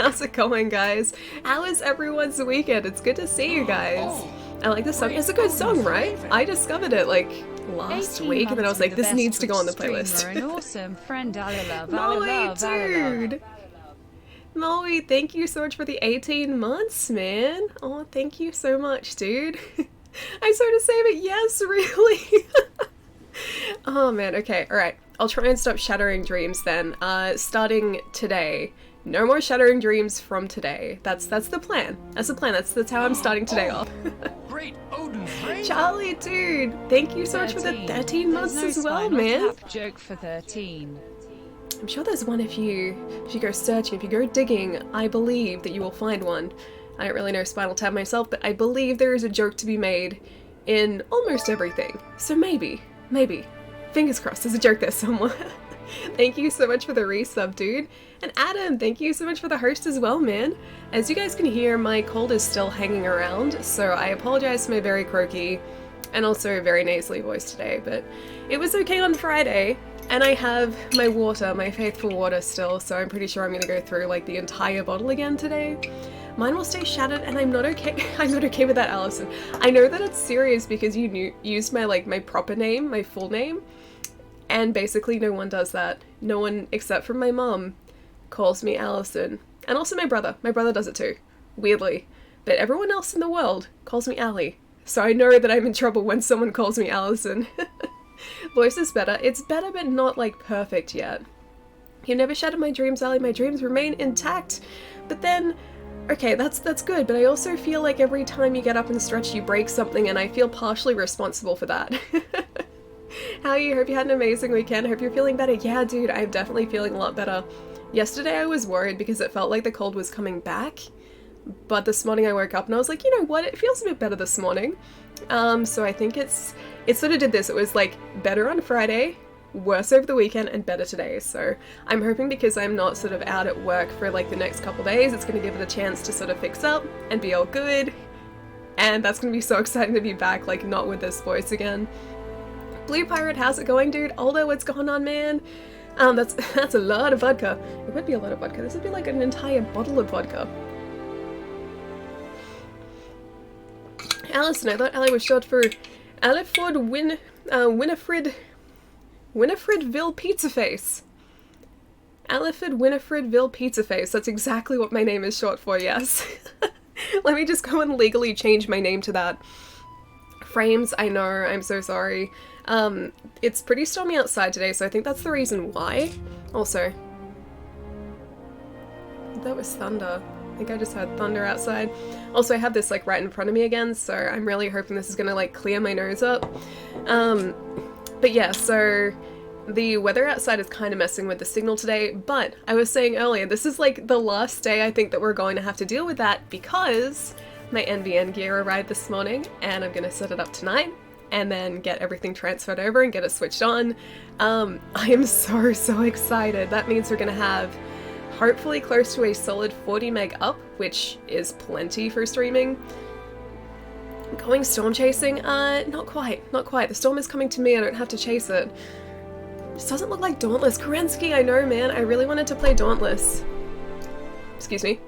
How's it going, guys? How is everyone's weekend? It's good to see you guys. I like this song. It's a good song, right? I discovered it like last week and then I was like, this needs to go on the playlist. An awesome friend, Molly, dude. Molly, thank you so much for the 18 months, man. Oh, thank you so much, dude. I sort of save it. Yes, really. Oh man, okay, alright. I'll try and stop shattering dreams then. Starting today. No more shattering dreams from today. That's the plan. That's the plan. That's how I'm starting today off. Great Odin's raven. Charlie, dude, thank you so much for the 13 months as well, man. Joke for 13. I'm sure there's one if you go searching, if you go digging, I believe that you will find one. I don't really know Spinal Tap myself, but I believe there is a joke to be made in almost everything. So maybe. Fingers crossed, there's a joke there somewhere. Thank you so much for the resub, dude. And Adam, thank you so much for the host as well, man. As you guys can hear, my cold is still hanging around, so I apologize for my very croaky and also very nasally voice today, but it was okay on Friday, and I have my water, my faithful water still, so I'm pretty sure I'm gonna go through like the entire bottle again today. Mine will stay shattered, and I'm not okay. I'm not okay with that, Allison. I know that it's serious because you used my my proper name, my full name, and basically no one does that. No one except for my mom calls me Allison, and also my brother. My brother does it too, weirdly. But everyone else in the world calls me Allie, so I know that I'm in trouble when someone calls me Allison. Voice is better. It's better, but not like perfect yet. You never shattered my dreams, Allie. My dreams remain intact. But then. Okay, that's good, but I also feel like every time you get up and stretch you break something, and I feel partially responsible for that. How are you? Hope you had an amazing weekend. Hope you're feeling better. Yeah, dude, I'm definitely feeling a lot better. Yesterday I was worried because it felt like the cold was coming back, but this morning I woke up and I was like, you know what, it feels a bit better this morning. So I think it sort of did this. It was like better on Friday, worse over the weekend, and better today. So I'm hoping because I'm not sort of out at work for like the next couple days, it's going to give it a chance to sort of fix up and be all good. And that's going to be so exciting to be back, like not with this voice again. Blue Pirate, how's it going, dude? Aldo, what's going on, man? That's a lot of vodka. It would be a lot of vodka. This would be like an entire bottle of vodka. Allison, I thought Allie was short for Aliford Winifredville Pizza Face. Aliford Winifredville Pizza Face. That's exactly what my name is short for, yes. Let me just go and legally change my name to that. Frames, I know, I'm so sorry. It's pretty stormy outside today, so I think that's the reason why. Also, that was thunder. I think I just heard thunder outside. Also, I have this like right in front of me again, so I'm really hoping this is gonna like clear my nose up. But yeah, so the weather outside is kind of messing with the signal today, but I was saying earlier, this is like the last day I think that we're going to have to deal with that because my NVN gear arrived this morning and I'm gonna set it up tonight and then get everything transferred over and get it switched on. I am so excited. That means we're gonna have hopefully close to a solid 40 meg up, which is plenty for streaming. Going storm chasing? Not quite. The storm is coming to me, I don't have to chase it. This doesn't look like Dauntless. Kerensky, I know, man. I really wanted to play Dauntless. Excuse me.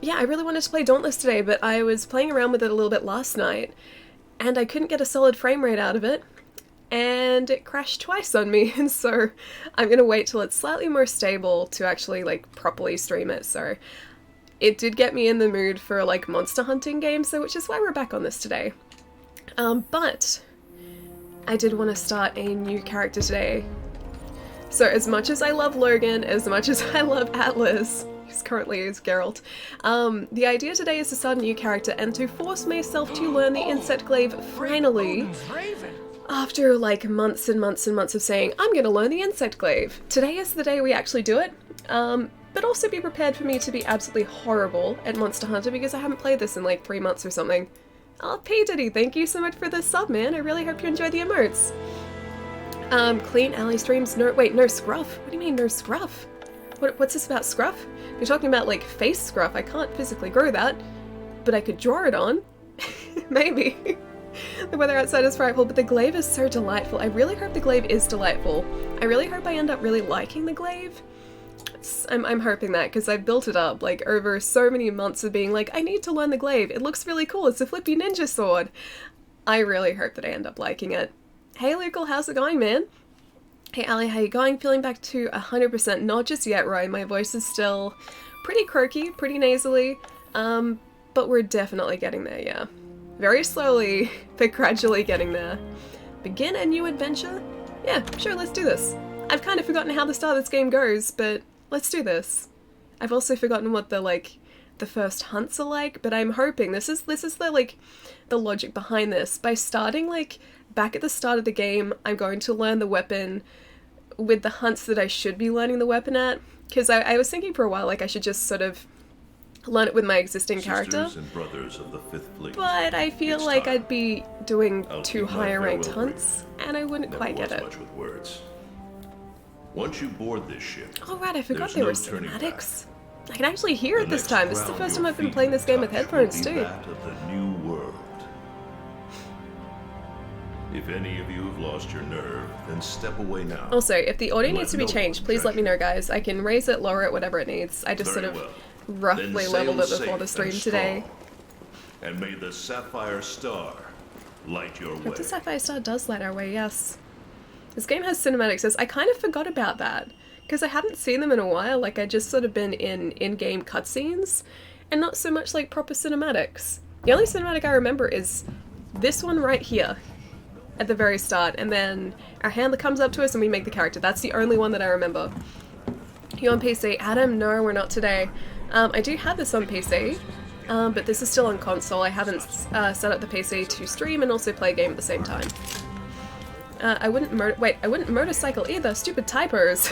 Yeah, I really wanted to play Dauntless today, but I was playing around with it a little bit last night, and I couldn't get a solid frame rate out of it, and it crashed twice on me, and so I'm gonna wait till it's slightly more stable to actually, like, properly stream it, so it did get me in the mood for, like, monster hunting games, so which is why we're back on this today. But I did want to start a new character today. So as much as I love Logan, as much as I love Atlas, who's currently is Geralt, the idea today is to start a new character and to force myself to learn the insect glaive finally. After like months and months and months of saying, I'm gonna learn the insect glaive. Today is the day we actually do it. But also be prepared for me to be absolutely horrible at Monster Hunter because I haven't played this in like 3 months or something. Oh, P Diddy, thank you so much for the sub, man. I really hope you enjoy the emotes. Clean alley streams. No, wait, no scruff. What do you mean no scruff? What's this about scruff? You're talking about like face scruff. I can't physically grow that, but I could draw it on. Maybe. The weather outside is frightful, but the glaive is so delightful. I really hope the glaive is delightful. I really hope I end up really liking the glaive. months. I'm hoping that, because I've built it up, like, over so many months of being like, I need to learn the glaive. It looks really cool. It's a flippy ninja sword. I really hope that I end up liking it. Hey, Lucal, how's it going, man? Hey, Ali, how you going? Feeling back to 100%. Not just yet, Roy. My voice is still pretty croaky, pretty nasally, but we're definitely getting there, yeah. Very slowly, but gradually getting there. Begin a new adventure? Yeah, sure, let's do this. I've kind of forgotten how the start of this game goes, but let's do this. I've also forgotten what the first hunts are like, but I'm hoping this is the logic behind this. By starting like back at the start of the game, I'm going to learn the weapon with the hunts that I should be learning the weapon at, because I was thinking for a while like I should just sort of learn it with my existing character. Sisters and brothers of the Fifth Fleet. But I feel like I'd be doing too higher ranked hunts, and I wouldn't quite get it. Much with words. Once you board this ship, oh right, I forgot there's there no were turning cinematics. I can actually hear it The this next time. This is the ground first time your I've been feet playing this game with touch headphones will be too. that of the new world. If any of you have lost your nerve, then step away now. Also, if the audio Let needs to be no changed, one please let me judge know, guys. I can raise it, lower it, whatever it needs. I just Very sort of well. roughly Then leveled it sail before the safe stream and today. strong, and may the Sapphire Star light your way. The Sapphire Star does light our way, yes. This game has cinematics, as I kind of forgot about that, because I haven't seen them in a while. Like, I just sort of been in-game cutscenes, and not so much like proper cinematics. The only cinematic I remember is this one right here, at the very start, and then our handler comes up to us and we make the character. That's the only one that I remember. You on PC? Adam, no, we're not today. I do have this on PC, but this is still on console. I haven't set up the PC to stream and also play a game at the same time. I wouldn't motorcycle either. Stupid typos.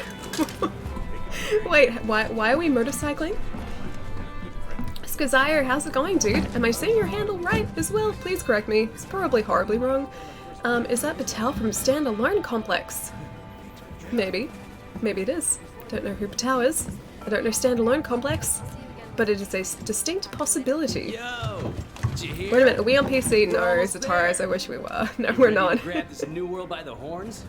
Wait, why are we motorcycling? Skazire, how's it going, dude? Am I saying your handle right as well? Please correct me. It's probably horribly wrong. Is that Patel from Standalone Complex? Maybe. Maybe it is. Don't know who Patel is. I don't know Standalone Complex. But it is a distinct possibility. Yo, did you hear? Wait a minute, are we on PC? No, Zataras, I wish we were. No, we're not. Grab this new world by the horns.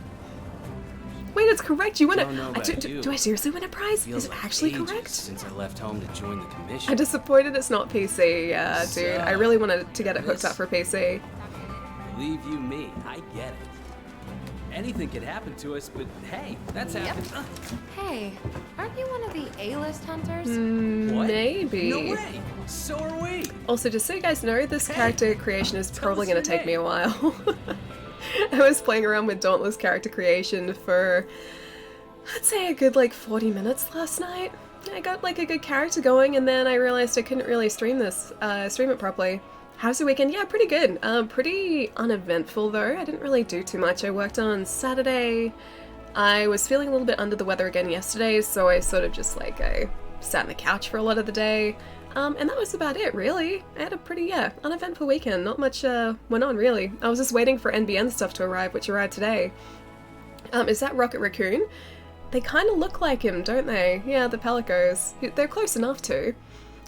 Wait, it's correct. You win Don't know it. about you. Do I seriously win a prize? Feels Is it like actually ages correct? Since I left home to join the commission. I'm disappointed it's not PC, dude. I really wanted to get it hooked up for PC. Believe you me, I get it. Anything could happen to us, but hey, that's happened. Hey, aren't you one of the A-list hunters? What? Maybe. No way. So are we. Also, just so you guys know, this character creation is probably us going to your take me a name. while. I was playing around with Dauntless character creation for, I'd say, a good like 40 minutes last night. I got like a good character going, and then I realized I couldn't really stream it properly. How's your weekend? Yeah, pretty good. Pretty uneventful though. I didn't really do too much. I worked on Saturday. I was feeling a little bit under the weather again yesterday, so I sort of just like I sat on the couch for a lot of the day. And that was about it, really. I had a pretty, uneventful weekend. Not much went on, really. I was just waiting for NBN stuff to arrive, which arrived today. Is that Rocket Raccoon? They kind of look like him, don't they? Yeah, the Pelicos. They're close enough to.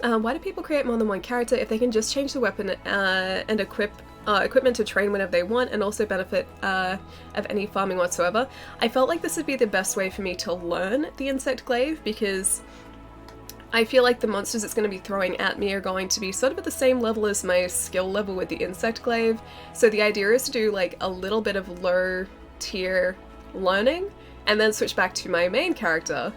Why do people create more than one character if they can just change the weapon and equipment to train whenever they want and also benefit of any farming whatsoever? I felt like this would be the best way for me to learn the insect glaive, because I feel like the monsters it's going to be throwing at me are going to be sort of at the same level as my skill level with the insect glaive. So the idea is to do like a little bit of low tier learning and then switch back to my main character,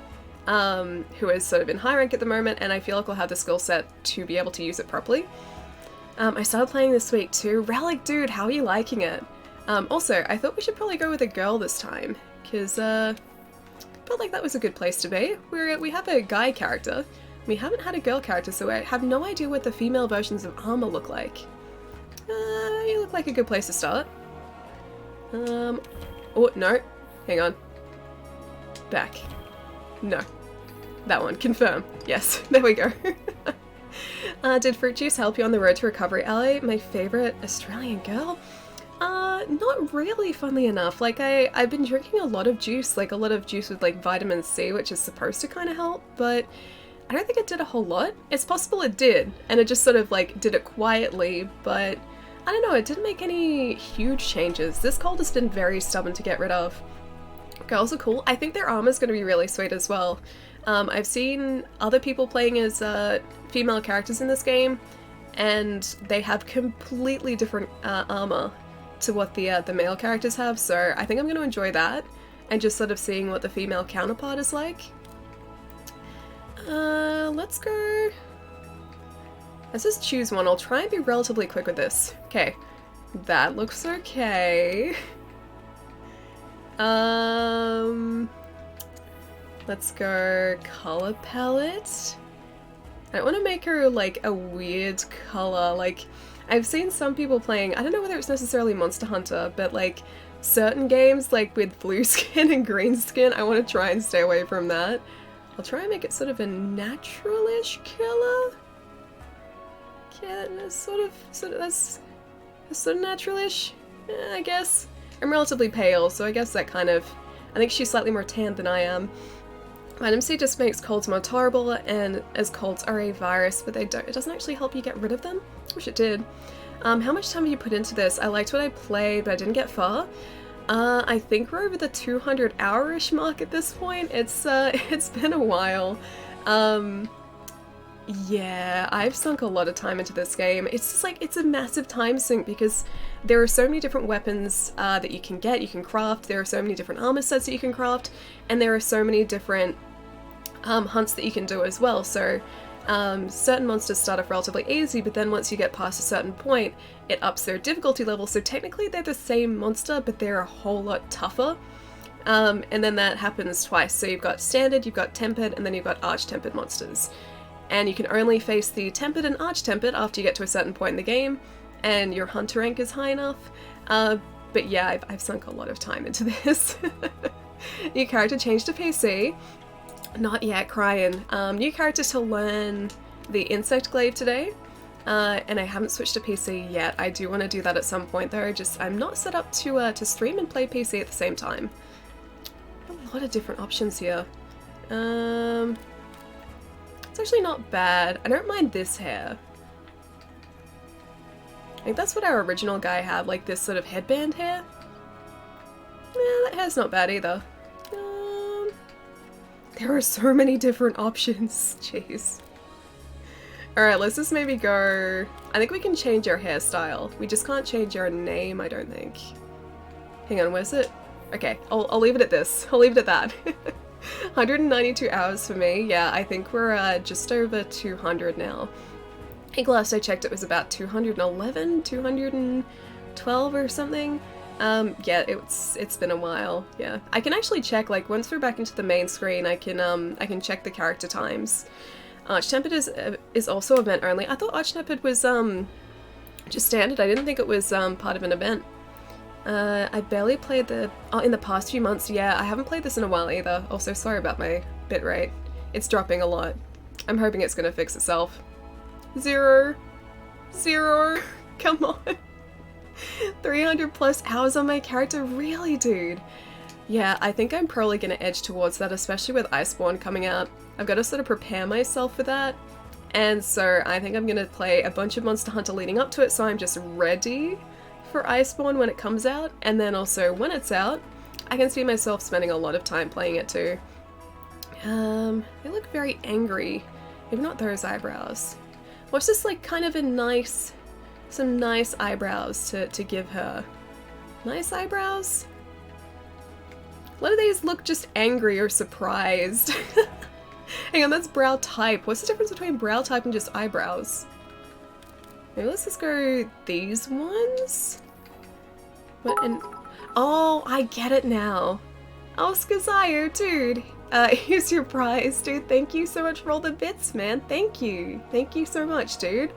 who is sort of in high rank at the moment, and I feel like I'll have the skill set to be able to use it properly. I started playing this week too. Relic, dude, how are you liking it? Also, I thought we should probably go with a girl this time, because felt like that was a good place to be. We have a guy character. We haven't had a girl character, so I have no idea what the female versions of armor look like. You look like a good place to start. Oh, no. Hang on. Back. No. That one. Confirm. Yes. There we go. Did fruit juice help you on the road to recovery, Ali? My favorite Australian girl? Not really, funnily enough. Like, I've been drinking a lot of juice, like a lot of juice with like vitamin C, which is supposed to kind of help, but I don't think it did a whole lot. It's possible it did, and it just sort of like did it quietly, but I don't know, it didn't make any huge changes. This cold has been very stubborn to get rid of. Girls are cool. I think their armor's going to be really sweet as well. I've seen other people playing as female characters in this game, and they have completely different armor to what the male characters have, so I think I'm going to enjoy that, and just sort of seeing what the female counterpart is like. Let's go... Let's just choose one. I'll try and be relatively quick with this. Okay. That looks okay. Let's go color palette. I don't want to make her like a weird color. Like, I've seen some people playing, I don't know whether it's necessarily Monster Hunter, but like certain games like with blue skin and green skin, I want to try and stay away from that. I'll try and make it sort of a natural-ish color. Yeah, that's sort of natural-ish, I guess. I'm relatively pale, so I guess that kind of... I think she's slightly more tan than I am. Vitamin C just makes colds more tolerable, and as colds are a virus, but it doesn't actually help you get rid of them. Wish it did. How much time have you put into this? I liked what I played, but I didn't get far. I think we're over the 200 hour-ish mark at this point. It's been a while. Yeah, I've sunk a lot of time into this game. It's just like, it's a massive time sink because there are so many different weapons that you can get, you can craft, there are so many different armor sets that you can craft, and there are so many different hunts that you can do as well. So certain monsters start off relatively easy, but then once you get past a certain point, it ups their difficulty level, so technically they're the same monster, but they're a whole lot tougher. And then that happens twice, so you've got standard, you've got tempered, and then you've got arch-tempered monsters. And you can only face the tempered and arch-tempered after you get to a certain point in the game, and your hunter rank is high enough. But yeah, I've sunk a lot of time into this. New character changed to PC. Not yet, crying. New character to learn the insect glaive today, and I haven't switched to PC yet. I do want to do that at some point though, I'm not set up to stream and play PC at the same time. A lot of different options here. It's actually not bad. I don't mind this hair. I think that's what our original guy had, like this sort of headband hair. Yeah, that hair's not bad either. There are so many different options. Jeez. Alright, let's just maybe go... I think we can change our hairstyle. We just can't change our name, I don't think. Hang on, where's it? Okay, I'll leave it at this. I'll leave it at that. 192 hours for me. Yeah, I think we're just over 200 now. I think last I checked it was about 211, 212 or something. Yeah, it's been a while. Yeah, I can actually check, like, once we're back into the main screen, I can check the character times. Arch-tempered is also event only. I thought Arch-tempered was just standard. I didn't think it was part of an event. I barely played in the past few months. Yeah, I haven't played this in a while either. Also, sorry about my bitrate. It's dropping a lot. I'm hoping it's gonna fix itself. Zero. Come on. 300 plus hours on my character? Really, dude? Yeah, I think I'm probably gonna edge towards that, especially with Iceborne coming out. I've got to sort of prepare myself for that. And so I think I'm gonna play a bunch of Monster Hunter leading up to it, so I'm just ready for Iceborne when it comes out. And then also when it's out, I can see myself spending a lot of time playing it too. They look very angry. Maybe not those eyebrows. What's this, like, kind of a nice... some nice eyebrows to give her. Nice eyebrows? A lot of these look just angry or surprised. Hang on, that's brow type. What's the difference between brow type and just eyebrows? Maybe let's just go these ones? What, and oh, I get it now. Oh, Skazayo, dude. Here's your prize, dude. Thank you so much for all the bits, man. Thank you. Thank you so much, dude.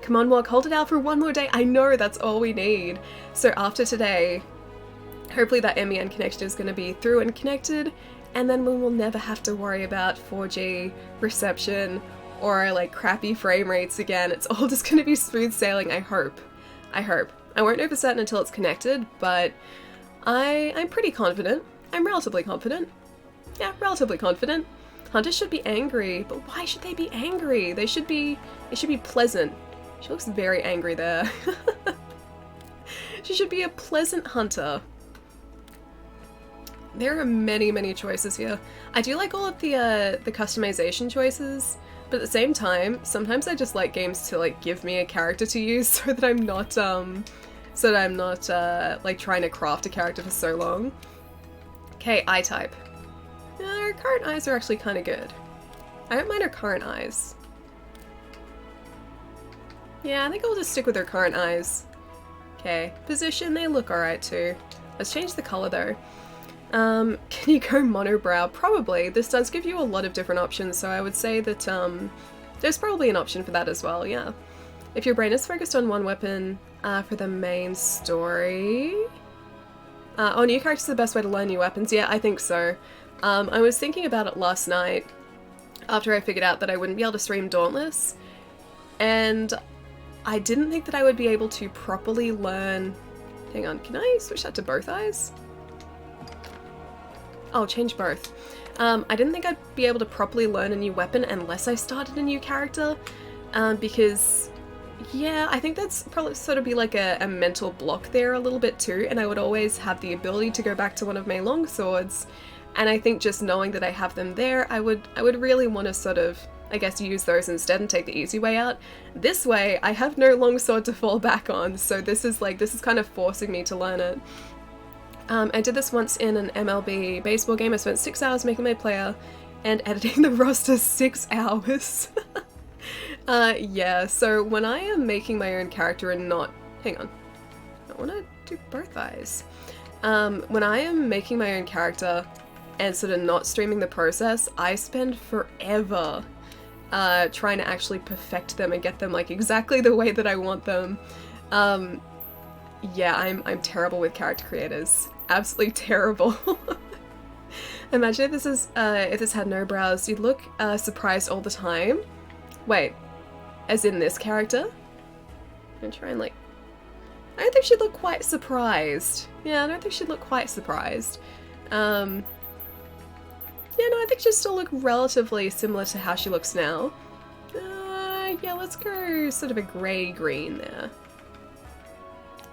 Come on, Walk, hold it out for one more day. I know, that's all we need. So after today, hopefully that MEN connection is going to be through and connected, and then we will never have to worry about 4G reception or like crappy frame rates again. It's all just going to be smooth sailing, I hope. I hope. I won't know for certain until it's connected, but I'm pretty confident. I'm relatively confident. Yeah, relatively confident. Hunters should be angry, but why should they be angry? They should be pleasant. She looks very angry there. She should be a pleasant hunter. There are many, many choices here. I do like all of the customization choices, but at the same time, sometimes I just like games to like give me a character to use so that I'm not like trying to craft a character for so long. Okay, eye type. Her current eyes are actually kind of good. I don't mind her current eyes. Yeah, I think I'll just stick with her current eyes. Okay, position, they look alright too. Let's change the color though. Can you go monobrow? Probably. This does give you a lot of different options, so I would say that there's probably an option for that as well, yeah. If your brain is focused on one weapon for the main story... oh, new characters are the best way to learn new weapons. Yeah, I think so. I was thinking about it last night after I figured out that I wouldn't be able to stream Dauntless, and I didn't think that I would be able to properly learn... Hang on, can I switch that to both eyes? Oh, change both. I didn't think I'd be able to properly learn a new weapon unless I started a new character, because, yeah, I think that's probably sort of be like a mental block there a little bit too, and I would always have the ability to go back to one of my longswords, and I think just knowing that I have them there, I would really want to sort of, I guess, use those instead and take the easy way out. This way, I have no longsword to fall back on, so this is kind of forcing me to learn it. I did this once in an MLB baseball game. I spent 6 hours making my player and editing the roster 6 hours. Yeah, so when I am making my own character and not... Hang on. I want to do both eyes. When I am making my own character and sort of not streaming the process, I spend forever trying to actually perfect them and get them like exactly the way that I want them. Yeah, I'm terrible with character creators. Absolutely terrible. Imagine if this had no brows, you'd look surprised all the time. Wait, as in this character? I'm gonna try and like... I don't think she'd look quite surprised. Yeah, I don't think she'd look quite surprised. Yeah, no, I think she'd still look relatively similar to how she looks now. Yeah, let's go sort of a grey-green there.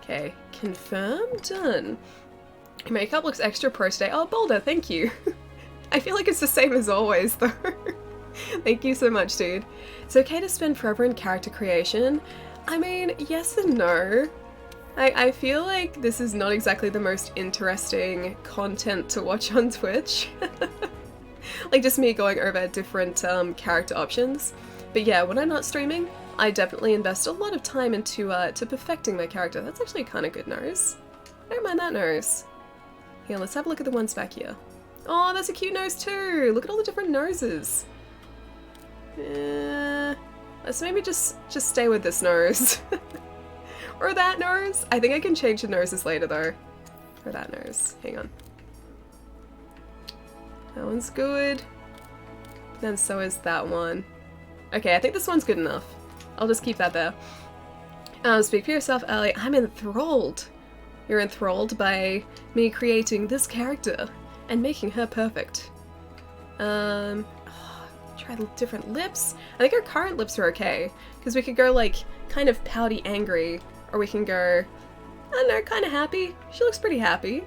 Okay, confirm, done. Your makeup looks extra pro today. Oh, Boulder, thank you. I feel like it's the same as always, though. Thank you so much, dude. It's okay to spend forever in character creation. I mean, yes and no. I feel like this is not exactly the most interesting content to watch on Twitch. Like, just me going over different character options. But yeah, when I'm not streaming, I definitely invest a lot of time into to perfecting my character. That's actually kind of good nose. I don't mind that nose. Here, let's have a look at the ones back here. Oh, that's a cute nose too! Look at all the different noses. Let's maybe just stay with this nose. Or that nose. I think I can change the noses later though. Or that nose. Hang on. That one's good. Then so is that one. Okay, I think this one's good enough. I'll just keep that there. Speak for yourself, Ellie. I'm enthralled. You're enthralled by me creating this character and making her perfect. Try different lips. I think our current lips are okay, because we could go like kind of pouty angry, or we can go, I don't know, kind of happy. She looks pretty happy.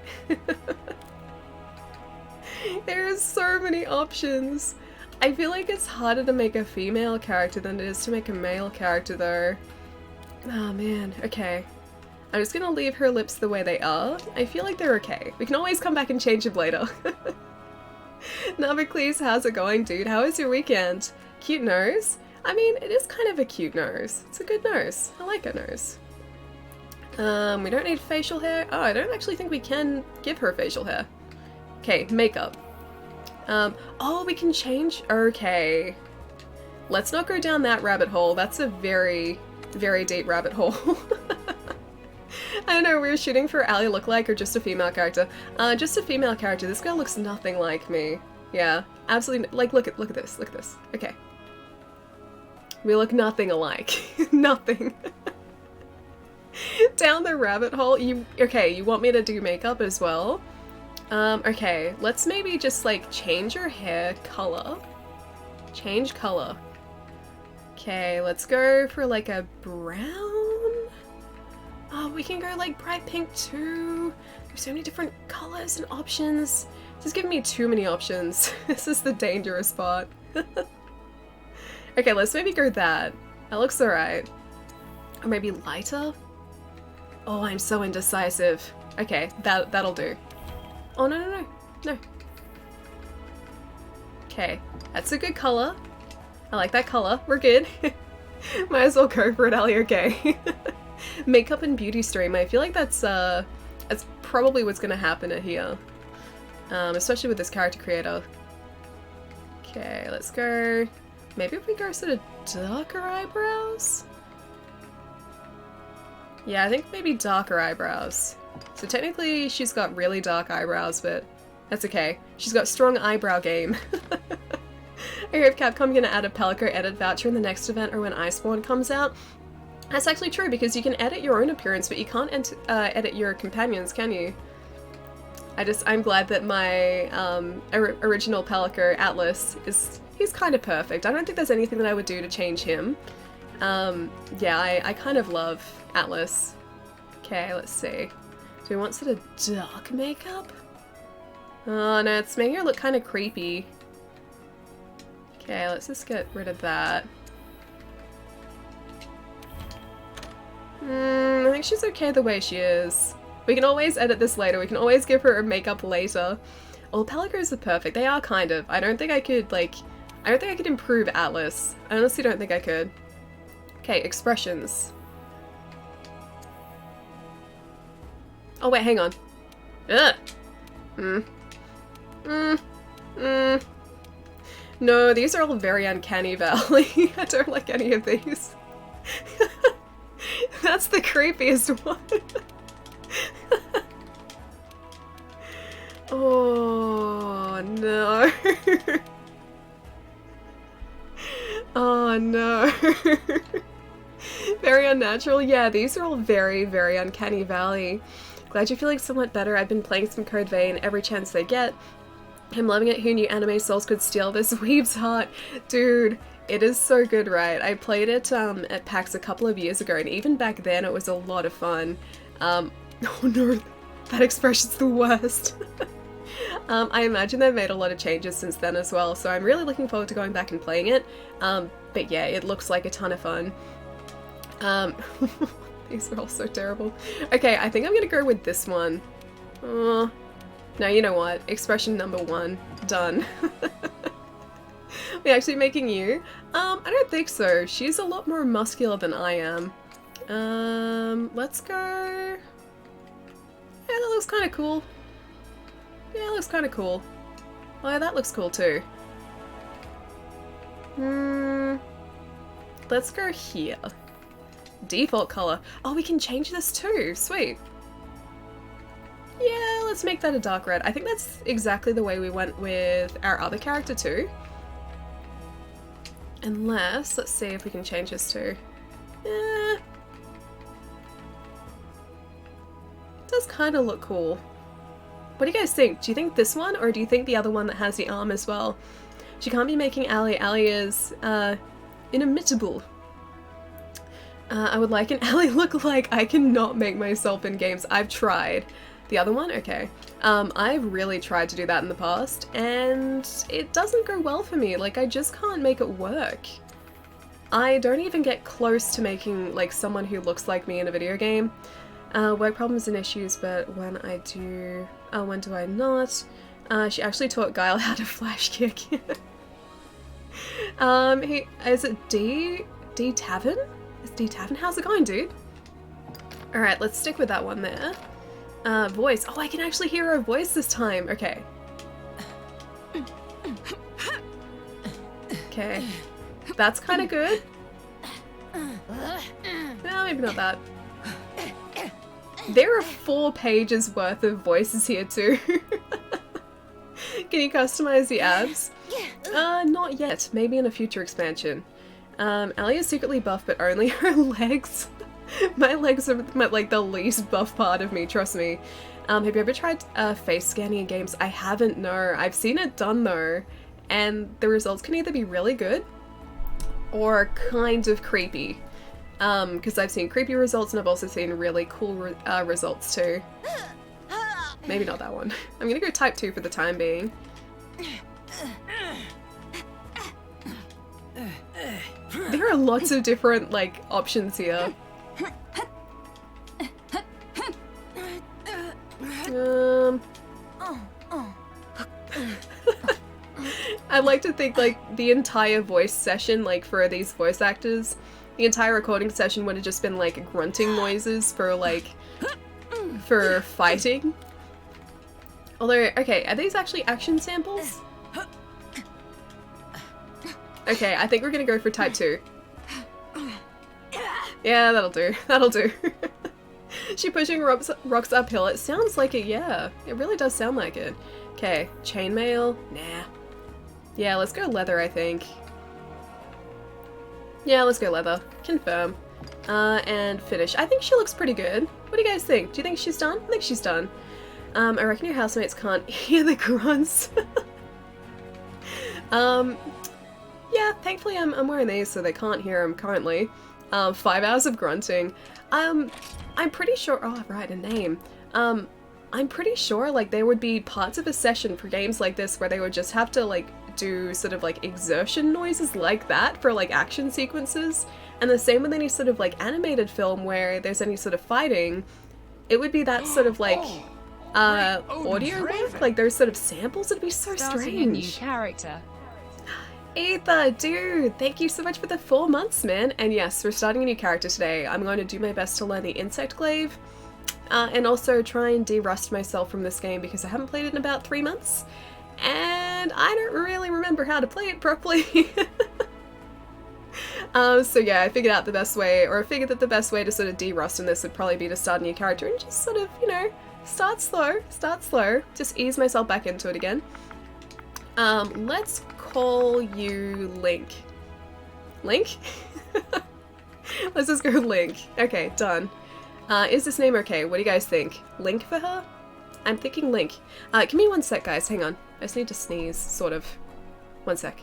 There's so many options. I feel like it's harder to make a female character than it is to make a male character though. Oh man, okay. I'm just gonna leave her lips the way they are. I feel like they're okay. We can always come back and change them later. Navicles, how's it going, dude? How was your weekend? Cute nose? I mean, it is kind of a cute nose. It's a good nose. I like her nose. We don't need facial hair. Oh, I don't actually think we can give her facial hair. Okay, makeup. Oh, we can change? Okay. Let's not go down that rabbit hole. That's a very, very deep rabbit hole. I don't know, we were shooting for Ally lookalike or just a female character. Just a female character. This girl looks nothing like me. Yeah, absolutely. Like, look at this. Look at this. Okay. We look nothing alike. Nothing. Down the rabbit hole. Okay, you want me to do makeup as well? Okay, let's maybe just like change your hair color. Change color. Okay, let's go for like a brown. Oh, we can go like bright pink too. There's so many different colors and options. This is giving me too many options. This is the dangerous part. Okay, let's maybe go that. That looks alright. Or maybe lighter? Oh, I'm so indecisive. Okay, that'll do. Oh, no. Okay, that's a good color. I like that color. We're good. Might as well go for it, Ali, okay. Makeup and beauty stream. I feel like that's probably what's gonna happen here. Especially with this character creator. Okay, let's go. Maybe if we go sort of darker eyebrows? Yeah, I think maybe darker eyebrows. So technically she's got really dark eyebrows, but that's okay. She's got strong eyebrow game. I hope Capcom gonna add a Palico edit voucher in the next event or when Iceborne comes out. That's actually true because you can edit your own appearance, but you can't edit your companions, can you? I'm glad that my original Palico, Atlas, he's kind of perfect. I don't think there's anything that I would do to change him. Yeah, I kind of love Atlas. Okay, let's see. Do we want sort of dark makeup? Oh no, it's making her look kind of creepy. Okay, let's just get rid of that. I think she's okay the way she is. We can always edit this later. We can always give her a makeup later. All Palicos are perfect. They are kind of. I don't think I could, like... I don't think I could improve Atlas. I honestly don't think I could. Okay, expressions. Oh wait, hang on. Ugh! No, these are all very uncanny valley. I don't like any of these. That's the creepiest one. Oh no. Oh no. Very unnatural. Yeah, these are all very, very uncanny valley. Glad you're feeling somewhat better. I've been playing some Code Vein every chance they get. I'm loving it. Who knew anime souls could steal this weeb's heart? Dude, it is so good, right? I played it at PAX a couple of years ago, and even back then it was a lot of fun. Oh no, that expression's the worst. I imagine they've made a lot of changes since then as well, so I'm really looking forward to going back and playing it. But yeah, it looks like a ton of fun. These are all so terrible. Okay, I think I'm gonna go with this one. No, you know what? Expression number 1. Done. We actually making you? I don't think so. She's a lot more muscular than I am. Let's go... Yeah, that looks kind of cool. Yeah, that looks kind of cool. Oh, yeah, that looks cool too. Let's go here. Default color. Oh, we can change this too. Sweet. Yeah, let's make that a dark red. I think that's exactly the way we went with our other character too. Unless, let's see if we can change this to... It does kind of look cool. What do you guys think? Do you think this one, or do you think the other one that has the arm as well? She can't be making Ali. Ali is, inimitable. I would like an Ali look-alike. I cannot make myself in games. I've tried. The other one? Okay. I've really tried to do that in the past, and it doesn't go well for me. Like, I just can't make it work. I don't even get close to making, like, someone who looks like me in a video game. Work problems and issues, but when I do... when do I not? She actually taught Guile how to flash kick. Is it D Tavern? Is D Tavern? How's it going, dude? Alright, let's stick with that one there. Voice. Oh, I can actually hear her voice this time. Okay. Okay. That's kind of good. No, maybe not that. There are 4 pages worth of voices here too. Can you customize the abs? Not yet. Maybe in a future expansion. Ali is secretly buff, but only her legs. My legs are like the least buff part of me, trust me. Have you ever tried face scanning in games? I haven't, no. I've seen it done though, and the results can either be really good or kind of creepy. because I've seen creepy results and I've also seen really cool results too. Maybe not that one. I'm gonna go type 2 for the time being. There are lots of different, like, options here. I'd like to think, like, the entire voice session, like, for these voice actors, the entire recording session would have just been, like, grunting noises for, like, for fighting. Although, okay, are these actually action samples? Okay, I think we're gonna go for type 2. Yeah, that'll do. That'll do. She pushing rocks uphill. It sounds like it, yeah. It really does sound like it. Okay, chainmail? Nah. Yeah, let's go leather, I think. Yeah, let's go leather. Confirm. And finish. I think she looks pretty good. What do you guys think? Do you think she's done? I think she's done. I reckon your housemates can't hear the grunts. Yeah, thankfully I'm wearing these so they can't hear them currently. 5 hours of grunting. I'm pretty sure, oh right, a name. I'm pretty sure like there would be parts of a session for games like this where they would just have to like do sort of like exertion noises like that for like action sequences. And the same with any sort of like animated film where there's any sort of fighting, it would be that sort of like audio work, like those sort of samples. It'd be so Starting a new strange. character. Ether, dude, thank you so much for the 4 months, man. And yes, we're starting a new character today. I'm going to do my best to learn the insect glaive, and also try and de-rust myself from this game because I haven't played it in about 3 months, and I don't really remember how to play it properly. So yeah, I figured out the best way, or I figured that the best way to sort of de-rust in this would probably be to start a new character and just sort of, you know, start slow, just ease myself back into it again. Let's call you Link. Link? Let's just go Link. Okay, done. Is this name okay? What do you guys think? Link for her? I'm thinking Link. Give me 1 sec, guys. Hang on. I just need to sneeze, sort of. 1 sec.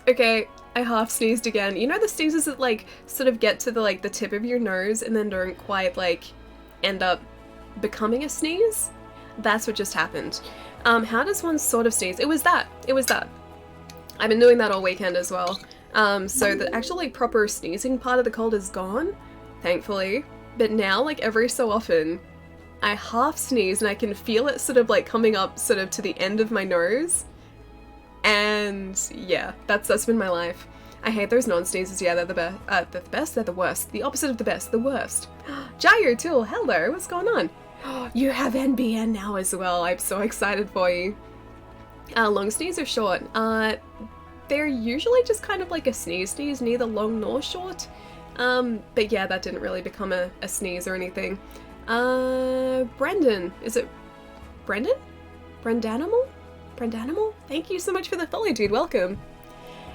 Okay, I half sneezed again. You know the sneezes that like sort of get to the like the tip of your nose and then don't quite like end up becoming a sneeze? That's what just happened. How does one sort of sneeze? It was that. It was that. I've been doing that all weekend as well. So the actual like proper sneezing part of the cold is gone, thankfully. But now like every so often I half sneeze and I can feel it sort of like coming up sort of to the end of my nose. And yeah, that's been my life. I hate those non-sneezes. Yeah, they're the best. They're the worst. The opposite of the best. The worst. Jayo Tool, hello. What's going on? You have NBN now as well. I'm so excited for you. Long sneeze or short? They're usually just kind of like a sneeze, neither long nor short. But yeah, that didn't really become a sneeze or anything. Brendan. Is it Brendan? Brendanimal? Brendanimal? Thank you so much for the follow, dude. Welcome.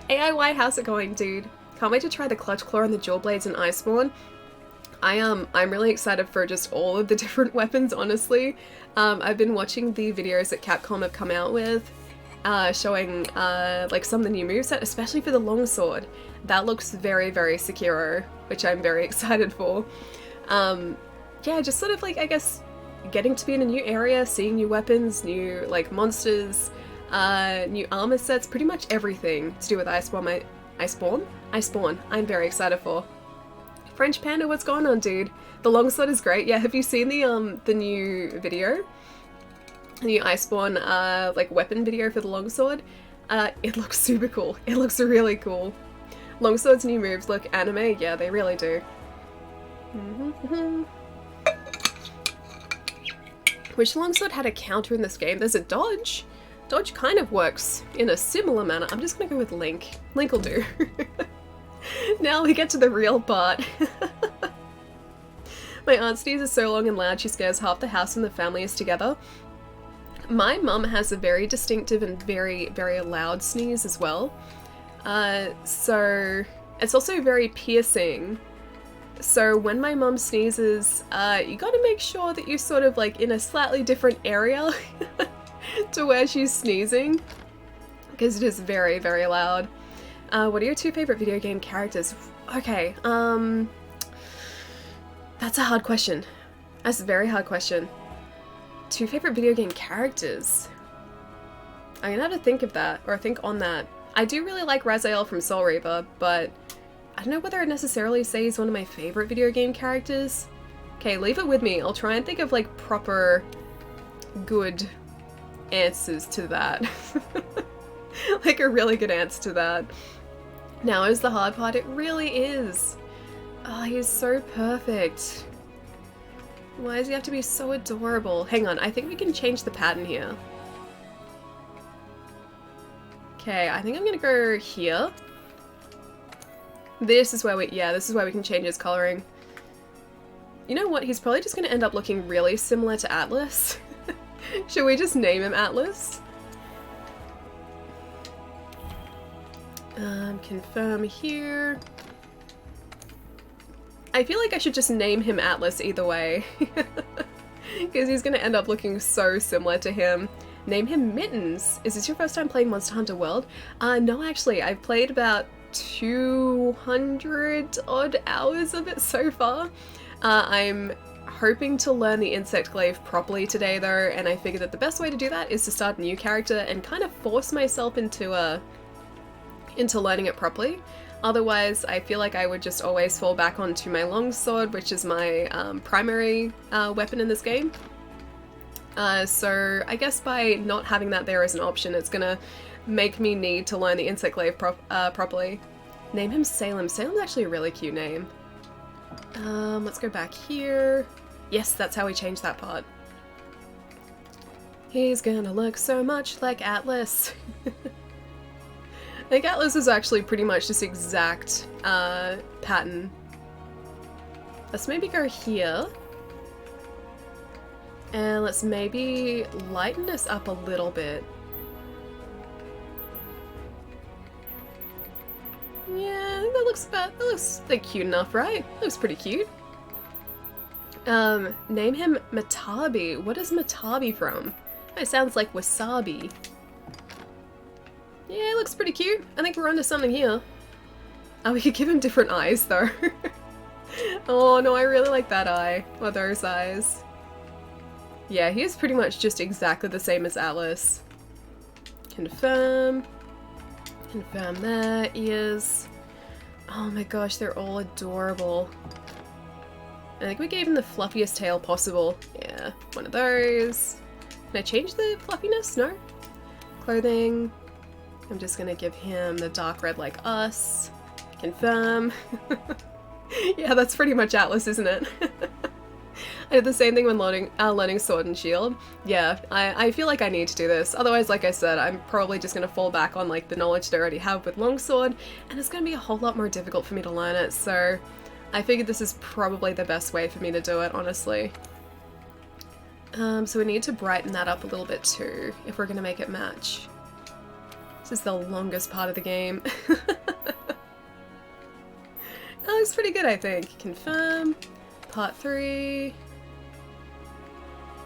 AIY, how's it going, dude? Can't wait to try the Clutch Claw and the Jaw Blades and Iceborne. I'm really excited for just all of the different weapons, honestly. I've been watching the videos that Capcom have come out with, showing like some of the new moveset, especially for the longsword. That looks very, very Sekiro, which I'm very excited for. Yeah, just sort of like, I guess, getting to be in a new area, seeing new weapons, new like monsters, new armor sets, pretty much everything to do with Iceborne. Iceborne. I'm very excited for. French Panda, what's going on, dude? The longsword is great. Yeah, have you seen the new video? The new Iceborne like weapon video for the longsword? It looks super cool. It looks really cool. Longsword's new moves look anime. Yeah, they really do. Which longsword had a counter in this game? There's a dodge. Dodge kind of works in a similar manner. I'm just gonna go with Link. Link will do. Now we get to the real part. My aunt sneezes so long and loud she scares half the house when the family is together. My mum has a very distinctive and very, very loud sneeze as well. So it's also very piercing. So when my mum sneezes, you gotta make sure that you're sort of like in a slightly different area to where she's sneezing, because it is very, very loud. What are your 2 favorite video game characters? Okay, that's a hard question. That's a very hard question. 2 favorite video game characters? I'm gonna have to think of that, or think on that. I do really like Raziel from Soul Reaver, but I don't know whether I'd necessarily say he's one of my favorite video game characters. Okay, leave it with me. I'll try and think of like proper good answers to that. Like a really good answer to that. Now is the hard part. It really is. Oh, he's so perfect. Why does he have to be so adorable? Hang on, I think we can change the pattern here. Okay, I think I'm gonna go here. This is where we can change his coloring. You know what? He's probably just gonna end up looking really similar to Atlas. Should we just name him Atlas? Confirm here. I feel like I should just name him Atlas either way. Because he's gonna end up looking so similar to him. Name him Mittens. Is this your first time playing Monster Hunter World? No, actually. I've played about 200 odd hours of it so far. I'm hoping to learn the insect glaive properly today though, and I figured that the best way to do that is to start a new character and kind of force myself into learning it properly. Otherwise, I feel like I would just always fall back onto my longsword, which is my primary weapon in this game. So I guess by not having that there as an option, it's gonna make me need to learn the insect glaive properly. Name him Salem. Salem's actually a really cute name. Let's go back here. Yes, that's how we change that part. He's gonna look so much like Atlas. I think Atlas is actually pretty much this exact pattern. Let's maybe go here. And let's maybe lighten this up a little bit. Yeah, I think that looks like cute enough, right? Looks pretty cute. Name him Matabi. What is Matabi from? It sounds like wasabi. Yeah, it looks pretty cute. I think we're onto something here. Oh, we could give him different eyes though. Oh no, I really like that eye. Or those eyes. Yeah, he is pretty much just exactly the same as Atlas. Confirm. Confirm there. Ears. Oh my gosh, they're all adorable. I think we gave him the fluffiest tail possible. Yeah, one of those. Can I change the fluffiness? No? Clothing. I'm just gonna give him the dark red like us. Confirm. Yeah, that's pretty much Atlas, isn't it? I did the same thing when learning Sword and Shield. Yeah, I feel like I need to do this. Otherwise, like I said, I'm probably just gonna fall back on like the knowledge that I already have with Longsword, and it's gonna be a whole lot more difficult for me to learn it, so I figured this is probably the best way for me to do it, honestly. So we need to brighten that up a little bit too, if we're gonna make it match. This is the longest part of the game. That looks pretty good, I think. Confirm. Part 3.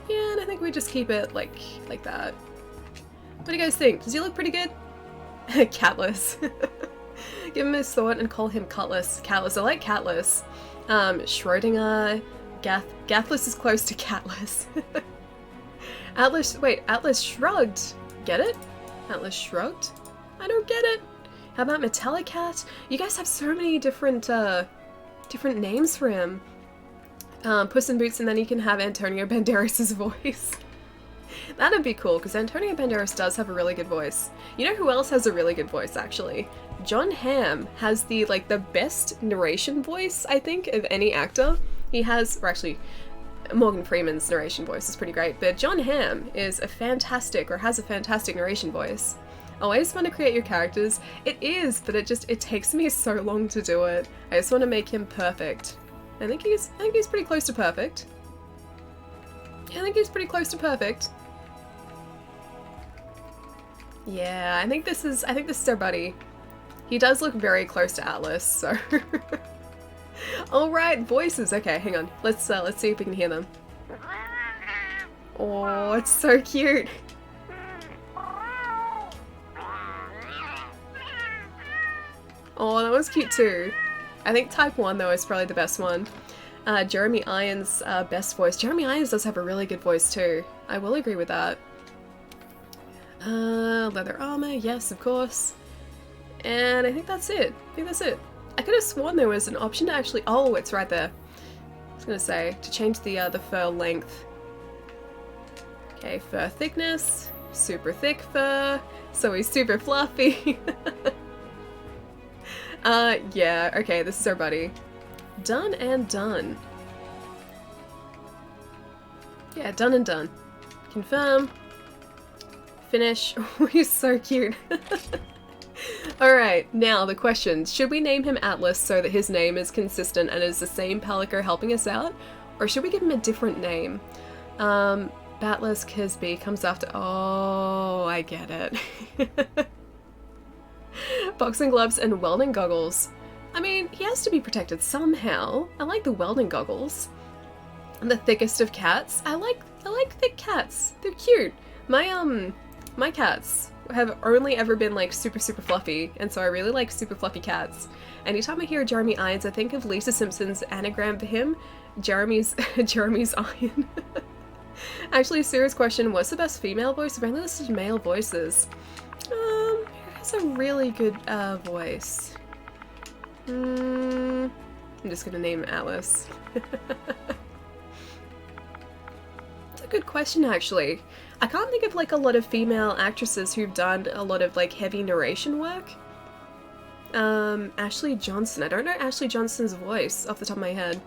Yeah, and I think we just keep it like that. What do you guys think? Does he look pretty good? Catless. Give him his sword and call him Cutlass. Catless. I like Catless. Schrodinger. Gathless is close to Catless. Atlas. Wait, Atlas shrugged. Get it? Atlas shrugged? I don't get it. How about Metallicat? You guys have so many different names for him. Puss in Boots, and then you can have Antonio Banderas' voice. That'd be cool, because Antonio Banderas does have a really good voice. You know who else has a really good voice, actually? John Hamm has the best narration voice, I think, of any actor. He has, or actually, Morgan Freeman's narration voice is pretty great, but John Hamm is a fantastic, or has a fantastic narration voice. Always fun to create your characters. It is, but it takes me so long to do it. I just want to make him perfect. I think he's pretty close to perfect. I think he's pretty close to perfect. Yeah, I think this is our buddy. He does look very close to Atlas, so. Alright, voices. Okay, hang on. Let's see if we can hear them. Oh, it's so cute. Oh, that was cute too. I think type 1 though is probably the best one. Jeremy Irons' best voice. Jeremy Irons does have a really good voice too. I will agree with that. Leather armor, yes, of course. And I think that's it. I could have sworn there was an option to actually. Oh, it's right there. I was gonna say to change the fur length. Okay, fur thickness, super thick fur, so he's super fluffy. Yeah, okay, this is our buddy. Done and done. Yeah, done and done. Confirm. Finish. Oh, he's so cute. Alright, now the question. Should we name him Atlas so that his name is consistent and is the same Palico helping us out? Or should we give him a different name? Batless Kisby comes after. Oh, I get it. Boxing gloves and welding goggles. I mean, he has to be protected somehow. I like the welding goggles. And the thickest of cats. I like thick cats. They're cute. My cats have only ever been like super fluffy, and so I really like super fluffy cats. Anytime I hear Jeremy Irons, I think of Lisa Simpson's anagram for him, Jeremy's Iron. Actually, a serious question, what's the best female voice? I've only listed male voices. Who has a really good voice? I'm just gonna name Atlas. It's a good question, actually. I can't think of like a lot of female actresses who've done a lot of like heavy narration work. Ashley Johnson. I don't know Ashley Johnson's voice off the top of my head.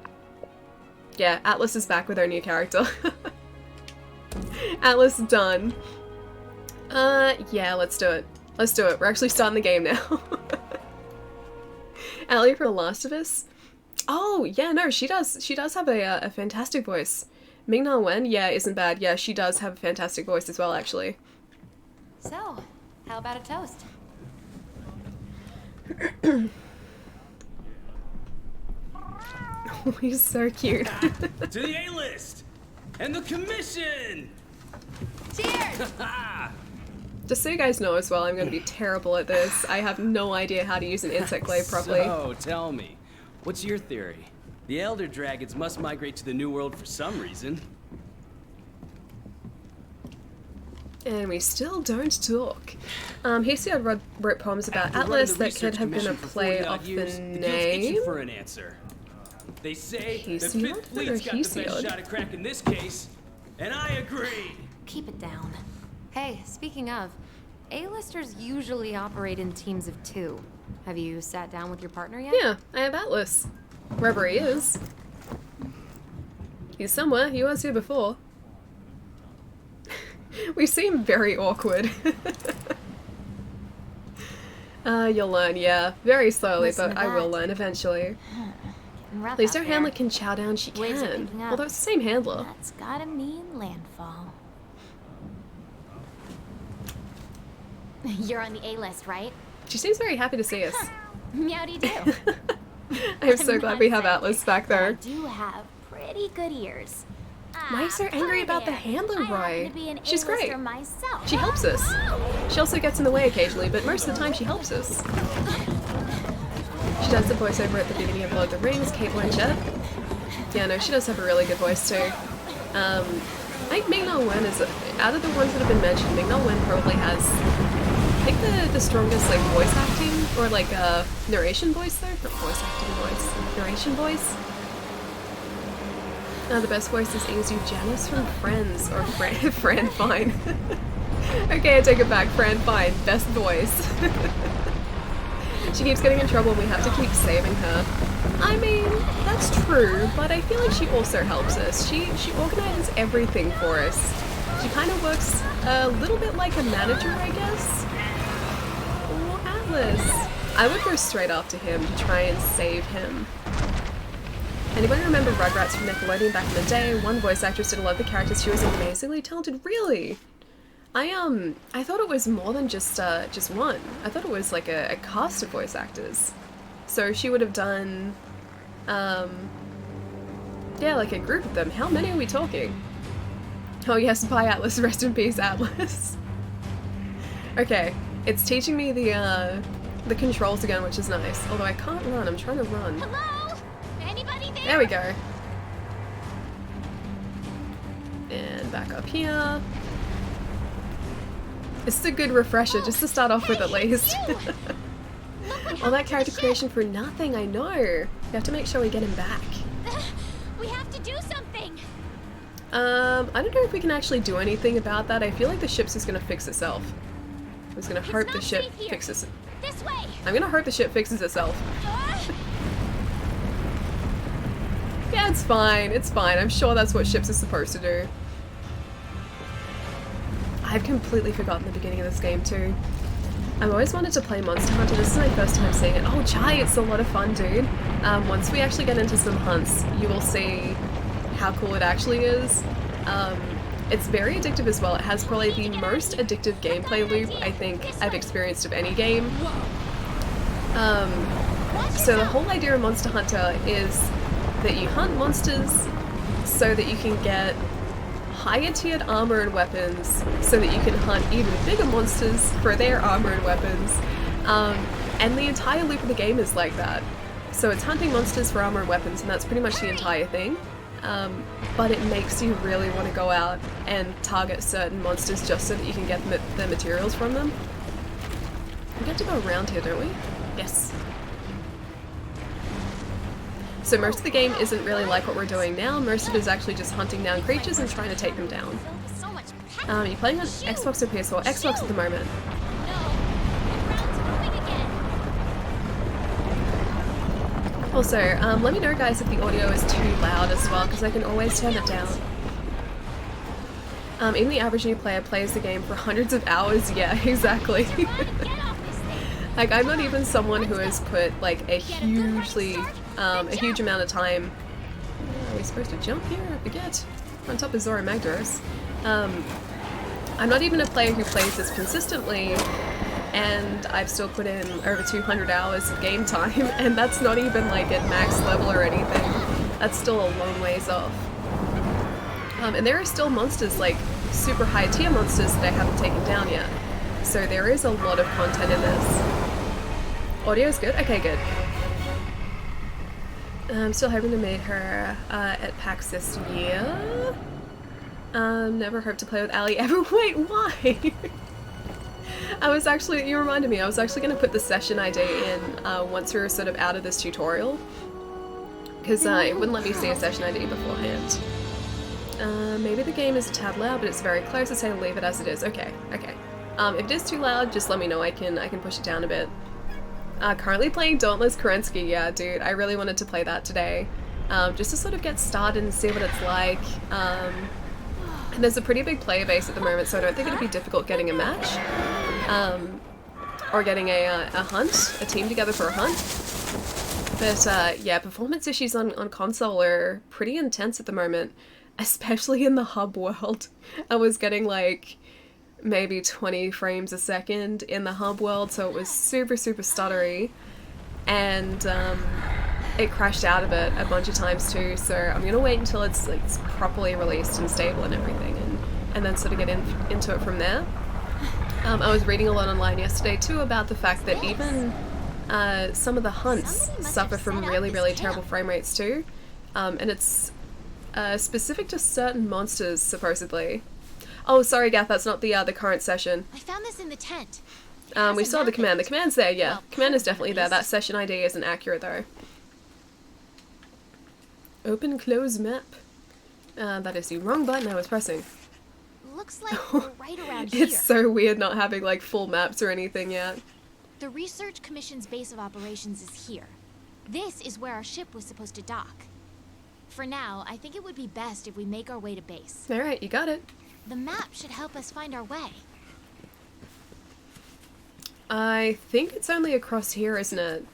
Yeah, Atlas is back with our new character. Atlas done. Yeah, let's do it. Let's do it. We're actually starting the game now. Ellie from The Last of Us. Oh, yeah, no, she does have a fantastic voice. Ming-Na Wen, yeah, isn't bad. Yeah, she does have a fantastic voice as well, actually. So, how about a toast? Oh, he's so cute. To the A-list! And the commission! Cheers! Just so you guys know as well, I'm going to be terrible at this. I have no idea how to use an insect glaive properly. So, tell me, what's your theory? The Elder Dragons must migrate to the New World for some reason. And we still don't talk. Hesiod wrote poems about Atlas that could have been a play off the name. For an answer. They say the Hesiod 5th Fleet's got the best Hesiod? shot at cracking this case, and I agree. Keep it down. Hey, speaking of, A-listers usually operate in teams of 2. Have you sat down with your partner yet? Yeah, I have Atlas. Wherever he is. He's somewhere. He was here before. We seem very awkward. You'll learn, yeah. Very slowly, Listen but to I will that. learn eventually. Rough Please out don't handler there. can chow down, she Waves are can. picking up. Although it's the same handler. That's gotta mean landfall. You're on the A-list, right? She seems very happy to see us. Meowdy do. I'm so glad we have Atlas back I there. do have pretty good ears. Why are you so angry hi about the there. handler, I happen Roy? to be an She's great. A-lister myself. She helps us. She also gets in the way occasionally, but most of the time she helps us. She does the voiceover at the beginning of Lord of the Rings, Kate Blanchett. Yeah, no, she does have a really good voice too. I think Ming-Na Wen is, out of the ones that have been mentioned, Ming-Na Wen probably has, I think the strongest like voice acting, or like narration voice though? Not voice acting voice, narration voice. The best voice is Izu Janice from Friends, or Fran Fine. Okay, I take it back, Fran Fine, best voice. She keeps getting in trouble and we have to keep saving her. I mean, that's true, but I feel like she also helps us. She organizes everything for us. She kind of works a little bit like a manager, I guess. Oh, Atlas. I would go straight after him to try and save him. Anybody remember Rugrats from Nickelodeon back in the day? One voice actress did a lot of the characters. She was amazingly talented. Really? I thought it was more than just one. I thought it was like a cast of voice actors. So she would have done, yeah, like a group of them. How many are we talking? Oh yes, bye Atlas, rest in peace Atlas. Okay, it's teaching me the controls again, which is nice. Although I can't run, I'm trying to run. Hello? Anybody there? There we go. And back up here. This is a good refresher, just to start off with at least. All that character creation for nothing, I know. We have to make sure we get him back. We have to do something. I don't know if we can actually do anything about that. I feel like the ship's just gonna fix itself. I'm just gonna hope the ship fixes it. This way. I'm gonna hope the ship fixes itself. Yeah, it's fine. It's fine. I'm sure that's what ships are supposed to do. I've completely forgotten the beginning of this game too. I've always wanted to play Monster Hunter. This is my first time seeing it. Oh, Chai, it's a lot of fun, dude. Once we actually get into some hunts, you will see how cool it actually is. It's very addictive as well. It has probably the most addictive gameplay loop I think I've experienced of any game. So the whole idea of Monster Hunter is that you hunt monsters so that you can get higher tiered armor and weapons so that you can hunt even bigger monsters for their armor and weapons. And the entire loop of the game is like that. So it's hunting monsters for armor and weapons, and that's pretty much the entire thing. But it makes you really want to go out and target certain monsters just so that you can get the materials from them. We get to go around here, don't we? Yes. So most of the game isn't really like what we're doing now. Most of it is actually just hunting down creatures and trying to take them down. Are you playing on Xbox or PS4? Xbox at the moment. Also, let me know guys if the audio is too loud as well, because I can always turn it down. Even the average new player plays the game for hundreds of hours. Yeah, exactly. Like, I'm not even someone who has put like a huge amount of time. Are we supposed to jump here? I forget. On top of Zora Magdaros. I'm not even a player who plays this consistently, and I've still put in over 200 hours of game time, and that's not even like at max level or anything. That's still a long ways off. And there are still monsters, like super high tier monsters that I haven't taken down yet. So there is a lot of content in this. Audio's good? Okay, good. I'm still hoping to meet her at PAX this year. Never hope to play with Ali ever. Wait, why? I was actually, you reminded me, I was actually going to put the session ID in once we were sort of out of this tutorial. Because it wouldn't let me see a session ID beforehand. Maybe the game is a tad loud, but it's very close. I'd say to leave it as it is. Okay, okay. If it is too loud, just let me know. I can push it down a bit. Currently playing Dauntless Kerensky. Yeah, dude, I really wanted to play that today. Just to sort of get started and see what it's like. And there's a pretty big player base at the moment, so I don't think it'd be difficult getting a match. Or getting a hunt, a team together for a hunt. But yeah, performance issues on console are pretty intense at the moment, especially in the hub world. I was getting like maybe 20 frames a second in the hub world, so it was super stuttery, and it crashed out of it a bunch of times too, so I'm gonna wait until it's properly released and stable and everything, and then sort of get into it from there. I was reading a lot online yesterday too about the fact that even some of the hunts suffer from really terrible frame rates too, and it's specific to certain monsters supposedly. Oh, sorry, Gath, that's not the current session. I found this in the tent. We saw the command. The command's there, yeah. Command is definitely there. That session ID isn't accurate though. Open, close map. That is the wrong button I was pressing. Looks like we're right around here. It's so weird not having like full maps or anything yet. The Research Commission's base of operations is here. This is where our ship was supposed to dock. For now, I think it would be best if we make our way to base. Alright, you got it. The map should help us find our way. I think it's only across here, isn't it?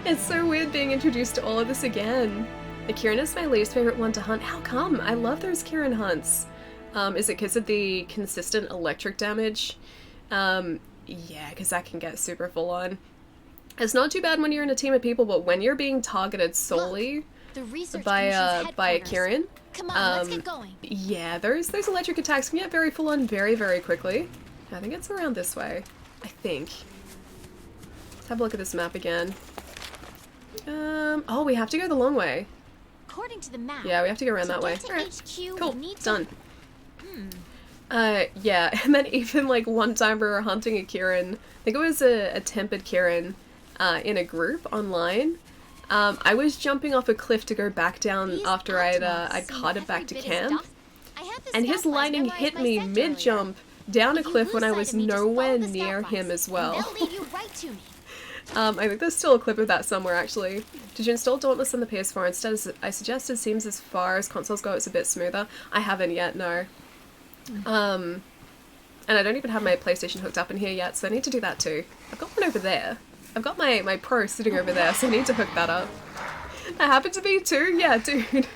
It's so weird being introduced to all of this again. The Kieran is my least favorite one to hunt. How come? I love those Kieran hunts. Is it because of the consistent electric damage? Yeah, because that can get super full on. It's not too bad when you're in a team of people, but when you're being targeted solely by Kieran, Come on, let's get going. yeah, those electric attacks can get very full on very, very quickly. I think it's around this way. I think. Let's have a look at this map again. Oh, we have to go the long way. According to the map. Yeah, we have to go around that way. Get to Alright, HQ, cool, we need to- done. Yeah, and then even like one time we were hunting a Kieran, I think it was a tempered Kieran, in a group online. I was jumping off a cliff to go back down These after Optimals I'd seem carted every back to bit as camp, doc- I had the and his scout flies lightning memorized hit my me scent mid-jump down a If you cliff lose when I sight was of me, just nowhere follow the scout near him flies, as and well. they'll lead you right to me. I think there's still a clip of that somewhere actually. Did you install Dauntless on the PS4 instead? As I suggest it seems as far as consoles go it's a bit smoother. I haven't yet, no. And I don't even have my PlayStation hooked up in here yet, so I need to do that too. I've got one over there. I've got my Pro sitting over there, so I need to hook that up. That happened to me too? Yeah, dude.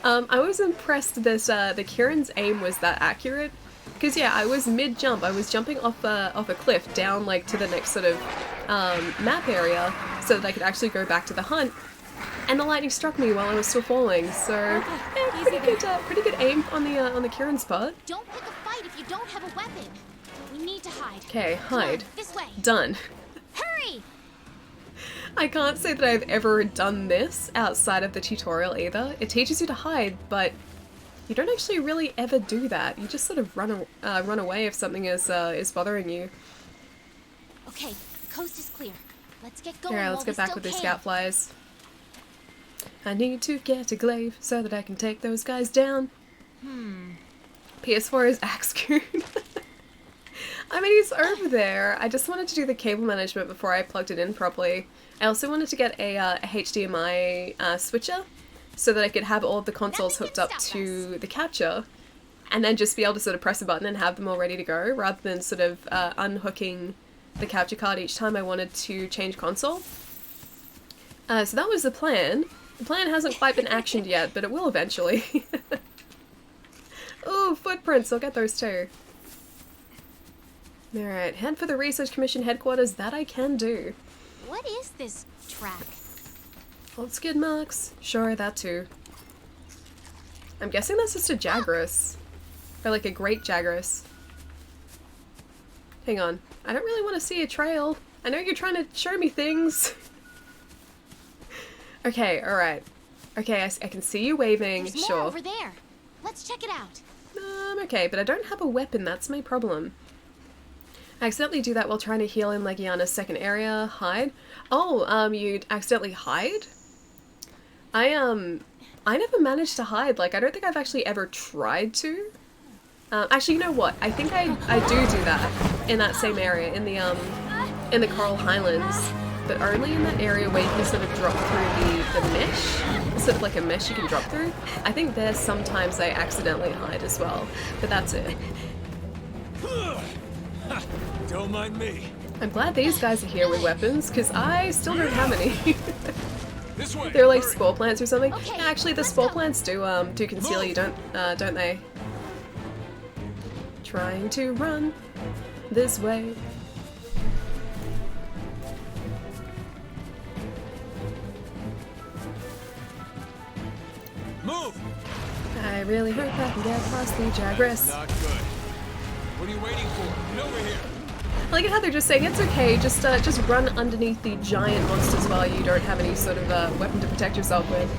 I was impressed that the Kieran's aim was that accurate. Because yeah, I was mid-jump. I was jumping off a cliff down like to the next sort of map area so that I could actually go back to the hunt. And the lightning struck me while I was still falling, so yeah, pretty good aim on the Kieran's part. Don't pick a fight if you don't have a weapon. We need to hide. Okay, Come on, hide. this way. Done. Hurry! I can't say that I've ever done this outside of the tutorial either. It teaches you to hide, but you don't actually really ever do that. You just sort of run away if something is bothering you. Okay, the coast is clear. Let's get going. Alright, while let's we get back still with these can. scout flies. I need to get a glaive so that I can take those guys down. PS4 is Axgoon. I mean, he's over there. I just wanted to do the cable management before I plugged it in properly. I also wanted to get a HDMI switcher so that I could have all of the consoles Nothing hooked can up stop to the capture and then just be able to sort of press a button and have them all ready to go rather than sort of unhooking the capture card each time I wanted to change console. So that was the plan. The plan hasn't quite been actioned yet, but it will eventually. Ooh, footprints! I'll get those too. Alright, head for the Research Commission headquarters. That I can do. What is this track? Old skid marks. Sure, that too. I'm guessing that's just a Jagras. Or like a Great Jagras. Hang on. I don't really want to see a trail. I know you're trying to show me things. Okay, alright. Okay, I can see you waving. There's more Sure. over there. Let's check it out. Okay, but I don't have a weapon. That's my problem. I accidentally do that while trying to heal in Legiana's second area. Hide. Oh, you'd accidentally hide? I never managed to hide. Like, I don't think I've actually ever tried to. Actually, you know what? I think I do that in that same area, in the Coral Highlands, but only in that area where you can sort of drop through the mesh. It's sort of like a mesh you can drop through. I think there sometimes I accidentally hide as well, but that's it. Don't mind me. I'm glad these guys are here with weapons, because I still don't have any. This way. They're like hurry. spore plants or something. Okay, Actually, the let's spore go. plants do conceal you, don't they? Trying to run this way. Move. I really hope I can get past the Jagras. Not good. What are you waiting for? Get over here. I like it how they're just saying it's okay, just run underneath the giant monsters while you don't have any sort of weapon to protect yourself with.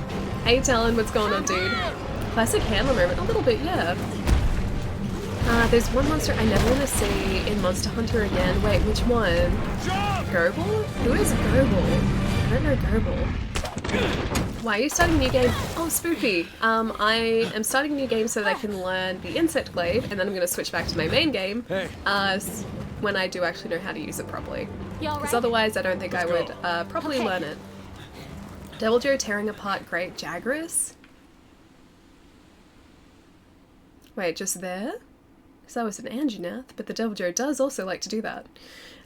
Hey Talon, what's going on, dude? Classic handler moment, a little bit, yeah. There's one monster I never want to see in Monster Hunter again. Wait, which one? Jump! Gerbil? Who is Gerbil? I don't know Gerbil. Why are you starting a new game? Oh, spooky. I am starting a new game so that I can learn the insect glaive, and then I'm going to switch back to my main game Hey. when I do actually know how to use it properly. You Because alright? otherwise I don't think I Let's would go. properly Okay. learn it. Devil Joe tearing apart Great Jagras? Wait, just there? Because that was an Anjanath, but the Devil Joe does also like to do that.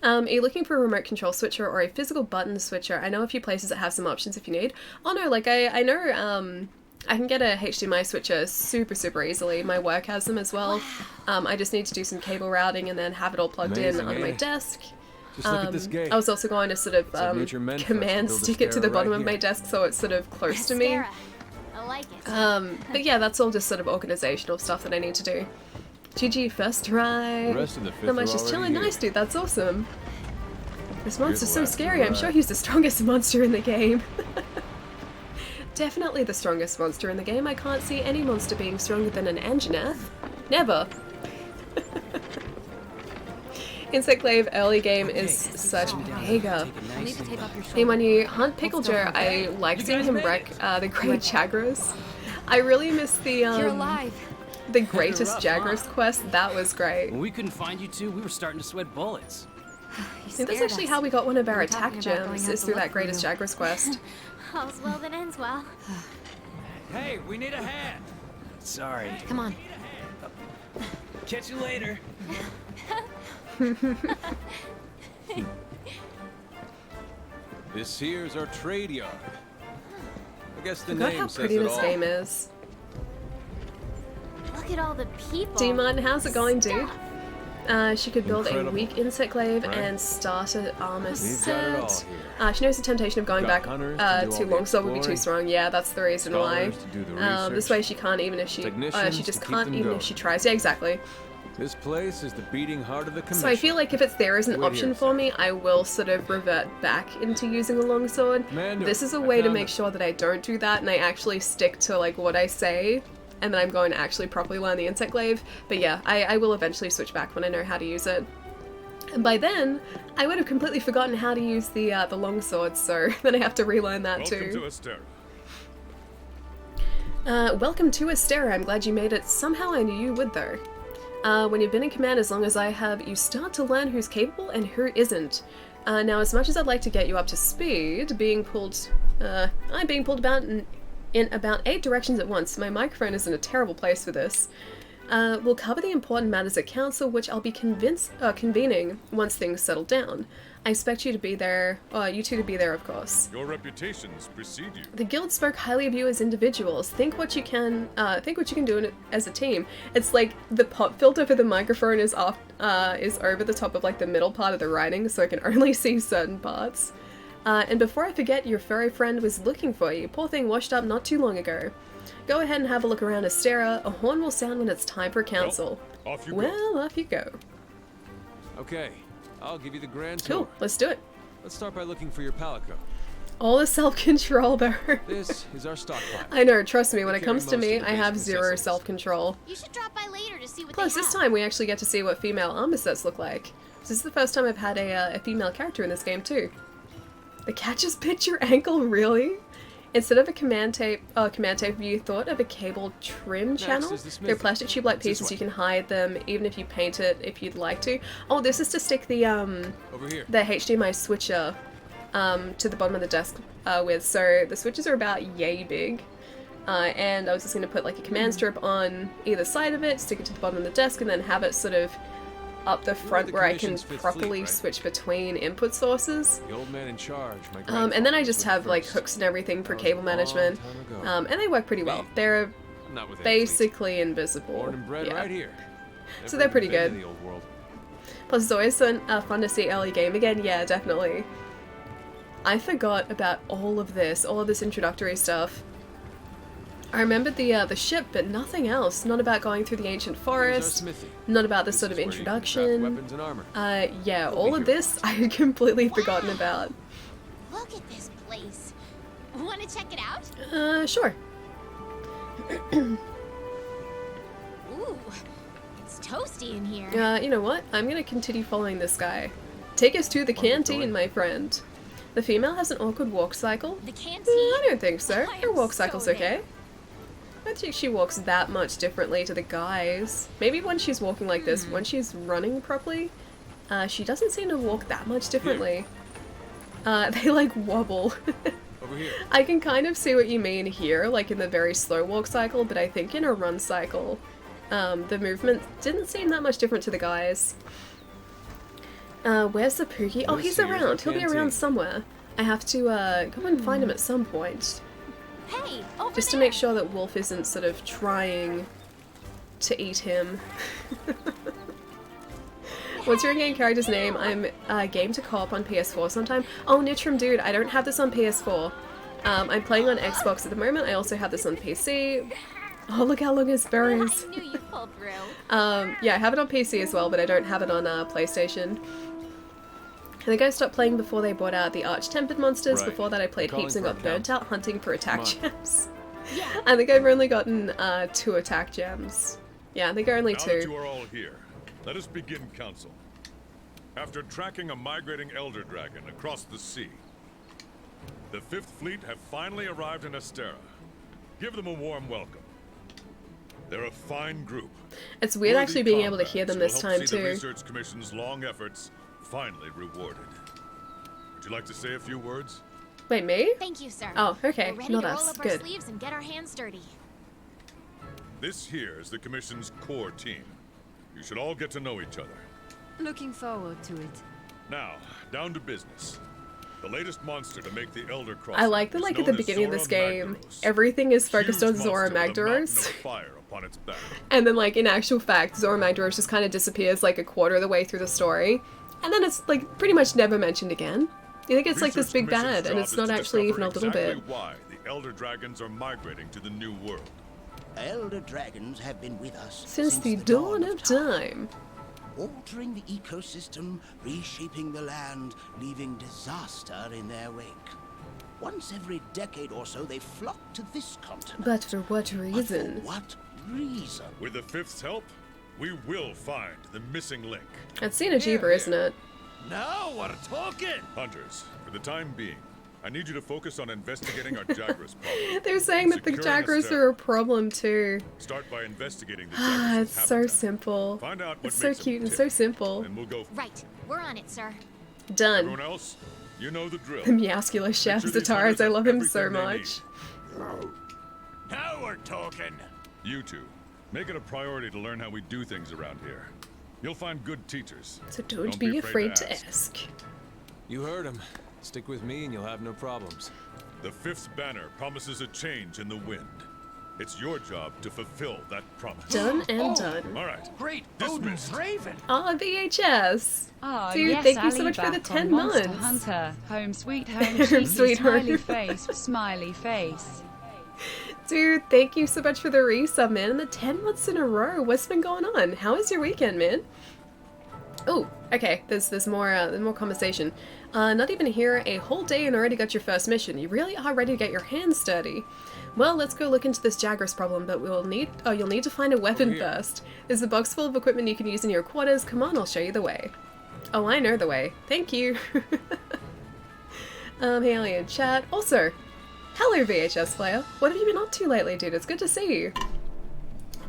Are you looking for a remote control switcher or a physical button switcher? I know a few places that have some options if you need. Oh no, like I know I can get a HDMI switcher super easily. My work has them as well. I just need to do some cable routing and then have it all plugged in on my desk. Just look at this gate. I was also going to sort of nature meant for us to command build a stick it to the stair bottom right of my here. desk so it's sort of close to me. Sarah, I like it. But yeah, that's all just sort of organizational stuff that I need to do. GG, first try. The rest of the fifth Not much, are just already chilling. here. Nice, dude. That's awesome. This monster's the so last scary. I'm ride. sure he's the strongest monster in the game. Definitely the strongest monster in the game. I can't see any monster being stronger than an Anjanath. Never. Insect Glaive early game is such mega. I'll need to tape up your And shoulder. when you hunt Picklejar, I like seeing him wreck the great Jagras. I really miss You're the alive. greatest rough, Jagras quest. That was great. When we couldn't find you two, we were starting to sweat bullets. You I think scared that's actually us. how we got one of our We were attack talking about going gems, out is to through look that for greatest you. Jagras quest. All's well that ends well. Hey, we need a hand. Sorry. Come on. Catch you later. This here's our trade yard. I guess the God, name how says pretty it this all. game is. Look at all the people. Demon, how's it going, dude? Stuff. She could build Incredible. a weak insect glaive Right? and start an armor We've got it set. all here. She knows the temptation of going Got back hunters to to do all the longsword would be too exploring, strong. Yeah, that's the reason why. scholars to do the This research, way she can't even if she technicians she just to keep can't them even going. if she tries. Yeah, exactly. This place is the beating heart of the commission. So I feel like if it's there as an Wait option here a for me, I will sort of revert back into using a longsword. Commander, This is a I way to found make it. sure that I don't do that and I actually stick to like what I say, and then I'm going to actually properly learn the insect glaive. But yeah, I will eventually switch back when I know how to use it. And by then, I would have completely forgotten how to use the longsword, so then I have to relearn that too. Welcome to Astera. I'm glad you made it. Somehow I knew you would, though. When you've been in command as long as I have, you start to learn who's capable and who isn't. Now, as much as I'd like to get you up to speed, I'm being pulled about in about 8 directions at once. My microphone is in a terrible place for this. We'll cover the important matters at council, which I'll be convening once things settle down. I expect you to be there, you two to be there, of course. Your reputations precede you. The guild spoke highly of you as individuals. Think what you can do as a team. It's like the pop filter for the microphone is off, is over the top of like the middle part of the writing, so I can only see certain parts. And before I forget, your furry friend was looking for you. Poor thing washed up not too long ago. Go ahead and have a look around Astera. A horn will sound when it's time for council. Off you go. Well, off you go. Okay, I'll give you the grand Cool, tour. let's do it. Let's start by looking for your palico. All the self-control though. This is our stockpile. I know, trust me, when it carry comes to most of me, the I have basic zero necessities. self-control. You should drop by later to see what Plus, they this have. time we actually get to see what female armor sets look like. This is the first time I've had a female character in this game too. The cat just bit your ankle, really? Instead of a command tape, you thought of a cable trim channel? is the They're smithy. plastic tube-like It's this pieces. way. You can hide them even if you paint it if you'd like to. Oh, this is to stick the Over here. HDMI switcher to the bottom of the desk with. So the switches are about yay big. And I was just going to put like a command strip on either side of it, stick it to the bottom of the desk, and then have it sort of up the front the where I can Commission's Fifth properly Fleet, right? switch between input sources. The old man in charge, my And then I grandfather just was have like first. hooks and everything for That was cable a long management. time ago. And they work pretty well. They're I'm not with any fleet. basically invisible. Born and bred Yeah. right here. So they're pretty Never even good. been to the old world. Plus it's always fun to see early game again. Yeah, definitely. I forgot about all of this introductory stuff. I remembered the ship, but nothing else. Not about going through the ancient Here's our forest. smithy. Not about this This sort of is where you can craft introduction. weapons and armor. Yeah, We'll all be of here. this I had completely forgotten about. Look at this place. Want to check it out? Sure. Ooh, it's toasty in here. You know what? I'm gonna continue following this guy. Take us to the Where are we canteen, going? my friend. The female has an awkward walk cycle. The canteen. I don't think so. I Her am walk so cycle's there. okay. I don't think she walks that much differently to the guys. Maybe when she's walking like this, when she's running properly, she doesn't seem to walk that much differently. They like wobble. Over here. I can kind of see what you mean here, like in the very slow walk cycle, but I think in a run cycle, the movement didn't seem that much different to the guys. Where's the Pookie? Oh, he's This here's around. the He'll be canteen. around somewhere. I have to go and find him at some point. Hey, over Just to there. make sure that Wolf isn't sort of trying to eat him. What's your in-game character's name? I'm game to co-op on PS4 sometime. Oh, Nitram dude, I don't have this on PS4. I'm playing on Xbox at the moment. I also have this on PC. Oh, look how long his burr is. I knew you'd pull through. Yeah, I have it on PC as well, but I don't have it on PlayStation. I think I stopped playing before they brought out the Arch-Tempered monsters. Right. Before that I played Calling heaps and for a got burnt count. out hunting for attack Come on. gems. Yeah. I think I've only gotten 2 attack gems. Yeah, I think only Now that 2. you are all here, let us begin council. After tracking a migrating elder dragon across the sea, the 5th Fleet have finally arrived in Astera. Give them a warm welcome. They're a fine group. It's weird Worthy actually being able to hear them comrades this who will time help see the too. Research Commission's long efforts finally rewarded. Would you like to say a few words? Wait, me? Thank you, sir. Oh, okay, We're ready not to roll us. up our Good. sleeves and get our hands dirty. This here is the Commission's core team. You should all get to know each other. Looking forward to it. Now, down to business. The latest monster to make the Elder Crossing I like that, is like, at known the as beginning of this Zora game, Magdaros. everything is focused on Huge Zora monster with a mountain Magdaros. of fire upon its back. And then, like, in actual fact, Zora Magdaros just kind of disappears, like, a quarter of the way through the story. And then it's, like, pretty much never mentioned again. You think it's, like, this Research big Commission's bad, and job it's is not to actually even a discover little bit. exactly why the Elder Dragons are migrating to the New World. Elder dragons have been with us Since the dawn of time. altering the ecosystem, reshaping the land, leaving disaster in their wake. Once every decade or so, they flock to this continent. But for what But for reason? what reason? With the Fifth's help, we will find the missing link. That's Cena Jeeper, isn't it? Now we're talking! Hunters, for the time being, I need you to focus on investigating our Jagras problem. They're saying that the Securing Jagras Astera. are a problem too. Start by investigating the Ah, Jagras' it's so habitat. simple. Find out what It's so makes them cute and tick, so simple. and we'll go. Right, we're on it, sir. Done. Everyone else, you know the drill. The Miascular Chef Make sure these Zataras, hunters I have love him so everything they much. Now we're talking! You two, make it a priority to learn how we do things around here. You'll find good teachers. So don't be afraid to ask. ask. You heard him. Stick with me and you'll have no problems. The Fifth's banner promises a change in the wind. It's your job to fulfill that promise. Done and done. All right. Great! Dismissed. Odin's Raven! Ah, VHS. Oh, Dude, yes, thank you Ali so much for the back 10 on Monster months. Hunter. Home sweet home, Home cheeky, sweet home. smiley face, smiley face. Dude, thank you so much for the resub, man. And the 10 months in a row. What's been going on? How was your weekend, man? Oh, okay. There's more conversation. Not even here a whole day and already got your first mission. You really are ready to get your hands dirty. Well, let's go look into this Jagras problem, but you'll need to find a weapon Over here. first. There's a box full of equipment you can use in your quarters. Come on, I'll show you the way. Oh, I know the way. Thank you. Hey, Alien chat. Also, hello VHS player. What have you been up to lately, dude? It's good to see you.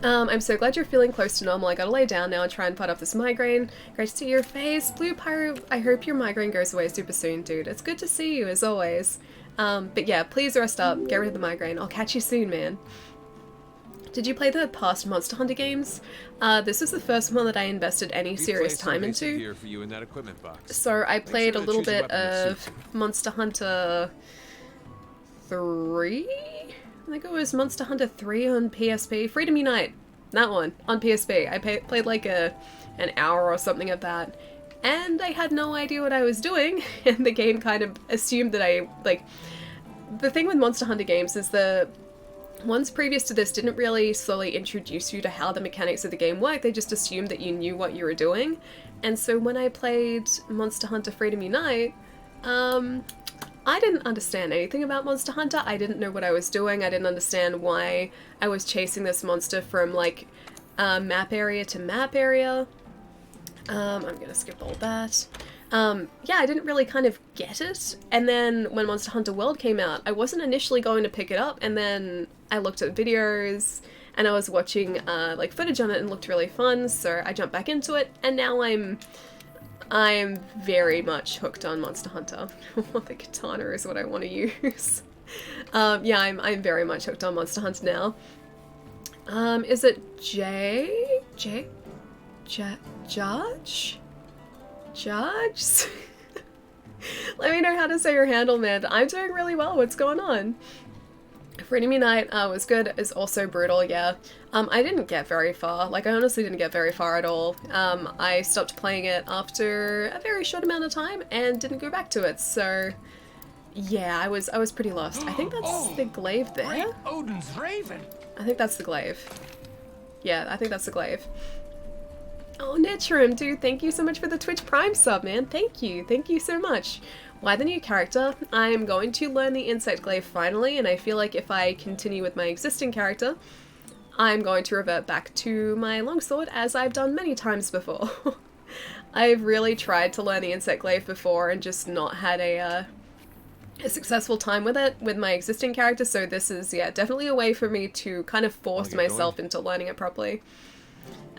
I'm so glad you're feeling close to normal. I gotta lay down now and try and fight off this migraine. Great to see your face. Blue Pyro, I hope your migraine goes away super soon, dude. It's good to see you, as always. But yeah, please rest up. Get rid of the migraine. I'll catch you soon, man. Did you play the past Monster Hunter games? This was the first one that I invested any We serious placed some time basic into. gear for you in that equipment box. So I played sure a to little choose a bit weapon that of suits Monster Hunter 3? I think it was Monster Hunter 3 on PSP. Freedom Unite! That one, on PSP. I played like an hour or something of that. And I had no idea what I was doing, and the game kind of assumed that I, like... The thing with Monster Hunter games is the ones previous to this didn't really slowly introduce you to how the mechanics of the game work, they just assumed that you knew what you were doing. And so when I played Monster Hunter Freedom Unite, I didn't understand anything about Monster Hunter. I didn't know what I was doing. I didn't understand why I was chasing this monster from, like, map area to map area. I'm gonna skip all that. Yeah, I didn't really kind of get it. And then when Monster Hunter World came out, I wasn't initially going to pick it up, and then I looked at videos, and I was watching, like, footage on it, and it looked really fun, so I jumped back into it, and now I'm very much hooked on Monster Hunter. The katana is what I want to use. Yeah, I'm very much hooked on Monster Hunter now. Is it Judge? Judge? Let me know how to say your handle, man. I'm doing really well. What's going on? For Enemy Night was good. It's also brutal, yeah. I didn't get very far. Like, I honestly didn't get very far at all. I stopped playing it after a very short amount of time and didn't go back to it, so... Yeah, I was pretty lost. I think that's the glaive there. Great Odin's raven. I think that's the glaive. Yeah, I think that's the glaive. Oh, Nitrim, dude, thank you so much for the Twitch Prime sub, man. Thank you so much. Why the new character? I'm going to learn the insect glaive finally, and I feel like if I continue with my existing character, I'm going to revert back to my longsword, as I've done many times before. I've really tried to learn the insect glaive before and just not had a successful time with it with my existing character, so this is, yeah, definitely a way for me to kind of force myself into learning it properly.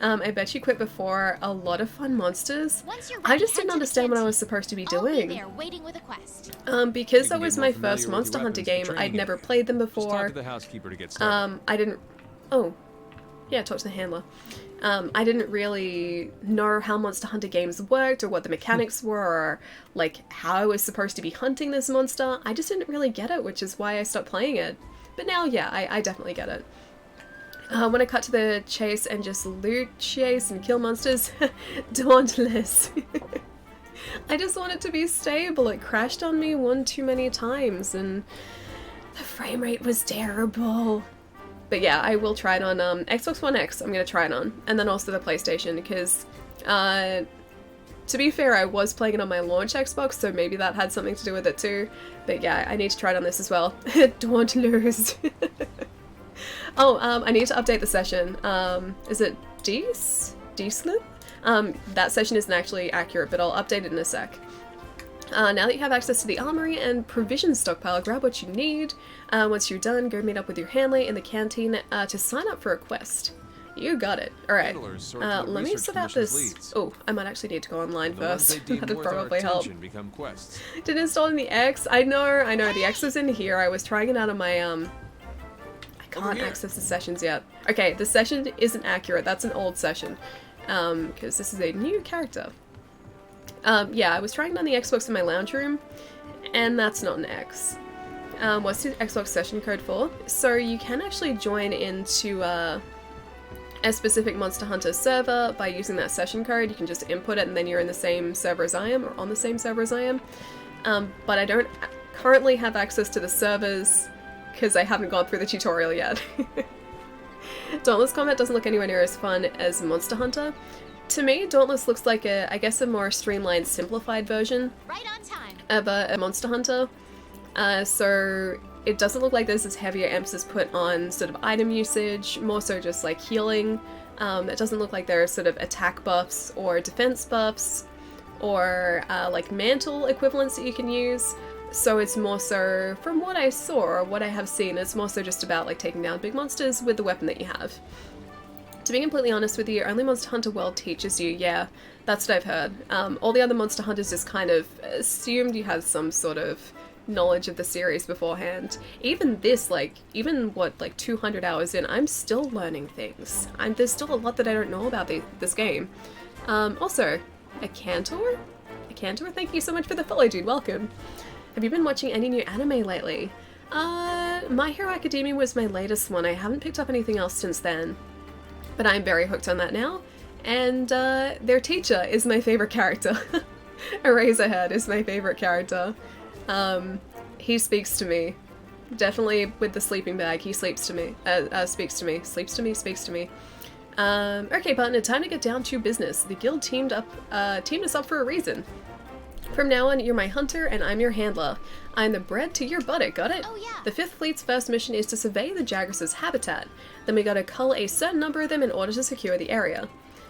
I bet you quit before. A lot of fun monsters. I just didn't understand what I was supposed to be doing. There, waiting with a quest. Because that was my first Monster Hunter game, I'd never played them before. Just talk to the housekeeper to get started. I didn't... Oh. Yeah, talk to the handler. I didn't really know how Monster Hunter games worked or what the mechanics were or, like, how I was supposed to be hunting this monster. I just didn't really get it, which is why I stopped playing it. But now, yeah, I definitely get it. When I cut to the chase and just loot, chase, and kill monsters, dauntless. I just want it to be stable. It crashed on me one too many times, and the frame rate was terrible. But yeah, I will try it on Xbox One X. I'm going to try it on. And then also the PlayStation, because to be fair, I was playing it on my launch Xbox, so maybe that had something to do with it too. But yeah, I need to try it on this as well. Dauntless. Oh, I need to update the session. Is it D-Slip? That session isn't actually accurate, but I'll update it in a sec. Now that you have access to the armory and provision stockpile, grab what you need. Once you're done, go meet up with your handler in the canteen to sign up for a quest. You got it. Alright, let me set out this... Oh, I might actually need to go online first. That'd probably help. Didn't install in the X? I know, the X was in here. I was trying it out on my, can't access the sessions yet. Okay, the session isn't accurate. That's an old session. Because this is a new character. Yeah, I was trying it on the Xbox in my lounge room, and that's not an X. What's the Xbox session code for? So you can actually join into a specific Monster Hunter server by using that session code. You can just input it and then you're in the same server as I am, or on the same server as I am. But I don't currently have access to the servers because I haven't gone through the tutorial yet. Dauntless combat doesn't look anywhere near as fun as Monster Hunter. To me, Dauntless looks like I guess a more streamlined, simplified version of a Monster Hunter. So it doesn't look like there's this heavier emphasis put on sort of item usage, more so just like healing. It doesn't look like there are sort of attack buffs or defense buffs or like mantle equivalents that you can use. So it's more so, from what I saw or what I have seen, it's more so just about like taking down big monsters with the weapon that you have. To be completely honest with you, only Monster Hunter World teaches you, yeah, that's what I've heard. All the other Monster Hunters just kind of assumed you had some sort of knowledge of the series beforehand. Even this, like, what, like 200 hours in, I'm still learning things. There's still a lot that I don't know about this game. Also, a Cantor? A Cantor, thank you so much for the follow, dude, welcome. Have you been watching any new anime lately? My Hero Academia was my latest one. I haven't picked up anything else since then. But I'm very hooked on that now. And their teacher is my favorite character. Eraserhead is my favorite character. He speaks to me. Definitely with the sleeping bag, he sleeps to me. Speaks to me. Sleeps to me, speaks to me. Okay, partner, time to get down to business. The guild teamed us up for a reason. From now on, you're my hunter and I'm your handler. I'm the bread to your buttock, got it? Oh, yeah. The 5th Fleet's first mission is to survey the Jagras' habitat. Then we gotta cull a certain number of them in order to secure the area.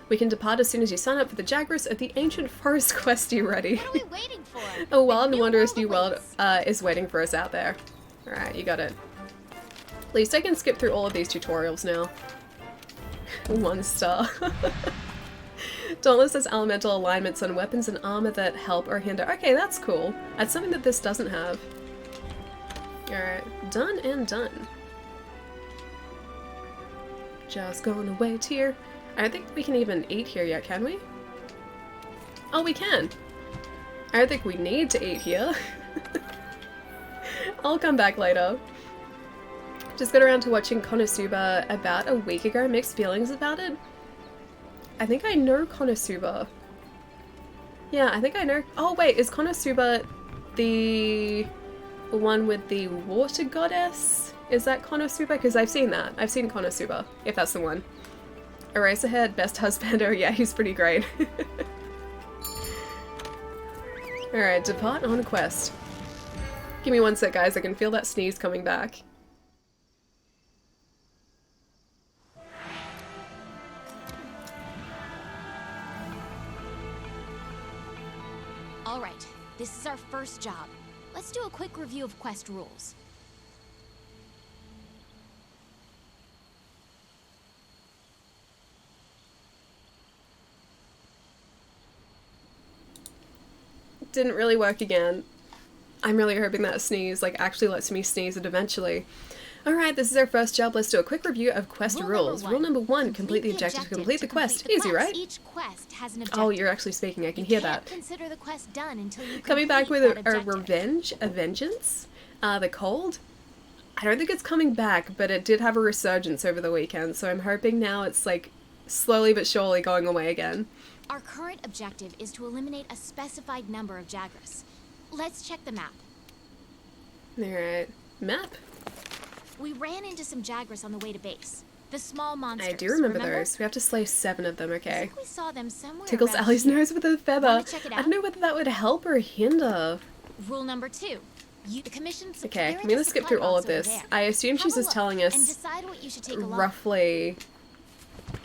We can depart as soon as you sign up for the Jagras of the Ancient Forest quest. You ready? What are we waiting for? A wild and wondrous new world is waiting for us out there. Alright, you got it. At least I can skip through all of these tutorials now. 1 star. Dauntless has elemental alignments on weapons and armor that help or hinder. Okay, that's cool. That's something that this doesn't have. Alright, done and done. Just going to wait here. I don't think we can even eat here yet, can we? Oh, we can. I don't think we need to eat here. I'll come back later. Just got around to watching Konosuba about a week ago. Mixed feelings about it. I think I know Konosuba. Yeah, I think I know. Oh wait, is Konosuba the one with the water goddess? Is that Konosuba? Because I've seen that. I've seen Konosuba, if that's the one. Eraserhead, best husband. Oh yeah, he's pretty great. Alright, depart on a quest. Give me one sec, guys. I can feel that sneeze coming back. All right, this is our first job. Let's do a quick review of quest rules. Didn't really work again. I'm really hoping that sneeze like actually lets me sneeze it eventually. Alright, this is our first job. Let's do a quick review of quest rules. Rule number one, complete the objective to complete the quest. Easy, right? Each quest has an objective. Oh, you're actually speaking. I can hear that. Consider the quest done until you Coming back with complete a revenge, a vengeance. The cold. I don't think it's coming back, but it did have a resurgence over the weekend, so I'm hoping now it's like slowly but surely going away again. Our current objective is to eliminate a specified number of Jagras. Let's check the map. Alright. Map? We ran into some Jagras on the way to base. The small monsters. I do remember those. We have to slay 7 of them, I okay. think we saw them somewhere Tickles around Ali's here. nose with a feather. Wanna check it I out? don't know whether that would help or hinder. Rule number 2. The commission's Okay, I'm gonna skip through all of this. I assume she's just telling us and decide what you should take along. roughly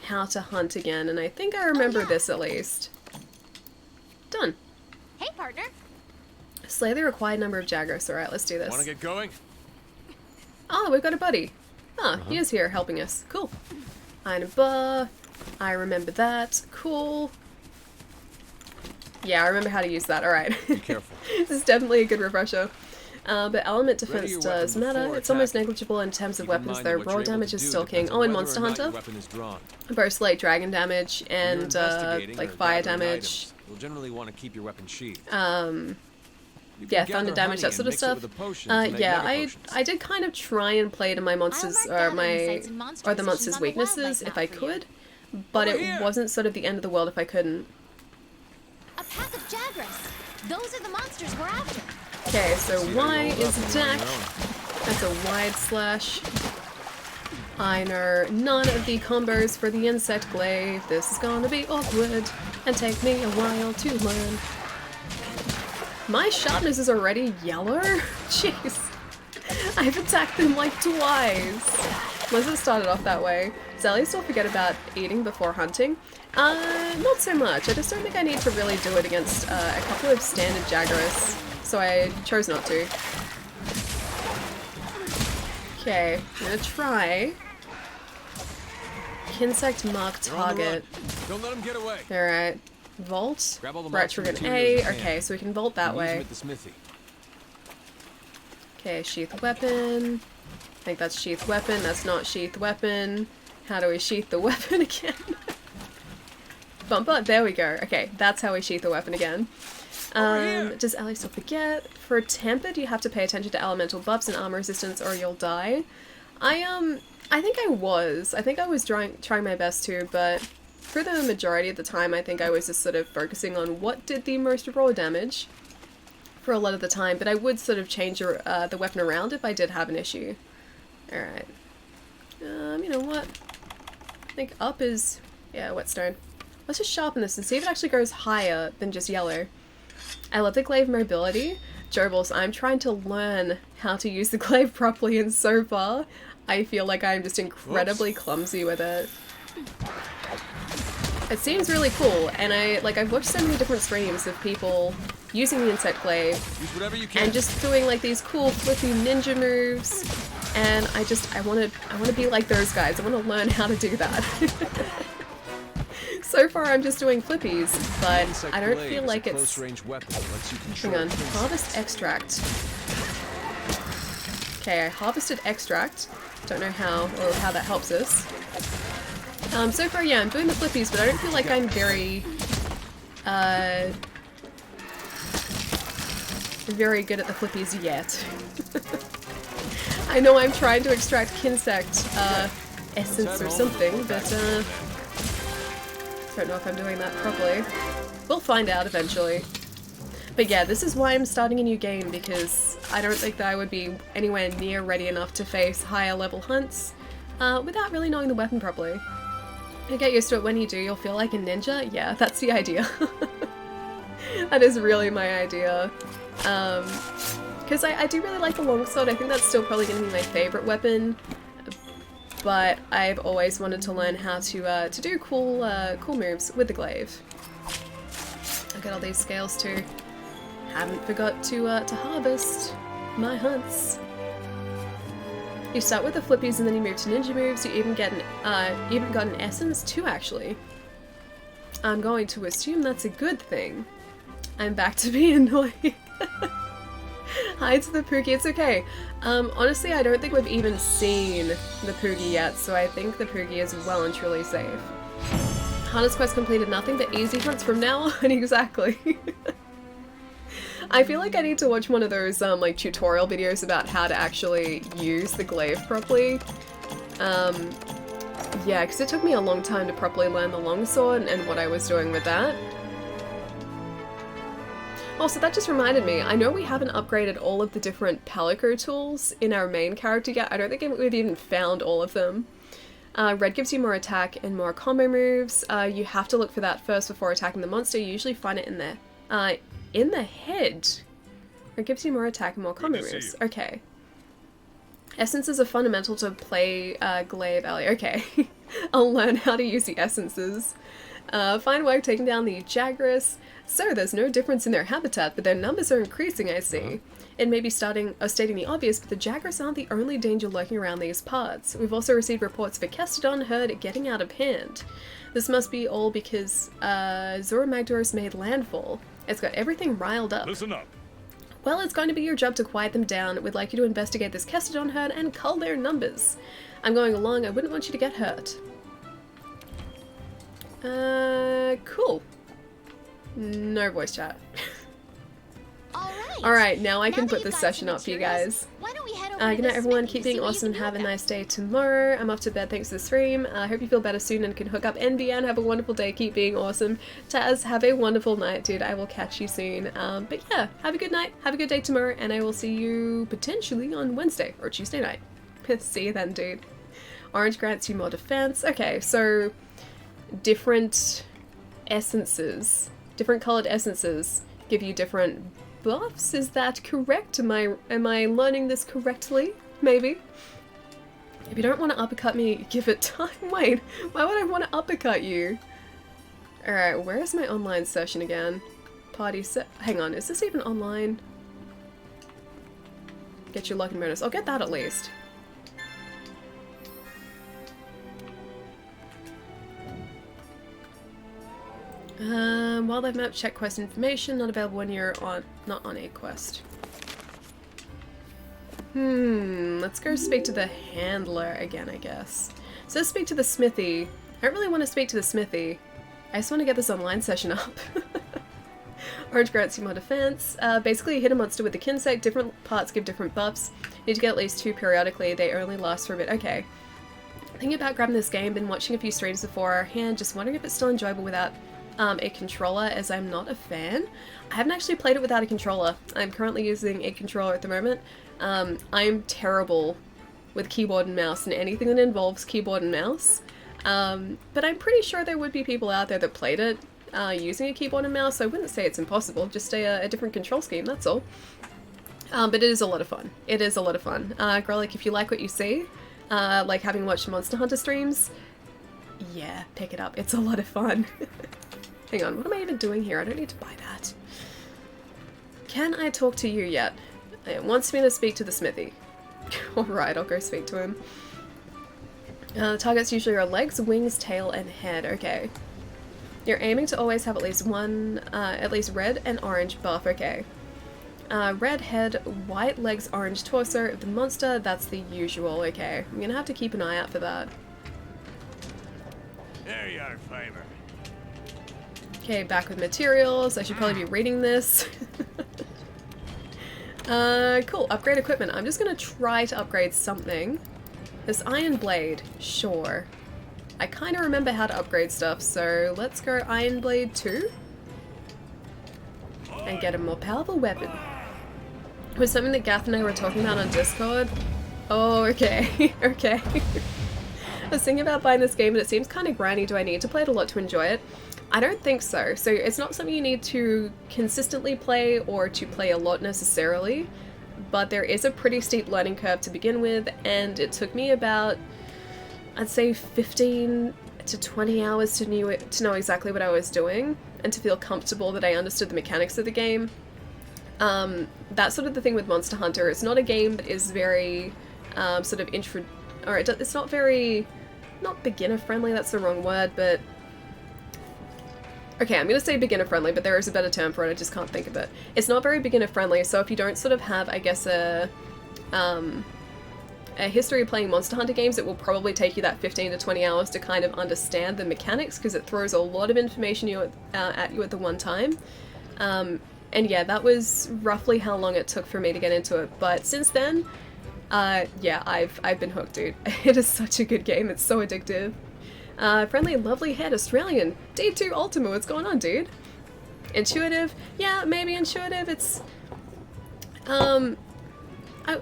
how to hunt again, and I think I remember this at least. Done. Hey, partner. Slay the required number of Jagras. Alright, let's do this. Want to get going? Oh, we've got a buddy. Ah, he is here helping us. Cool. Einaba. I remember that. Cool. Yeah, I remember how to use that. Alright. Be careful. This is definitely a good refresher. But element Ready defense your does weapon matter. before It's almost attacking. negligible in terms of Keep in weapons mind though. that what Raw you're able damage to is do still king. depends Oh, and whether or Monster not Hunter. your weapon is drawn. Burst light dragon damage When you're and investigating like or fire gathering damage. items, you'll generally want to keep your weapon sheathed. You can Yeah, gather thunder damage, honey that sort and of mix it stuff. with a potion to make Yeah, mega potions. I did kind of try and play to my monsters or the monsters' weaknesses if I could, but it wasn't sort of the end of the world if I couldn't. A pack of Jagras. Those are the monsters we're after. Okay, so Y is attack. Your own. That's a wide slash. I know none of the combos for the insect glaive. This is gonna be awkward and take me a while to learn. My sharpness is already yellow? Jeez. I've attacked them like twice. Unless it started off that way. Does Ellie still forget about eating before hunting? Not so much. I just don't think I need to really do it against a couple of standard Jagras. So I chose not to. Okay, I'm gonna try. Insect mark You're on the target. run. Don't let him get away. Alright. Vault. Grab all the Right monster trigger A. materials you can. Okay, so we can vault that And use them way. at the smithy. Okay, sheath weapon. I think that's sheath weapon. That's not sheath weapon. How do we sheath the weapon again? Bumper? There we go. Okay, that's how we sheath the weapon again. Does Ellie still forget? For tempered, you have to pay attention to elemental buffs and armor resistance or you'll die. I think I was. I think I was trying my best to, but for the majority of the time, I think I was just sort of focusing on what did the most raw damage for a lot of the time, but I would sort of change the weapon around if I did have an issue. Alright. You know what? I think up is... yeah, whetstone. Let's just sharpen this and see if it actually goes higher than just yellow. I love the glaive mobility. Gerbils, I'm trying to learn how to use the glaive properly, and so far, I feel like I'm just incredibly clumsy with it. It seems really cool, and I've watched so many different streams of people using the insect glaive Use whatever you can. and just doing like these cool flippy ninja moves, and I want to be like those guys. I want to learn how to do that. So far I'm just doing flippies, but Insect I don't glaive feel is like a it's... close-range weapon that lets you control Hang on, things. harvest extract. Okay, I harvested extract. Don't know how that helps us. So far, yeah, I'm doing the flippies, but I don't feel like I'm very very good at the flippies yet. I know I'm trying to extract Kinsect essence or something, but don't know if I'm doing that properly. We'll find out eventually. But yeah, this is why I'm starting a new game, because I don't think that I would be anywhere near ready enough to face higher level hunts without really knowing the weapon properly. You get used to it when you do, you'll feel like a ninja. Yeah, that's the idea. That is really my idea. Because I do really like the longsword. I think that's still probably going to be my favorite weapon. But I've always wanted to learn how to do cool moves with the glaive. I got all these scales too. Haven't forgot to harvest my hunts. You start with the flippies and then you move to ninja moves. You even got an essence too, actually. I'm going to assume that's a good thing. I'm back to be annoying. Hi to the Poogie, it's okay. Honestly, I don't think we've even seen the Poogie yet, so I think the Poogie is well and truly safe. Hardest quest completed, nothing but easy hunts from now on, exactly. I feel like I need to watch one of those like tutorial videos about how to actually use the glaive properly. Yeah, because it took me a long time to properly learn the longsword and what I was doing with that. Also, that just reminded me, I know we haven't upgraded all of the different Palico tools in our main character yet. I don't think we've even found all of them. Red gives you more attack and more combo moves. You have to look for that first before attacking the monster. You usually find it in the head. It gives you more attack and more combo moves. Okay. Essences are fundamental to play Glaive Alley. Okay. I'll learn how to use the essences. Fine work taking down the Jagras. So there's no difference in their habitat, but their numbers are increasing, I see. It may be stating the obvious, but the Jagras aren't the only danger lurking around these parts. We've also received reports of a Kestodon herd getting out of hand. This must be all because Zora Magdaros made landfall. It's got everything riled up. Listen up. Well, it's going to be your job to quiet them down. We'd like you to investigate this Kestodon herd and cull their numbers. I'm going along. I wouldn't want you to get hurt. Cool. No voice chat. Alright, now I can put this session up for you guys. Good night everyone, keep being awesome and have a nice day tomorrow. I'm off to bed thanks to the stream. I hope you feel better soon and can hook up NBN. Have a wonderful day, keep being awesome. Taz, have a wonderful night, dude. I will catch you soon. But yeah, have a good night, have a good day tomorrow, and I will see you potentially on Wednesday or Tuesday night. See you then, dude. Orange grants you more defense. Okay, so different essences, different colored essences give you different buffs. Is that correct? Am I learning this correctly? Maybe. If you don't want to uppercut me, give it time. Wait, why would I want to uppercut you? Alright, where is my online session again? Party set. Hang on, is this even online? Get your luck and bonus. I'll get that at least. Wildlife map, check quest information, not available when you're not on a quest. Let's go speak to the handler again, I guess. So let's speak to the smithy. I don't really want to speak to the smithy. I just want to get this online session up. Orange grants you more defense. Basically you hit a monster with the Kinsect, different parts give different buffs. You need to get at least 2 periodically, they only last for a bit. Okay. Thinking about grabbing this game, been watching a few streams beforehand, just wondering if it's still enjoyable without a controller, as I'm not a fan. I haven't actually played it without a controller. I'm currently using a controller at the moment. I'm terrible with keyboard and mouse and anything that involves keyboard and mouse. But I'm pretty sure there would be people out there that played it using a keyboard and mouse, so I wouldn't say it's impossible, just a different control scheme, that's all. But it is a lot of fun. It is a lot of fun. Grolic, if you like what you see, like having watched Monster Hunter streams, yeah, pick it up. It's a lot of fun. Hang on, what am I even doing here? I don't need to buy that. Can I talk to you yet? It wants me to speak to the smithy. Alright, I'll go speak to him. Targets usually are legs, wings, tail, and head. Okay. You're aiming to always have at least one, at least red and orange buff. Okay. Red head, white legs, orange torso of the monster. That's the usual. Okay. I'm gonna have to keep an eye out for that. There you are, Flavor. Okay, back with materials. I should probably be reading this. Cool. Upgrade equipment. I'm just gonna try to upgrade something. This iron blade. Sure. I kind of remember how to upgrade stuff, so let's go Iron Blade 2. And get a more powerful weapon. It was something that Gath and I were talking about on Discord. Oh, okay. Okay. I was thinking about buying this game, and it seems kind of grindy. Do I need to play it a lot to enjoy it? I don't think so. So it's not something you need to consistently play or to play a lot necessarily, but there is a pretty steep learning curve to begin with, and it took me about, I'd say 15 to 20 hours to know exactly what I was doing and to feel comfortable that I understood the mechanics of the game. That's sort of the thing with Monster Hunter. It's not a game that is very sort of it's not very, not beginner friendly, that's the wrong word, but okay, I'm going to say beginner friendly, but there is a better term for it, I just can't think of it. It's not very beginner friendly, so if you don't sort of have, I guess, a history of playing Monster Hunter games, it will probably take you that 15 to 20 hours to kind of understand the mechanics, because it throws a lot of information at you at the one time. And yeah, that was roughly how long it took for me to get into it, but since then, yeah, I've been hooked, dude. It is such a good game, it's so addictive. Friendly, lovely head, Australian. D2 Ultima, what's going on, dude? Intuitive? Yeah, maybe intuitive, it's...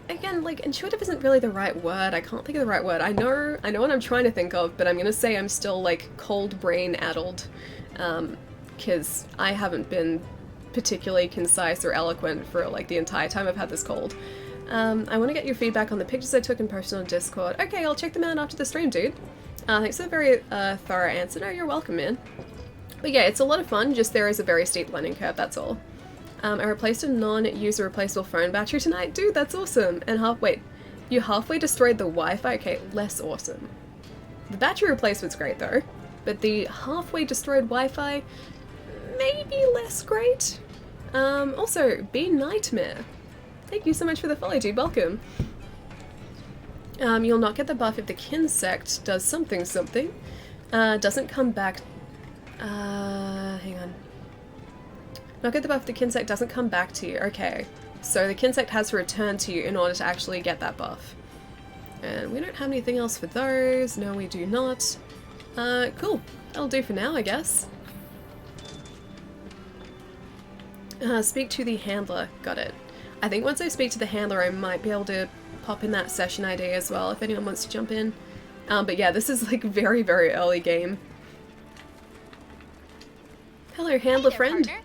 again, like, intuitive isn't really the right word. I can't think of the right word. I know what I'm trying to think of, but I'm gonna say I'm still, like, cold brain addled, because I haven't been particularly concise or eloquent for, like, the entire time I've had this cold. I want to get your feedback on the pictures I took and posted on Discord. Okay, I'll check them out after the stream, dude. Thanks for the very thorough answer. No, you're welcome, man. But yeah, it's a lot of fun, just there is a very steep learning curve, that's all. I replaced a non-user replaceable phone battery tonight. Dude, that's awesome. And wait, you halfway destroyed the Wi-Fi? Okay, less awesome. The battery replacement's great though, but the halfway destroyed Wi-Fi, maybe less great. Also, Be Nightmare. Thank you so much for the follow, dude. Welcome. You'll not get the buff if the Kinsect does something. Doesn't come back. Hang on. Not get the buff if the Kinsect doesn't come back to you. Okay. So the Kinsect has to return to you in order to actually get that buff. And we don't have anything else for those. No, we do not. Cool. That'll do for now, I guess. Speak to the handler. Got it. I think once I speak to the handler, I might be able to pop in that session ID as well, if anyone wants to jump in. But yeah, this is like very, very early game. Hello, handler friend. Partner.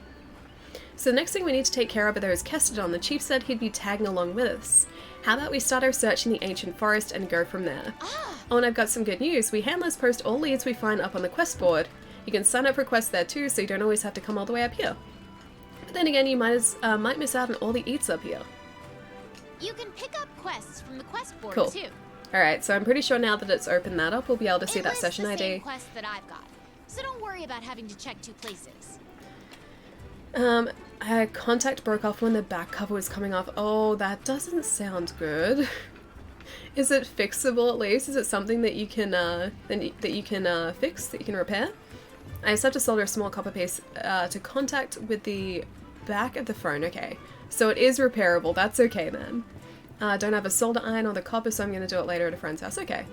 So the next thing we need to take care of are those Kestodon. The chief said he'd be tagging along with us. How about we start our search in the ancient forest and go from there? Oh, and I've got some good news. We handlers post all leads we find up on the quest board. You can sign up for quests there too, so you don't always have to come all the way up here. But then again, you might miss out on all the eats up here. You can pick up quests from the quest board Cool. too. Alright, so I'm pretty sure now that it's opened that up, we'll be able to see It that lists session the same ID. quest that I've got, so don't worry about having to check two places. Contact broke off when the back cover was coming off. Oh, that doesn't sound good. Is it fixable at least? Is it something that you can fix, that you can repair? I just have to solder a small copper piece to contact with the back of the phone. Okay, so it is repairable. That's okay then. Don't have a solder iron or the copper, so I'm going to do it later at a friend's house. Okay.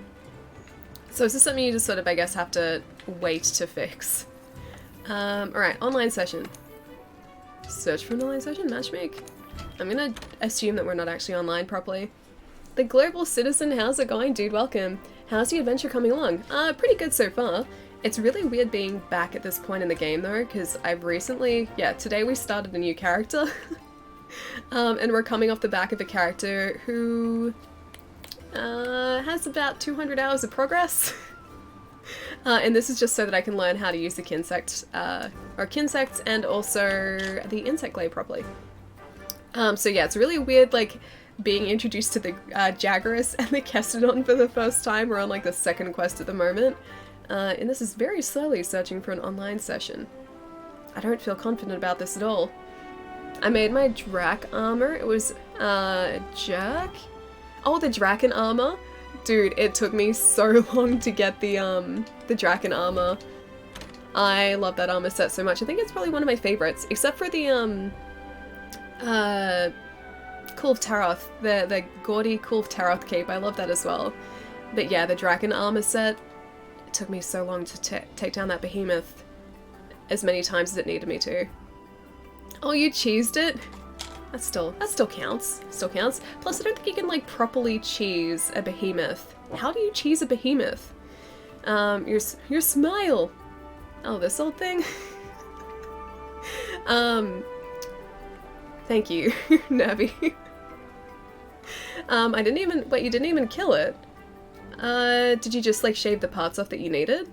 So is this something you just sort of, I guess, have to wait to fix? Alright, online session. Search for an online session, matchmake. I'm gonna assume that we're not actually online properly. The Global Citizen, how's it going, dude? Welcome. How's the adventure coming along? Pretty good so far. It's really weird being back at this point in the game though, because I've recently, yeah, today we started a new character. And we're coming off the back of a character who has about 200 hours of progress. And this is just so that I can learn how to use the Kinsect, or Kinsects, and also the Insect Glaive properly. So yeah, it's really weird, like, being introduced to the Jaggeris and the Kestodon for the first time. We're on, like, the second quest at the moment. And this is very slowly searching for an online session. I don't feel confident about this at all. I made my Drac armor. It was, Jerk? Oh, the Draken armor? Dude, it took me so long to get the Draken armor. I love that armor set so much. I think it's probably one of my favorites, except for the Kulv Taroth, the gaudy Kulv Taroth cape. I love that as well. But yeah, the dragon armor set, it took me so long to take down that behemoth as many times as it needed me to. Oh, you cheesed it? That still counts. Still counts. Plus, I don't think you can like properly cheese a behemoth. How do you cheese a behemoth? Your smile. Oh, this old thing. Thank you, Navi. I didn't even. Wait, you didn't even kill it. Did you just like shave the parts off that you needed?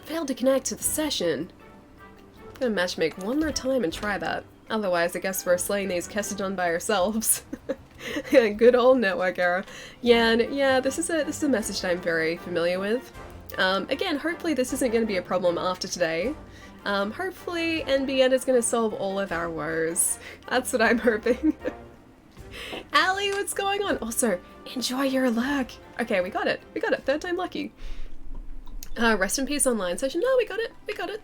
Failed to connect to the session. I'm gonna matchmake one more time and try that. Otherwise, I guess we're slaying these Kessadon by ourselves. Good old network error. Yeah, and yeah, this is a message that I'm very familiar with. Again, hopefully this isn't going to be a problem after today. Hopefully NBN is going to solve all of our woes. That's what I'm hoping. Allie, what's going on? Also, enjoy your luck. Okay, we got it. We got it. 3rd time lucky. Rest in peace online session. No, we got it. We got it.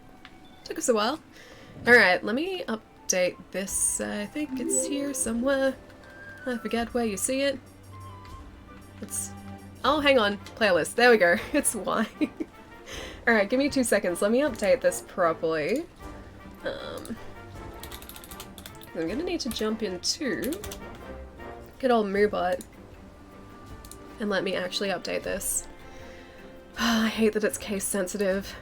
Took us a while. Alright, let me update this. I think it's here somewhere. I forget where you see it. It's... Oh, hang on. Playlist. There we go. It's Y. Alright, give me 2 seconds. Let me update this properly. I'm gonna need to jump into good old Moobot and let me actually update this. I hate that it's case sensitive.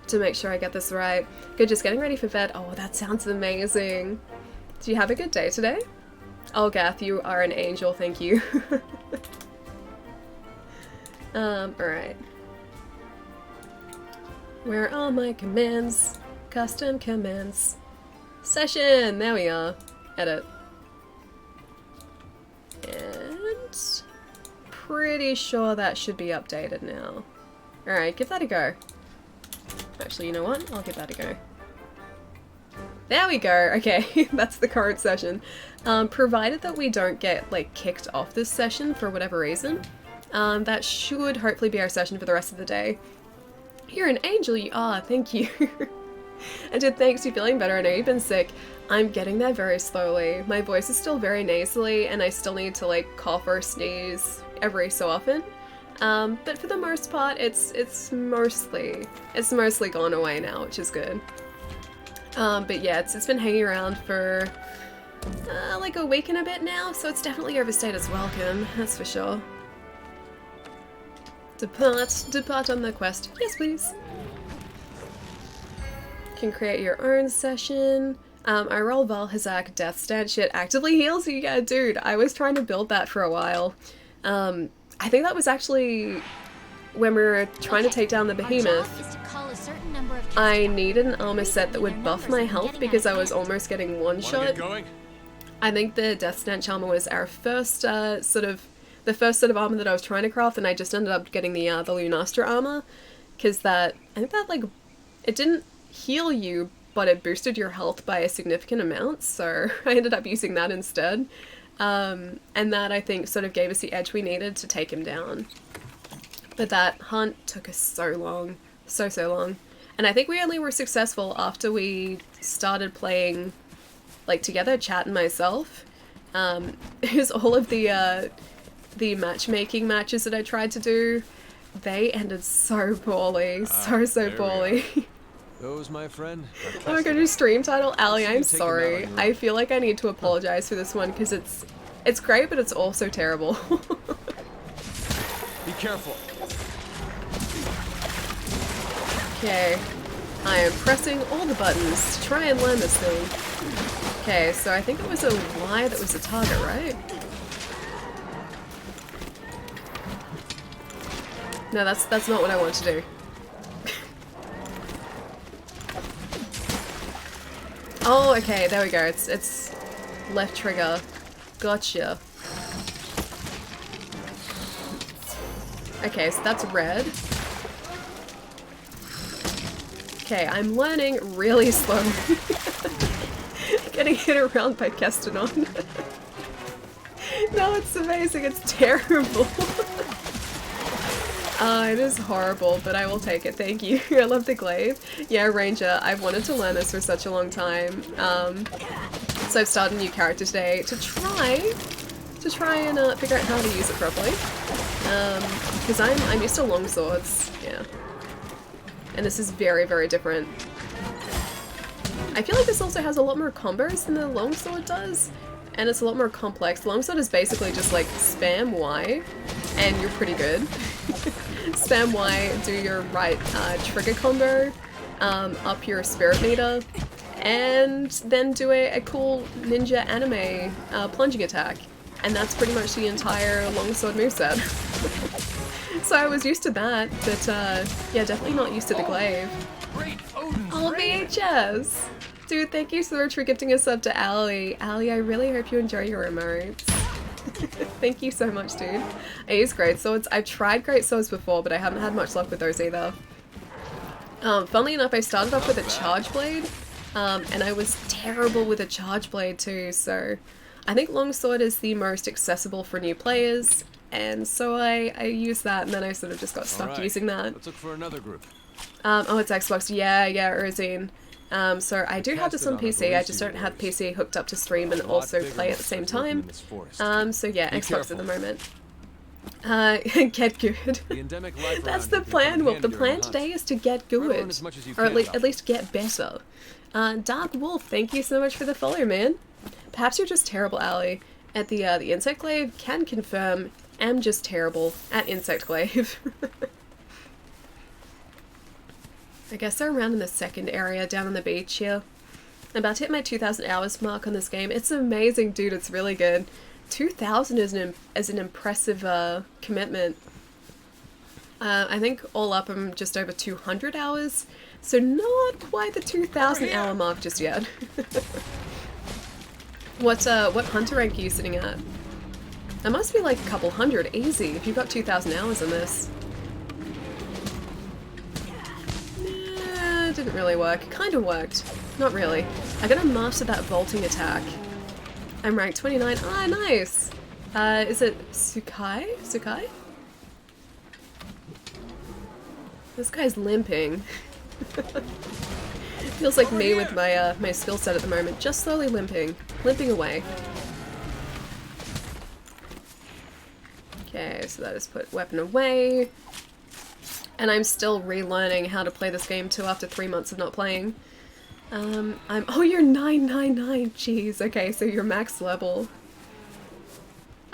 To make sure I get this right. Good, just getting ready for bed. Oh, that sounds amazing. Do you have a good day today? Oh, Gath, you are an angel, thank you. Alright. Where are my commands? Custom commands. Session! There we are. Edit. And... pretty sure that should be updated now. Alright, give that a go. Actually, you know what? I'll give that a go. There we go! Okay, that's the current session. Provided that we don't get, like, kicked off this session for whatever reason, that should hopefully be our session for the rest of the day. You're an angel, you are, thank you. And did thanks, you feeling better? I know you've been sick. I'm getting there very slowly. My voice is still very nasally, and I still need to, like, cough or sneeze every so often. But for the most part, it's mostly gone away now, which is good. But yeah, it's been hanging around for like a week and a bit now, so it's definitely overstayed its welcome, that's for sure. Depart on the quest. Yes, please. Can create your own session. I roll Valhazak Death Stand shit actively heals you. Yeah, dude, I was trying to build that for a while. I think that was actually when we were trying to take down the behemoth. I needed an armor set that would buff my health because I was almost getting one-shot. I think the Death Stench armor was our first the first set of armor that I was trying to craft, and I just ended up getting the Lunastra armor because I think that like it didn't heal you, but it boosted your health by a significant amount, so I ended up using that instead. And that, I think, sort of gave us the edge we needed to take him down. But that hunt took us so long. So long. And I think we only were successful after we started playing, like, together, Chat and myself. Because all of the matchmaking matches that I tried to do, they ended so poorly. So poorly. Those, my friend. Oh my god, your stream title? Allie, I'm sorry. I feel like I need to apologize for this one because it's great, but it's also terrible. Be careful. Okay. I am pressing all the buttons to try and learn this thing. Okay, so I think it was a Y that was the target, right? No, that's not what I want to do. Oh, okay, there we go. It's left trigger. Gotcha. Okay, so that's red. Okay, I'm learning really slowly. Getting hit around by Kessadon. No, it's amazing. It's terrible. It is horrible, but I will take it. Thank you. I love the glaive. Yeah, Ranger. I've wanted to learn this for such a long time. So I've started a new character today to try and figure out how to use it properly. Because I'm used to long swords. Yeah. And this is very, very different. I feel like this also has a lot more combos than the longsword does, and it's a lot more complex. Longsword is basically just like spam Y, and you're pretty good. Spam Y, do your right trigger combo, up your spirit meter, and then do a cool ninja anime plunging attack. And that's pretty much the entire longsword moveset. So I was used to that, but yeah, definitely not used to the glaive. Oh, VHS! Dude, thank you so much for gifting a sub to Ali. Ali, I really hope you enjoy your emotes. Thank you so much, dude. I use great swords. I've tried great swords before, but I haven't had much luck with those either. Funnily enough, I started off with a charge blade, and I was terrible with a charge blade too, so I think longsword is the most accessible for new players, and so I used that, and then I sort of just got stuck using that. Let's look for another group. Oh, it's Xbox. Yeah, Urzine. So I do have this on PC, I just don't have PC hooked up to stream and also play at the same time. So yeah, Xbox at the moment. Get good. That's the plan, Wolf. The plan today is to get good. Or at least get better. Dark Wolf, thank you so much for the follow, man. Perhaps you're just terrible, Ali. At the Insect Glaive, can confirm, am just terrible at Insect Glaive. I guess they're around in the second area down on the beach here. I'm about to hit my 2,000 hours mark on this game. It's amazing, dude. It's really good. 2,000 is an impressive commitment. I think all up I'm just over 200 hours, so not quite the 2,000 hour mark just yet. What hunter rank are you sitting at? That must be like a couple hundred, easy, if you've got 2,000 hours in this. It didn't really work. It kind of worked. Not really. I gotta master that vaulting attack. I'm ranked 29. Ah, nice! Is it Sukai? Sukai? This guy's limping. Feels like me with my my skill set at the moment. Just slowly limping. Limping away. Okay, so that is put weapon away. And I'm still relearning how to play this game too after 3 months of not playing. Oh, you're 999. Jeez. Okay, so you're max level.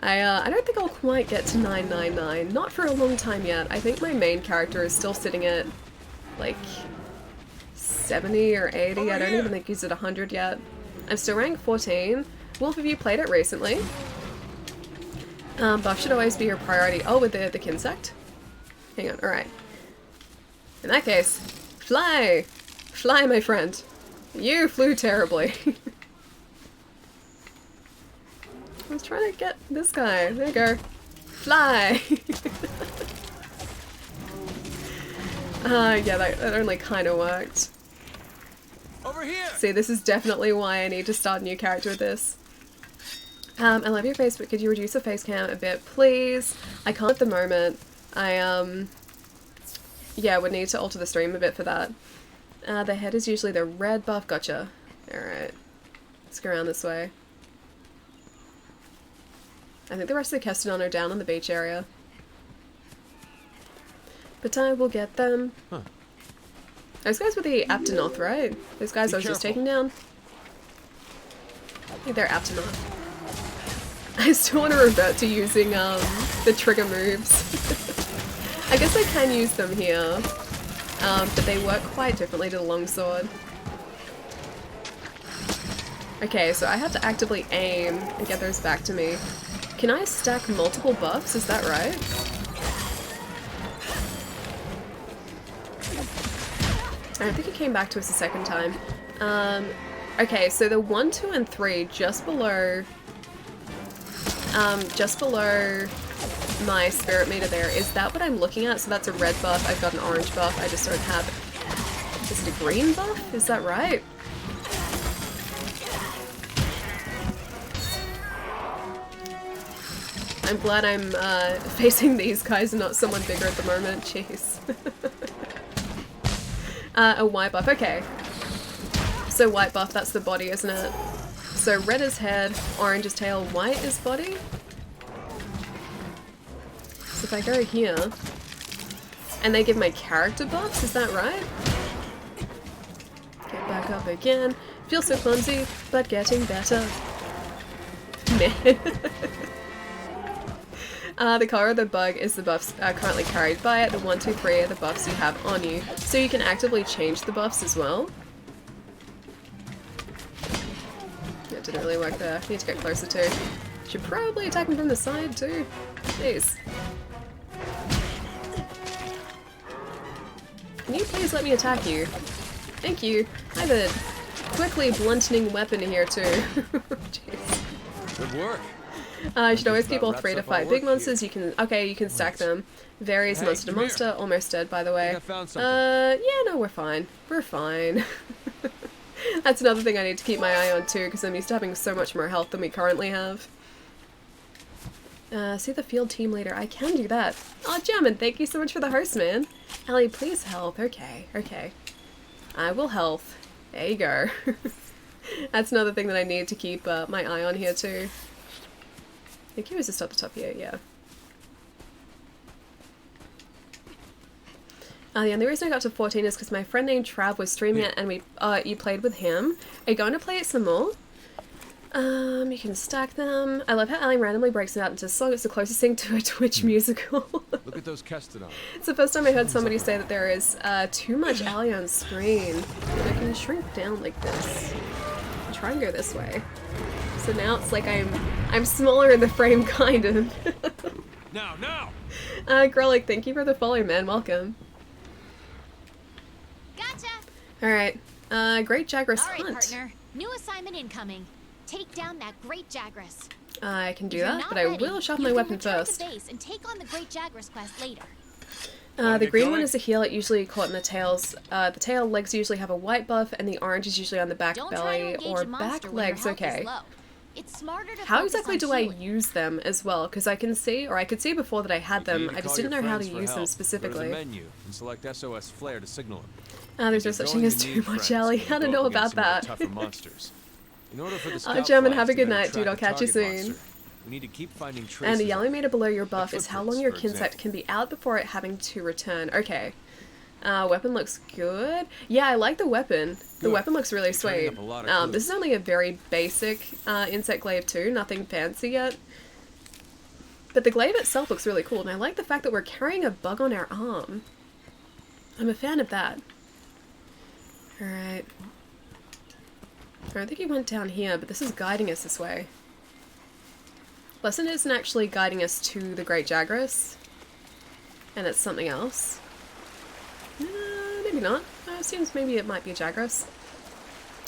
I don't think I'll quite get to 999. Not for a long time yet. I think my main character is still sitting at like 70 or 80. I don't even think he's at 100 yet. I'm still rank 14. Wolf, have you played it recently? Buff should always be your priority. Oh, with the Kinsect? Hang on. Alright. In that case, fly! Fly, my friend. You flew terribly. I was trying to get this guy. There you go. Fly! Yeah, that only kind of worked. Over here. See, this is definitely why I need to start a new character with this. I love your face, but could you reduce the face cam a bit, please? I can't at the moment. Yeah, would need to alter the stream a bit for that. The head is usually the red buff. Gotcha. Alright. Let's go around this way. I think the rest of the Kestodon are down on the beach area. But I will get them. Huh. Those guys were the Aptonoth, right? Those guys I was just taking down? I think they're Aptonoth. I still want to revert to using the trigger moves. I guess I can use them here, but they work quite differently to the longsword. Okay, so I have to actively aim and get those back to me. Can I stack multiple buffs? Is that right? I don't think it came back to us a second time. Okay, so the 1, 2, and 3 just below my spirit meter there. Is that what I'm looking at? So that's a red buff. I've got an orange buff. I just don't have it. Is it a green buff? Is that right? I'm glad I'm facing these guys and not someone bigger at the moment. Jeez. A white buff. Okay. So white buff, that's the body, isn't it? So red is head, orange is tail, white is body. So if I go here, and they give my character buffs, is that right? Get back up again. Feel so clumsy, but getting better. Man. The color of the bug is the buffs currently carried by it. The 1, 2, 3 are the buffs you have on you. So you can actively change the buffs as well. That didn't really work there. Need to get closer too. Should probably attack him from the side too. Jeez. Can you please let me attack you? Thank you. I have a quickly blunting weapon here too. Jeez. Good work. You should always keep all 3 to 5 big monsters. You can, okay, you can stack them. Varies monster to monster. Almost dead, by the way. Yeah, no, we're fine. We're fine. That's another thing I need to keep my eye on too, because I'm used to having so much more health than we currently have. See the field team leader. I can do that. Oh, German, thank you so much for the host, man. Ellie, please health. Okay, okay. I will health. There you go. That's another thing that I need to keep my eye on here too. I think he was just up the top here, yeah. The only reason I got to 14 is because my friend named Trav was streaming it and you played with him. Are you going to play it some more? You can stack them. I love how Allie randomly breaks it out into a song. It's the closest thing to a Twitch musical. Look at those Kestodon. It's the first time I heard somebody say that there is too much Allie on screen. I can shrink down like this. Try and go this way. So now it's like I'm smaller in the frame, kind of. Now! Grolic, thank you for the follow, man. Welcome. Gotcha! Alright. Great Jagras All right, Hunt. partner. New assignment incoming. Take down that Great Jagras. I can do If you're that, not but I ready, will sharpen you my can weapon return first. to base and take on the Great Jagras quest later. The green one is a heal, it usually caught in the tails. The tail legs usually have a white buff, and the orange is usually on the back Don't belly try to or engage a monster back when your legs. health is Okay. low. It's smarter to How focus exactly on do I healing. use them as well? Because I can see, or I could see before that I had them, I just didn't know how to use them Go to specifically. the menu and select SOS Flare to signal him. There's no If you're such thing going as to too need much, friends Ellie. when I you don't go know up against about some of that. the tougher monsters. In order for the scout German, flags have a to good better night, dude. track I'll the catch you target soon. monster, we need to keep finding traces And the of yellow it. meter below your buff Like is how long footprints, your for kinsect example. can be out before it having to return. Okay. Weapon looks good. Yeah, I like the weapon. The Good. weapon looks really You're turning sweet. up a lot of This is only a very basic insect glaive too, nothing fancy yet. But the glaive itself looks really cool, and I like the fact that we're carrying a bug on our arm. I'm a fan of that. Alright. I don't think he went down here, but this is guiding us this way. Lesson isn't actually guiding us to the Great Jagras. And it's something else. Maybe not. It seems maybe it might be a Jagras.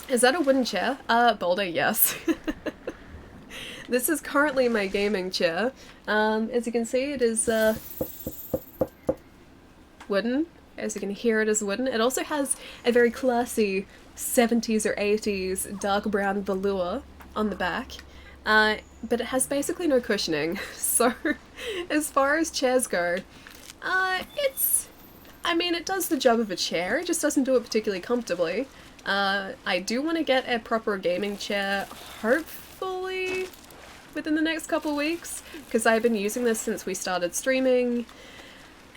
Is that a wooden chair? Boulder, yes. This is currently my gaming chair. As you can see, it is wooden. As you can hear, it is wooden. It also has a very classy 70s or 80s dark brown velour on the back. But it has basically no cushioning. So, as far as chairs go, I mean, it does the job of a chair, it just doesn't do it particularly comfortably. I do want to get a proper gaming chair, hopefully within the next couple weeks, because I've been using this since we started streaming,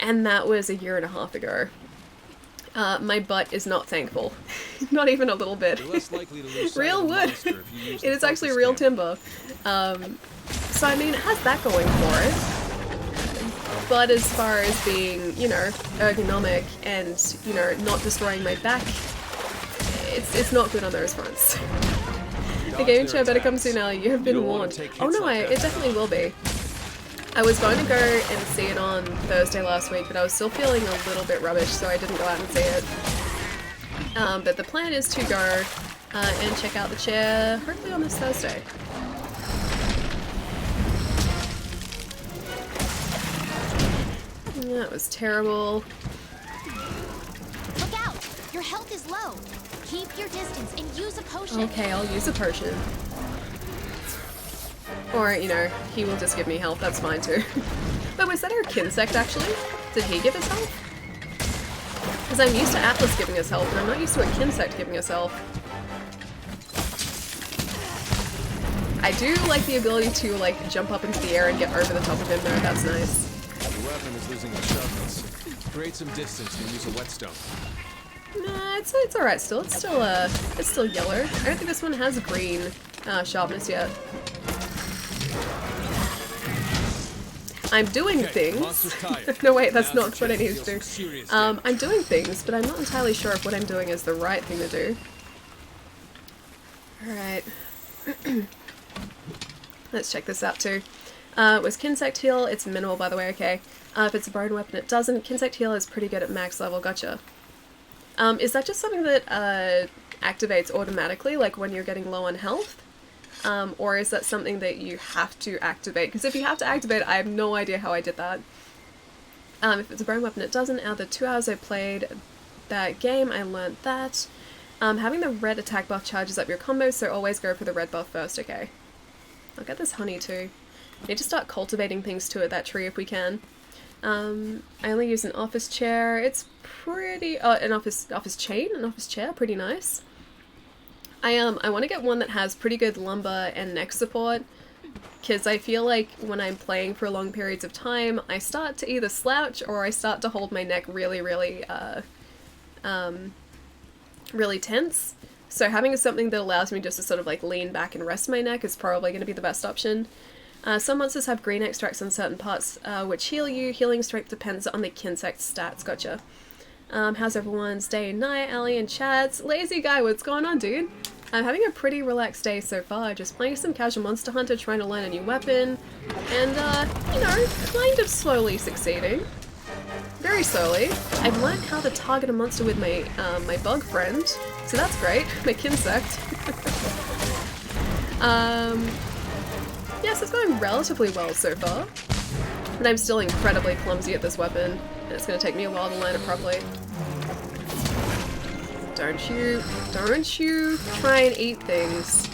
and that was 1.5 years ago. My butt is not thankful. Not even a little bit. You're less likely to lose sight Real of the wood! monster if you use It the is actually focus real camera. timber. So I mean, it has that going for it. But as far as being, you know, ergonomic and, you know, not destroying my back, it's not good on those fronts. The gaming chair better come soon, Ellie. You have been warned. Oh no, it definitely will be. I was going to go and see it on Thursday last week, but I was still feeling a little bit rubbish, so I didn't go out and see it. But the plan is to go and check out the chair, hopefully on this Thursday. That was terrible. Look out! Your health is low. Keep your distance and use a potion. Okay, I'll use a potion. Or, you know, he will just give me health, that's fine too. But was that our Kinsect actually? Did he give us health? Because I'm used to Atlas giving us health, and I'm not used to a Kinsect giving us health. I do like the ability to, like, jump up into the air and get over the top of him though, that's nice. The weapon is losing its sharpness. Create some distance and use a whetstone. Nah, it's alright still. It's still yellow. I don't think this one has green sharpness yet. I'm doing things. No wait, that's not what I need to do. I'm doing things, but I'm not entirely sure if what I'm doing is the right thing to do. Alright. Let's check this out too. Was Kinsect heal? It's minimal by the way, okay. If it's a bone weapon it doesn't. Kinsect heal is pretty good at max level, gotcha. Is that just something that activates automatically, like when you're getting low on health? Or is that something that you have to activate? Because if you have to activate, I have no idea how I did that. If it's a bone weapon it doesn't. Out of the 2 hours I played that game, I learned that. Having the red attack buff charges up your combos, so always go for the red buff first, okay. I'll get this honey too. Need to start cultivating things to it, that tree, if we can. I only use an office chair. It's pretty... an office chair, pretty nice. I want to get one that has pretty good lumbar and neck support, because I feel like when I'm playing for long periods of time, I start to either slouch or I start to hold my neck really, really tense. So having something that allows me just to sort of like lean back and rest my neck is probably going to be the best option. Some monsters have green extracts on certain parts which heal you. Healing strength depends on the Kinsect stats, gotcha. How's everyone's day and night? Allie and Chads. Lazy guy, what's going on, dude? I'm having a pretty relaxed day so far, just playing some casual Monster Hunter, trying to learn a new weapon, and, you know, kind of slowly succeeding. Very slowly. I've learned how to target a monster with my, my bug friend, so that's great. My Kinsect. Yes, it's going relatively well so far, but I'm still incredibly clumsy at this weapon, and it's going to take me a while to learn it properly. Don't you try and eat things.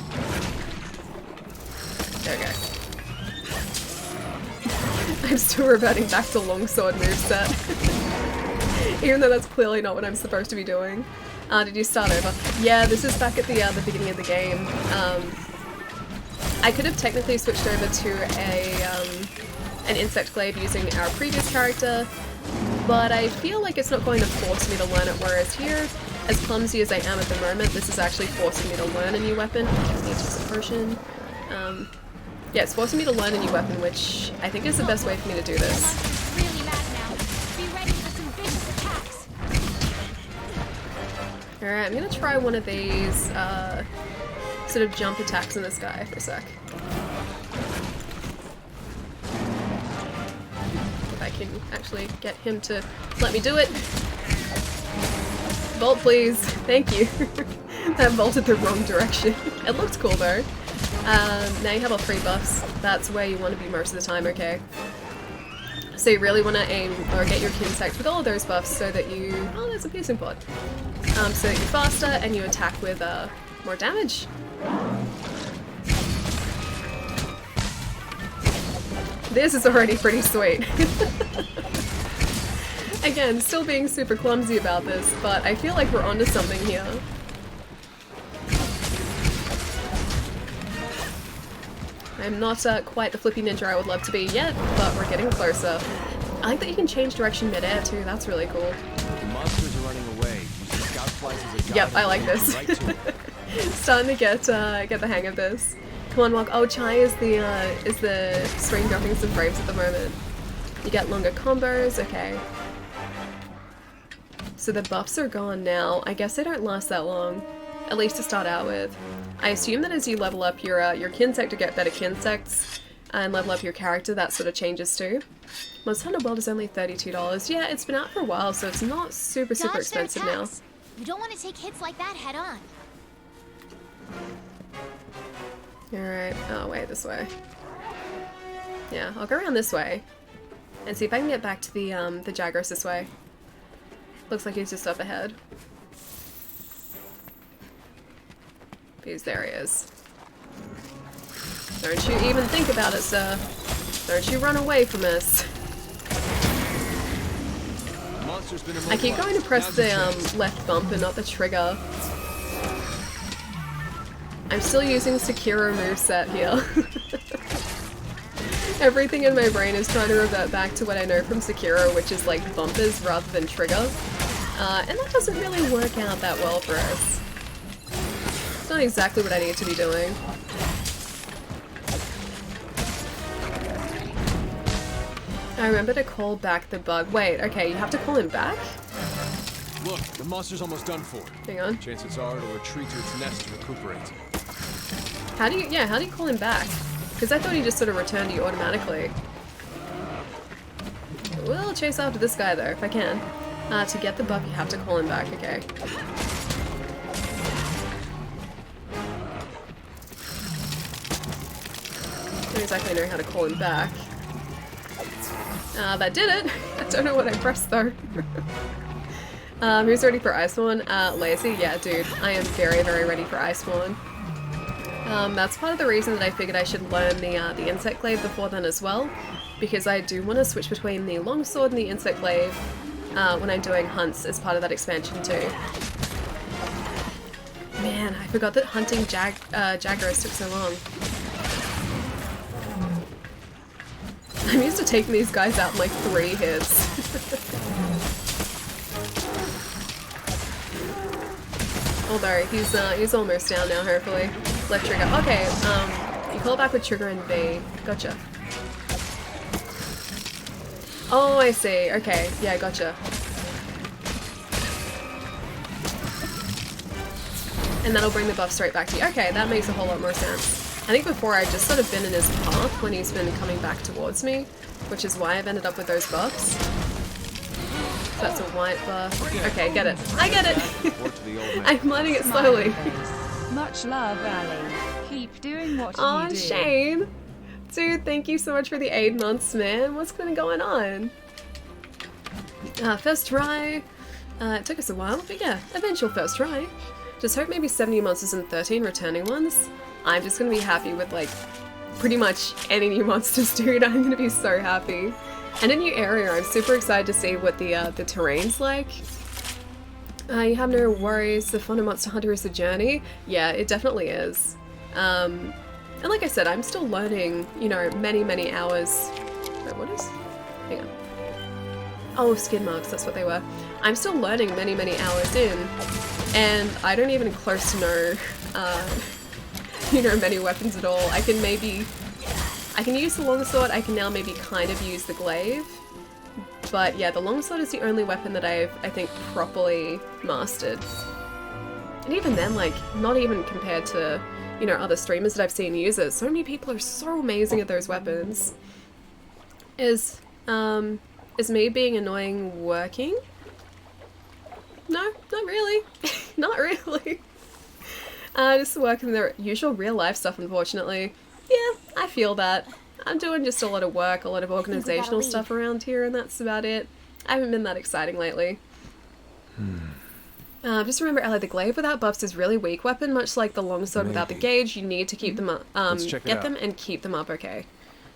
Okay. I'm still reverting back to longsword moveset. Even though that's clearly not what I'm supposed to be doing. Did you start over? Yeah, this is back at the beginning of the game. I could have technically switched over to an insect glaive using our previous character, but I feel like it's not going to force me to learn it, whereas here, as clumsy as I am at the moment, this is actually forcing me to learn a new weapon. I need some potion. Yeah, it's forcing me to learn a new weapon, which I think is the best way for me to do this. Really mad now. Be ready for some vicious attacks. Alright, I'm gonna try one of these sort of jump attacks on this guy for a sec. If I can actually get him to let me do it. Vault, please. Thank you. That vaulted the wrong direction. It looked cool though. Now you have all 3 buffs. That's where you want to be most of the time, okay? So you really want to aim or get your Kinsect with all of those buffs so that you... Oh, there's a piercing pod. So that you're faster and you attack with more damage. This is already pretty sweet. Again, still being super clumsy about this, but I feel like we're onto something here. I'm not quite the flippy ninja I would love to be yet, but we're getting closer. I like that you can change direction mid-air too, that's really cool. The monsters are running away. Scout flies as a yep, I like this. Starting to get the hang of this. Come on, Walk. Oh, Chai is the string dropping some frames at the moment. You get longer combos, okay. So the buffs are gone now. I guess they don't last that long, at least to start out with. I assume that as you level up your Kinsect to get better Kinsects and level up your character, that sort of changes too. Monster Hunter World is only $32. Yeah, it's been out for a while, so it's not super expensive now. You don't want to take hits like that head on. Alright, oh wait, this way. Yeah, I'll go around this way and see if I can get back to the Jagras this way. Looks like he's just up ahead. Because there he is. Don't you even think about it, sir. Don't you run away from us. I keep going to press the left bumper, not the trigger. I'm still using Sekiro moveset here. Everything in my brain is trying to revert back to what I know from Sekiro, which is like bumpers rather than trigger. And that doesn't really work out that well for us. It's not exactly what I need to be doing. I remember to call back the bug. Wait, okay, you have to call him back? Look, the monster's almost done for. Hang on. Chances are it'll retreat to its nest to recuperate. How do you call him back? Because I thought he just sort of returned to you automatically. We'll chase after this guy though, if I can. To get the buck, you have to call him back, okay. Don't exactly know how to call him back. That did it! I don't know what I pressed though. Who's ready for Iceborne? Lazy? Yeah, dude. I am very, very ready for Iceborne. That's part of the reason that I figured I should learn the insect glaive before then as well, because I do want to switch between the longsword and the insect glaive when I'm doing hunts as part of that expansion too. Man, I forgot that hunting Jagras took so long. I'm used to taking these guys out in like 3 hits. Although he's almost down now, hopefully. Left trigger. Okay, you call back with trigger and V. Gotcha. Oh, I see. Okay, yeah, gotcha. And that'll bring the buff straight back to you. Okay, that makes a whole lot more sense. I think before I'd just sort of been in his path when he's been coming back towards me, which is why I've ended up with those buffs. So that's a white buff. Okay, get it. I get it! I'm learning it slowly. Much love, Ali. Keep doing what you do. Aw, Shane! Dude, thank you so much for the 8 months, man. What's been going on? First try. It took us a while, but yeah, eventual first try. Just hope maybe 70 monsters and 13 returning ones. I'm just gonna be happy with like pretty much any new monsters, dude. I'm gonna be so happy. And a new area, I'm super excited to see what the terrain's like. You have no worries, the fun of Monster Hunter is a journey. Yeah, it definitely is. And like I said, I'm still learning, you know, many, many hours. Wait, what is? Hang on. Oh, skid marks, that's what they were. I'm still learning many, many hours in, and I don't even close to know, you know, many weapons at all. I can use the longsword, I can now maybe kind of use the glaive. But yeah, the longsword is the only weapon that I think, properly mastered. And even then, like, not even compared to, you know, other streamers that I've seen use it. So many people are so amazing at those weapons. Is me being annoying working? No, not really. Not really. Just working the usual real life stuff, unfortunately. Yeah, I feel that. I'm doing just a lot of work, a lot of organizational stuff around here, and that's about it. I haven't been that exciting lately. Just remember, Ellie, the glaive without buffs is really weak weapon, much like the longsword without the gauge. You need to keep them up, get them and keep them up, okay?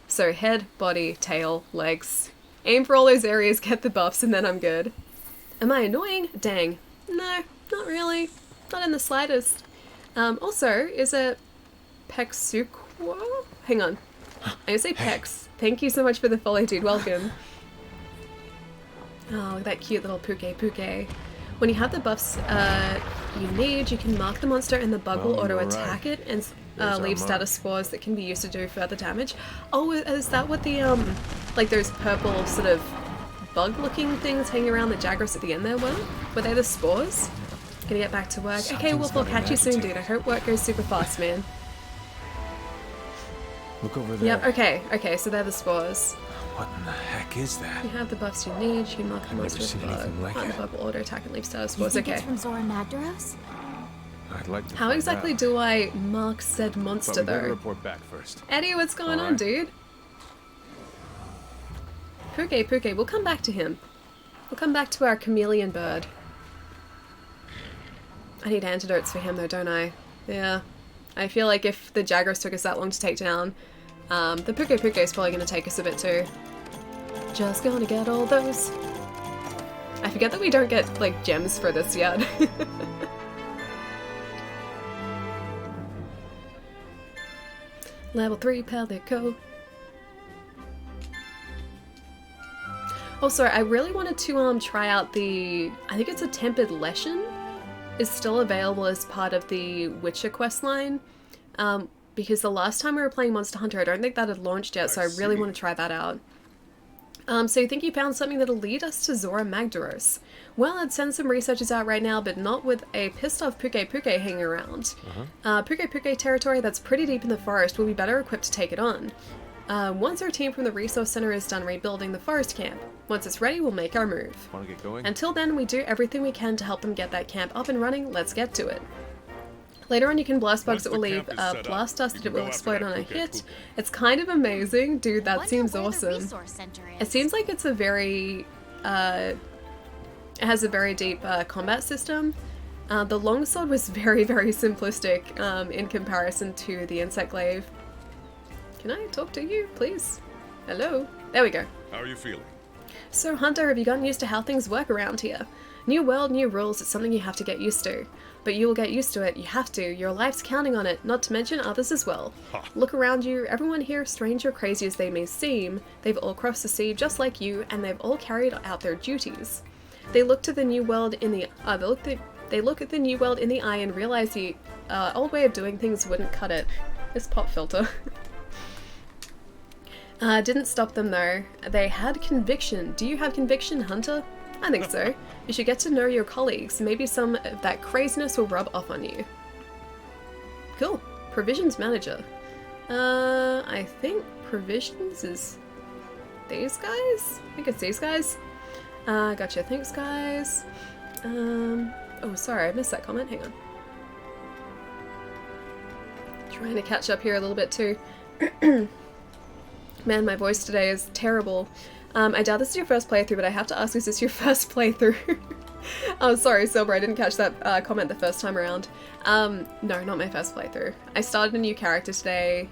So head, body, tail, legs. Aim for all those areas, get the buffs, and then I'm good. Am I annoying? Dang. No, not really. Not in the slightest. Also, is it Pexuqua? Hang on. I say Pex. Thank you so much for the follow, dude. Welcome. Oh, look at that cute little Puke. When you have the buffs you need, you can mark the monster and the bug will auto-attack it and leave status spores that can be used to do further damage. Oh, is that what the, like those purple sort of bug-looking things hanging around the Jagras at the end there were? Were they the spores? Gonna get back to work. Okay, Wolf, I'll catch you soon, dude. I hope work goes super fast, man. Look over there. Yep, okay, so they're the spores. What in the heck is that? You have the buffs you need, you can mark the monster with the bug. Like The bug will auto-attack and leave status spores, okay. It's from Zora Magdaros? I'd like to How exactly do I mark said monster, though? Report back first. Eddie, what's going on, dude? Puke, we'll come back to him. We'll come back to our chameleon bird. I need antidotes for him, though, don't I? Yeah, I feel like if the Jagras took us that long to take down, the Puke Puke is probably going to take us a bit too. Just gonna get all those. I forget that we don't get, like, gems for this yet. Level 3 Palico. Oh, sorry, I really wanted to try out the... I think it's a Tempered Leshen is still available as part of the Witcher questline. Because the last time we were playing Monster Hunter, I don't think that had launched yet, so I really want to try that out. So you think you found something that'll lead us to Zora Magdaros? Well, I'd send some researchers out right now, but not with a pissed off Puke Puke hanging around. Puke Puke territory that's pretty deep in the forest will be better equipped to take it on. Once our team from the resource center is done rebuilding the forest camp, once it's ready, we'll make our move. Want to get going? Until then, we do everything we can to help them get that camp up and running. Let's get to it. Later on, you can blast bugs that will leave blast dust that will explode on a hit. It's kind of amazing. Dude, that seems awesome. It seems like it's a very... it has a very deep combat system. The longsword was very, very simplistic in comparison to the insect glaive. Can I talk to you, please? Hello? There we go. How are you feeling? So, Hunter, have you gotten used to how things work around here? New world, new rules, it's something you have to get used to. But you will get used to it, you have to. Your life's counting on it, not to mention others as well. Look around you, everyone here, strange or crazy as they may seem, they've all crossed the sea just like you, and they've all carried out their duties. They look to the new world in the they look at the new world in the eye and realize the old way of doing things wouldn't cut it. This pop filter. Didn't stop them though. They had conviction. Do you have conviction, Hunter? I think so. You should get to know your colleagues. Maybe some of that craziness will rub off on you. Cool. Provisions manager. I think provisions is these guys? I think it's these guys. Gotcha. Thanks, guys. Oh, sorry, I missed that comment. Hang on. Trying to catch up here a little bit too. Man, my voice today is terrible. I doubt this is your first playthrough, but I have to ask, is this your first playthrough? Oh, sorry, Silver, I didn't catch that comment the first time around. No, not my first playthrough. I started a new character today,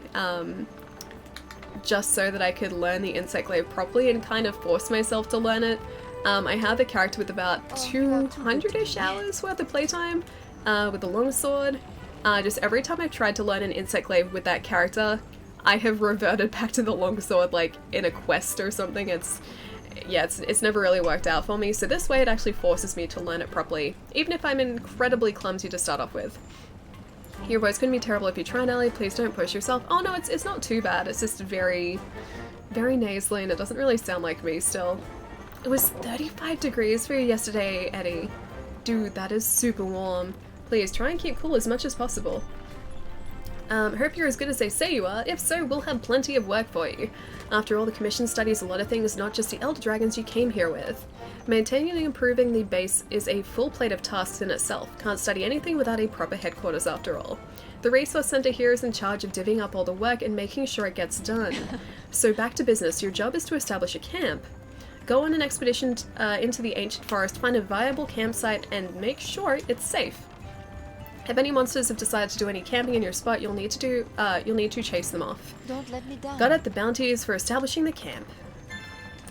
just so that I could learn the insect glaive properly and kind of force myself to learn it. I have a character with about 200-ish hours worth of playtime, with the longsword. Just every time I've tried to learn an insect glaive with that character, I have reverted back to the longsword, like, in a quest or something. It's never really worked out for me, so this way it actually forces me to learn it properly, even if I'm incredibly clumsy to start off with. Your voice couldn't be terrible if you try, Ellie. Please don't push yourself. Oh no, it's not too bad. It's just very, very nasally, and it doesn't really sound like me still. It was 35 degrees for you yesterday, Eddie. Dude, that is super warm. Please, try and keep cool as much as possible. Hope you're as good as they say you are. If so, we'll have plenty of work for you. After all, the Commission studies a lot of things, not just the Elder Dragons you came here with. Maintaining and improving the base is a full plate of tasks in itself. Can't study anything without a proper headquarters after all. The Resource Center here is in charge of divvying up all the work and making sure it gets done. So back to business. Your job is to establish a camp. Go on an expedition into the ancient forest, find a viable campsite, and make sure it's safe. If any monsters have decided to do any camping in your spot, you'll need to chase them off. Don't let me down. Got it, the bounties for establishing the camp.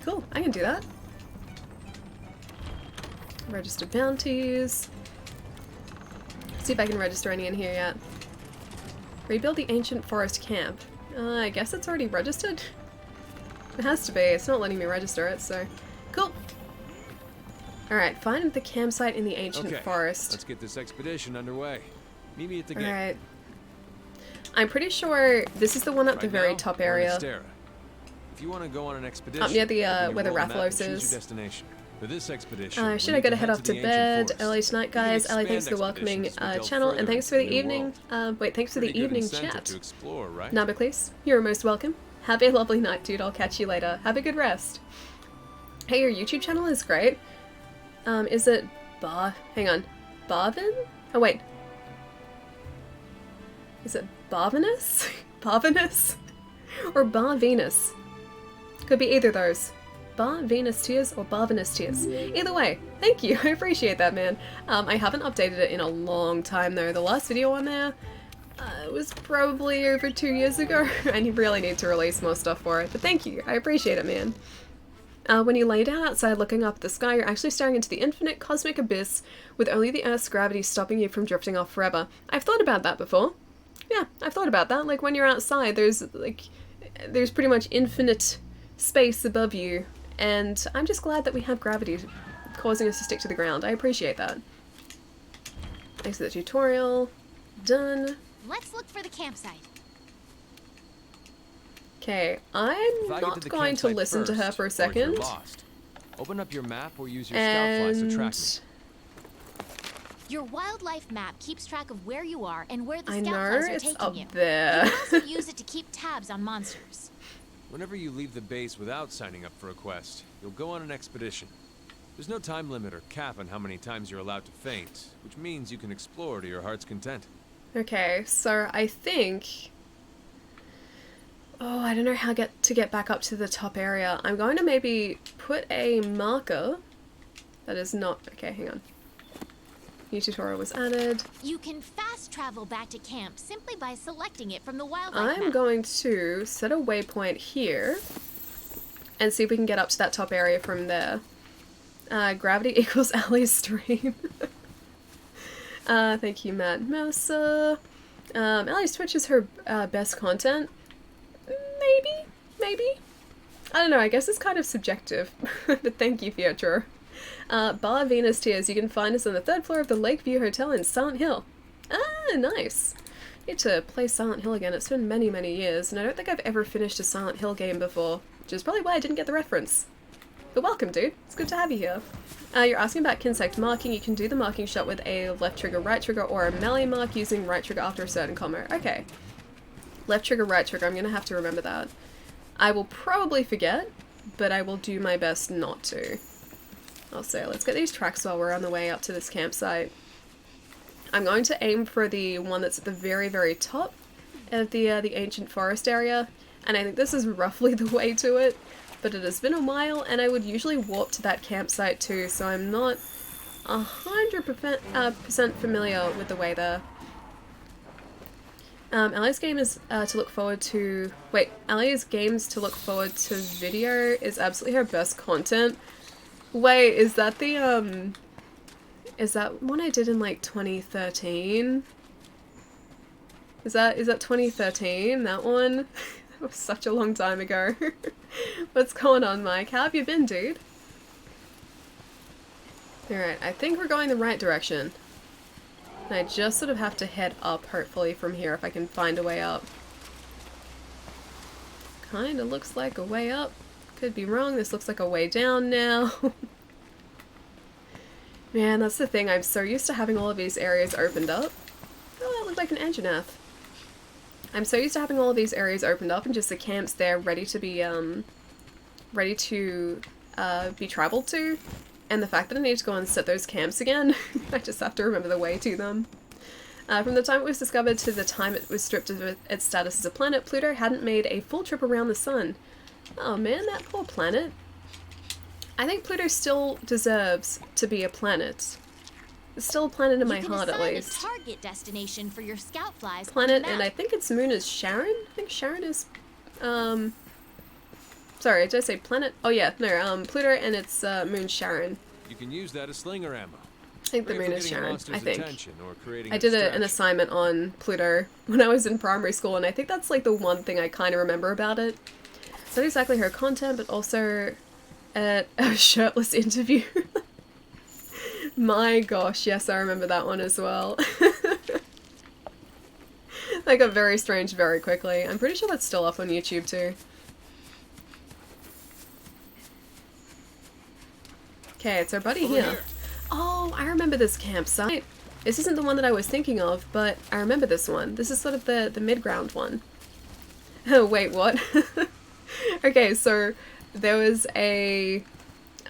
Cool, I can do that. Register bounties. See if I can register any in here yet. Rebuild the ancient forest camp. I guess it's already registered? It has to be, it's not letting me register it, so... Cool! Alright, find the campsite in the ancient forest. Let's get this expedition underway. Meet me at the gate. Alright. I'm pretty sure this is the one at the very top area. If you want to go on an expedition, up near the where the Rathalos is. For this expedition, should I go to head off to bed early tonight, guys? Ellie, thanks for the welcoming channel, and thanks for the evening. Thanks for the evening chat. Right? Nabacles, you're most welcome. Have a lovely night, dude. I'll catch you later. Have a good rest. Hey, your YouTube channel is great. Is it hang on. Barvin? Oh, wait. Is it Barvinus? Barvinus? Or Barvenus? Could be either of those. Barvenus Tears or Barvinus Tears. Either way, thank you. I appreciate that, man. I haven't updated it in a long time, though. The last video on there, It was probably over 2 years ago, and you really need to release more stuff for it, but thank you, I appreciate it, man. When you lay down outside looking up at the sky, you're actually staring into the infinite cosmic abyss with only the Earth's gravity stopping you from drifting off forever. I've thought about that before. Yeah, I've thought about that. Like, when you're outside, there's pretty much infinite space above you, and I'm just glad that we have gravity causing us to stick to the ground. I appreciate that. Thanks for the tutorial. Done. Let's look for the campsite. Okay, I'm not going to listen to her for a second. Open up your map or use your scout flies to track me. Your wildlife map keeps track of where you are and where the I scout know, flies are it's taking up you. there. You can also use it to keep tabs on monsters. Whenever you leave the base without signing up for a quest, you'll go on an expedition. There's no time limit or cap on how many times you're allowed to faint, which means you can explore to your heart's content. Okay, so I think... Oh, I don't know how to get back up to the top area. I'm going to maybe put a marker that is not... Okay, hang on. New tutorial was added. You can fast travel back to camp simply by selecting it from the wildlife I'm map. going to set a waypoint here and see if we can get up to that top area from there. Gravity equals Allie's stream. Thank you, Matt Mercer. Allie's Twitch is her best content. Maybe. I don't know, I guess it's kind of subjective. But thank you, Pietro. Bar Venus Tears, you can find us on the 3rd floor of the Lakeview Hotel in Silent Hill. Ah, nice. Need to play Silent Hill again. It's been many, many years, and I don't think I've ever finished a Silent Hill game before, which is probably why I didn't get the reference. But welcome, dude. It's good to have you here. You're asking about Kinsect marking. You can do the marking shot with a left trigger, right trigger, or a melee mark using right trigger after a certain combo. Okay. Left trigger, right trigger. I'm gonna have to remember that. I will probably forget, but I will do my best not to. I'll say, let's get these tracks while we're on the way up to this campsite. I'm going to aim for the one that's at the very, very top of the ancient forest area, and I think this is roughly the way to it, but it has been a while, and I would usually warp to that campsite too, so I'm not 100% familiar with the way there. Allie's game is to look forward to... Wait, Allie's games to look forward to video is absolutely her best content. Wait, is that the, is that one I did in, like, 2013? Is that 2013, that one? That was such a long time ago. What's going on, Mike? How have you been, dude? Alright, I think we're going the right direction. And I just sort of have to head up, hopefully, from here if I can find a way up. Kinda looks like a way up. Could be wrong, this looks like a way down now. Man, that's the thing, I'm so used to having all of these areas opened up. Oh, that looked like an Anjanath. I'm so used to having all of these areas opened up and just the camps there ready to be traveled to. And the fact that I need to go and set those camps again, I just have to remember the way to them. From the time it was discovered to the time it was stripped of its status as a planet, Pluto hadn't made a full trip around the sun. Oh man, that poor planet. I think Pluto still deserves to be a planet. It's still a planet in my heart, at least. You can assign a target destination for your scout flies. Planet, and I think its moon is Sharon? I think Sharon is, sorry, did I say planet? Oh yeah, no, Pluto and its moon Sharon. You can use that as slinger ammo. I think the moon is Sharon, I think. I did an assignment on Pluto when I was in primary school, and I think that's like the one thing I kind of remember about it. It's not exactly her content, but also a shirtless interview. My gosh, yes, I remember that one as well. That got very strange very quickly. I'm pretty sure that's still up on YouTube too. Okay, it's our buddy here. Oh, I remember this campsite. This isn't the one that I was thinking of, but I remember this one. This is sort of the mid-ground one. Oh, wait, what? Okay, so there was a...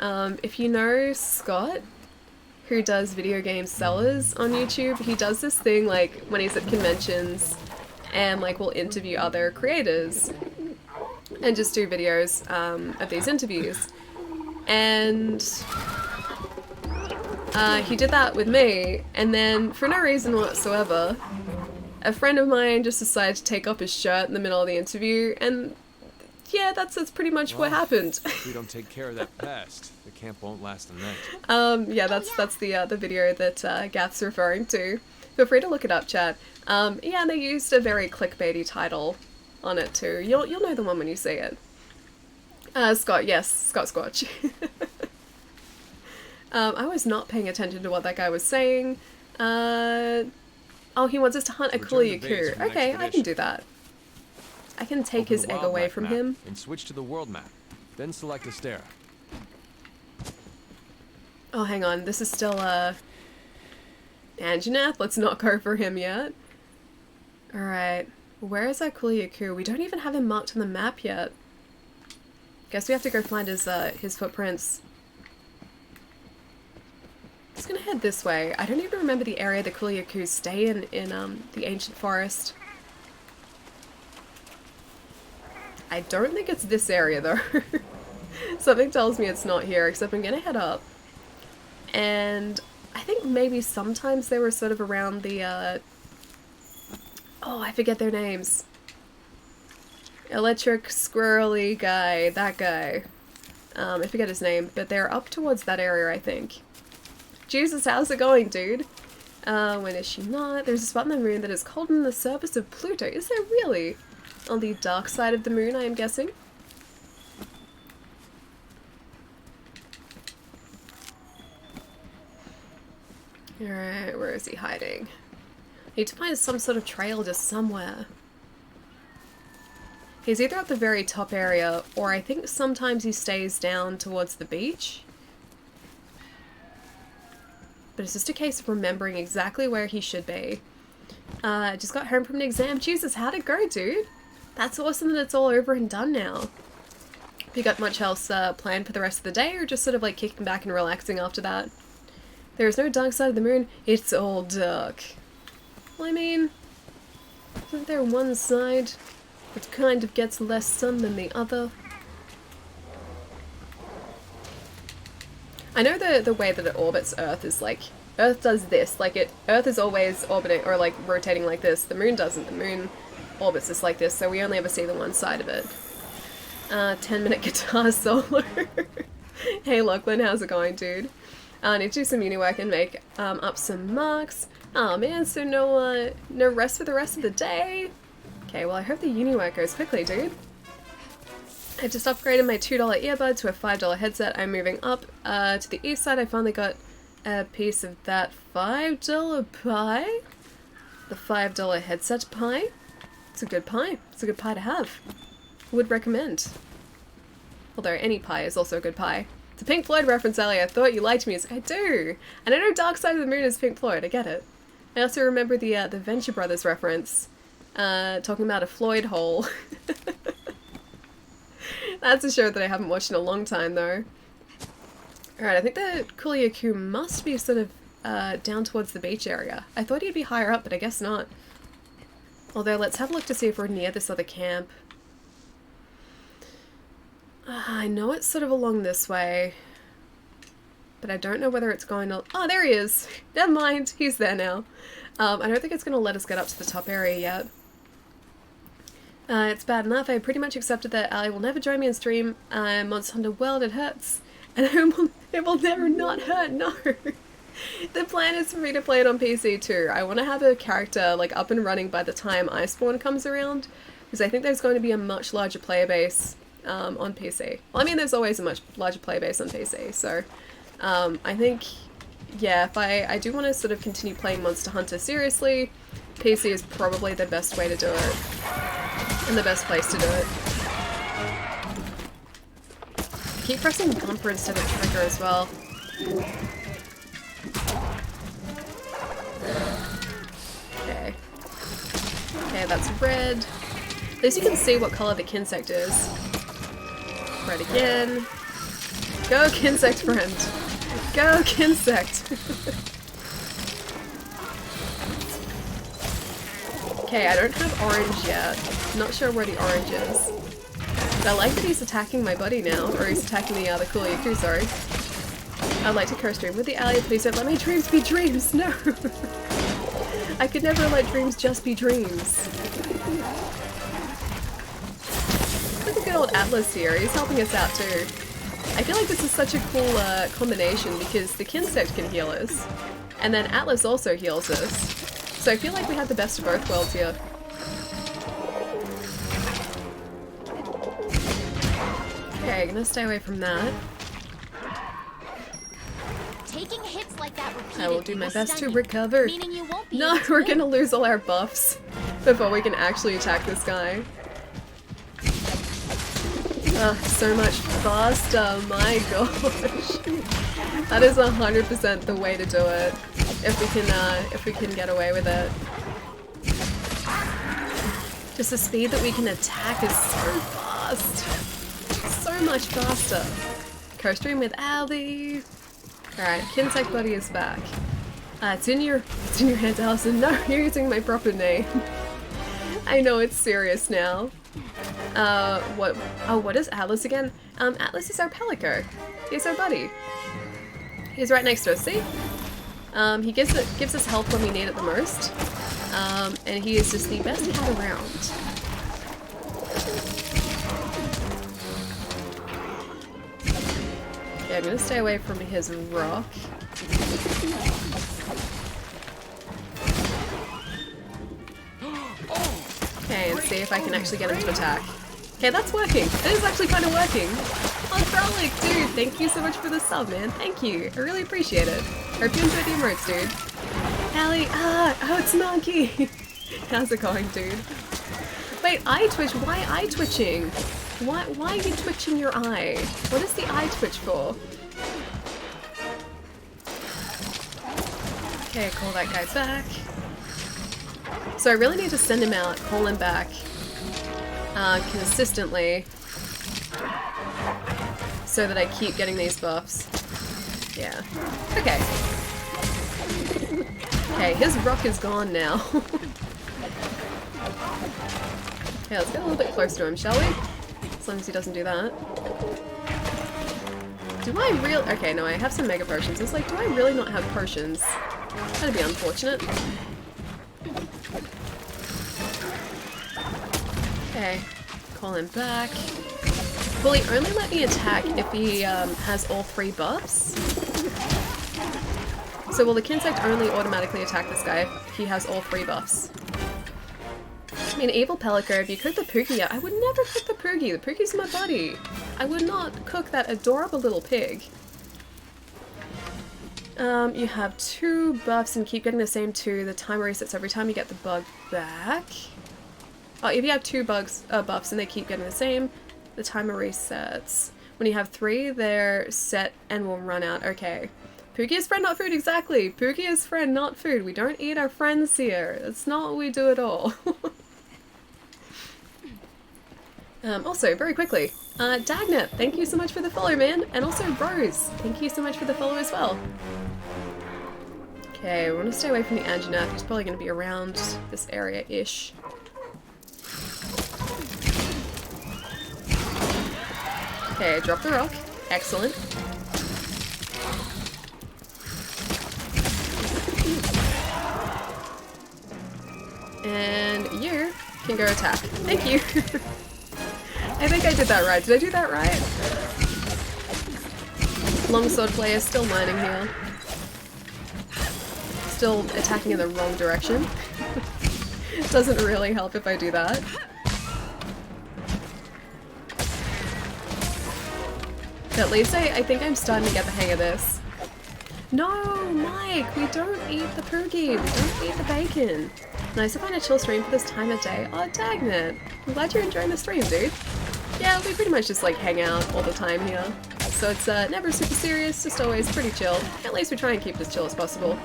if you know Scott, who does video game sellers on YouTube, he does this thing, like, when he's at conventions, and, like, will interview other creators, and just do videos, of these interviews. And he did that with me, and then for no reason whatsoever, a friend of mine just decided to take off his shirt in the middle of the interview, and yeah, that's pretty much what happened. If we don't take care of that pest, the camp won't last a night. Yeah, that's the video that Gath's referring to. Feel free to look it up, chat. Yeah, and they used a very clickbaity title on it too. You'll know the one when you see it. Scott, yes, Scott Squatch. I was not paying attention to what that guy was saying. Oh, he wants us to hunt a Kuliyaku. Okay, I can do that. I can take Open his the egg wild away map from map him. And switch to the world map. Then select Astera. Oh, hang on. This is still, Anjanath? Let's not go for him yet. Alright. Where is our Kuliyaku? We don't even have him marked on the map yet. Guess we have to go find his footprints. I'm just gonna head this way. I don't even remember the area the Kuliyaku stay in the ancient forest. I don't think it's this area though. Something tells me it's not here, except I'm gonna head up. And I think maybe sometimes they were sort of around the, oh, I forget their names. Electric squirrely guy, that guy. I forget his name, but they're up towards that area, I think. Jesus, how's it going, dude? When is she not? There's a spot on the moon that is cold on the surface of Pluto. Is there really? On the dark side of the moon, I am guessing. Alright, where is he hiding? Need to find some sort of trail just somewhere. He's either at the very top area, or I think sometimes he stays down towards the beach. But it's just a case of remembering exactly where he should be. Just got home from an exam. Jesus, how'd it go, dude? That's awesome that it's all over and done now. Have you got much else planned for the rest of the day, or just sort of like kicking back and relaxing after that? There is no dark side of the moon. It's all dark. Well, I mean, isn't there one side that kind of gets less sun than the other? I know the way that it orbits Earth is like, Earth does this, like Earth is always orbiting, or like rotating like this. The moon doesn't. The moon orbits just like this, so we only ever see the one side of it. 10-minute guitar solo. Hey Lachlan, how's it going, dude? Need to do some uni work and make up some marks. Oh man, so no rest for the rest of the day? Okay, well I hope the uni work goes quickly, dude. I just upgraded my $2 earbud to a $5 headset. I'm moving up to the east side. I finally got a piece of that $5 pie. The $5 headset pie. It's a good pie. It's a good pie to have. Would recommend. Although any pie is also a good pie. It's a Pink Floyd reference, Ellie. I thought you liked music. I do! And I know Dark Side of the Moon is Pink Floyd. I get it. I also remember the Venture Brothers reference. Talking about a Floyd hole. That's a show that I haven't watched in a long time, though. Alright, I think the Kuliyaku must be sort of down towards the beach area. I thought he'd be higher up, but I guess not. Although, let's have a look to see if we're near this other camp. I know it's sort of along this way. But I don't know whether it's going to... Oh, there he is! Never mind, he's there now. I don't think it's going to let us get up to the top area yet. It's bad enough. I pretty much accepted that Ali will never join me in stream. Monster Hunter World, it hurts. And it will never not hurt, no! The plan is for me to play it on PC too. I want to have a character like up and running by the time Iceborne comes around. Because I think there's going to be a much larger player base on PC. Well, I mean there's always a much larger player base on PC, so... I think, yeah, if I do want to sort of continue playing Monster Hunter seriously, PC is probably the best way to do it. And the best place to do it. Keep pressing bumper instead of trigger as well. Okay. Okay, that's red. At least you can see what color the Kinsect is. Red again. Go Kinsect friend! Go Kinsect! Okay, I don't have orange yet. Not sure where the orange is. But I like that he's attacking my buddy now, or he's attacking the Kuliyaku, sorry. I'd like to co-stream with the ally, please don't let my dreams be dreams, no! I could never let dreams just be dreams. Look at good old Atlas here, he's helping us out too. I feel like this is such a cool combination because the Kinsect can heal us, and then Atlas also heals us. So I feel like we have the best of both worlds here. Okay, gonna stay away from that. Taking hits like that repeatedly I will do my best to stun you, recover. meaning you won't be No, able to we're win. gonna lose all our buffs before we can actually attack this guy. So much faster, my gosh. That is 100% the way to do it. If we can get away with it. Just the speed that we can attack is so fast. So much faster. Co-stream with Ali. Alright, Kinsect Buddy is back. It's in your hands, Allison. No, you're using my proper name. I know it's serious now. What is Atlas again? Atlas is our Pelico. He's our buddy. He's right next to us, see? He gives us help when we need it the most. And he is just the best cat around. Okay, I'm gonna stay away from his rock. Okay, and see if I can actually get him to attack. Okay, that's working. It is actually kind of working. Oh, Frolic, dude, thank you so much for the sub, man. Thank you. I really appreciate it. Hope you enjoyed the emotes, dude. Allie, oh, it's Monkey. How's it going, dude? Wait, eye twitch? Why eye twitching? Why are you twitching your eye? What is the eye twitch for? Okay, call that guy back. So I really need to send him out, call him back consistently so that I keep getting these buffs. Yeah. Okay. Okay, his rock is gone now. Okay, let's get a little bit closer to him, shall we? As long as he doesn't do that. Do I really— okay, no, I have some mega potions. It's like, do I really not have potions? That'd be unfortunate. Okay, call him back. Will he only let me attack if he has all 3 buffs? So will the Kinsect only automatically attack this guy if he has all 3 buffs? I mean, Evil Pelico, if you cook the Poogie yet, I would never cook the Poogie. The Poogie's my buddy. I would not cook that adorable little pig. You have 2 buffs and keep getting the same 2. The timer resets every time you get the bug back. Oh, if you have 2 buffs and they keep getting the same, the timer resets. When you have 3, they're set and will run out. Okay. Poogie is friend, not food, exactly. Poogie is friend, not food. We don't eat our friends here. That's not what we do at all. Also, very quickly, Dagnet, thank you so much for the follow, man. And also Rose, thank you so much for the follow as well. Okay, we want to stay away from the Anjanath. He's probably going to be around this area-ish. Okay, drop the rock. Excellent. And you can go attack. Thank you. I think I did that right. Did I do that right? Longsword player still learning here. Still attacking in the wrong direction. Doesn't really help if I do that. But at least I think I'm starting to get the hang of this. No, Mike, we don't eat the Poogie. We don't eat the bacon. Nice to find a chill stream for this time of day. Oh, dang it. I'm glad you're enjoying the stream, dude. Yeah, we pretty much just like hang out all the time here. So it's never super serious, just always pretty chill. At least we try and keep it as chill as possible.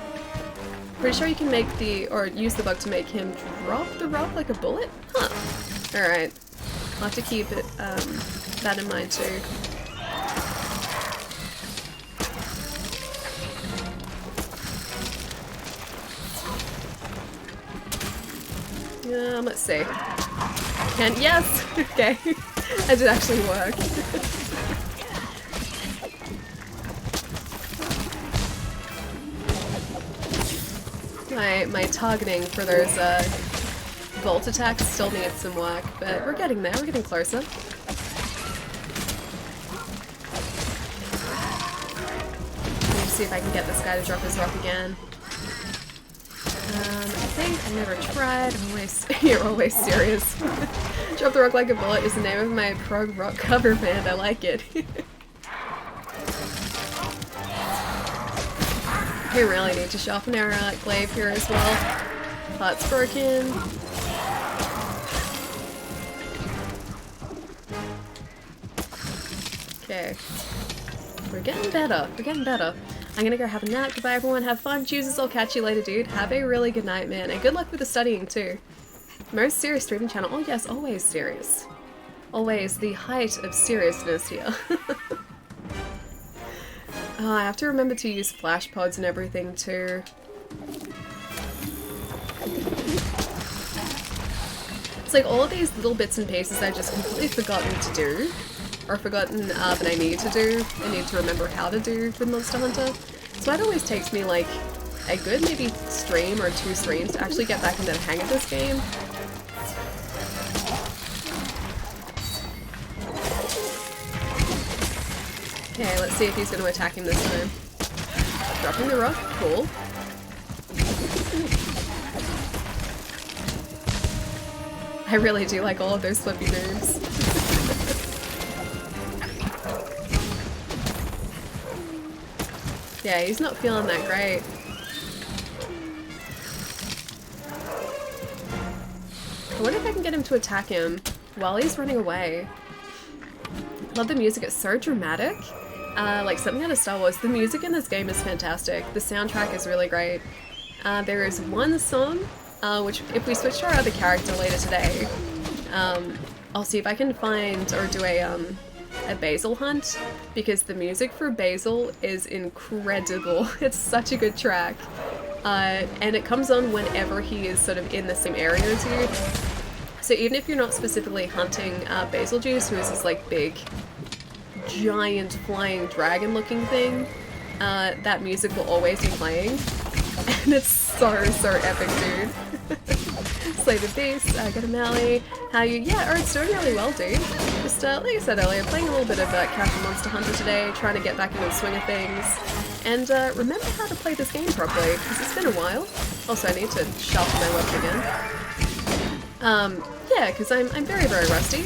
Pretty sure you can make the— or use the bug to make him drop the rock like a bullet? Huh. Alright. I'll have to keep it, that in mind too. Let's see. Can— yes! Okay. That did actually work. My targeting for those bolt attacks still needs some work, but we're getting there, we're getting closer. Let me see if I can get this guy to drop his rock again. I think I never tried. You're always serious. Drop the rock like a bullet is the name of my prog rock cover band. I like it. We really need to sharpen our glaive here as well. Part's broken. Okay. We're getting better. We're getting better. I'm gonna go have a nap. Goodbye everyone. Have fun. Chooses. I'll catch you later, dude. Have a really good night, man. And good luck with the studying too. Most serious streaming channel. Oh yes, always serious. Always the height of seriousness here. Oh, I have to remember to use flash pods and everything too. It's like all of these little bits and pieces I've just completely forgotten to do. Or forgotten that I need to do. I need to remember how to do with Monster Hunter. So it always takes me like a good maybe stream or 2 streams to actually get back into the hang of this game. Okay, let's see if he's going to attack him this time. Dropping the rock, cool. I really do like all of those flippy moves. Yeah, he's not feeling that great. I wonder if I can get him to attack him while he's running away. Love the music, it's so dramatic. Like something out of Star Wars. The music in this game is fantastic. The soundtrack is really great. There is one song, which if we switch to our other character later today, I'll see if I can find or do a Basil hunt, because the music for Basil is incredible. It's such a good track. And it comes on whenever he is sort of in the same area as you. So even if you're not specifically hunting Basiljuice, who is this like big, giant flying dragon looking thing, that music will always be playing. And it's so epic, dude. Slay the beast, get a Mally. How you? Yeah, it's doing really well, dude. Just like I said earlier, playing a little bit of Captain Monster Hunter today, trying to get back into the swing of things. And remember how to play this game properly, because it's been a while. Also, I need to sharpen my weapon again. Yeah, because I'm very rusty.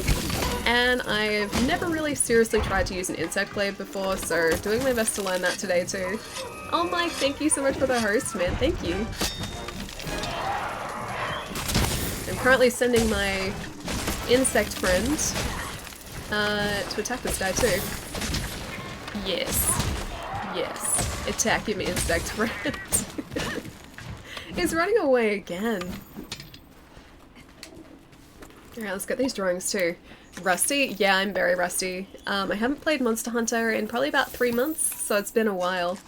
And I've never really seriously tried to use an insect glaive before, so doing my best to learn that today too. Oh Mike, thank you so much for the host, man. Thank you. I'm currently sending my insect friend to attack this guy too. Yes. Yes. Attack him, insect friend. He's running away again. Alright, let's get these drawings too. Rusty? Yeah, I'm very rusty. I haven't played Monster Hunter in probably about 3 months, so it's been a while.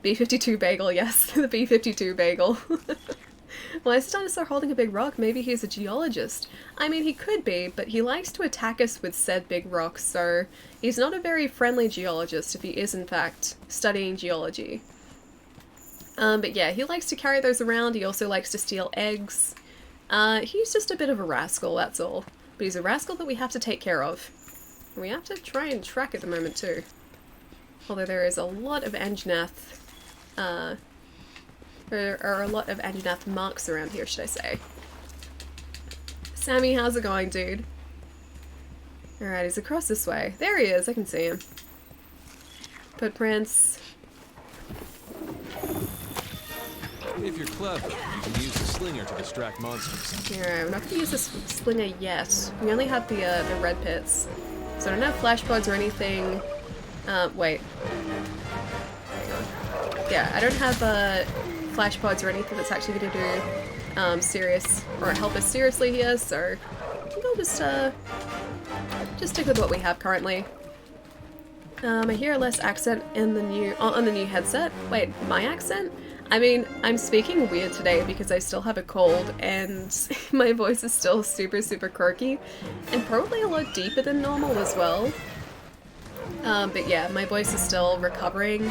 B-52 Bagel, yes, the B-52 Bagel. Why is the dinosaur holding a big rock? Maybe he's a geologist. I mean, he could be, but he likes to attack us with said big rocks, so he's not a very friendly geologist if he is in fact studying geology. But yeah, he likes to carry those around. He also likes to steal eggs. He's just a bit of a rascal, that's all. But he's a rascal that we have to take care of. And we have to try and track at the moment too. Although there is a lot of Anjanath, there are a lot of Anjanath marks around here, should I say. Sammy, how's it going, dude? Alright, he's across this way. There he is, I can see him. Footprints. If you're clever, you can use the slinger to distract monsters. Alright, we're not going to use this slinger yet. We only have the red pits. So I don't have flash pods or anything. Wait. Hang on. Yeah, I don't have flash pods or anything that's actually going to do serious or help us seriously here, so I think I'll just stick with what we have currently. I hear less accent in the new on the new headset. Wait, my accent? I mean, I'm speaking weird today because I still have a cold and my voice is still super croaky and probably a lot deeper than normal as well. But yeah, my voice is still recovering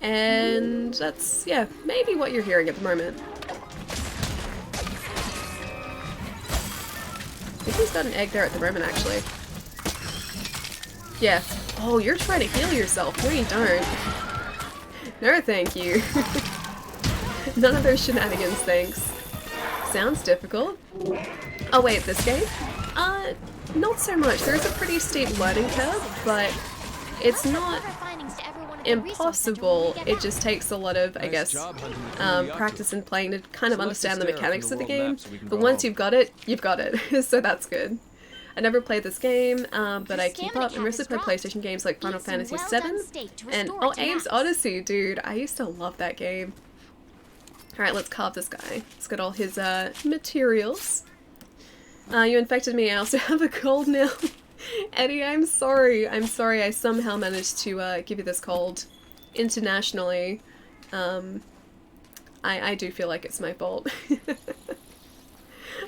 and that's, yeah, maybe what you're hearing at the moment. got an egg there at the moment, actually. Yeah. Oh, you're trying to heal yourself. No, you don't. No, thank you. None of those shenanigans, thanks. Sounds difficult. Oh wait, this game? Not so much. There is a pretty steep learning curve, but it's not impossible. It just takes a lot of, I guess, practice and playing to kind of understand the mechanics of the game. But once you've got it, you've got it. So that's good. I never played this game, but I keep up and mostly play PlayStation games like Final Fantasy VII and Abe's Odyssey, dude. I used to love that game. Alright, let's carve this guy. Let's get all his materials. You infected me. I also have a cold now. Eddie, I'm sorry. I'm sorry. I somehow managed to give you this cold internationally. I do feel like it's my fault.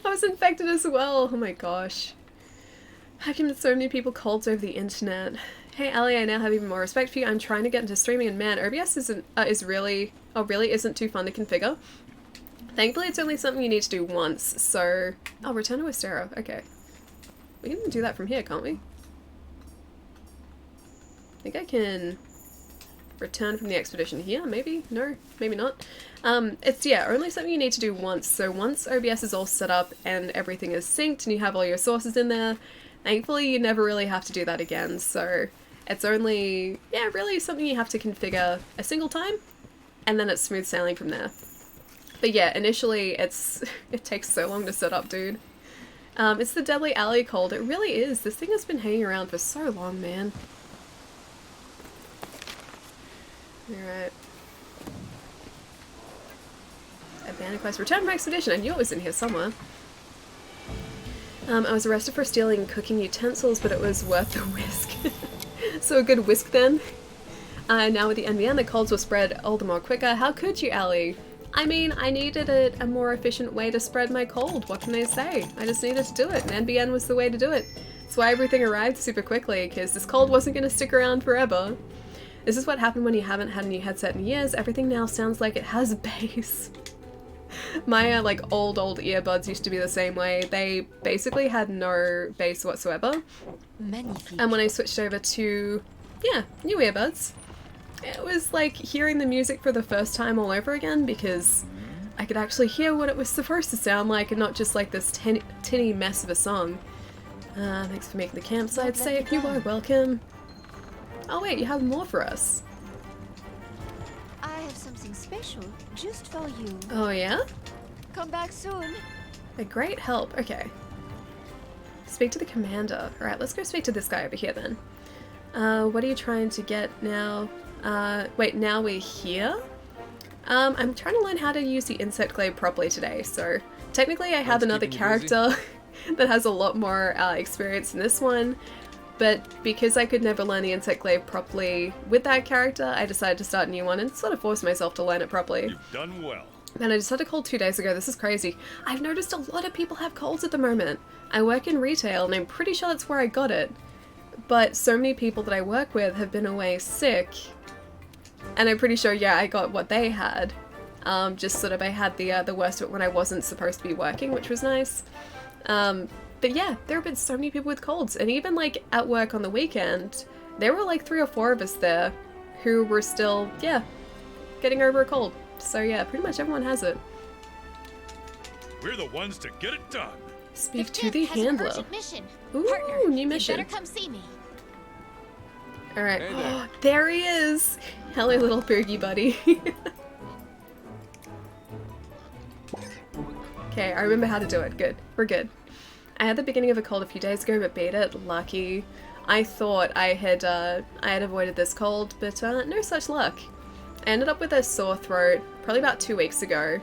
I was infected as well. Oh my gosh. How come so many people colds over the internet? Hey Ali, I now have even more respect for you. I'm trying to get into streaming, and man, OBS really isn't too fun to configure. Thankfully, it's only something you need to do once. So, oh, return to Astera. Okay, we can do that from here, can't we? I think I can return from the expedition here. Maybe no, maybe not. It's only something you need to do once. So once OBS is all set up and everything is synced and you have all your sources in there. Thankfully, you never really have to do that again, so it's only, really something you have to configure a single time, and then it's smooth sailing from there. But yeah, initially, it takes so long to set up, dude. It's the Deadly Alley cold. It really is. This thing has been hanging around for so long, man. Alright. Abandoned quest. Return from expedition. I knew it was in here somewhere. I was arrested for stealing cooking utensils, but it was worth the whisk. So a good whisk then. Now with the NBN, the colds will spread all the more quicker. How could you, Ali? I mean, I needed a more efficient way to spread my cold. What can I say? I just needed to do it, and NBN was the way to do it. That's why everything arrived super quickly, because this cold wasn't going to stick around forever. This is what happened when you haven't had a new headset in years. Everything now sounds like it has bass. My old earbuds used to be the same way. They basically had no bass whatsoever. And when I switched over to, new earbuds, it was like hearing the music for the first time all over again, because I could actually hear what it was supposed to sound like and not just like this tinny mess of a song. Thanks for making the campsite safe. You are welcome. Oh wait, you have more for us. I have something special just for you. Oh yeah? Come back soon. A great help. Okay. Speak to the commander. Alright, let's go speak to this guy over here then. What are you trying to get now? Wait, now we're here? I'm trying to learn how to use the insect glaive properly today, so technically I have another character that has a lot more experience in this one, but because I could never learn the insect glaive properly with that character, I decided to start a new one and sort of force myself to learn it properly. You've done well. Man, I just had a cold 2 days ago. This is crazy. I've noticed a lot of people have colds at the moment. I work in retail and I'm pretty sure that's where I got it. But so many people that I work with have been away sick. And I'm pretty sure, I got what they had. Just sort of I had the worst of it when I wasn't supposed to be working, which was nice. But yeah, there have been so many people with colds. And even like at work on the weekend, there were like 3 or 4 of us there who were still, getting over a cold. So yeah, pretty much everyone has it. We're the ones to get it done. Speak to the handler. Ooh, Partner, new mission. You better come see me. Alright. Hey there. There he is! Hello, little Poogie buddy. Okay, I remember how to do it. Good. We're good. I had the beginning of a cold a few days ago, but beat it. Lucky. I thought I had avoided this cold, but no such luck. I ended up with a sore throat probably about 2 weeks ago.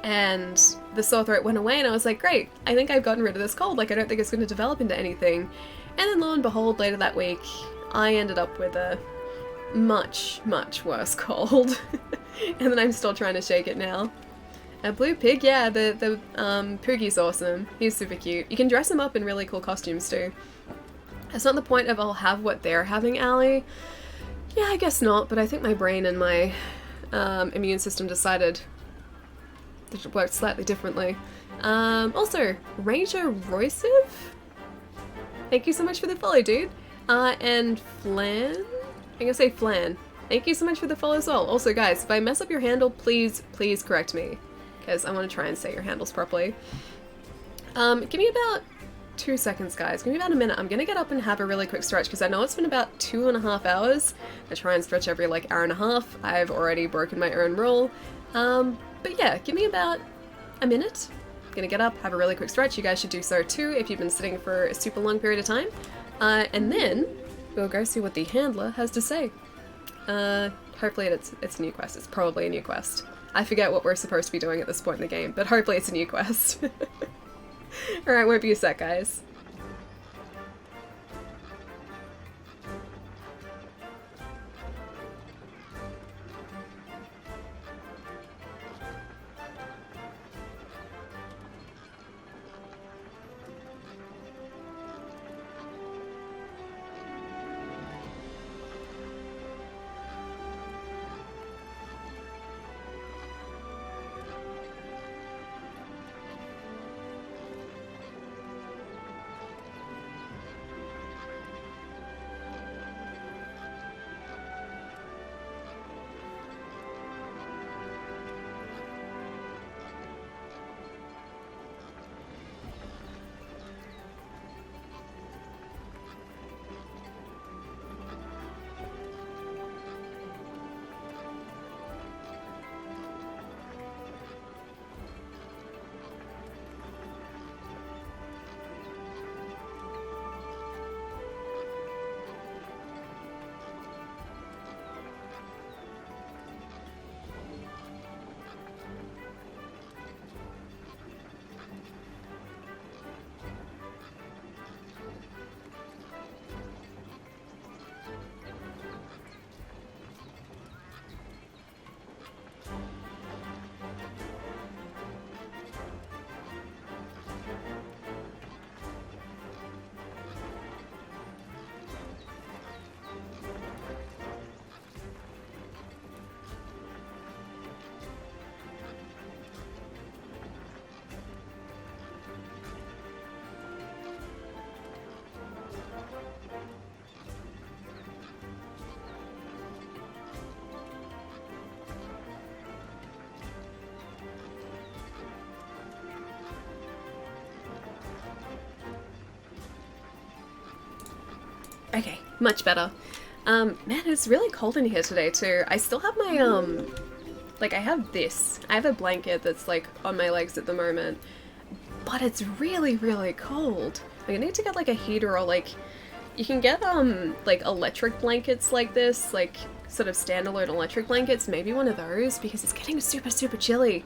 And the sore throat went away and I was like, great, I think I've gotten rid of this cold. Like, I don't think it's going to develop into anything. And then lo and behold, later that week, I ended up with a much, much worse cold. And then I'm still trying to shake it now. A blue pig, yeah, the Poogie's awesome. He's super cute. You can dress him up in really cool costumes too. That's not the point of I'll have what they're having, Allie. Yeah, I guess not, but I think my brain and my immune system decided that it worked slightly differently. Also, Ranger Roysiv? Thank you so much for the follow, dude. And Flan? I'm gonna say Flan. Thank you so much for the follow as well. Also, guys, if I mess up your handle, please correct me. Because I want to try and say your handles properly. Give me about 2 seconds, guys. Give me about a minute. I'm gonna get up and have a really quick stretch because I know it's been about 2.5 hours. I try and stretch every like hour and a half. I've already broken my own rule. But yeah, give me about a minute. I'm gonna get up, have a really quick stretch. You guys should do so too if you've been sitting for a super long period of time. And then we'll go see what the handler has to say. Hopefully it's a new quest. It's probably a new quest. I forget what we're supposed to be doing at this point in the game, but hopefully it's a new quest. Alright, won't be a sec, guys. Okay, much better. Man, it's really cold in here today too. I still have my, like I have this. I have a blanket that's like on my legs at the moment, but it's really, really cold. Like, I need to get like a heater, or like, you can get, like electric blankets like this, like sort of standalone electric blankets, maybe one of those, because it's getting super, super chilly.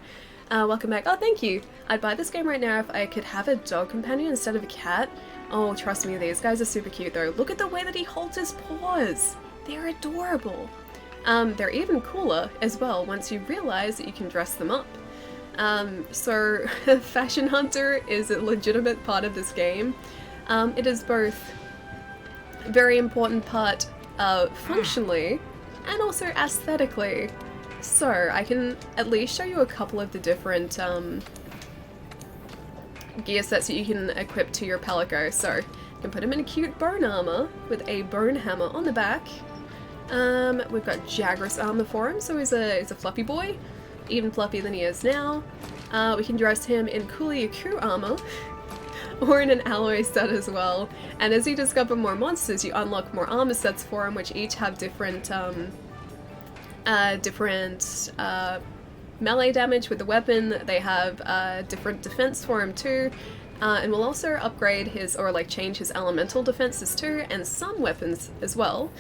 Welcome back. Oh, thank you. I'd buy this game right now if I could have a dog companion instead of a cat. Oh, trust me, these guys are super cute though. Look at the way that he holds his paws. They're adorable. They're even cooler as well once you realize that you can dress them up. So Fashion Hunter is a legitimate part of this game. It is both a very important part functionally and also aesthetically. So I can at least show you a couple of the different gear sets that you can equip to your Palico. So you can put him in a cute bone armor with a bone hammer on the back. We've got Jagras armor for him, so he's a fluffy boy, even fluffier than he is now. We can dress him in Kuliaku armor, or in an alloy set as well. And as you discover more monsters, you unlock more armor sets for him, which each have different melee damage with the weapon. They have different defense for him too, and we'll also upgrade his, or like change his elemental defenses too, and some weapons as well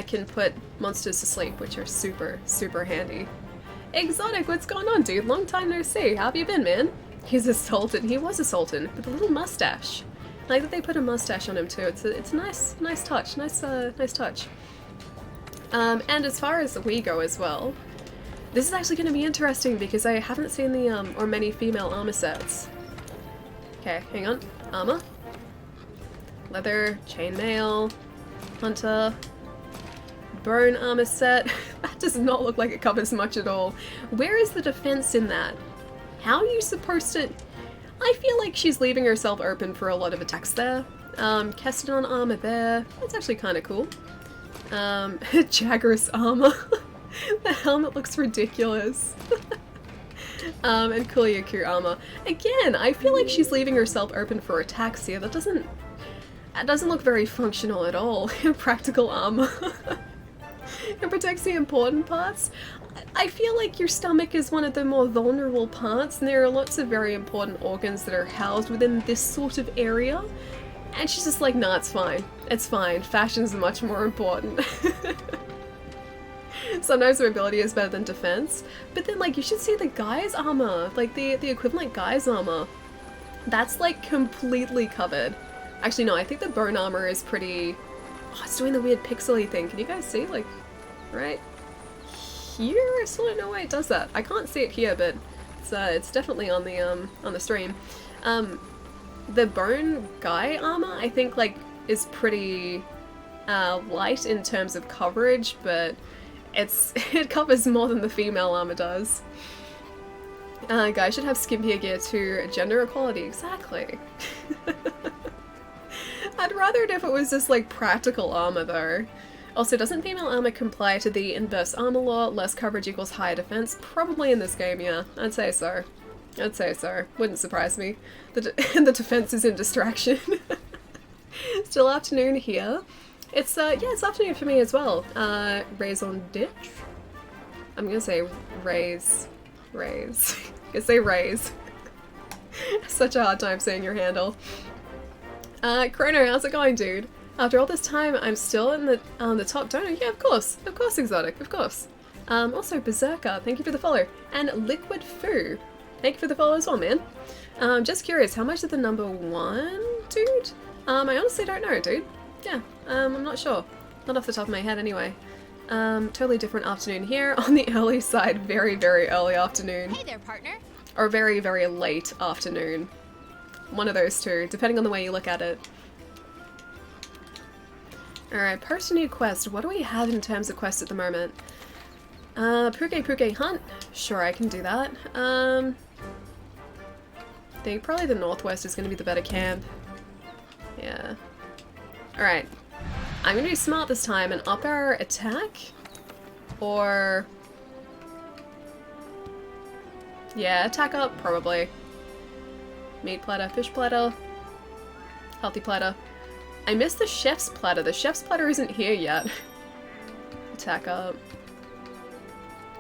can put monsters to sleep, which are super, super handy. Exotic, what's going on, dude? Long time no see. How have you been, man? He's a sultan. He was a sultan with a little mustache. I like that they put a mustache on him too. It's a nice touch. Nice touch. And as far as we go as well, this is actually going to be interesting because I haven't seen the or many female armor sets. Okay, hang on. Armor, leather, chainmail, hunter, bone armor set. That does not look like it covers much at all. Where is the defense in that? How are you supposed to... I feel like she's leaving herself open for a lot of attacks there. Kestodon armor there. That's actually kind of cool. Jagras armor. The helmet looks ridiculous. And Kulyaku armor. Again, I feel like she's leaving herself open for attacks here. That doesn't look very functional at all. Practical armor. It protects the important parts. I feel like your stomach is one of the more vulnerable parts, and there are lots of very important organs that are housed within this sort of area. And she's just like, nah, it's fine. It's fine. Fashion's much more important. Sometimes mobility is better than defense. But then, like, you should see the guy's armor. Like, the equivalent guy's armor. That's, like, completely covered. Actually, no, I think the bone armor is pretty... Oh, it's doing the weird pixely thing. Can you guys see? Like, right here? I still don't know why it does that. I can't see it here, but it's definitely on the stream. The bone guy armor, I think, like, is pretty light in terms of coverage, but it covers more than the female armor does. Guys should have skimpier gear too. Gender equality, exactly. I'd rather it if it was just like practical armor though. Also, doesn't female armor comply to the inverse armor law? Less coverage equals higher defense? Probably in this game, yeah. I'd say so. I'd say so. Wouldn't surprise me. The defense is in distraction. Still afternoon here. It's, yeah, it's afternoon for me as well. Raison ditch? I'm gonna say raise. I'm gonna say raise. Such a hard time saying your handle. Chrono, how's it going, dude? After all this time, I'm still in the top donor? Yeah, of course, Exotic, of course. Also, Berserker, thank you for the follow. And Liquid Foo, thank you for the follow as well, man. Just curious, how much did the number 1, dude? I honestly don't know, dude. Yeah, I'm not sure. Not off the top of my head, anyway. Totally different afternoon here. On the early side, very, very early afternoon. Hey there, partner. Or very, very late afternoon. One of those two, depending on the way you look at it. Alright, post a new quest. What do we have in terms of quests at the moment? Puke Hunt? Sure, I can do that. I think probably the Northwest is going to be the better camp. Yeah. Alright. I'm going to be smart this time and up our attack. Or... yeah, attack up, probably. Meat platter, fish platter, healthy platter. I missed the chef's platter. The chef's platter isn't here yet. Attack up.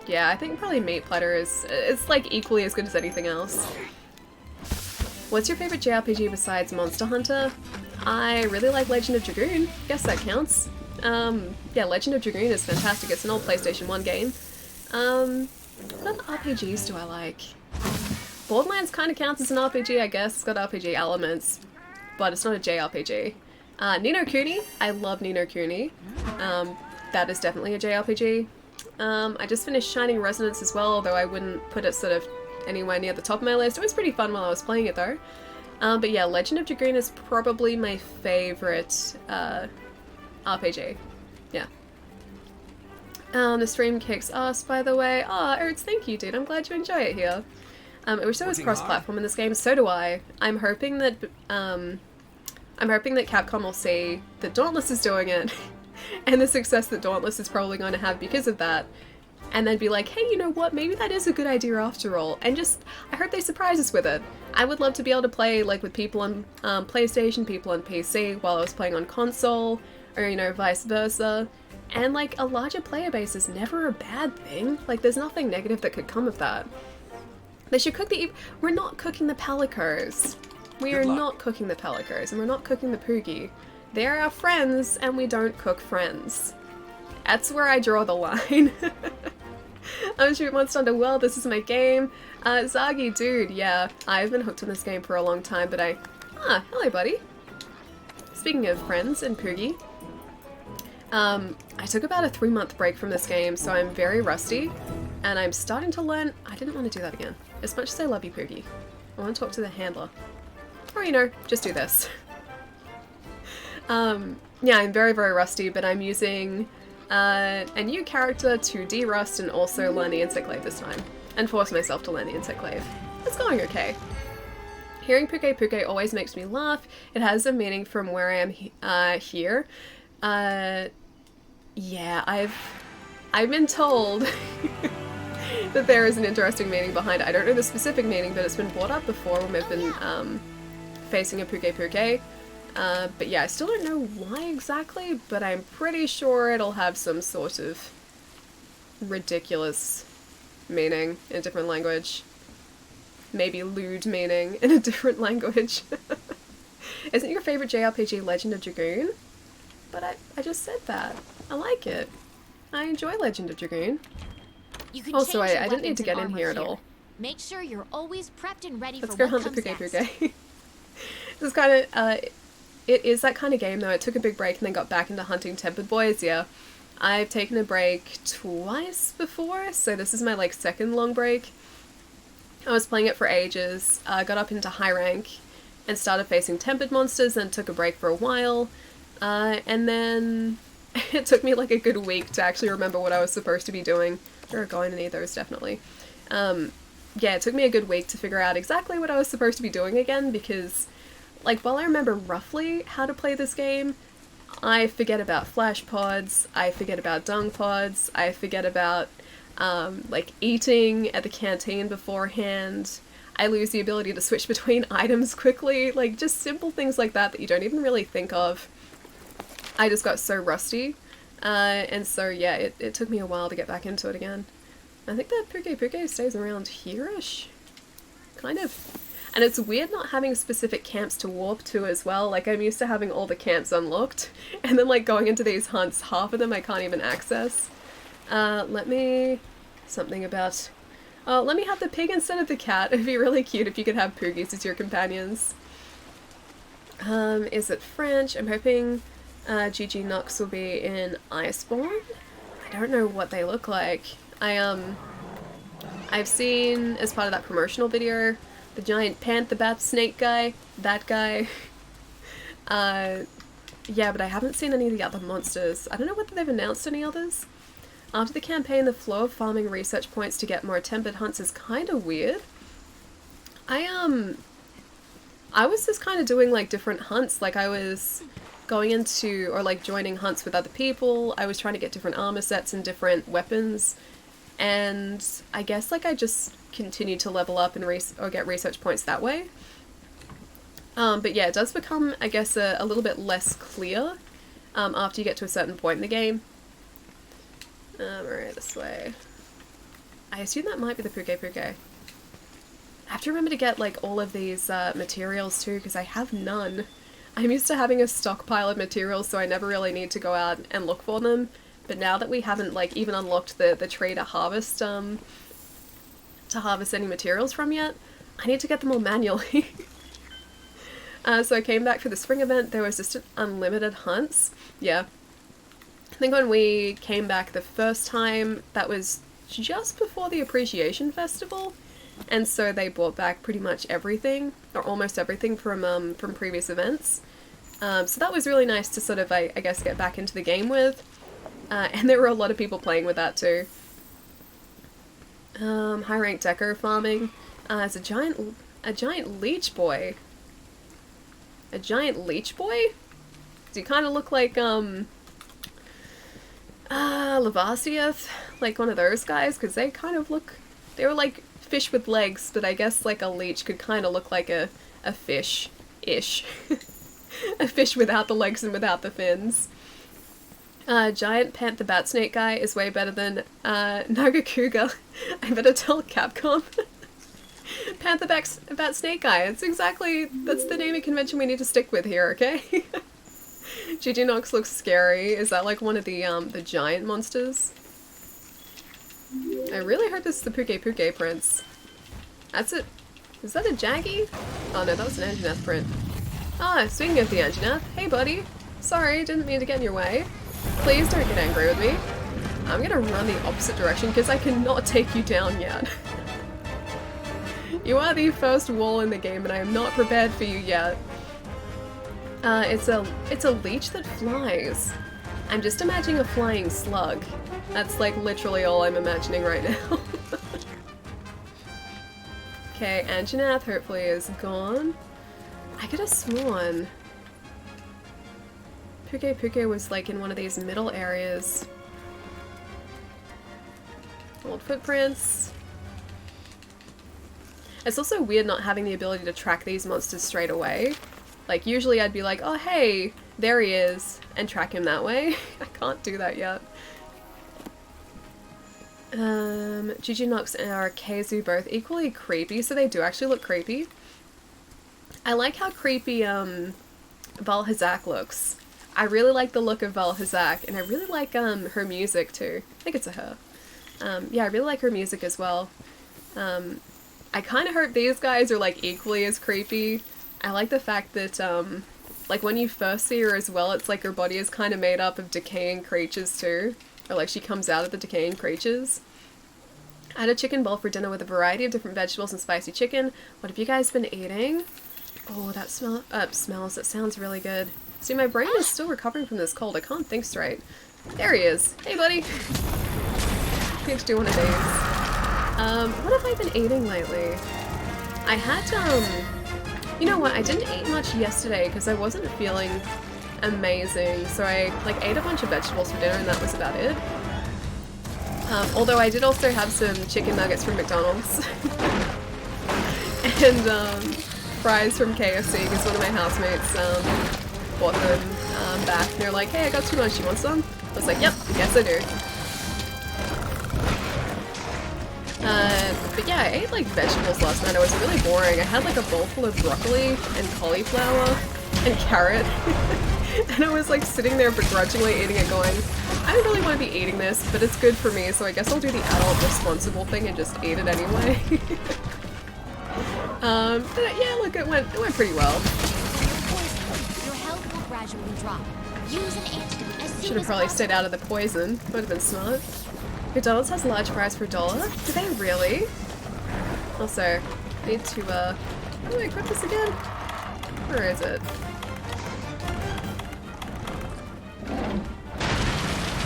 Yeah, I think probably meat platter is, it's like equally as good as anything else. What's your favorite JRPG besides Monster Hunter? I really like Legend of Dragoon. Guess that counts. Yeah, Legend of Dragoon is fantastic. It's an old PlayStation 1 game. What other RPGs do I like? Borderlands kind of counts as an RPG, I guess. It's got RPG elements, but it's not a JRPG. Ni no Kuni. I love Ni no Kuni. That is definitely a JRPG. I just finished Shining Resonance as well, although I wouldn't put it sort of anywhere near the top of my list. It was pretty fun while I was playing it though. But yeah, Legend of Dragoon is probably my favorite RPG. Yeah. The stream kicks ass, by the way. Ah, Ertz, thank you, dude. I'm glad you enjoy it here. I wish there was cross-platform in this game. So do I. I'm hoping that Capcom will see that Dauntless is doing it, and the success that Dauntless is probably going to have because of that, and then be like, hey, you know what? Maybe that is a good idea after all. And just, I hope they surprise us with it. I would love to be able to play like with people on PlayStation, people on PC, while I was playing on console, or you know, vice versa. And like a larger player base is never a bad thing. Like there's nothing negative that could come of that. They should cook the... We're not cooking the Palicos. We are not cooking the Palicos, and we're not cooking the Poogie. They're our friends, and we don't cook friends. That's where I draw the line. I'm Shoot Monster Hunter World, this is my game. Zagi, dude, yeah, I've been hooked on this game for a long time, but Ah, hello, buddy. Speaking of friends and Poogie, I took about a 3-month break from this game, so I'm very rusty, and I'm starting to learn... I didn't want to do that again. As much as I love you, Poogie, I want to talk to the handler. Or, you know, just do this. Yeah, I'm very, very rusty, but I'm using a new character to de-rust and also learn the Insect Glaive this time. And force myself to learn the Insect Glaive. It's going okay. Hearing Puke Puke always makes me laugh. It has a meaning from where I am here. Yeah, I've been told that there is an interesting meaning behind it. I don't know the specific meaning, but it's been brought up before when we've been facing a Puke Puke. But yeah, I still don't know why exactly, but I'm pretty sure it'll have some sort of ridiculous meaning in a different language. Maybe lewd meaning in a different language. Isn't your favorite JRPG Legend of Dragoon? But I just said that. I like it. I enjoy Legend of Dragoon. You can Also, change your I didn't need to weapons and get in armor here at all. Make sure you're always prepped and ready Let's for go what hunt the comes Puke next. Puke. This is kind of, it is that kind of game though. It took a big break and then got back into hunting tempered boys, yeah. I've taken a break twice before, so this is my like second long break. I was playing it for ages, got up into high rank and started facing tempered monsters, then took a break for a while, and then it took me like a good week to actually remember what I was supposed to be doing. We're going to need those, definitely. Yeah, it took me a good week to figure out exactly what I was supposed to be doing again, because like while I remember roughly how to play this game, I forget about flash pods, I forget about dung pods, I forget about like eating at the canteen beforehand. I lose the ability to switch between items quickly, like just simple things like that that you don't even really think of. I just got so rusty, and so yeah, it took me a while to get back into it again. I think that Puke Puke stays around here-ish, kind of. And it's weird not having specific camps to warp to as well. Like, I'm used to having all the camps unlocked, and then like going into these hunts, half of them I can't even access. Let me have the pig instead of the cat. It'd be really cute if you could have Poogies as your companions. Is it French? I'm hoping GG Nox will be in Iceborne. I don't know what they look like. I've seen, as part of that promotional video, the giant panther bat snake guy, that guy. Yeah, but I haven't seen any of the other monsters. I don't know whether they've announced any others. After the campaign, the flow of farming research points to get more tempered hunts is kind of weird. I was just kind of doing like different hunts, like I was going into, or like joining hunts with other people. I was trying to get different armor sets and different weapons, and I guess like I just continued to level up and get research points that way. But yeah, it does become, I guess, a little bit less clear after you get to a certain point in the game. Alright, this way. I assume that might be the Puke Puke. I have to remember to get like all of these materials too, because I have none. I'm used to having a stockpile of materials, so I never really need to go out and look for them. But now that we haven't like even unlocked the tree to harvest any materials from yet, I need to get them all manually. So I came back for the spring event. There was just unlimited hunts. Yeah. I think when we came back the first time, that was just before the Appreciation Festival, and so they brought back pretty much everything, or almost everything from previous events. So that was really nice to sort of, I guess, get back into the game with. And there were a lot of people playing with that too. High rank deco farming. It's a giant leech boy. A giant leech boy? Does he kind of look like Lavasieth, like one of those guys? Because they kind of look, they were like fish with legs, but I guess like a leech could kind of look like a fish-ish. A fish without the legs and without the fins. Giant panther bat snake guy is way better than Nagakuga. I better tell Capcom. Panther bat snake guy. That's the naming convention we need to stick with here, okay? GG Nox looks scary. Is that like one of the giant monsters? I really hope this is the Puke Puke prince. That's it. Is that a Jaggy? Oh no, that was an Anjanath print. Ah, speaking of the Anjanath, hey buddy. Sorry, didn't mean to get in your way. Please don't get angry with me. I'm gonna run the opposite direction because I cannot take you down yet. You are the first wall in the game and I am not prepared for you yet. It's a leech that flies. I'm just imagining a flying slug. That's like literally all I'm imagining right now. Okay, Anjanath hopefully is gone. I could have sworn Puke was like in one of these middle areas. Old footprints. It's also weird not having the ability to track these monsters straight away. Like, usually I'd be like, oh hey, there he is, and track him that way. I can't do that yet. Gigi Nox and Keizu both equally creepy, so they do actually look creepy. I like how creepy Val Hazak looks. I really like the look of Val Hazak, and I really like her music too. I think it's a her. Yeah, I really like her music as well. I kind of hope these guys are like equally as creepy. I like the fact that like when you first see her as well, it's like her body is kind of made up of decaying creatures too. Or like she comes out of the decaying creatures. I had a chicken bowl for dinner with a variety of different vegetables and spicy chicken. What have you guys been eating? Oh, that smells. That sounds really good. See, my brain is still recovering from this cold. I can't think straight. There he is. Hey, buddy. I need to do one of these. What have I been eating lately? I had, you know what? I didn't eat much yesterday because I wasn't feeling amazing. So I, like, ate a bunch of vegetables for dinner and that was about it. Although I did also have some chicken nuggets from McDonald's. And, fries from KFC because one of my housemates, bought them, back. And they're like, hey, I got too much. You want some? I was like, yep, yes I do. But yeah, I ate like vegetables last night. It was really boring. I had like a bowl full of broccoli and cauliflower and carrot. And I was like sitting there begrudgingly eating it going, I don't really want to be eating this, but it's good for me, so I guess I'll do the adult responsible thing and just eat it anyway. But yeah, look, it went pretty well. Your health will gradually drop. Use an antidote as soon Should have probably stayed out of the poison. Would have been smart. McDonald's has large fries for $1. Do they really? Also, I need to, how do I equip this again? Where is it?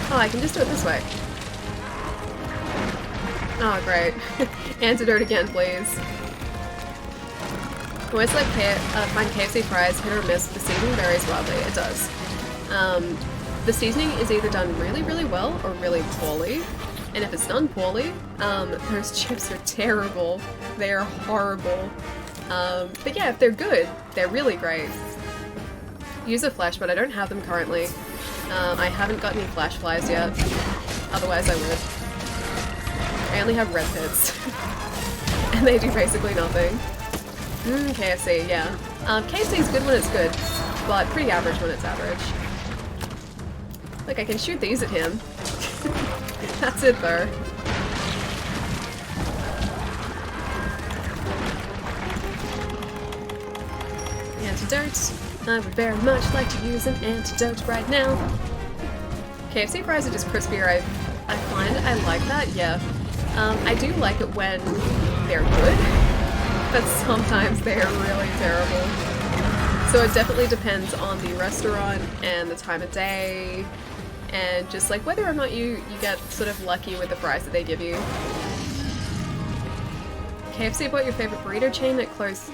Oh, I can just do it this way. Oh, great. Antidote again, please. I always like find KFC fries hit or miss. The seasoning varies wildly. It does. The seasoning is either done really, really well or really poorly. And if it's done poorly, those chips are terrible. They are horrible. But yeah, if they're good, they're really great. Use a flash, but I don't have them currently. I haven't got any flash flies yet. Otherwise I would. I only have red pits. And they do basically nothing. KFC, yeah. KFC is good when it's good, but pretty average when it's average. Like, I can shoot these at him. That's it, though. Antidote. I would very much like to use an antidote right now. KFC fries are just crispier. I find I like that, yeah. I do like it when they're good, but sometimes they are really terrible. So it definitely depends on the restaurant and the time of day, and just like whether or not you get sort of lucky with the fries that they give you. KFC bought your favorite burrito chain that closed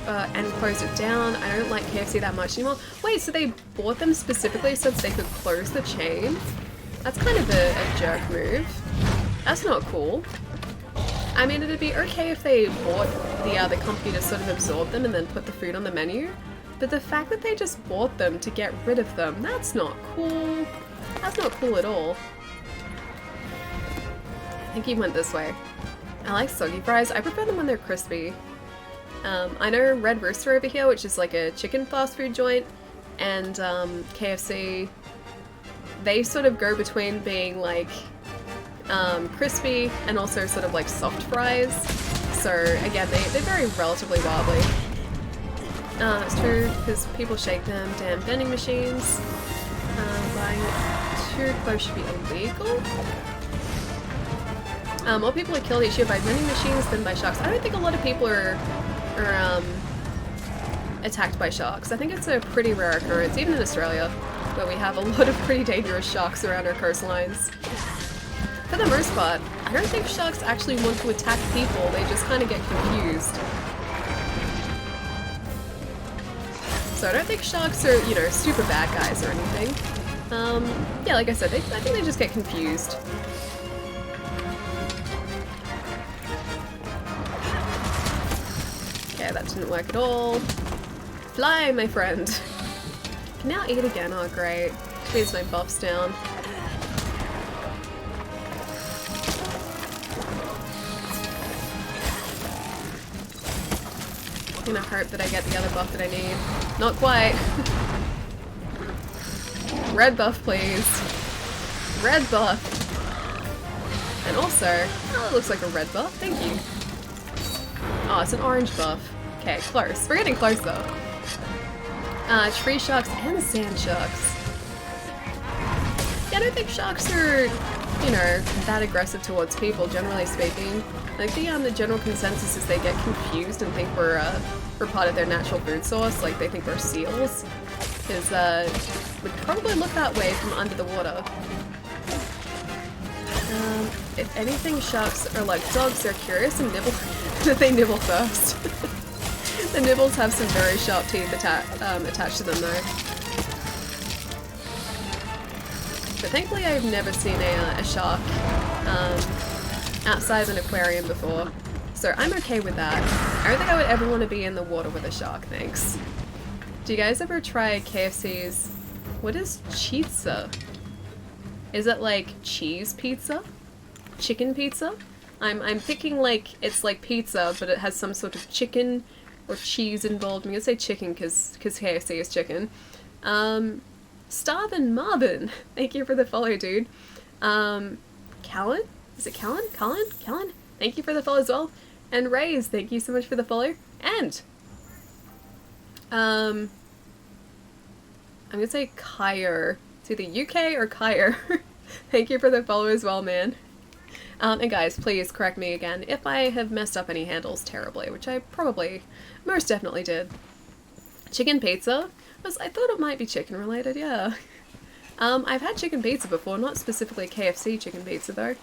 it down. I don't like KFC that much anymore. Wait, so they bought them specifically so that they could close the chain? That's kind of a jerk move. That's not cool. I mean, it'd be okay if they bought the company to sort of absorb them and then put the food on the menu. But the fact that they just bought them to get rid of them, that's not cool. That's not cool at all. I think he went this way. I like soggy fries. I prefer them when they're crispy. I know Red Rooster over here, which is like a chicken fast food joint, and KFC, they sort of go between being like crispy and also sort of like soft fries. So again, they vary relatively wildly. It's true, because people shake them. Damn vending machines. Buying it too close should be illegal. More people are killed each year by vending machines than by sharks. I don't think a lot of people are attacked by sharks. I think it's a pretty rare occurrence, even in Australia, where we have a lot of pretty dangerous sharks around our coastlines. For the most part, I don't think sharks actually want to attack people, they just kind of get confused. So I don't think sharks are, you know, super bad guys or anything. Yeah, like I said, I think they just get confused. Okay, that didn't work at all. Fly, my friend! Can now eat again, oh great. Which means my buff's down. I'm gonna hope that I get the other buff that I need. Not quite! Red buff, please. Red buff. And also, oh, it looks like a red buff. Thank you. Oh, it's an orange buff. Okay, close. We're getting close though. Tree sharks and sand sharks. Yeah, I don't think sharks are, you know, that aggressive towards people, generally speaking. I think the general consensus is they get confused and think we're part of their natural food source, like they think we're seals. Because, would probably look that way from under the water. If anything, sharks are like dogs, they're curious and nibble. They nibble first. The nibbles have some very sharp teeth attached to them though. But thankfully I've never seen a shark outside of an aquarium before. So I'm okay with that. I don't think I would ever want to be in the water with a shark, thanks. Do you guys ever try KFC's... What is chizza? Is it like cheese pizza? Chicken pizza? I'm thinking like it's like pizza, but it has some sort of chicken or cheese involved. I'm gonna say chicken because KFC is chicken. Starvin' Marvin, thank you for the follow, dude. Callan? Is it Callan? Callan? Thank you for the follow as well. And Raze, thank you so much for the follow. And I'm gonna say Kyer. It's either UK or Kyer. Thank you for the follow as well, man. And guys, please correct me again if I have messed up any handles terribly, which I probably most definitely did. Chicken pizza? I thought it might be chicken related, yeah. I've had chicken pizza before, not specifically KFC chicken pizza though.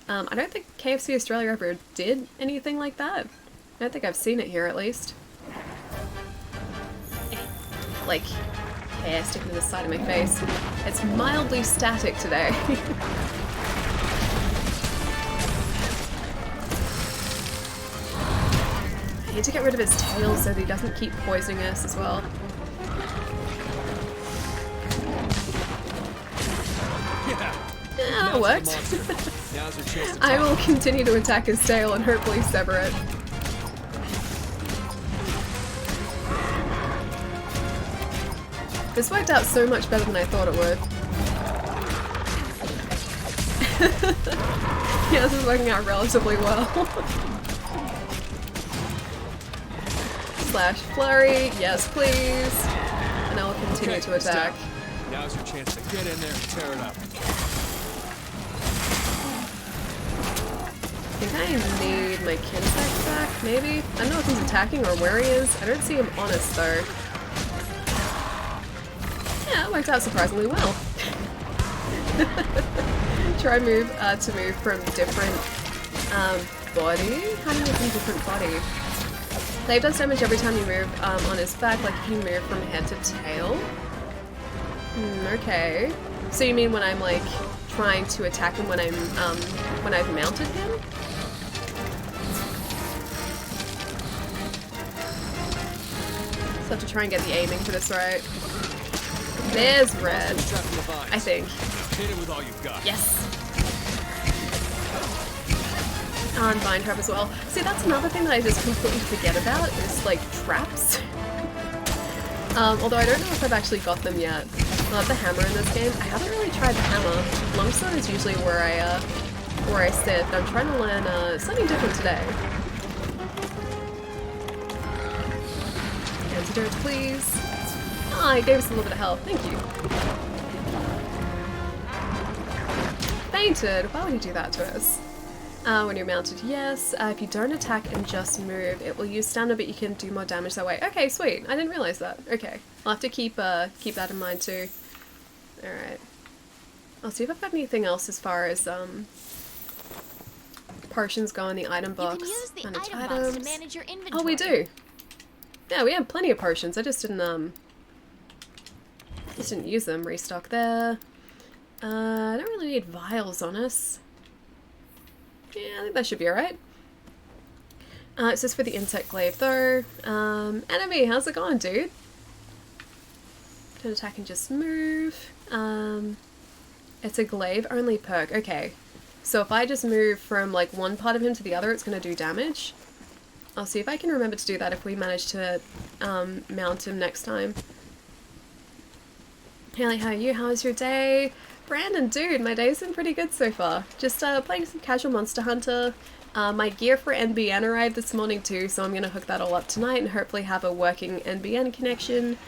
I don't think KFC Australia ever did anything like that. I don't think I've seen it here at least. Like, hair sticking to the side of my face. It's mildly static today. I need to get rid of his tail so that he doesn't keep poisoning us as well. Yeah, it worked. I will continue to attack his tail and hopefully sever it. This worked out so much better than I thought it would. Yeah, this is working out relatively well. Slash flurry, yes please. And I will continue to attack. Now's your chance to get in there and tear it up. I think I need my Kinsect back, maybe? I don't know if he's attacking or where he is. I don't see him on us though. Yeah, it worked out surprisingly well. Try move to move from different body? How do you move from different body? Glaive does damage every time you move on his back, like if you move from head to tail. Okay. So you mean when I'm like trying to attack him when I'm when I've mounted him? So I have to try and get the aiming for this right. There's red. I think. Hit it with all you've got. Yes. And vine trap as well. See, that's another thing that I just completely forget about is like traps. Although I don't know if I've actually got them yet. I love the hammer in this game. I haven't really tried the hammer. Longsword is usually where I sit. I'm trying to learn something different today. Antidote, please. Ah, he gave us a little bit of health. Thank you. Fainted. Why would he do that to us? When you're mounted, yes. If you don't attack and just move, it will use stamina, but you can do more damage that way. Okay, sweet. I didn't realize that. Okay, I'll have to keep that in mind too. All right. I'll see if I've got anything else as far as potions go in the item box. You can use the Manage item box to manage your inventory. Oh, we do. Yeah, we have plenty of potions. I just didn't Just didn't use them. Restock there. I don't really need vials on us. Yeah, I think that should be alright. It's just for the insect glaive though. Enemy, how's it going, dude? Don't attack and just move. It's a glaive only perk. Okay. So if I just move from like one part of him to the other, it's going to do damage. I'll see if I can remember to do that if we manage to mount him next time. Haley, how are you? How was your day? Brandon, dude, my day's been pretty good so far. Just playing some casual Monster Hunter. My gear for NBN arrived this morning too, so I'm going to hook that all up tonight and hopefully have a working NBN connection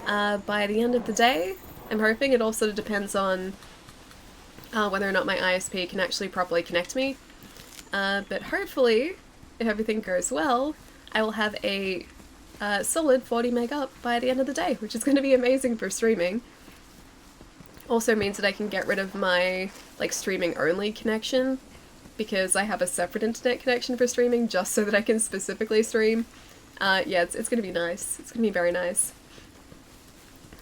by the end of the day. I'm hoping. It all sort of depends on whether or not my ISP can actually properly connect me. But hopefully, if everything goes well, I will have a solid 40 meg up by the end of the day, which is going to be amazing for streaming. Also means that I can get rid of my like streaming only connection, because I have a separate internet connection for streaming just so that I can specifically stream. Yeah, it's going to be nice. It's going to be very nice.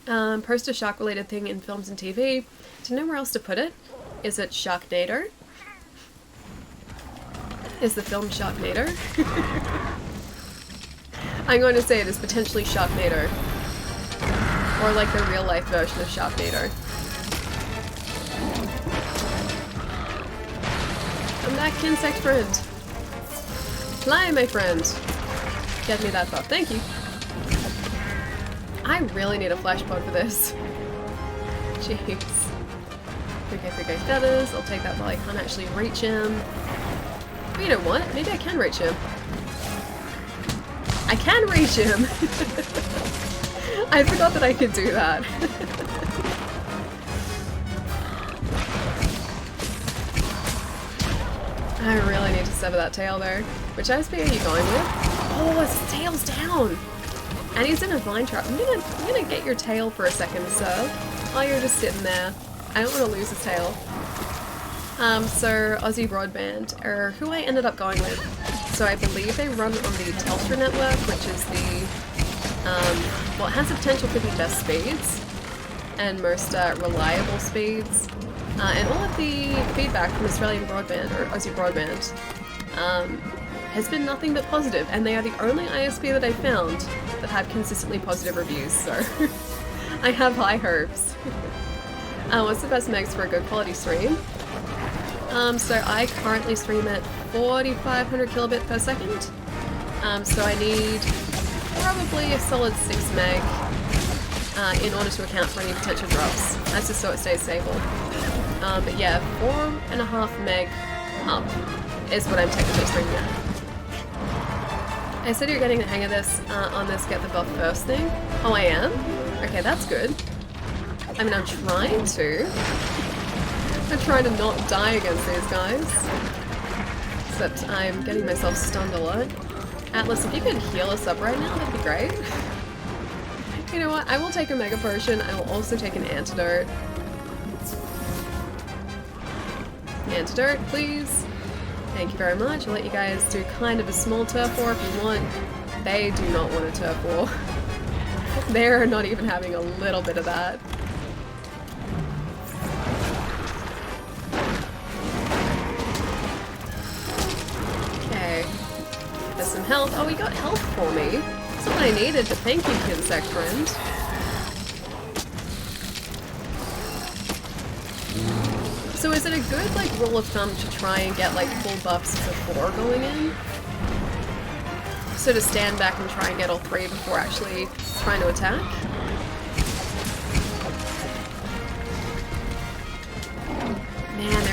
Post a shark related thing in films and TV. Do you know where else to put it? Is it Sharknado? Is the film Sharknado? I'm going to say it is potentially Sharknado. Or like the real life version of Sharknado. Come back, insect friend. Fly, my friend. Get me that buff. Thank you. I really need a flash pod for this. Jeez. Okay, feathers. I'll take that while I can't actually reach him. But you know what? Maybe I can reach him. I can reach him! I forgot that I could do that. I really need to sever that tail though. Which ISP are you going with? Oh, his tail's down! And he's in a vine trap. I'm gonna get your tail for a second, sir. While you're just sitting there. I don't want to lose his tail. So Aussie Broadband are who I ended up going with. So I believe they run on the Telstra network, which is the well, it has the potential for the best speeds and most reliable speeds. And all of the feedback from Australian Broadband, or Aussie Broadband, has been nothing but positive, and they are the only ISP that I've found that have consistently positive reviews, so I have high hopes. What's the best megs for a good quality stream? So I currently stream at 4,500 kilobit per second, so I need probably a solid 6 meg in order to account for any potential drops. That's just so it stays stable. But yeah, 4.5 meg up is what I'm technically streaming at. I said you're getting the hang of this on this get the buff first thing. Oh, I am? Okay, that's good. I mean, I'm trying to. I'm trying to not die against these guys. Except I'm getting myself stunned a lot. Atlas, if you could heal us up right now, that'd be great. You know what? I will take a Mega Potion. I will also take an Antidote. Antidote, please. Thank you very much. I'll let you guys do kind of a small turf war if you want. They do not want a turf war. They're not even having a little bit of that. Okay. There's some health. Oh, he got health for me. That's what I needed, but thank you, insect friend. So is it a good like rule of thumb to try and get like full buffs before going in? So to stand back and try and get all 3 before actually trying to attack? Man,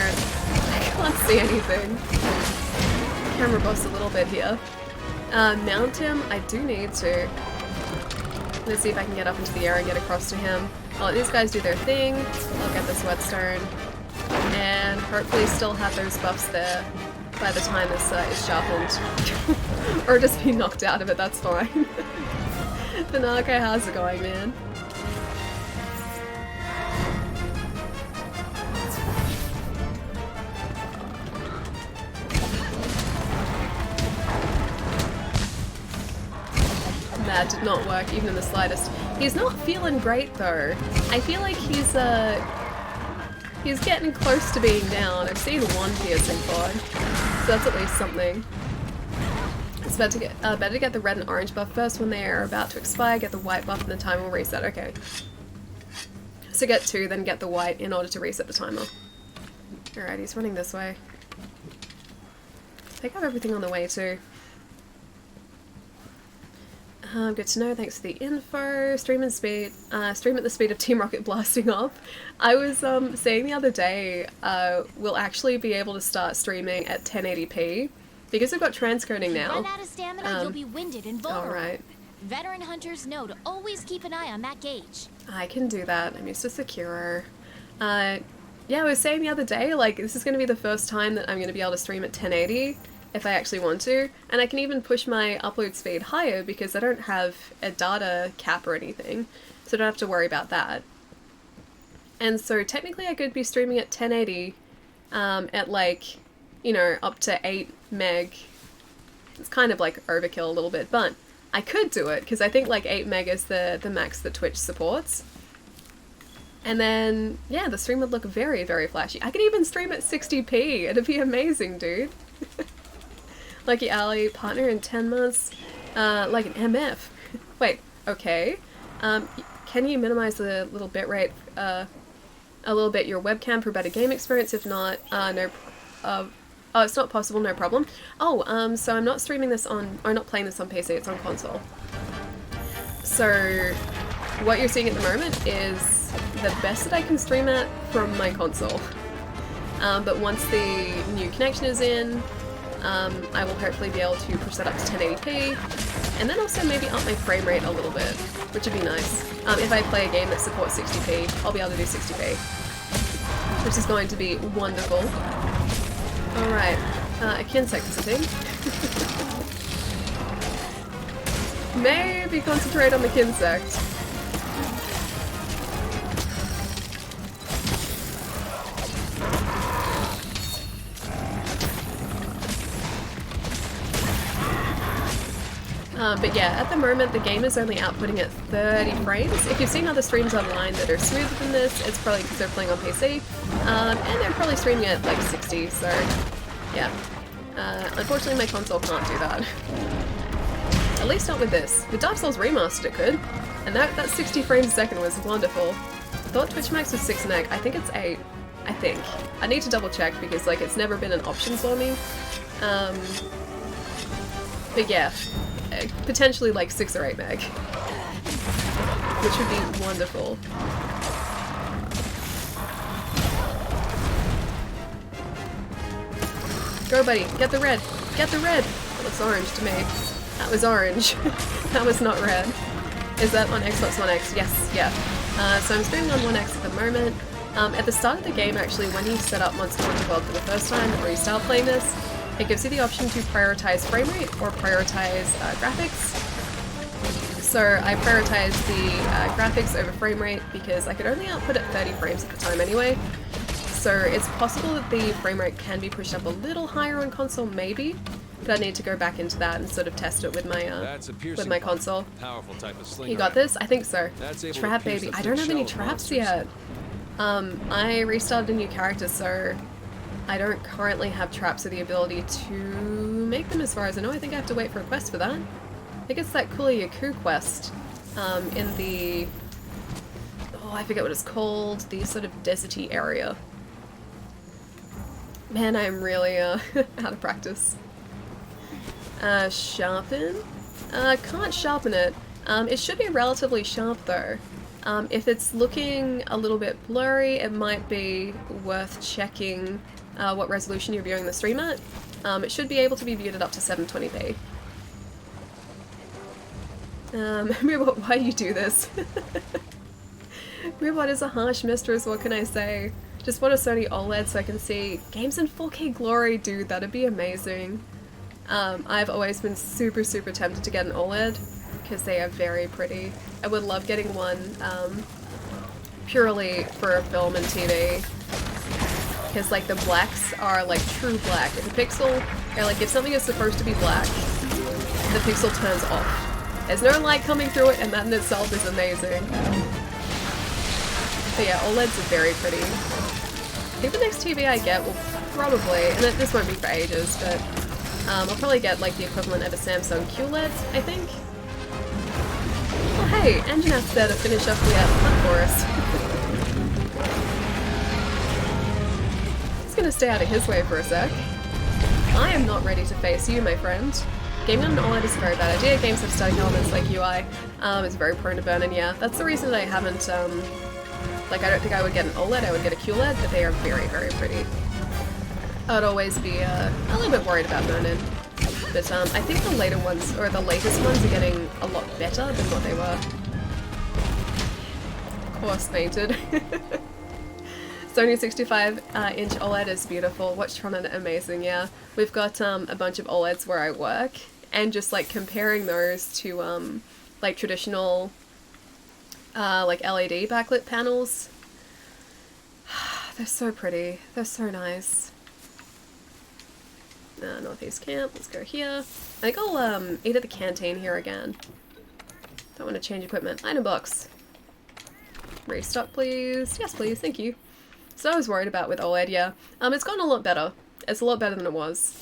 I can't see anything. Camera buffs a little bit here. Mount him, I do need to. Let's see if I can get up into the air and get across to him. I'll let these guys do their thing. I'll get this whetstone. And hopefully still have those buffs there by the time this is sharpened. Or just be knocked out of it, that's fine. Tanaka, how's it going, man? That did not work, even in the slightest. He's not feeling great though. I feel like he's getting close to being down. I've seen one piercing pod, so that's at least something. It's better to get the red and orange buff first when they are about to expire, get the white buff and the timer will reset. Okay. So get 2, then get the white in order to reset the timer. Alright, he's running this way. Pick up everything on the way too. Good to know, thanks for the info. Stream at the speed of Team Rocket blasting off. I was saying the other day, we'll actually be able to start streaming at 1080p. Because we've got transcoding now. Run out of stamina, you'll be winded and vulnerable. Alright. Veteran hunters know to always keep an eye on that gauge. I can do that. I'm used to Sekiro. Yeah, I was saying the other day, like, this is going to be the first time that I'm going to be able to stream at 1080 if I actually want to. And I can even push my upload speed higher because I don't have a data cap or anything. So I don't have to worry about that. And so technically I could be streaming at 1080 at like, you know, up to 8 meg. It's kind of like overkill a little bit, but I could do it because I think like 8 meg is the max that Twitch supports. And then, yeah, the stream would look very, very flashy. I could even stream at 60p. It'd be amazing, dude. Lucky Ally, partner in 10 months. Like an MF. Wait, okay. Can you minimize the little bitrate a little bit your webcam for better game experience? If not, no. Oh, it's not possible, no problem. Oh, so I'm not streaming this on, or not playing this on PC, it's on console. So, what you're seeing at the moment is the best that I can stream at from my console. But once the new connection is in, I will hopefully be able to push that up to 1080p, and then also maybe up my frame rate a little bit, which would be nice. If I play a game that supports 60p, I'll be able to do 60p, which is going to be wonderful. Alright, a Kinsect visiting. Maybe concentrate on the Kinsect. But yeah, at the moment the game is only outputting at 30 frames. If you've seen other streams online that are smoother than this, it's probably because they're playing on PC. And they're probably streaming at like 60, so yeah. Unfortunately my console can't do that. At least not with this. With Dark Souls Remastered it could. And that 60 frames a second was wonderful. I thought Twitch Max was 6 meg. I think it's 8. I think. I need to double check because like it's never been an option for me. But yeah. Potentially like 6 or 8 meg. Which would be wonderful. Go buddy, get the red! Get the red! That looks orange to me. That was orange. That was not red. Is that on Xbox One X? Yes, yeah. So I'm streaming on One X at the moment. At the start of the game actually, when you set up Monster Hunter World for the first time, or you start playing this, it gives you the option to prioritize frame rate or prioritize graphics. So I prioritize the graphics over frame rate because I could only output at 30 frames at the time anyway. So it's possible that the frame rate can be pushed up a little higher on console, maybe. But I need to go back into that and sort of test it with my console. Powerful type of sling You got this? I think so. That's able Trap to pierce baby. the I don't have any shell traps monsters. yet. I restarted a new character, so I don't currently have traps or the ability to make them as far as I know. I think I have to wait for a quest for that. I think it's that Kula Yaku quest in the... Oh, I forget what it's called. The sort of deserty area. Man, I'm really out of practice. Sharpen? Can't sharpen it. It should be relatively sharp though. If it's looking a little bit blurry, it might be worth checking what resolution you're viewing the stream at. It should be able to be viewed at up to 720p. Mirrobot, why you do this? Mirrobot is a harsh mistress, what can I say? Just want a Sony OLED so I can see games in 4K glory, dude, that'd be amazing. I've always been super, super tempted to get an OLED because they are very pretty. I would love getting one purely for film and TV. Because like the blacks are like true black. If a pixel, or like if something is supposed to be black, the pixel turns off. There's no light coming through it, and that in itself is amazing. But yeah, OLEDs are very pretty. I think the next TV I get will probably, and this won't be for ages, but I'll probably get like the equivalent of a Samsung QLED, I think. Oh hey, Anjanath's there to finish up the hunt for us. Just gonna stay out of his way for a sec. I am not ready to face you, my friend. Gaming on an OLED is a very bad idea. Games have static elements like UI. It's very prone to burn, and yeah, that's the reason that I haven't, like I don't think I would get an OLED, I would get a QLED, but they are very, very pretty. I'd always be a little bit worried about burn-in. But I think the later ones, or the latest ones, are getting a lot better than what they were. Of course, painted. Sony 65-inch OLED is beautiful. Watchtron are amazing, yeah. We've got a bunch of OLEDs where I work, and just like comparing those to like traditional like LED backlit panels. They're so pretty. They're so nice. Northeast Camp, let's go here. I think I'll eat at the canteen here again. Don't want to change equipment. Item box. Restock please. Yes please, thank you. So I was worried about with OLED, yeah. It's gotten a lot better. It's a lot better than it was.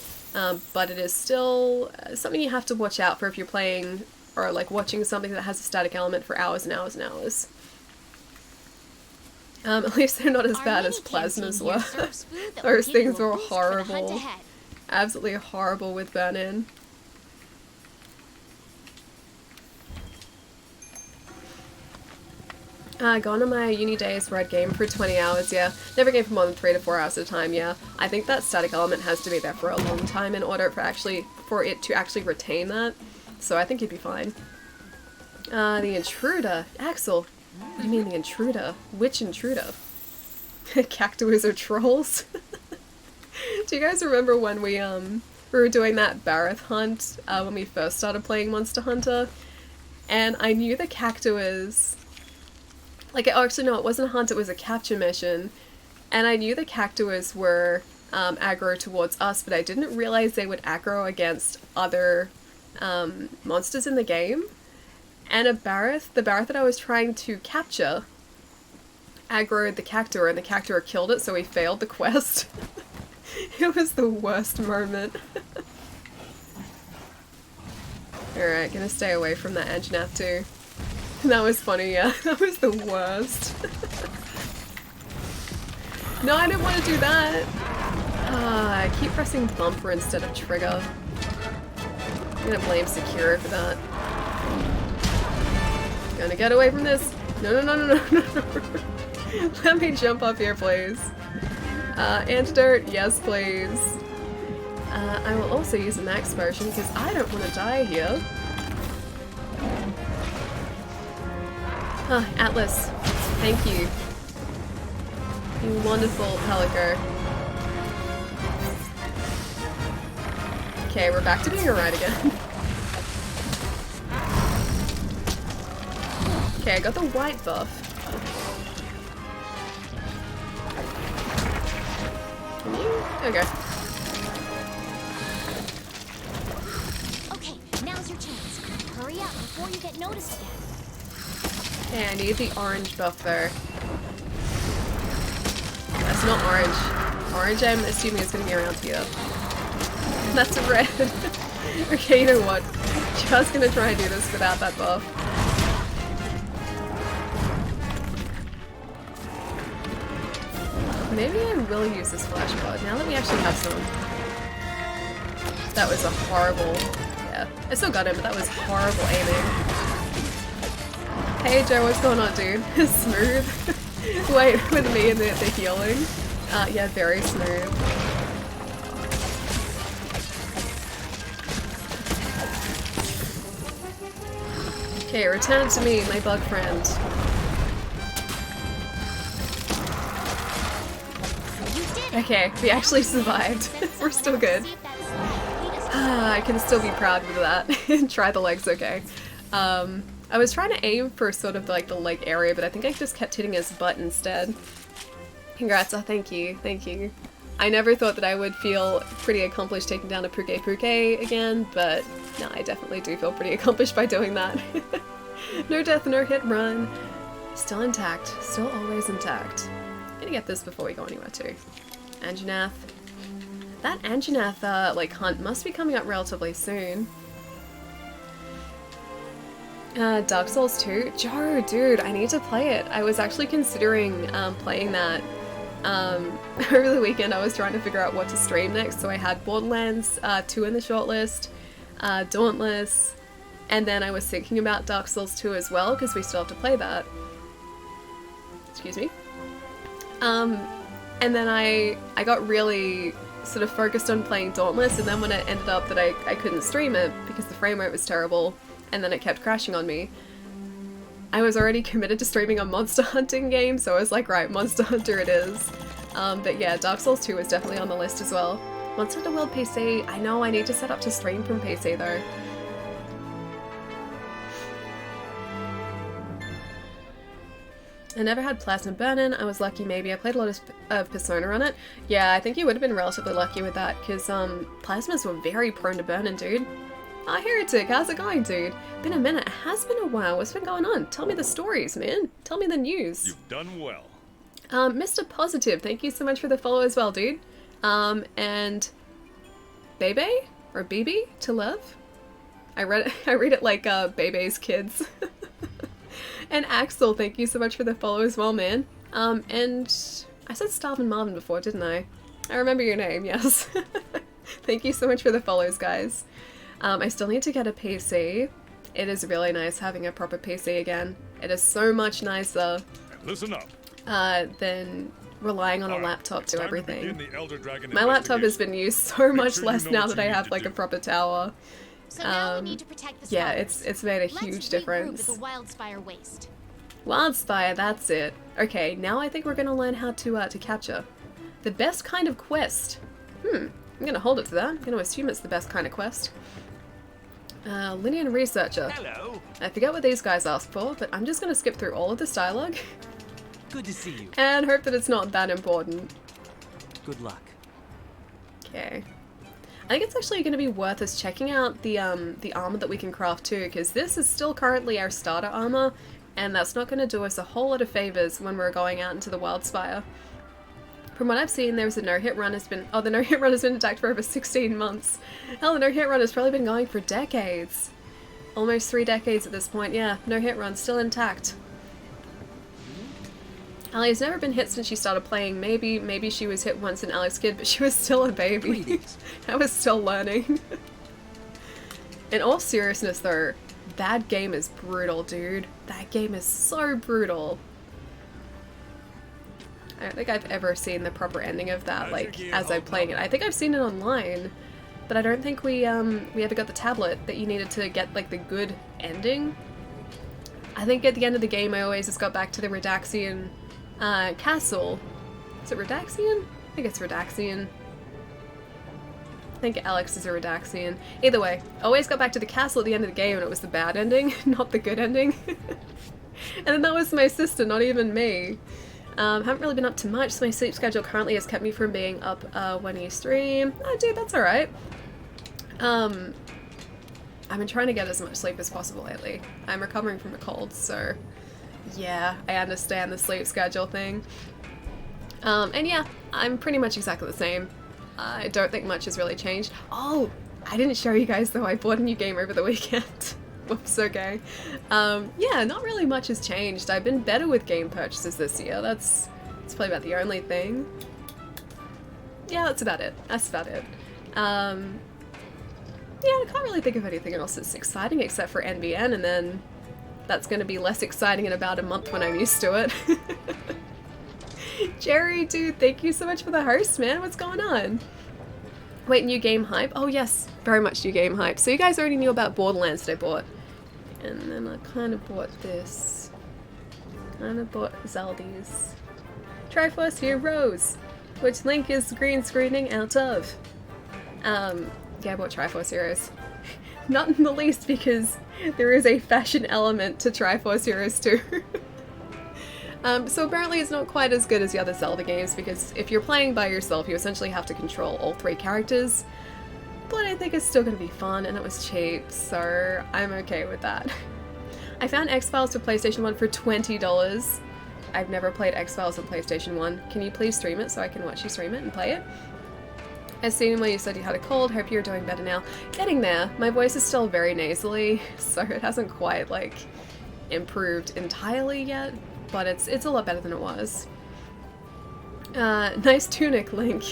But it is still something you have to watch out for if you're playing or like watching something that has a static element for hours and hours and hours. At least they're not as bad as plasmas were. Those things were horrible. Absolutely horrible with burn-in. Gone on my uni days where I'd game for 20 hours, yeah. Never game for more than 3 to 4 hours at a time, yeah. I think that static element has to be there for a long time in order for it to actually retain that. So I think you'd be fine. The intruder. Axel, what do you mean the intruder? Which intruder? Cactuars are trolls? Do you guys remember when we were doing that Barreth hunt when we first started playing Monster Hunter? And I knew the cactuars... Like, actually no, it wasn't a hunt, it was a capture mission. And I knew the cactuars were aggro towards us, but I didn't realize they would aggro against other monsters in the game. And the Barreth that I was trying to capture aggroed the cactuar, and the cactuar killed it, so we failed the quest. It was the worst moment. Alright, gonna stay away from that Anjanath too. That was funny, yeah. That was the worst. No, I didn't want to do that! I keep pressing bumper instead of trigger. I'm gonna blame Secure for that. Gonna get away from this! No, no, no, no, no, no, no. Let me jump up here, please. Antidote, yes please. I will also use a max potion because I don't want to die here. Atlas, thank you. You wonderful Pelico. Okay, we're back to being alright again. Okay, I got the white buff. Okay. Okay, now's your chance. Hurry up before you get noticed again. Okay, I need the orange buff though. That's not orange. Orange I'm assuming is going to be around here. That's red. Okay, you know what? Just gonna try and do this without that buff. Maybe I will use this flash pod now that we actually have some. That was a horrible... Yeah, I still got him, but that was horrible aiming. Hey Joe, what's going on, dude? Smooth. Wait, with me and the healing? Yeah, very smooth. Okay, return to me, my bug friend. Okay, we actually survived. We're still good. I can still be proud of that. Try the legs, okay. I was trying to aim for sort of like the leg area, but I think I just kept hitting his butt instead. Congrats, oh thank you, thank you. I never thought that I would feel pretty accomplished taking down a Puke again, but no, I definitely do feel pretty accomplished by doing that. No death, no hit run. Still intact. Still always intact. I'm gonna get this before we go anywhere too. Anjanath. That Anjanath, like, hunt must be coming up relatively soon. Dark Souls 2? Joe, dude, I need to play it. I was actually considering playing that over the weekend. I was trying to figure out what to stream next, so I had Borderlands 2 in the shortlist, Dauntless, and then I was thinking about Dark Souls 2 as well, because we still have to play that. Excuse me. And then I got really sort of focused on playing Dauntless, and then when it ended up that I couldn't stream it because the frame rate was terrible, and then it kept crashing on me, I was already committed to streaming a monster hunting game, so I was like, right, Monster Hunter it is. But yeah, Dark Souls 2 is definitely on the list as well. Monster Hunter World PC, I know I need to set up to stream from PC though. I never had Plasma Burn-In. I was lucky maybe. I played a lot of Persona on it. Yeah, I think you would have been relatively lucky with that, because Plasmas were very prone to burn-in, dude. Ah, Heretic, how's it going, dude? Been a minute. It has been a while. What's been going on? Tell me the stories, man. Tell me the news. You've done well. Mr. Positive, thank you so much for the follow as well, dude. And Bebe? Or Bibi to love? I read it like Bebe's kids. And Axel, thank you so much for the follow as well, man. And I said Starvin Marvin before, didn't I? I remember your name, yes. Thank you so much for the follows, guys. I still need to get a PC. It is really nice having a proper PC again. It is so much nicer Listen up. Than relying on a laptop to Time everything. begin the Elder Dragon My laptop has been used so much sure you less know now what that you I need have to like a do. proper tower. So now we need to protect the Yeah, scholars. it's made a Let's huge regroup difference. at the Wildspire Waste. Wildspire, that's it. Okay, now I think we're gonna learn how to capture. The best kind of quest. I'm gonna hold it to that. I'm gonna assume it's the best kind of quest. Linear Researcher. Hello. I forget what these guys asked for, but I'm just gonna skip through all of this dialogue Good to see you. and hope that it's not that important. Good luck. Okay. I think it's actually going to be worth us checking out the armor that we can craft too, because this is still currently our starter armor, and that's not going to do us a whole lot of favors when we're going out into the Wildspire. From what I've seen, there's a no-hit run has been... Oh, the no-hit run has been attacked for over 16 months. Hell, the no-hit run has probably been going for decades. Almost 3 decades at this point, yeah. No-hit run, still intact. Allie's never been hit since she started playing. Maybe she was hit once in Alex Kidd, but she was still a baby. I was still learning. In all seriousness though, that game is brutal, dude. That game is so brutal. I don't think I've ever seen the proper ending of that, like, as I'm playing it. I think I've seen it online, but I don't think we ever got the tablet that you needed to get, like, the good ending. I think at the end of the game I always just got back to the Redaxian castle. Is it Redaxian? I think it's Redaxian. I think Alex is a Redaxian. Either way, always got back to the castle at the end of the game and it was the bad ending, not the good ending. And then that was my sister, not even me. Haven't really been up to much, so my sleep schedule currently has kept me from being up when you stream. Oh dude, that's alright. I've been trying to get as much sleep as possible lately. I'm recovering from a cold, so yeah, I understand the sleep schedule thing. And yeah, I'm pretty much exactly the same. I don't think much has really changed. Oh, I didn't show you guys though, I bought a new game over the weekend. Whoops, okay. Yeah, not really much has changed. I've been better with game purchases this year. That's probably about the only thing. Yeah, that's about it. That's about it. Yeah, I can't really think of anything else that's exciting except for NBN, and then that's going to be less exciting in about a month when I'm used to it. Jerry, dude, thank you so much for the host, man. What's going on? Wait, new game hype? Oh yes, very much new game hype. So you guys already knew about Borderlands that I bought. And then I kind of bought this. Kind of bought Zaldi's Triforce Heroes, which Link is green screening out of. Yeah, I bought Triforce Heroes. Not in the least because there is a fashion element to Triforce Heroes too. So apparently it's not quite as good as the other Zelda games, because if you're playing by yourself, you essentially have to control all 3 characters. But I think it's still going to be fun, and it was cheap, so I'm okay with that. I found X-Files for PlayStation 1 for $20. I've never played X-Files on PlayStation 1. Can you please stream it so I can watch you stream it and play it? I've seen when you said you had a cold. Hope you're doing better now. Getting there. My voice is still very nasally, so it hasn't quite, like, improved entirely yet, but it's a lot better than it was. Nice tunic, Link.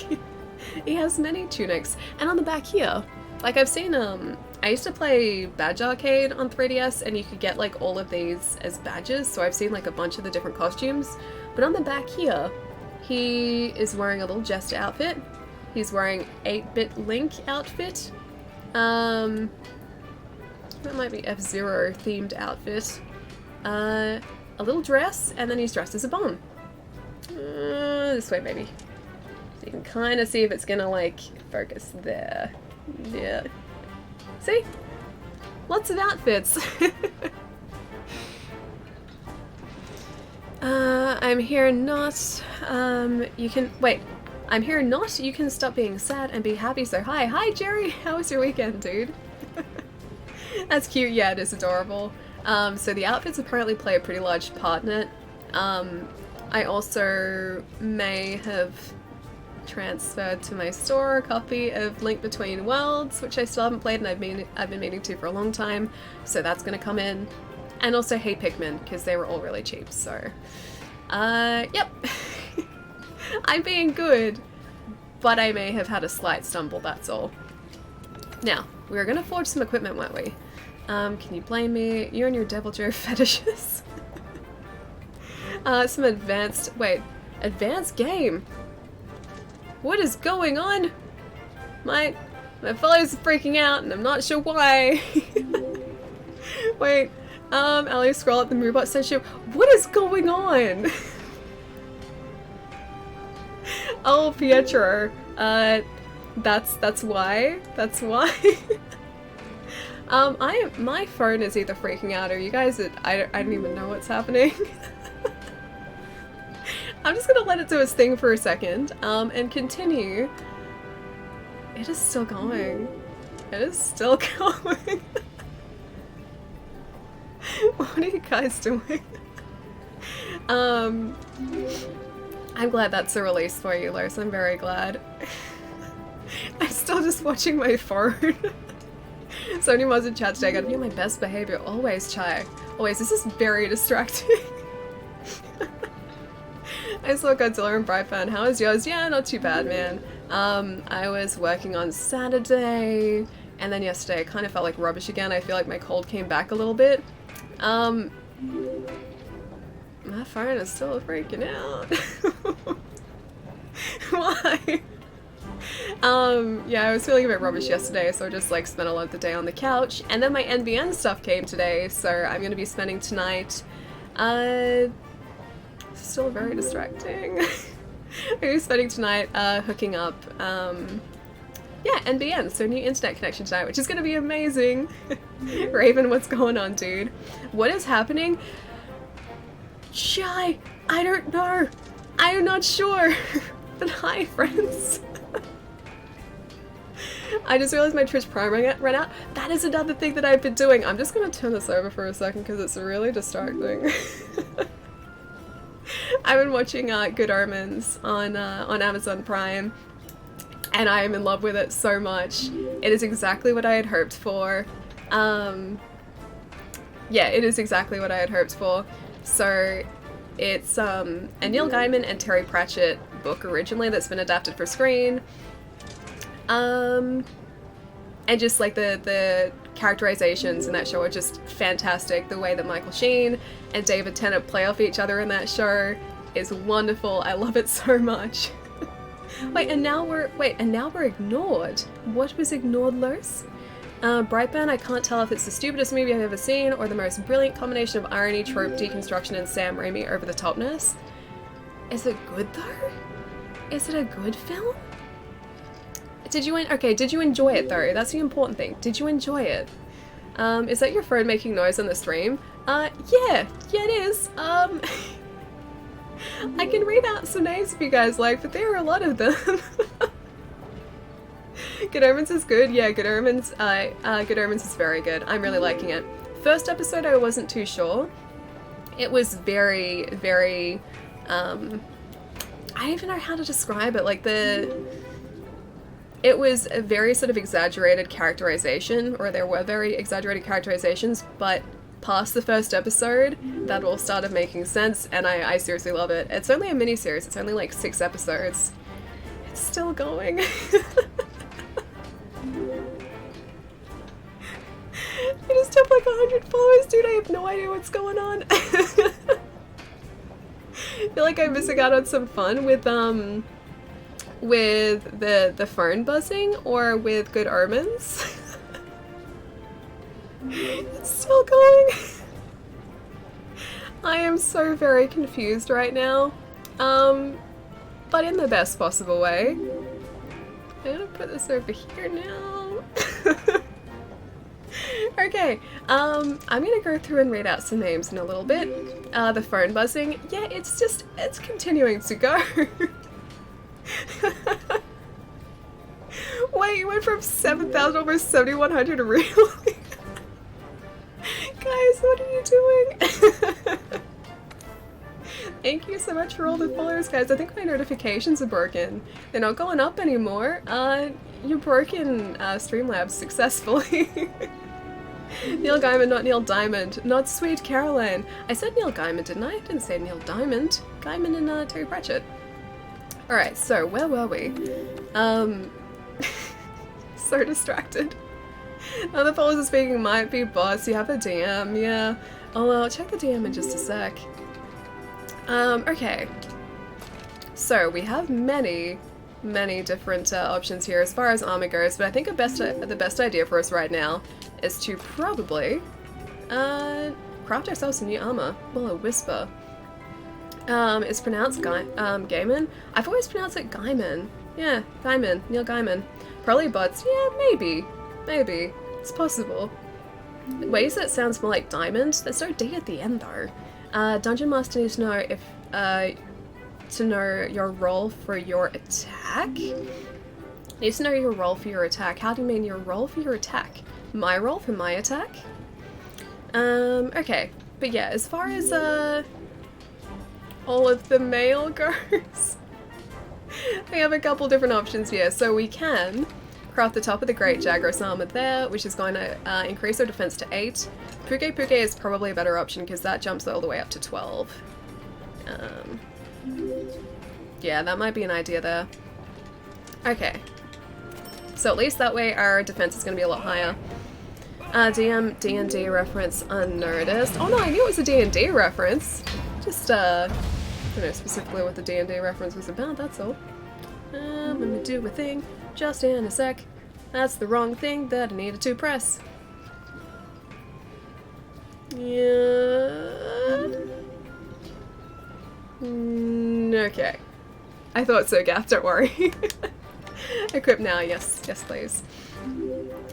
He has many tunics. And on the back here, like I've seen, I used to play Badge Arcade on 3DS, and you could get like all of these as badges, so I've seen like a bunch of the different costumes. But on the back here, he is wearing a little Jester outfit. He's wearing 8-bit Link outfit. That might be F-Zero themed outfit. A little dress, and then he's dressed as a bomb. This way, baby. So you can kind of see if it's gonna, like, focus there. Yeah. See? Lots of outfits. I'm here not, you can, wait. I'm here not, you can stop being sad and be happy, so hi. Hi, Jerry! How was your weekend, dude? That's cute, yeah, it is adorable. So the outfits apparently play a pretty large part in it. I also may have transferred to my store a copy of Link Between Worlds, which I still haven't played and I've been meaning to for a long time, so that's gonna come in. And also Hey Pikmin, because they were all really cheap, so... yep. I'm being good, but I may have had a slight stumble, that's all. Now, we were gonna forge some equipment, weren't we? Can you blame me? You and your Devil Joe fetishes. Some advanced... wait. Advanced game? What is going on? My fellow's freaking out and I'm not sure why. Wait. Ellie, scroll up the Moobot censorship. What is going on? Oh, Pietro. That's why. That's why. My phone is either freaking out or you guys, I don't even know what's happening. I'm just gonna let it do its thing for a second, and continue. It is still going. It is still going. What are you guys doing? I'm glad that's a release for you, Lars. I'm very glad. I'm still just watching my phone. Sony was in chat today. I gotta be on my best behavior. Always, Chai. Always. This is very distracting. I saw Godzilla and Brightburn. How was yours? Yeah, not too bad, man. I was working on Saturday, and then yesterday I kind of felt like rubbish again. I feel like my cold came back a little bit. My phone is still freaking out. Why? Yeah, I was feeling a bit rubbish yesterday, so I just like spent a lot of the day on the couch, and then my NBN stuff came today, so I'm gonna be spending tonight, still very distracting. I'm gonna be spending tonight, hooking up, yeah, NBN, so new internet connection tonight, which is gonna be amazing. Raven, what's going on, dude? What is happening? Shy, I don't know. I am not sure. But hi, friends. I just realized my Twitch Prime ran out. That is another thing that I've been doing. I'm just gonna turn this over for a second because it's really distracting. I've been watching Good Omens on Amazon Prime, and I am in love with it so much. It is exactly what I had hoped for. Yeah, it is exactly what I had hoped for. So it's a Neil Gaiman and Terry Pratchett book originally that's been adapted for screen. And just like the characterizations in that show are just fantastic. The way that Michael Sheen and David Tennant play off each other in that show is wonderful. I love it so much. And now we're ignored. What was ignored, Los? Brightburn, I can't tell if it's the stupidest movie I've ever seen or the most brilliant combination of irony, trope, deconstruction, and Sam Raimi over-the-topness. Is it good, though? Is it a good film? Did you enjoy it, though? That's the important thing. Did you enjoy it? Is that your phone making noise on the stream? Yeah, it is. I can read out some names if you guys like, but there are a lot of them. Good Omens is good. Yeah, Good Omens is very good. I'm really liking it. First episode I wasn't too sure. It was very, very, I don't even know how to describe it. Like it was a very sort of exaggerated characterization, or there were very exaggerated characterizations, but past the first episode, that all started making sense, and I seriously love it. It's only a mini-series, it's only like 6 episodes. It's still going. I just have like 100 followers, dude, I have no idea what's going on. I feel like I'm missing out on some fun with the phone buzzing or with Good Omens. It's still going. I am so very confused right now, but in the best possible way. I'm gonna put this over here now. Okay, I'm gonna go through and read out some names in a little bit. The phone buzzing, yeah, it's continuing to go. Wait, you went from 7,000 over 7,100, really? Guys, what are you doing? Thank you so much for all the followers, guys. I think my notifications are broken. They're not going up anymore. You broke in Streamlabs successfully. Neil Gaiman, not Neil Diamond. Not Sweet Caroline. I said Neil Gaiman, didn't I? I didn't say Neil Diamond. Gaiman and Terry Pratchett. Alright, so where were we? So distracted. Other followers are speaking might be bots. You have a DM, yeah. Oh, I'll check the DM in just a sec. Okay. So we have many different options here as far as armor goes, but I think the best idea for us right now is to probably craft ourselves some new armor. Well, a whisper. It's pronounced Gaiman. I've always pronounced it Gaiman. Yeah, Gaiman. Neil Gaiman. Probably bots. Yeah, maybe. Maybe. It's possible. Ways that sounds more like diamond. There's no D at the end though. Dungeon Master needs to know if to know your roll for your attack. Needs to know your roll for your attack. How do you mean your roll for your attack? My roll for my attack? Okay. But yeah, as far as all of the mail goes, we have a couple different options here. So we can craft the top of the Great Jagras armor there, which is going to increase our defense to 8. Puge Puge is probably a better option because that jumps all the way up to 12. Yeah, that might be an idea there. Okay. So at least that way our defense is going to be a lot higher. DM D&D reference unnoticed. Oh no, I knew it was a D&D reference. Just, I don't know specifically what the D&D reference was about, that's all. Let me do a thing. Just in a sec. That's the wrong thing that I needed to press. Yeah. Okay. I thought so, Gaff, don't worry. Equip now, yes, yes please.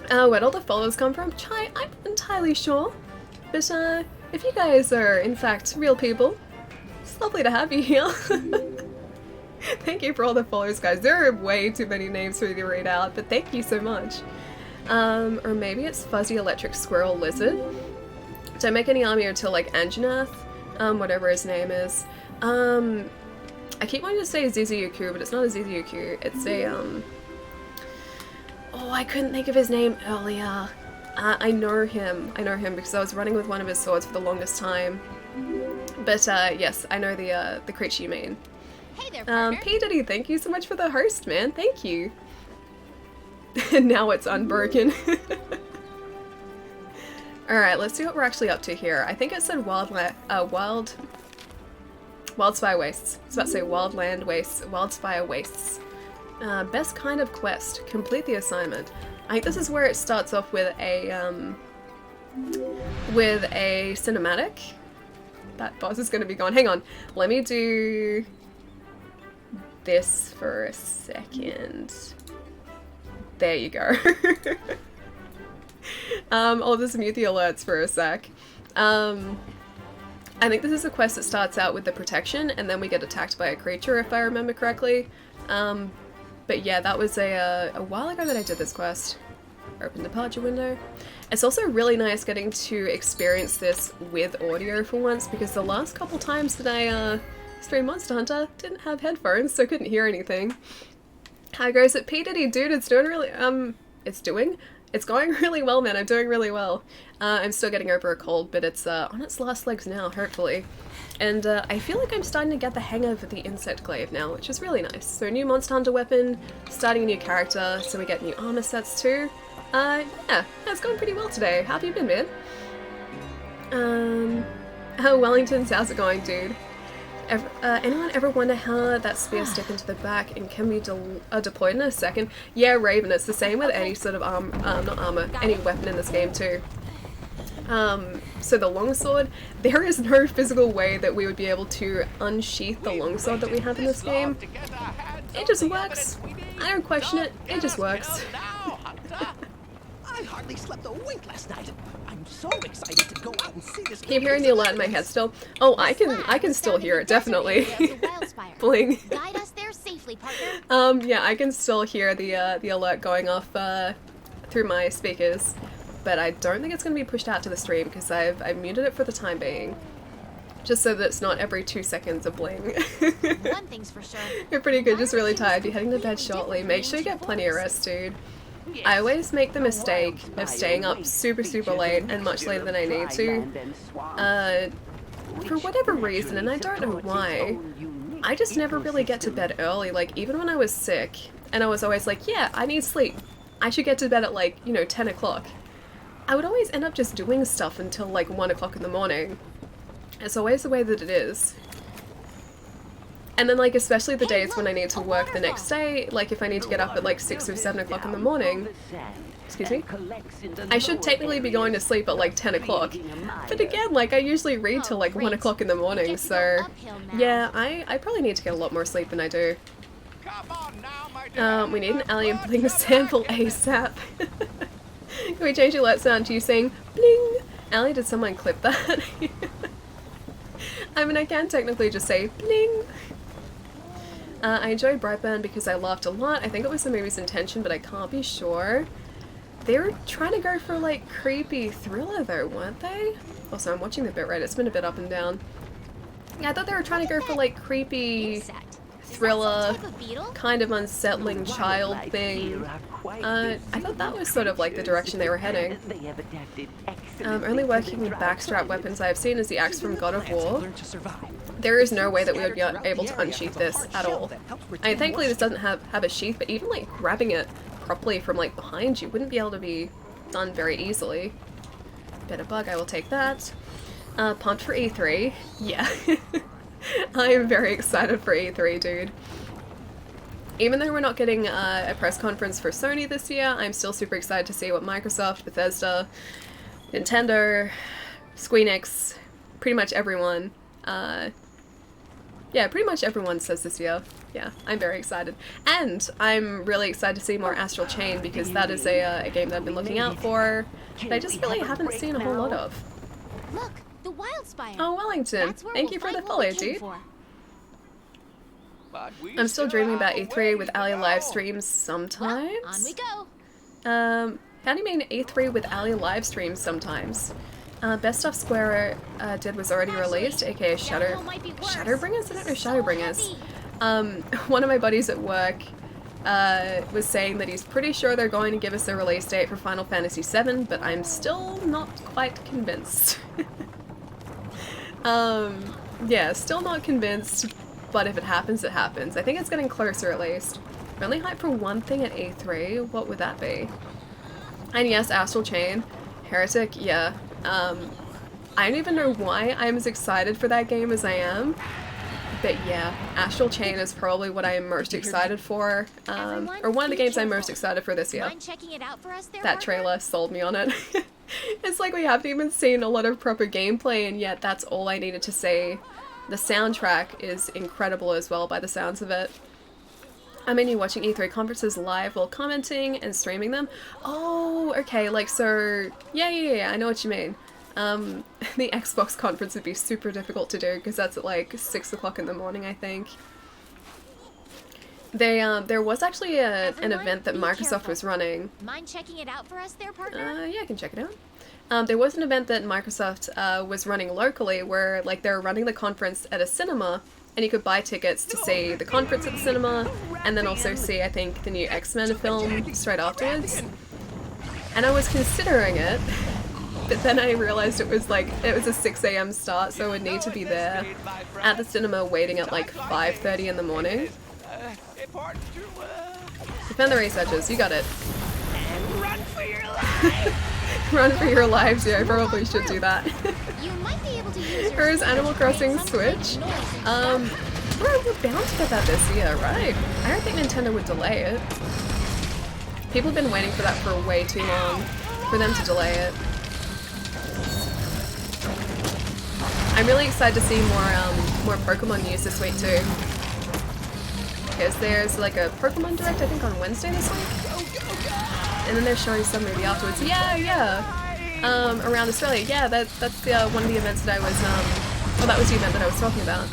Where'd all the followers come from? Chai, I'm not entirely sure. But if you guys are in fact real people, it's lovely to have you here. Thank you for all the followers, guys. There are way too many names for you to read out, but thank you so much. Or maybe it's Fuzzy Electric Squirrel Lizard. Don't make any army until like Anjanath, whatever his name is. I keep wanting to say Zizuyuku, but it's not a Zizuyuku. It's a oh, I couldn't think of his name earlier. I know him because I was running with one of his swords for the longest time. But yes, I know the creature you mean. Hey there, partner. P. Diddy, thank you so much for the host, man. Thank you. And now it's unbroken. Alright, let's see what we're actually up to here. I think it said Wildspire Wastes. I was about to say Wildland Wastes. Wildspire Wastes. Best kind of quest. Complete the assignment. I think this is where it starts off with a cinematic. That boss is going to be gone. Hang on. Let me do this for a second. There you go. I'll just mute the alerts for a sec. I think this is a quest that starts out with the protection, and then we get attacked by a creature, if I remember correctly. But yeah, that was a while ago that I did this quest. Open departure window. It's also really nice getting to experience this with audio for once, because the last couple times that I streamed Monster Hunter didn't have headphones, so couldn't hear anything. How goes it, P Diddy? Dude, it's doing really, it's going really well, man. I'm doing really well. I'm still getting over a cold, but it's on its last legs now, hopefully. And I feel like I'm starting to get the hang of the insect glaive now, which is really nice. So new Monster Hunter weapon, starting a new character, so we get new armor sets too. Yeah, it's going pretty well today. How have you been, man? Oh, Wellington's, how's it going, dude? Anyone ever wonder how that spear stick into the back and can be deployed in a second? Yeah, Raven, it's the same with any sort of not armor, any weapon in this game too. So the longsword, there is no physical way that we would be able to unsheath the longsword that we have in this game. It just works. I don't question it, it just works. I hardly slept a wink last night. I'm so excited to go out and see this. Keep hearing the alert in my head still. Oh, I can still hear it, definitely. Bling. Guide us there safely, partner. Yeah, I can still hear the alert going off through my speakers, but I don't think it's going to be pushed out to the stream because I've muted it for the time being, just so that it's not every 2 seconds a bling. One thing's for sure. You're pretty good, just really tired. Be heading to bed shortly. Make sure you get plenty of rest, dude. I always make the mistake of staying up super late and much later than I need to. For whatever reason, and I don't know why, I just never really get to bed early. Like, even when I was sick, and I was always like, yeah, I need sleep. I should get to bed at like, you know, 10 o'clock. I would always end up just doing stuff until like 1 o'clock in the morning. It's always the way that it is. And then, like, especially the days when I need to work the next day, like if I need to get up at like 6 or 7 o'clock in the morning, excuse me, I should technically be going to sleep at like 10 o'clock. But again, like, I usually read till like 1 o'clock in the morning, so yeah, I probably need to get a lot more sleep than I do. We need an alien bling sample ASAP. Can we change the alert sound to you saying bling? Ali, did someone clip that? I mean, I can technically just say bling. I enjoyed Brightburn because I laughed a lot. I think it was the movie's intention, but I can't be sure. They were trying to go for like creepy thriller though, weren't they? Also, I'm watching the bitrate, it's been a bit up and down. Yeah, I thought they were trying to go for like creepy thriller, kind of unsettling child thing. I thought that was sort of like the direction they were heading. Only working backstrap weapons I have seen is the axe from God of War. There is no way that we would be able to unsheath this at all. I mean, thankfully this doesn't have a sheath, but even like grabbing it properly from like behind you wouldn't be able to be done very easily. Bit of bug, I will take that. Pumped for E3. Yeah. I am very excited for E3, dude. Even though we're not getting a press conference for Sony this year, I'm still super excited to see what Microsoft, Bethesda, Nintendo, Squeenix, pretty much everyone, yeah, pretty much everyone says this year. Yeah, I'm very excited. And I'm really excited to see more Astral Chain because that is a game that I've been looking out for, but I just really haven't seen a whole lot of. Look, the Wildspire. Oh, Wellington, thank you for the follow, dude. I'm still dreaming about E3 with Ali live streams sometimes. Well, on we go. How do you mean E3 with Ali live streams sometimes? Best stuff Square did was already released, aka Shadowbringers? I don't know Shadowbringers. One of my buddies at work was saying that he's pretty sure they're going to give us a release date for Final Fantasy VII, but I'm still not quite convinced. Yeah, still not convinced, but if it happens, it happens. I think it's getting closer at least. I'm only hyped for one thing at E3. What would that be? And yes, Astral Chain. Heretic, yeah. I don't even know why I'm as excited for that game as I am. But yeah, Astral Chain is probably what I am most excited for. Or one of the games I'm most excited for this year. That trailer sold me on it. It's like we haven't even seen a lot of proper gameplay and yet that's all I needed to say. The soundtrack is incredible as well by the sounds of it. I mean, you watching E3 conferences live while commenting and streaming them? Oh, okay, like, so, yeah, I know what you mean. the Xbox conference would be super difficult to do because that's at like 6 o'clock in the morning, I think. There was actually an event that Microsoft was running. Mind checking it out for us there, partner? Yeah, I can check it out. There was an event that Microsoft was running locally where like they were running the conference at a cinema, and you could buy tickets to see the conference at the cinema, and then also see, I think, the new X-Men film straight afterwards. And I was considering it, but then I realized it was a 6 AM start, so I would need to be there at the cinema waiting at like 5:30 in the morning. Defend the researchers, you got it. Run for your life! Run for your lives, yeah, I probably should do that. You might be able to use your Or is Animal Crossing Switch? We're bound to get that this year, right? I don't think Nintendo would delay it. People have been waiting for that for way too long, for them to delay it. I'm really excited to see more Pokemon news this week too. Because there's like a Pokemon Direct, I think, on Wednesday this week. And then they're showing some movie afterwards. Yeah. Around Australia. Yeah, that's one of the events that I was, well, that was the event that I was talking about.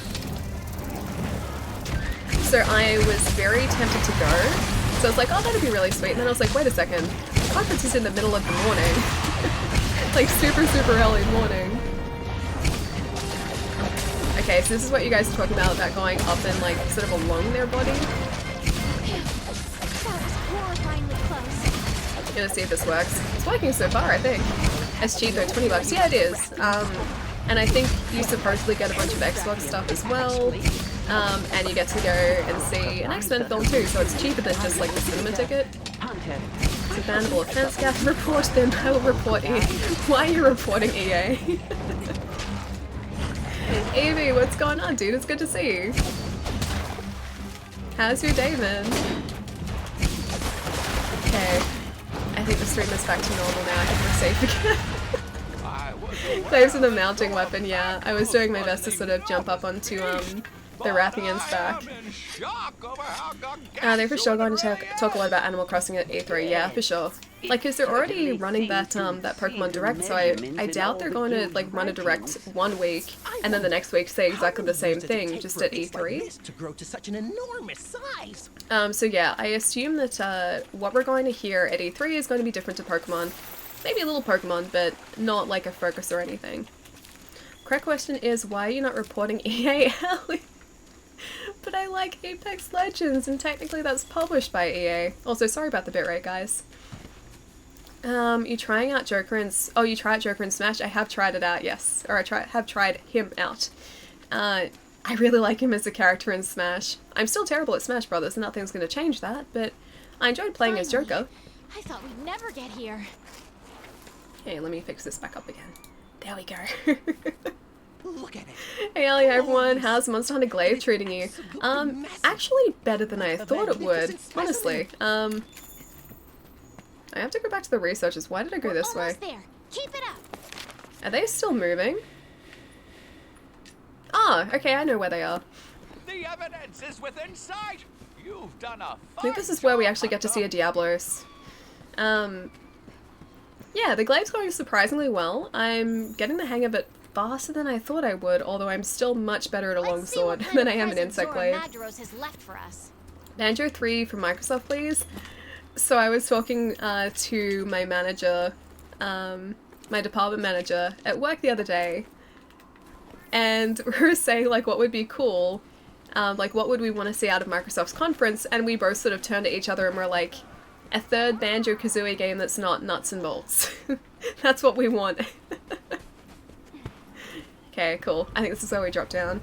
So I was very tempted to go. So I was like, oh, that'd be really sweet. And then I was like, wait a second. The conference is in the middle of the morning. Like super, super early morning. Okay, so this is what you guys are talking about going up and like sort of along their body. Gonna see if this works. It's working so far, I think. It's cheap though, $20. Yeah, it is. And I think you supposedly get a bunch of Xbox stuff as well. And you get to go and see an X-Men film too, so it's cheaper than just like the cinema ticket. It's a bannable offense. Gav, report them. I will report EA. Why are you reporting EA? Evie, what's going on, dude? It's good to see you. How's your day, man? Okay. I think the stream is back to normal now. I think we're safe again. Glaive's with a mounting weapon, yeah. I was doing my best to sort of jump up onto the Rathian's back. They're for sure going to talk a lot about Animal Crossing at E3, yeah, for sure. Like, because they're already running that that Pokemon Direct, so I doubt they're going to like run a Direct one week and then the next week say exactly the same thing, just at E3. So yeah, I assume that what we're going to hear at E3 is going to be different to Pokemon. Maybe a little Pokemon, but not like a focus or anything. Correct question is, why are you not reporting EA, Ellie? But I like Apex Legends, and technically that's published by EA. Also, sorry about the bitrate, guys. You trying out Joker and... Oh, you tried Joker and Smash? I have tried it out, yes. Or I have tried him out. I really like him as a character in Smash. I'm still terrible at Smash Brothers, and nothing's going to change that, but I enjoyed playing as Joker. I thought we'd never get here. Okay, let me fix this back up again. There we go. Look at it. Hey Ellie, hi everyone. How's Monster Hunter Glaive treating you? Actually better than I thought it would, honestly. I have to go back to the researchers. Why did I go this way? There. Keep it up. Are they still moving? Ah, okay, I know where they are. The evidence is within sight. You've done a I think this is where we actually get to see a Diablos. Yeah, the Glaive's going surprisingly well. I'm getting the hang of it faster than I thought I would, although I'm still much better at a longsword than I am an insect glaive. Banjo 3 from Microsoft, please. So I was talking to my manager, my department manager at work the other day, and we were saying like what would be cool, like what would we want to see out of Microsoft's conference, and we both sort of turned to each other and were like, a third Banjo-Kazooie game that's not nuts and bolts. That's what we want. Okay, cool. I think this is where we drop down.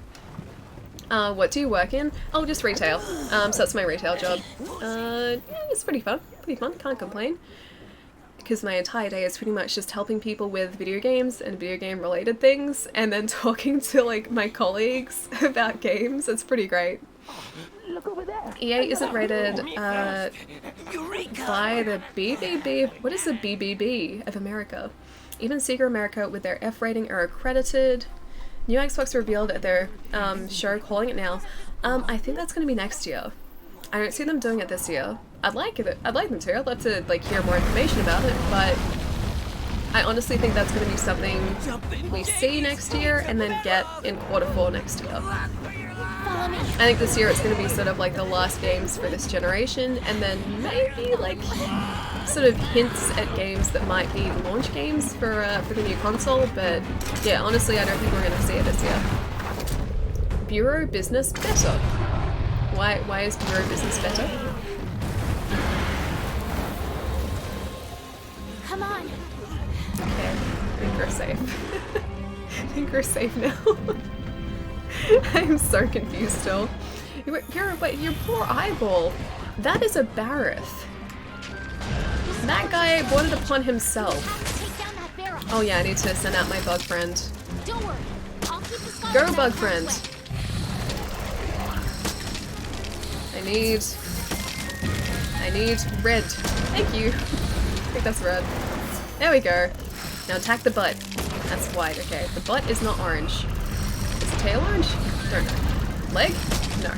What do you work in? Oh, just retail. So that's my retail job. Yeah, it's pretty fun. Pretty fun, can't complain. Because my entire day is pretty much just helping people with video games and video game related things, and then talking to like my colleagues about games. It's pretty great. Look over there. EA isn't rated by the BBB. What is the BBB of America? Even Sega America with their F rating are accredited. New Xbox revealed at their show, calling it now. I think that's going to be next year. I don't see them doing it this year. I'd like them to. I'd love to like hear more information about it, but I honestly think that's going to be something we see next year and then get in Q4 next year. I think this year it's going to be sort of like the last games for this generation, and then maybe like sort of hints at games that might be launch games for the new console, but yeah, honestly I don't think we're going to see it this year. Bureau business better. Why is Bureau business better? Come on. Okay, I think we're safe. I think we're safe now. I'm so confused still. Your poor eyeball. That is a Barreth. That guy brought it upon himself. Oh yeah, I need to send out my bug friend. Don't worry. I'll keep the sky Go, bug friend. I need red. Thank you. I think that's red. There we go. Now attack the butt. That's white. Okay, the butt is not orange. Is the tail orange? Don't know. Leg? No.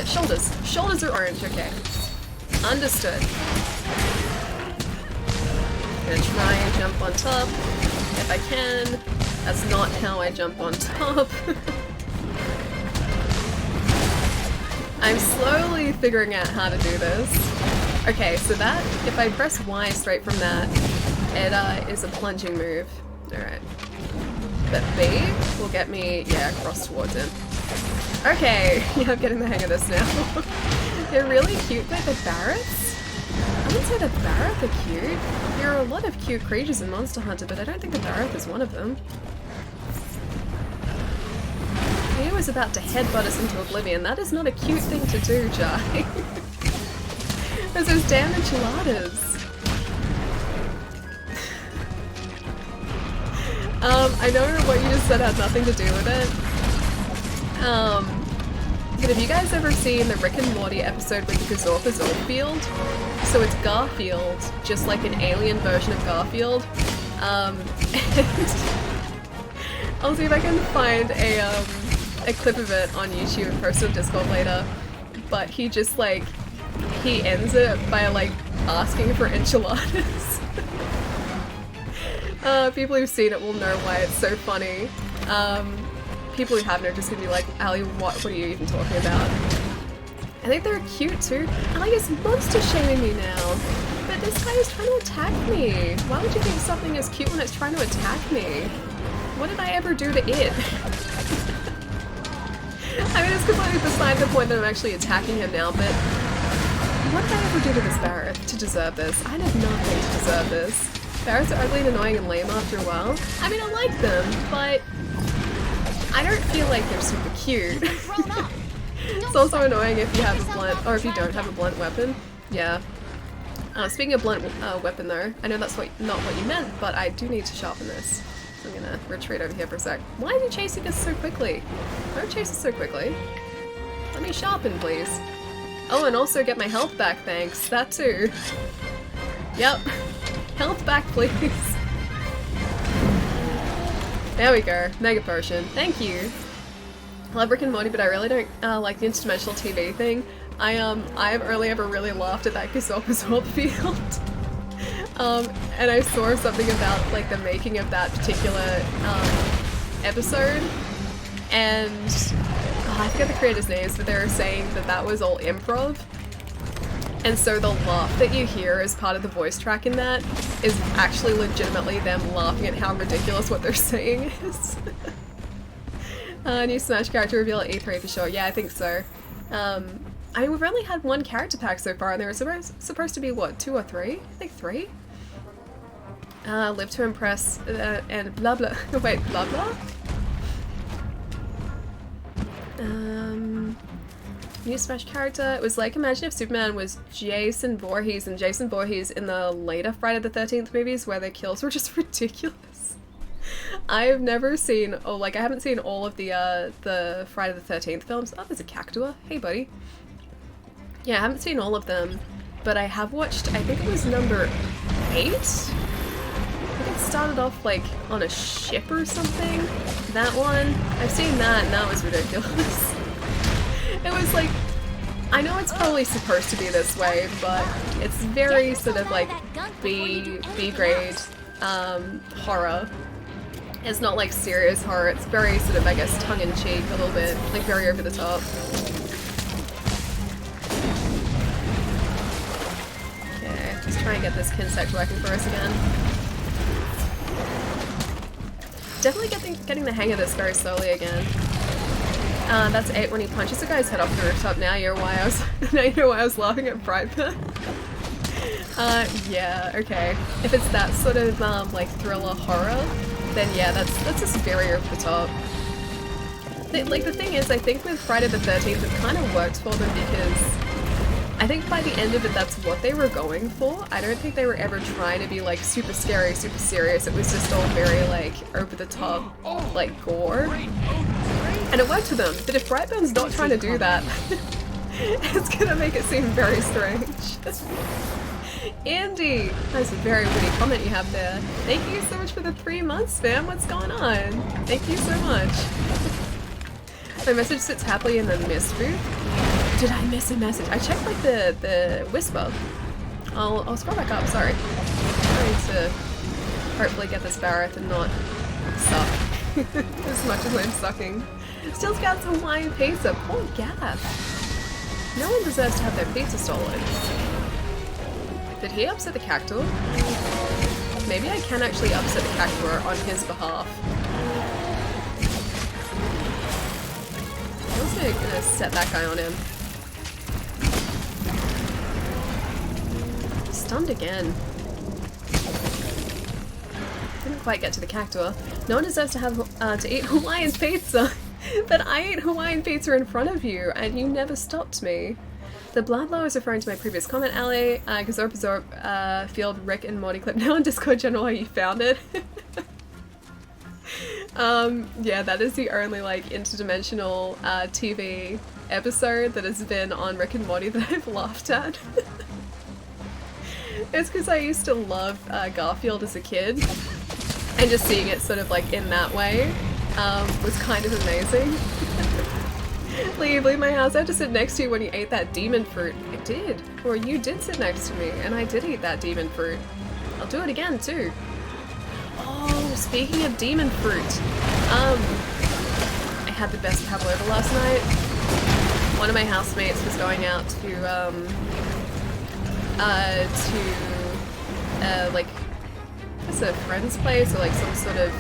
Shoulders. Shoulders are orange. Okay. Understood. Gonna try and jump on top if I can. That's not how I jump on top. I'm slowly figuring out how to do this. Okay, so that, if I press Y straight from that, it is a plunging move. Alright. But B will get me, yeah, across towards him. Okay, yeah, I'm getting the hang of this now. They're really cute, like the Barretts. I wouldn't say the Barrett are cute. There are a lot of cute creatures in Monster Hunter, but I don't think the Barrett is one of them. He was about to headbutt us into oblivion. That is not a cute thing to do, Jai. There's those damn enchiladas. I know what you just said had nothing to do with it. But have you guys ever seen the Rick and Morty episode with the Gazorka Zorfield? So it's Garfield, just like an alien version of Garfield. And I'll see if I can find a clip of it on YouTube and post it on Discord later. But he just like, he ends it by like asking for enchiladas. People who've seen it will know why it's so funny. People who haven't are just gonna be like, Ali, what are you even talking about? I think they're cute too. Ali is monster shaming me now. But this guy is trying to attack me. Why would you think something is cute when it's trying to attack me? What did I ever do to it? I mean, it's completely beside the point that I'm actually attacking him now, but what did I ever do to this Barrett to deserve this? I did nothing to deserve this. Barretts are ugly and annoying and lame after a while. I mean, I like them, but I don't feel like they're super cute. It's also annoying if you have a blunt, or if you don't have a blunt weapon. Yeah. Speaking of blunt weapon though, I know that's not what you meant, but I do need to sharpen this. So I'm gonna retreat over here for a sec. Why is he chasing us so quickly? Don't chase us so quickly. Let me sharpen, please. Oh, and also get my health back, thanks. That too. Yep. Health back, please. There we go. Mega potion. Thank you. I love Rick and Morty, but I really don't like the interdimensional TV thing. I've only ever really laughed at that Gazorka field. And I saw something about like the making of that particular episode, and I forget the creator's names, but they were saying that that was all improv. And so the laugh that you hear as part of the voice track in that is actually legitimately them laughing at how ridiculous what they're saying is. New Smash character reveal at E3 for sure. Yeah, I think so. I mean, we've only had one character pack so far, and there were supposed to be, what, 2 or 3? I think 3? Live to impress, and blah blah. Wait, blah blah? New Smash character. It was like, imagine if Superman was Jason Voorhees, and Jason Voorhees in the later Friday the 13th movies where their kills were just ridiculous. I've never seen, I haven't seen all of the Friday the 13th films. Oh, there's a Cactua. Hey, buddy. Yeah, I haven't seen all of them, but I have watched, I think it was number 8? I think it started off, like, on a ship or something. That one. I've seen that, and that was ridiculous. It was like, I know it's probably supposed to be this way, but it's very sort of like B grade horror. It's not like serious horror, it's very sort of, I guess, tongue-in-cheek a little bit, like very over the top. Okay, just try and get this Kinsect working for us again. Definitely getting the hang of this very slowly again. That's 8 when he punches the guy's head off the rooftop. Now you know why I was laughing at Brightburn. Yeah, okay. If it's that sort of like thriller horror, then yeah, that's just very over the top. Like the thing is, I think with Friday the 13th, it kind of worked for them because I think by the end of it, that's what they were going for. I don't think they were ever trying to be like super scary, super serious. It was just all very like over the top, like gore. And it worked for them. But if Brightburn's not trying to do that, it's gonna make it seem very strange. Andy! That's a very witty comment you have there. Thank you so much for the 3 months, fam. What's going on? Thank you so much. My message sits happily in the mist booth. Did I miss a message? I checked like the whisper. I'll scroll back up, sorry. I'm trying to hopefully get this Barrett and not suck as much as I'm sucking. Still got some Hawaiian pizza. Poor Gav. No one deserves to have their pizza stolen. Did he upset the cactuar? Maybe I can actually upset the cactuar on his behalf. I'm also gonna set that guy on him. Stunned again. Didn't quite get to the cactuar. No one deserves to have to eat Hawaiian pizza. But I ate Hawaiian pizza in front of you, and you never stopped me. The Bloodlow is referring to my previous comment, Ali. Gazorp field Rick and Morty clip now on Discord General where you found it. Yeah, that is the only like interdimensional TV episode that has been on Rick and Morty that I've laughed at. It's because I used to love Garfield as a kid, and just seeing it sort of like in that way was kind of amazing. Leave my house. I had to sit next to you when you ate that demon fruit. I did. Or you did sit next to me, and I did eat that demon fruit. I'll do it again, too. Oh, speaking of demon fruit. I had the best pavlova last night. One of my housemates was going out to like, I guess a friend's place, or like some sort of,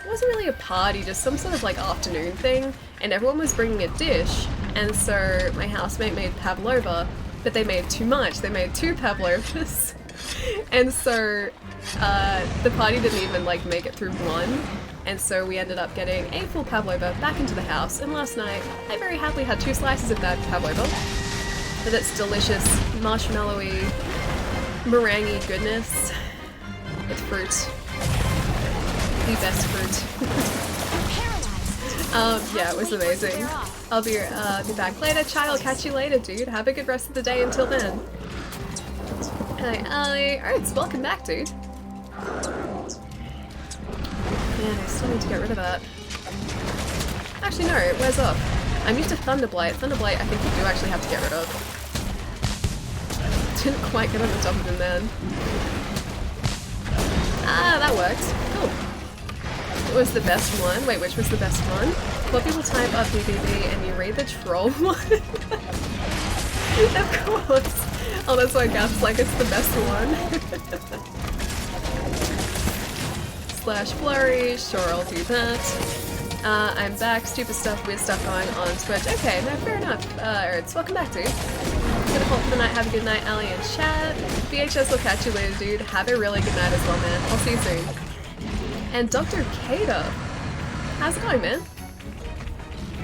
it wasn't really a party, just some sort of like afternoon thing, and everyone was bringing a dish, and so my housemate made pavlova, but they made too much. They made 2 pavlovas, and so the party didn't even like make it through one, and so we ended up getting a full pavlova back into the house, and last night I very happily had 2 slices of that pavlova with its delicious marshmallowy, meringue goodness with fruit. The best fruit. Yeah, it was amazing. I'll be back later. Chai, I'll catch you later, dude. Have a good rest of the day until then. Hi, Ali. Alright, so welcome back, dude. Man, I still need to get rid of that. Actually, no, it wears off. I'm used to Thunderblight. Thunderblight, I think you do actually have to get rid of. Didn't quite get on the top of him then. Ah, that worked. Cool. What was the best one? Wait, which was the best one? 4 people type up BBB and you read the troll one? Of course! Oh, that's why Gaff's like, it's the best one. Slash flurry, sure I'll do that. I'm back, stupid stuff, weird stuff going on Twitch. Okay, no, fair enough. Alright, so welcome back, dude. Gonna call for the night, have a good night, Ali and chat. VHS will catch you later, dude. Have a really good night as well, man. I'll see you soon. And Dr. Cater. How's it going, man?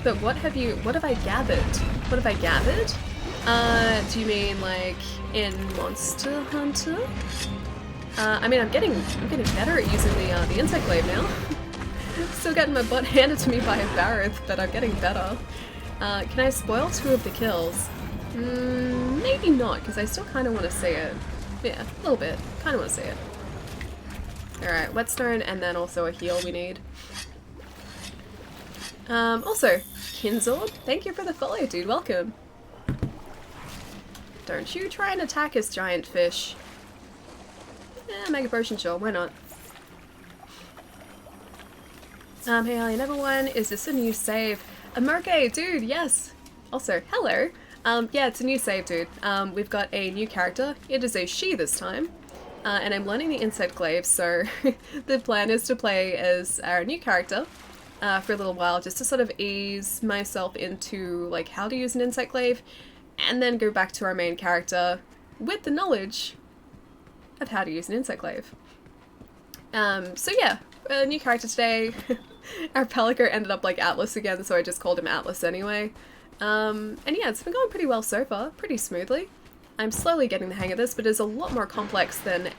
But what have I gathered? What have I gathered? Do you mean like in Monster Hunter? I mean I'm getting better at using the insect glaive now. Still getting my butt handed to me by a Barrett, but I'm getting better. Can I spoil 2 of the kills? Maybe not, because I still kind of want to see it. Yeah, a little bit. Kind of want to see it. Alright, whetstone, and then also a heal we need. Also, Kinzord, thank you for the follow, dude. Welcome. Don't you try and attack his giant fish. Mega Potion, sure, why not? Hey Ellie, number one, is this a new save? Merke, dude, yes! Also, hello! Yeah, it's a new save, dude. We've got a new character. It is a she this time. And I'm learning the insect glaive, so the plan is to play as our new character for a little while, just to sort of ease myself into like how to use an insect glaive, and then go back to our main character with the knowledge of how to use an insect glaive. So yeah, a new character today. Our Pelican ended up like Atlas again, so I just called him Atlas anyway. And yeah, it's been going pretty well so far, pretty smoothly. I'm slowly getting the hang of this, but it's a lot more complex than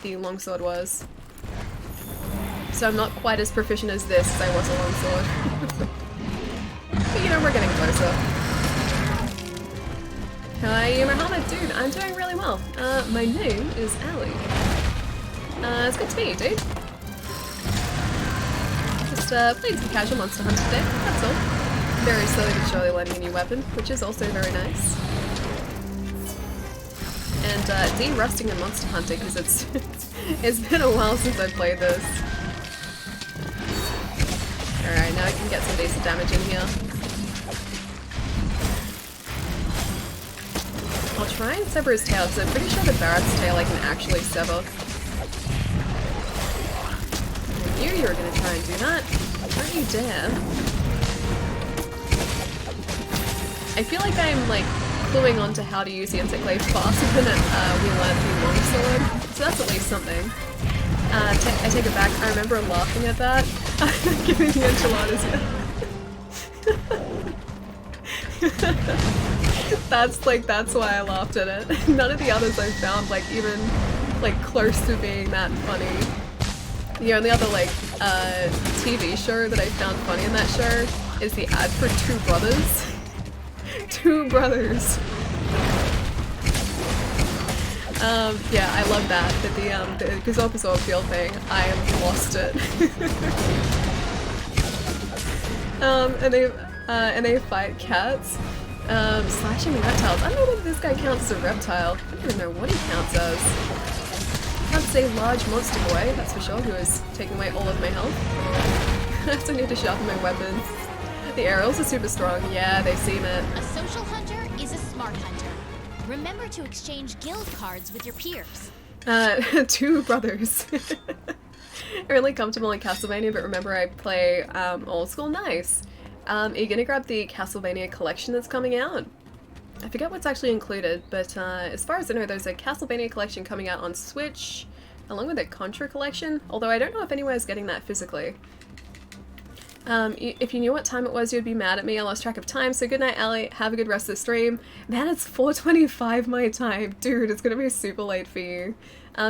the longsword was. So I'm not quite as proficient as this as I was a longsword. But you know, we're getting closer. Hi, Muhammad, dude, I'm doing really well. My name is Ali. It's good to meet you, dude. Just playing some casual Monster Hunter today, that's all. Very slowly but surely learning a new weapon, which is also very nice. And de-rusting and monster hunting, because it's been a while since I played this. Alright, now I can get some decent damage in here. I'll try and sever his tail, because I'm pretty sure the Barrett's tail I can actually sever. I knew you were going to try and do that. Don't you dare. I feel like I'm like cluing on to how to use the insect glaive faster than we learned the longsword, so that's at least something. I take it back, I remember laughing at that. Giving the enchiladas. That's why I laughed at it. None of the others I found like even like close to being that funny. The only other like TV show that I found funny in that show is the ad for Two Brothers. Two Brothers. Yeah, I love that. But the Gazopasaur field thing, I have lost it. And they fight cats, slashing reptiles. I don't know whether this guy counts as a reptile. I don't even know what he counts as. Counts as a large monster boy, that's for sure, who is taking away all of my health. I still need to sharpen my weapons. The aerials are super strong. Yeah, they seem it. A social hunter is a smart hunter. Remember to exchange guild cards with your peers. Two Brothers. Really comfortable in Castlevania, but remember I play old school. Nice. Are you gonna grab the Castlevania collection that's coming out? I forget what's actually included, but as far as I know, there's a Castlevania collection coming out on Switch, along with a Contra collection, although I don't know if anyone's getting that physically. If you knew what time it was, you'd be mad at me. I lost track of time, so good night, Allie. Have a good rest of the stream. Man, it's 4:25 my time. Dude, it's gonna be super late for you.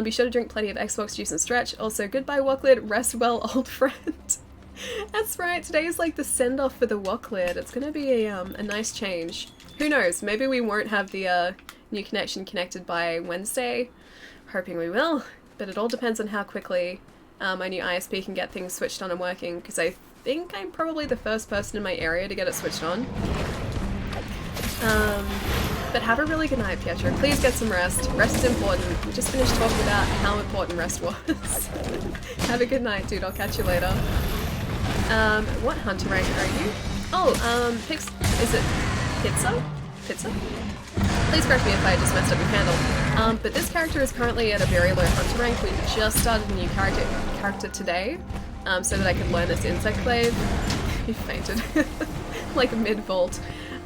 Be sure to drink plenty of Xbox juice and stretch. Also, goodbye, Walklid. Rest well, old friend. That's right, today is like the send-off for the Walklid. It's gonna be a nice change. Who knows, maybe we won't have the new connection connected by Wednesday. Hoping we will, but it all depends on how quickly my new ISP can get things switched on and working, because I think I'm probably the first person in my area to get it switched on. But have a really good night, Pietro. Please get some rest. Rest is important. We just finished talking about how important rest was. Have a good night, dude. I'll catch you later. What hunter rank are you? Oh, is it Pizza? Pizza? Please correct me if I just messed up your handle. But this character is currently at a very low hunter rank. We just started a new character today, so that I could learn this insect glaive. He fainted. Like mid-vault.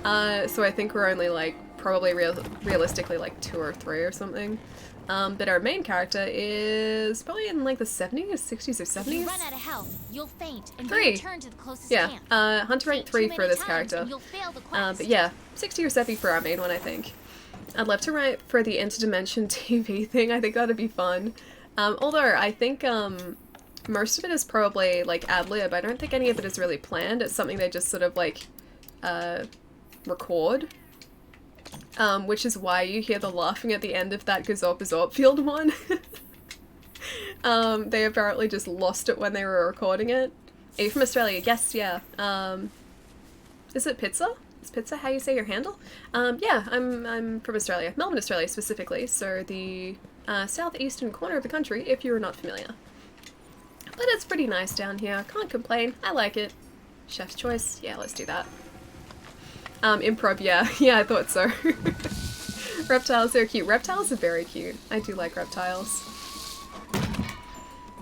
So I think we're only like, probably realistically like 2 or 3 or something. But our main character is probably in like the 70s, 60s or 70s. If you run out of health, you'll faint and 3. return to the closest camp. Hunter rank 3 for this times character. and you'll fail the quest. But yeah, 60 or 70 for our main one, I think. I'd love to write for the interdimension TV thing. I think that'd be fun. Although I think most of it is probably like ad-lib. I don't think any of it is really planned. It's something they just sort of like record. Which is why you hear the laughing at the end of that Gazorp Field one. They apparently just lost it when they were recording it. Are you from Australia? Yes, yeah. Is it Pizza? Is Pizza how you say your handle? Yeah, I'm from Australia. Melbourne, Australia specifically. So the southeastern corner of the country, if you're not familiar. But it's pretty nice down here. Can't complain. I like it. Chef's choice. Yeah, let's do that. Improv, yeah. Yeah, I thought so. Reptiles, they're cute. Reptiles are very cute. I do like reptiles.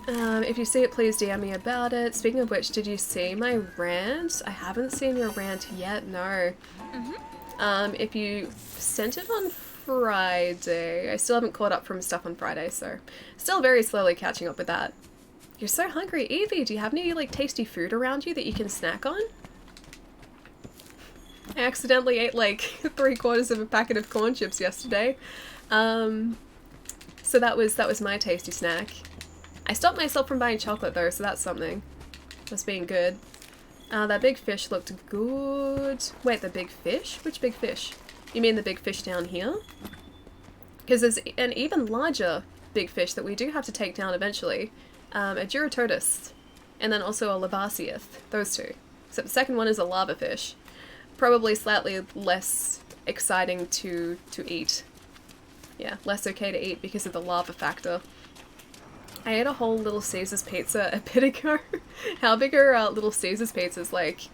If you see it, please DM me about it. Speaking of which, did you see my rant? I haven't seen your rant yet, no. If you sent it on Friday, I still haven't caught up from stuff on Friday, so still very slowly catching up with that. You're so hungry. Evie, do you have any, like, tasty food around you that you can snack on? I accidentally ate, like, 3/4 of a packet of corn chips yesterday. So that was my tasty snack. I stopped myself from buying chocolate, though, so that's something. That's being good. That big fish looked good. Wait, the big fish? Which big fish? You mean the big fish down here? Because there's an even larger big fish that we do have to take down eventually. A Durototus, and then also a Lavasiath, those two. Except the second one is a lava fish. Probably slightly less exciting to eat. Yeah, less okay to eat because of the lava factor. I ate a whole Little Caesars pizza a bit ago. How big are Little Caesars pizzas? Like,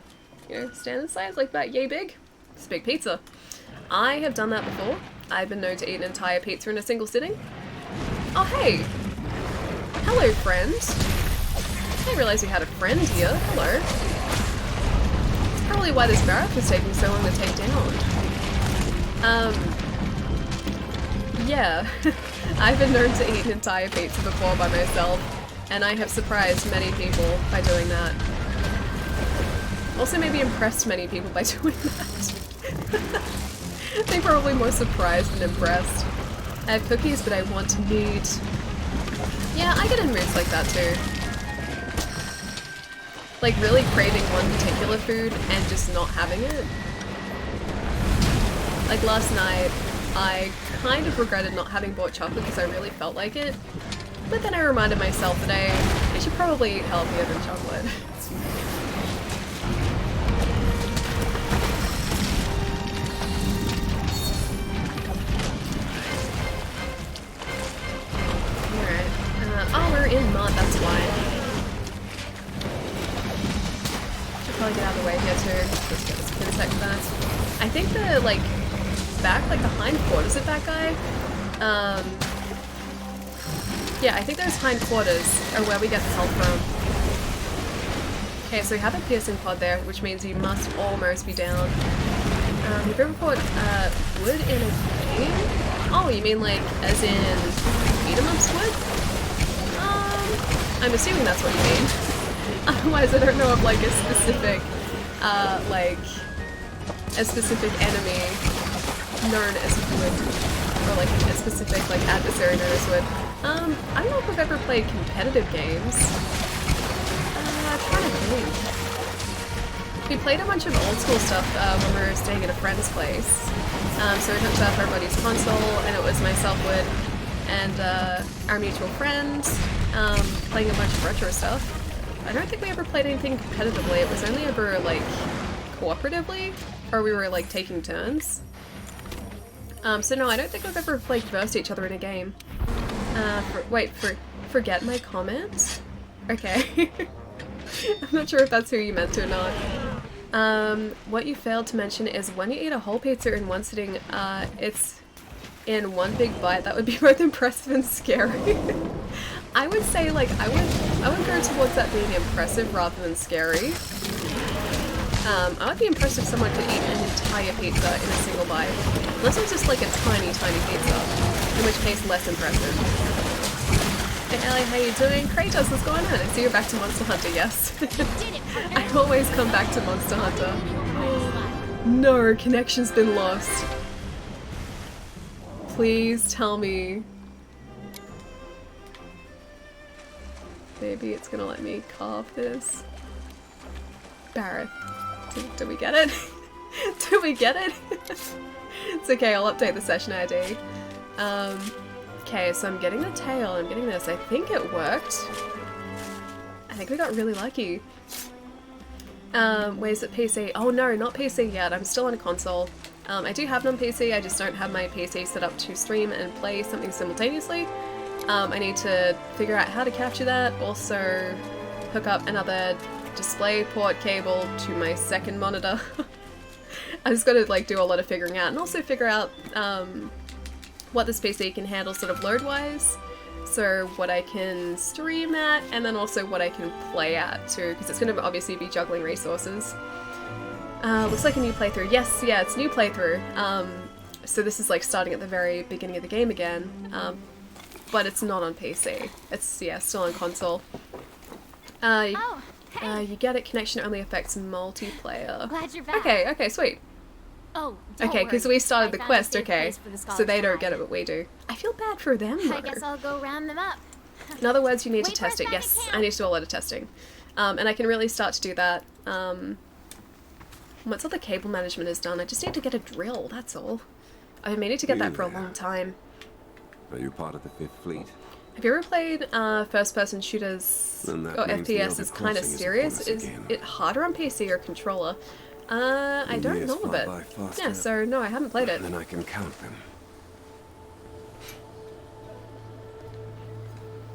you know, standard size like that? Yay big? It's a big pizza. I have done that before. I've been known to eat an entire pizza in a single sitting. Oh, hey! Hello, friend. I didn't realize you had a friend here. Hello. That's probably why this barrack was taking so long to take down. Yeah. I've been known to eat an entire pizza before by myself, and I have surprised many people by doing that. Also maybe impressed many people by doing that. I think probably more surprised than impressed. I have cookies, but I want meat. Yeah, I get in moods like that too. Like really craving one particular food and just not having it. Like last night, I kind of regretted not having bought chocolate because I really felt like it. But then I reminded myself that I should probably eat healthier than chocolate. Oh, we're in mud, that's why. Should probably get out of the way here too. Let's get this food attack back. I think the, like, back, like the hindquarters of that guy, yeah, I think those hindquarters are where we get the health from. Okay, so we have a piercing pod there, which means you must almost be down. You've ever put wood in a game? Oh, you mean like, as in, beat 'em ups wood? I'm assuming that's what you mean. Otherwise, I don't know of like a specific enemy known as wood, or like a specific like adversary known as wood. I don't know if I've ever played competitive games. I'm trying to think. We played a bunch of old school stuff when we were staying at a friend's place. So we hooked up everybody's console, and it was myself, Wood, and our mutual friends. Playing a bunch of retro stuff. I don't think we ever played anything competitively. It was only ever, like, cooperatively, or we were, like, taking turns. So no, I don't think we've ever, like, versed each other in a game. Forget my comment? Okay. I'm not sure if that's who you meant or not. What you failed to mention is when you eat a whole pizza in one sitting, it's in one big bite. That would be both impressive and scary. I would say, like, I would go towards that being impressive rather than scary. I would be impressed if someone could eat an entire pizza in a single bite. Unless it's just like a tiny, tiny pizza. In which case, less impressive. Hey Ellie, how you doing? Kratos, what's going on? I see you're back to Monster Hunter, yes. I always come back to Monster Hunter. No, connection's been lost. Please tell me. Maybe it's gonna let me carve this. Barrett. Do we get it? Do we get it? It's okay, I'll update the session ID. Okay, so I'm getting the tail, I'm getting this. I think it worked. I think we got really lucky. Where's it PC? Oh no, not PC yet. I'm still on a console. I do have it on PC, I just don't have my PC set up to stream and play something simultaneously. I need to figure out how to capture that, also hook up another display port cable to my second monitor. I just gotta like do a lot of figuring out, and also figure out what this PC can handle sort of load-wise. So what I can stream at, and then also what I can play at too, because it's going to obviously be juggling resources. Looks like a new playthrough. Yes, yeah, it's a new playthrough. So this is like starting at the very beginning of the game again, but it's not on PC. It's, yeah, still on console. You get it, connection only affects multiplayer. Glad you're back. Okay, okay, sweet. Oh, okay, because we started the I found a quest, safe okay, place for the so scholars they to don't hide. get it, but we do. I feel bad for them, though. I guess I'll go round them up. In other words, you need to Wait for us test it. back Yes, at I camp. need to do a lot of testing. And I can really start to do that. Once all the cable management is done, I just need to get a drill, that's all. I've been meaning to get that for a long time. Are you part of the 5th Fleet? Have you ever played first-person shooters or FPS is kind of serious? Is it harder on PC or controller? I don't know of it. Yeah, so no, I haven't played it. Then I can count them.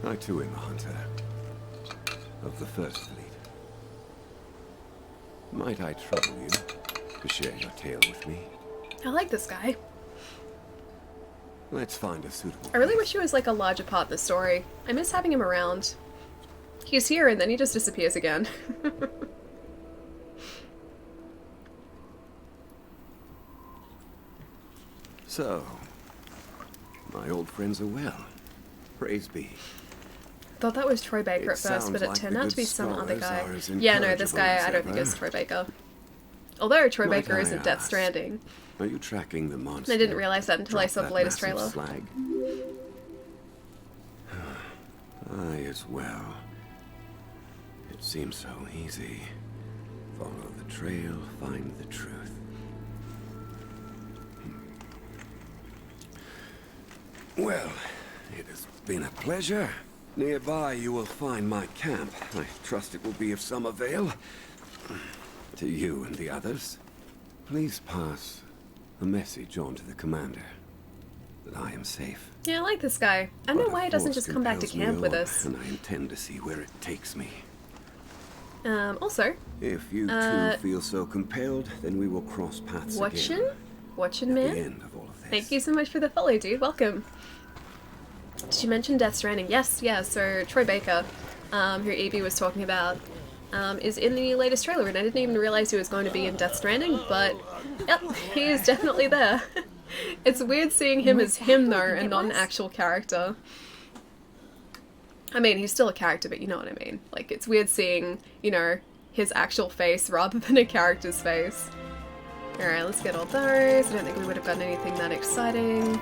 I too am a hunter of the 1st Fleet. Might I trouble you to share your tale with me? I like this guy. Let's find a suitable I really wish he was like a larger part in the story. I miss having him around. He's here and then he just disappears again. So, my old friends are well. Praise be. Thought that was Troy Baker It at first, but it sounds turned like out the to be good some other guy. scholars are as Yeah, no, this guy incorrigible I don't think as is ever. Troy Baker. Although Troy Might Baker I isn't Death ask, Stranding. Are you tracking the monster? I didn't realize that until I Drop saw the that latest massive trailer. Flag? I as well. It seems so easy. Follow the trail, find the truth. Well, it has been a pleasure. Nearby you will find my camp. I trust it will be of some avail. To you and the others. Please pass a message on to the commander that I am safe. Yeah, I like this guy. I don't know why he doesn't just come back to camp with us. And I intend to see where it takes me. Also, If you too feel so compelled, then we will cross paths again. Watching At man. the end of all of this. Thank you so much for the follow, dude. Welcome. Did you mention Death Stranding? Yes, yeah. So Troy Baker, who Evie was talking about, is in the latest trailer, and I didn't even realize he was going to be in Death Stranding, but yep, he is definitely there. It's weird seeing him as him though, and not an actual character. I mean, he's still a character, but you know what I mean. Like, it's weird seeing, you know, his actual face rather than a character's face. Alright, let's get all those. I don't think we would have gotten anything that exciting.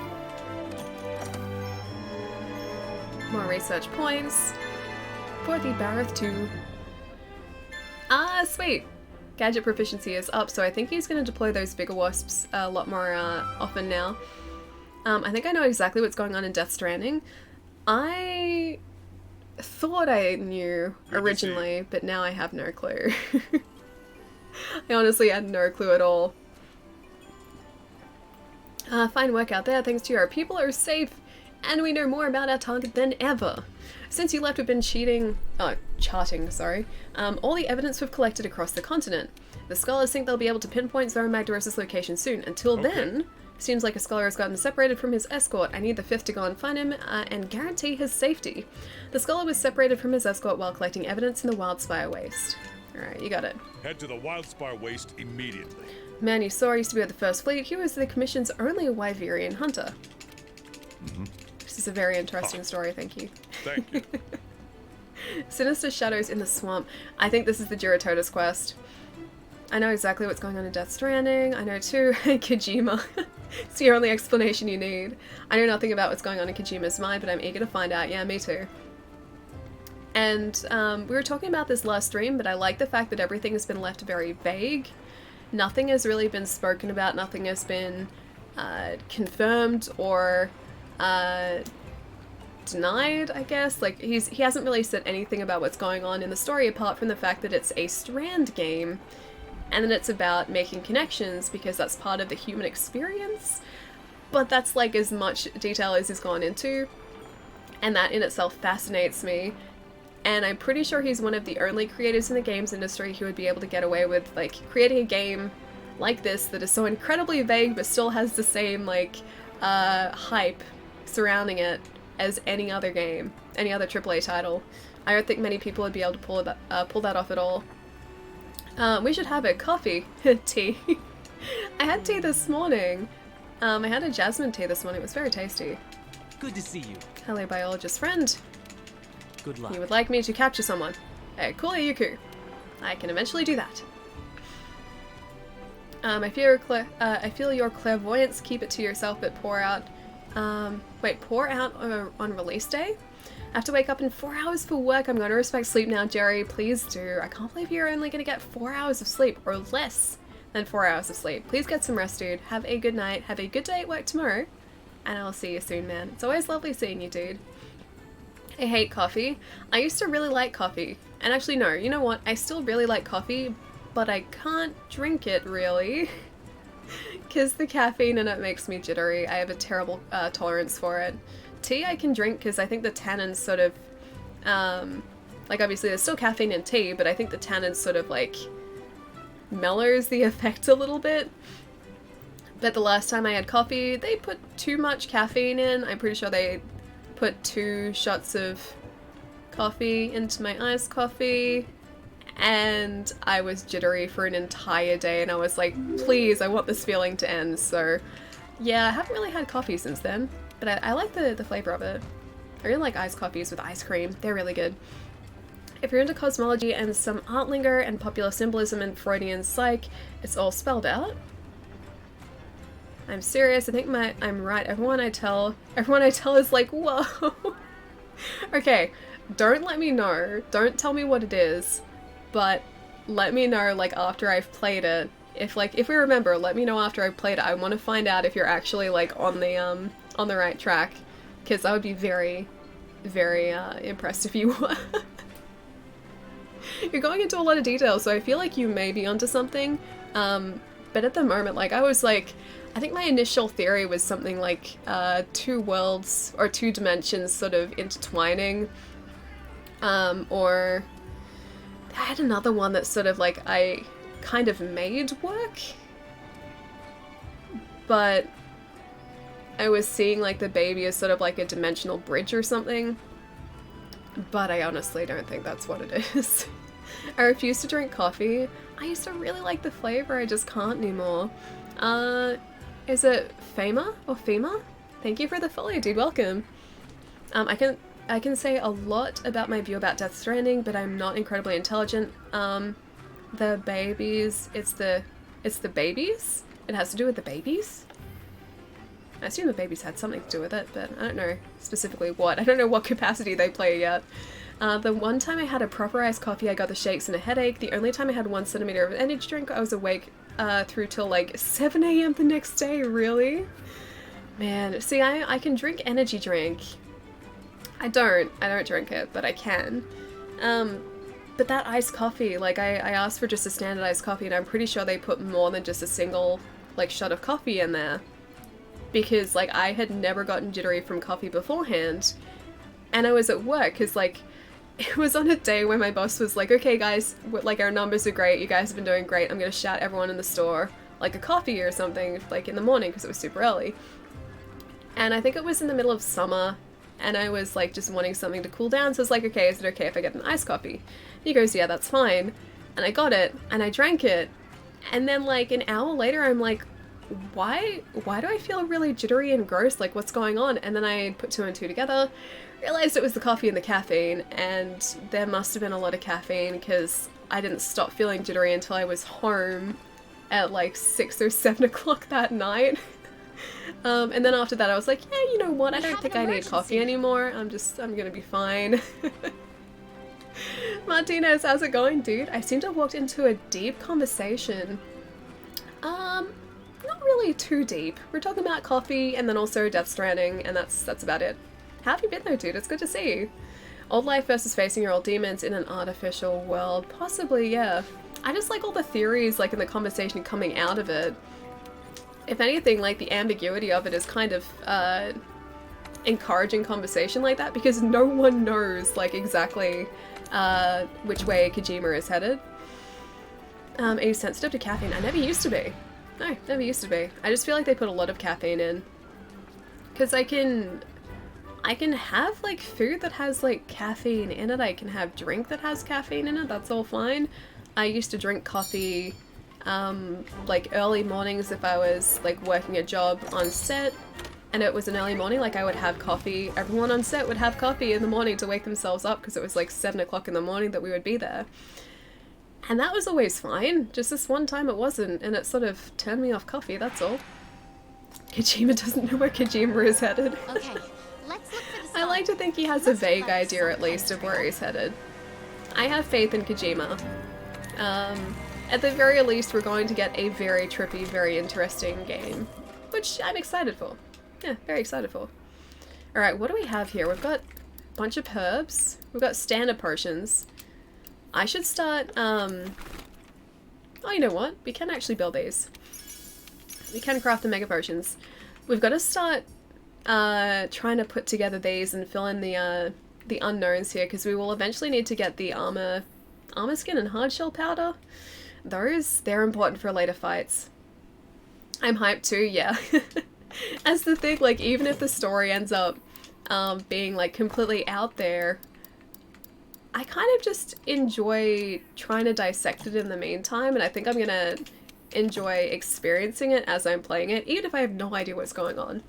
More research points. For the Barroth 2. Ah, sweet! Gadget proficiency is up, so I think he's going to deploy those bigger wasps a lot more often now. I think I know exactly what's going on in Death Stranding. I thought I knew originally, but now I have no clue. I honestly had no clue at all. Fine work out there, thanks to you. Our people are safe, and we know more about our target than ever. Since you left, we've been charting, sorry, all the evidence we've collected across the continent. The scholars think they'll be able to pinpoint Zoe Magdaros' location soon. Until then, seems like a scholar has gotten separated from his escort. I need the 5th to go and find him and guarantee his safety. The scholar was separated from his escort while collecting evidence in the Wildspire Waste. Alright, you got it. Head to the Wildspire Waste immediately. Man you saw used to be with the 1st Fleet. He was the Commission's only Wyverian hunter. This is a very interesting story, thank you. Thank you. Sinister shadows in the swamp. I think this is the Duratotus quest. I know exactly what's going on in Death Stranding. I know too, Kojima. It's the only explanation you need. I know nothing about what's going on in Kojima's mind, but I'm eager to find out. Yeah, me too. And we were talking about this last stream, but I like the fact that everything has been left very vague. Nothing has really been spoken about. Nothing has been confirmed or denied, I guess. Like, he hasn't really said anything about what's going on in the story apart from the fact that it's a Strand game. and then it's about making connections because that's part of the human experience, but that's like as much detail as is gone into, and that in itself fascinates me. And I'm pretty sure he's one of the only creators in the games industry who would be able to get away with like creating a game like this that is so incredibly vague but still has the same like hype surrounding it as any other game, any other AAA title. I don't think many people would be able to pull that off at all. We should have a coffee. Tea. I had tea this morning. I had a jasmine tea this morning. It was very tasty. Good to see you. Hello, biologist friend. Good luck. You would like me to capture someone. Hey, cool Yuku. I can eventually do that. I feel your clairvoyance. Keep it to yourself, but pour out. Pour out on release day? I have to wake up in 4 hours for work. I'm going to respect sleep now, Jerry. Please do. I can't believe you're only going to get 4 hours of sleep, or less than 4 hours of sleep. Please get some rest, dude. Have a good night. Have a good day at work tomorrow. And I'll see you soon, man. It's always lovely seeing you, dude. I hate coffee. I used to really like coffee. And actually, no, you know what? I still really like coffee, but I can't drink it, really. Because the caffeine in it makes me jittery. I have a terrible tolerance for it. Tea I can drink because I think the tannins sort of, like obviously there's still caffeine in tea, but I think the tannins sort of like mellows the effect a little bit. But the last time I had coffee, they put too much caffeine in. I'm pretty sure they put 2 shots of coffee into my iced coffee, and I was jittery for an entire day, and I was like, please, I want this feeling to end. So yeah, I haven't really had coffee since then, but I like the flavor of it. I really like iced coffees with ice cream. They're really good. If you're into cosmology and some art lingo and popular symbolism and Freudian psych, it's all spelled out. I'm serious. I think I'm right. Everyone I tell is like, whoa. Okay, don't let me know. Don't tell me what it is, but let me know like after I've played it. If we remember, let me know after I've played it. I want to find out if you're actually like on the right track, because I would be very, very impressed if you were. You're going into a lot of detail, so I feel like you may be onto something. But at the moment, like I was like, I think my initial theory was something like 2 worlds or 2 dimensions sort of intertwining, or I had another one that sort of like I kind of made work, but I was seeing like the baby as sort of like a dimensional bridge or something, but I honestly don't think that's what it is. I refuse to drink coffee. I used to really like the flavor, I just can't anymore. Is it Fema or Fema? Thank you for the follow, dude, welcome. I can say a lot about my view about Death Stranding, but I'm not incredibly intelligent. The babies, it's the babies? It has to do with the babies? I assume the babies had something to do with it, but I don't know specifically what. I don't know what capacity they play yet. The one time I had a proper iced coffee, I got the shakes and a headache. The only time I had 1 centimeter of energy drink, I was awake through till like 7 AM the next day, really? Man, see, I can drink energy drink. I don't drink it, but I can. But that iced coffee, like I asked for just a standard iced coffee, and I'm pretty sure they put more than just a single like shot of coffee in there. Because like I had never gotten jittery from coffee beforehand, and I was at work because like it was on a day where my boss was like, okay guys, like our numbers are great, you guys have been doing great, I'm gonna shout everyone in the store like a coffee or something like in the morning because it was super early. And I think it was in the middle of summer, and I was like just wanting something to cool down, so I was like, okay, is it okay if I get an iced coffee? And he goes, yeah, that's fine. And I got it, and I drank it, and then like an hour later I'm like, why do I feel really jittery and gross, like what's going on? And then I put 2 and 2 together, realized it was the coffee and the caffeine, and there must have been a lot of caffeine because I didn't stop feeling jittery until I was home at like 6 or 7 o'clock that night. And then after that I was like, yeah, you know what, I don't think I need coffee anymore, I'm gonna be fine. Martinez, how's it going, dude? I seem to have walked into a deep conversation. Not really too deep. We're talking about coffee and then also Death Stranding, and that's about it. How have you been though, dude? It's good to see you. Old life versus facing your old demons in an artificial world. Possibly, yeah. I just like all the theories, like, in the conversation coming out of it. If anything, like, the ambiguity of it is kind of, encouraging conversation like that, because no one knows, like, exactly, which way Kojima is headed. Are you sensitive to caffeine? I never used to be. No, never used to be. I just feel like they put a lot of caffeine in. Because I can have, like, food that has, like, caffeine in it. I can have drink that has caffeine in it. That's all fine. I used to drink coffee, like, early mornings if I was, like, working a job on set. And it was an early morning, like, I would have coffee. Everyone on set would have coffee in the morning to wake themselves up because it was, like, 7 o'clock in the morning that we would be there. And that was always fine. Just this one time it wasn't, and it sort of turned me off coffee, that's all. Kojima doesn't know where Kojima is headed. Okay, let's look for the I like to think he has a vague idea, at least, of where he's headed. I have faith in Kojima. At the very least, we're going to get a very trippy, very interesting game. Which I'm excited for. Yeah, very excited for. Alright, what do we have here? We've got a bunch of herbs. We've got standard potions. I should start, oh, you know what? We can actually build these. We can craft the mega potions. We've got to start, trying to put together these and fill in the unknowns here, because we will eventually need to get the armor skin and hardshell powder. They're important for later fights. I'm hyped too, yeah. As the thing, like, even if the story ends up, being, like, completely out there, I kind of just enjoy trying to dissect it in the meantime, and I think I'm gonna enjoy experiencing it as I'm playing it, even if I have no idea what's going on.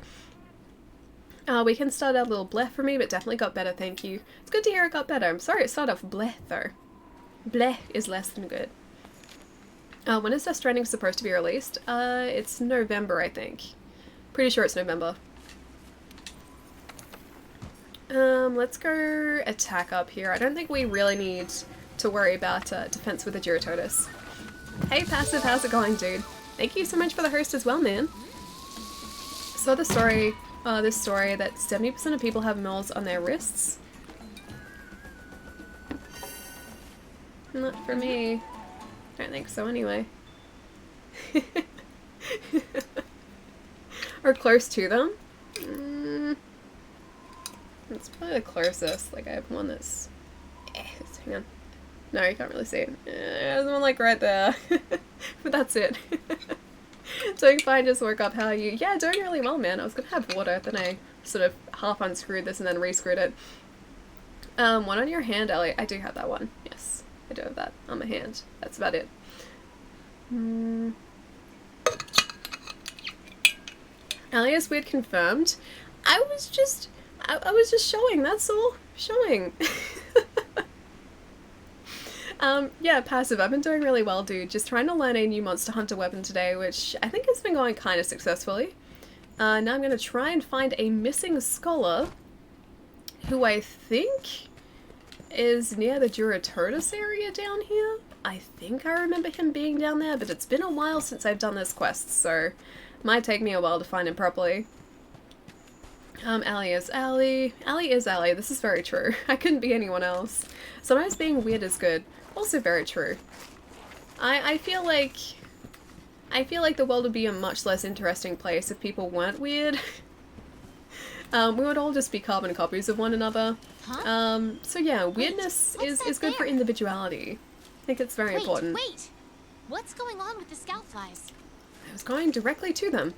We can start out a little bleh for me, but definitely got better, thank you. It's good to hear it got better. I'm sorry it started off bleh, though. Bleh is less than good. When is Death Stranding supposed to be released? It's November, I think. Pretty sure it's November. Let's go attack up here. I don't think we really need to worry about defense with the Giratotus. Hey Passive, how's it going, dude? Thank you so much for the host as well, man. Saw the story, this story that 70% of people have moles on their wrists. Not for me. Don't think so anyway. Or close to them? It's probably the closest. Like, I have one that's... hang on. No, you can't really see it. There's one, like, right there. But that's it. Doing fine, just woke up. How are you? Yeah, doing really well, man. I was gonna have water, then I sort of half unscrewed this and then re-screwed it. One on your hand, Ellie. I do have that one. Yes, I do have that on my hand. That's about it. Ellie is weird confirmed. I was just showing, that's all. Showing. Yeah, Passive, I've been doing really well, dude. Just trying to learn a new Monster Hunter weapon today, which I think has been going kind of successfully. Now I'm going to try and find a missing scholar, who I think is near the Giratotus area down here. I think I remember him being down there, but it's been a while since I've done this quest, so it might take me a while to find him properly. Allie is Allie. Allie is Allie. This is very true. I couldn't be anyone else. Sometimes being weird is good. Also very true. I feel like the world would be a much less interesting place if people weren't weird. We would all just be carbon copies of one another. Huh? So yeah, weirdness is good for individuality. I think it's very important. Wait! What's going on with the scout flies? I was going directly to them.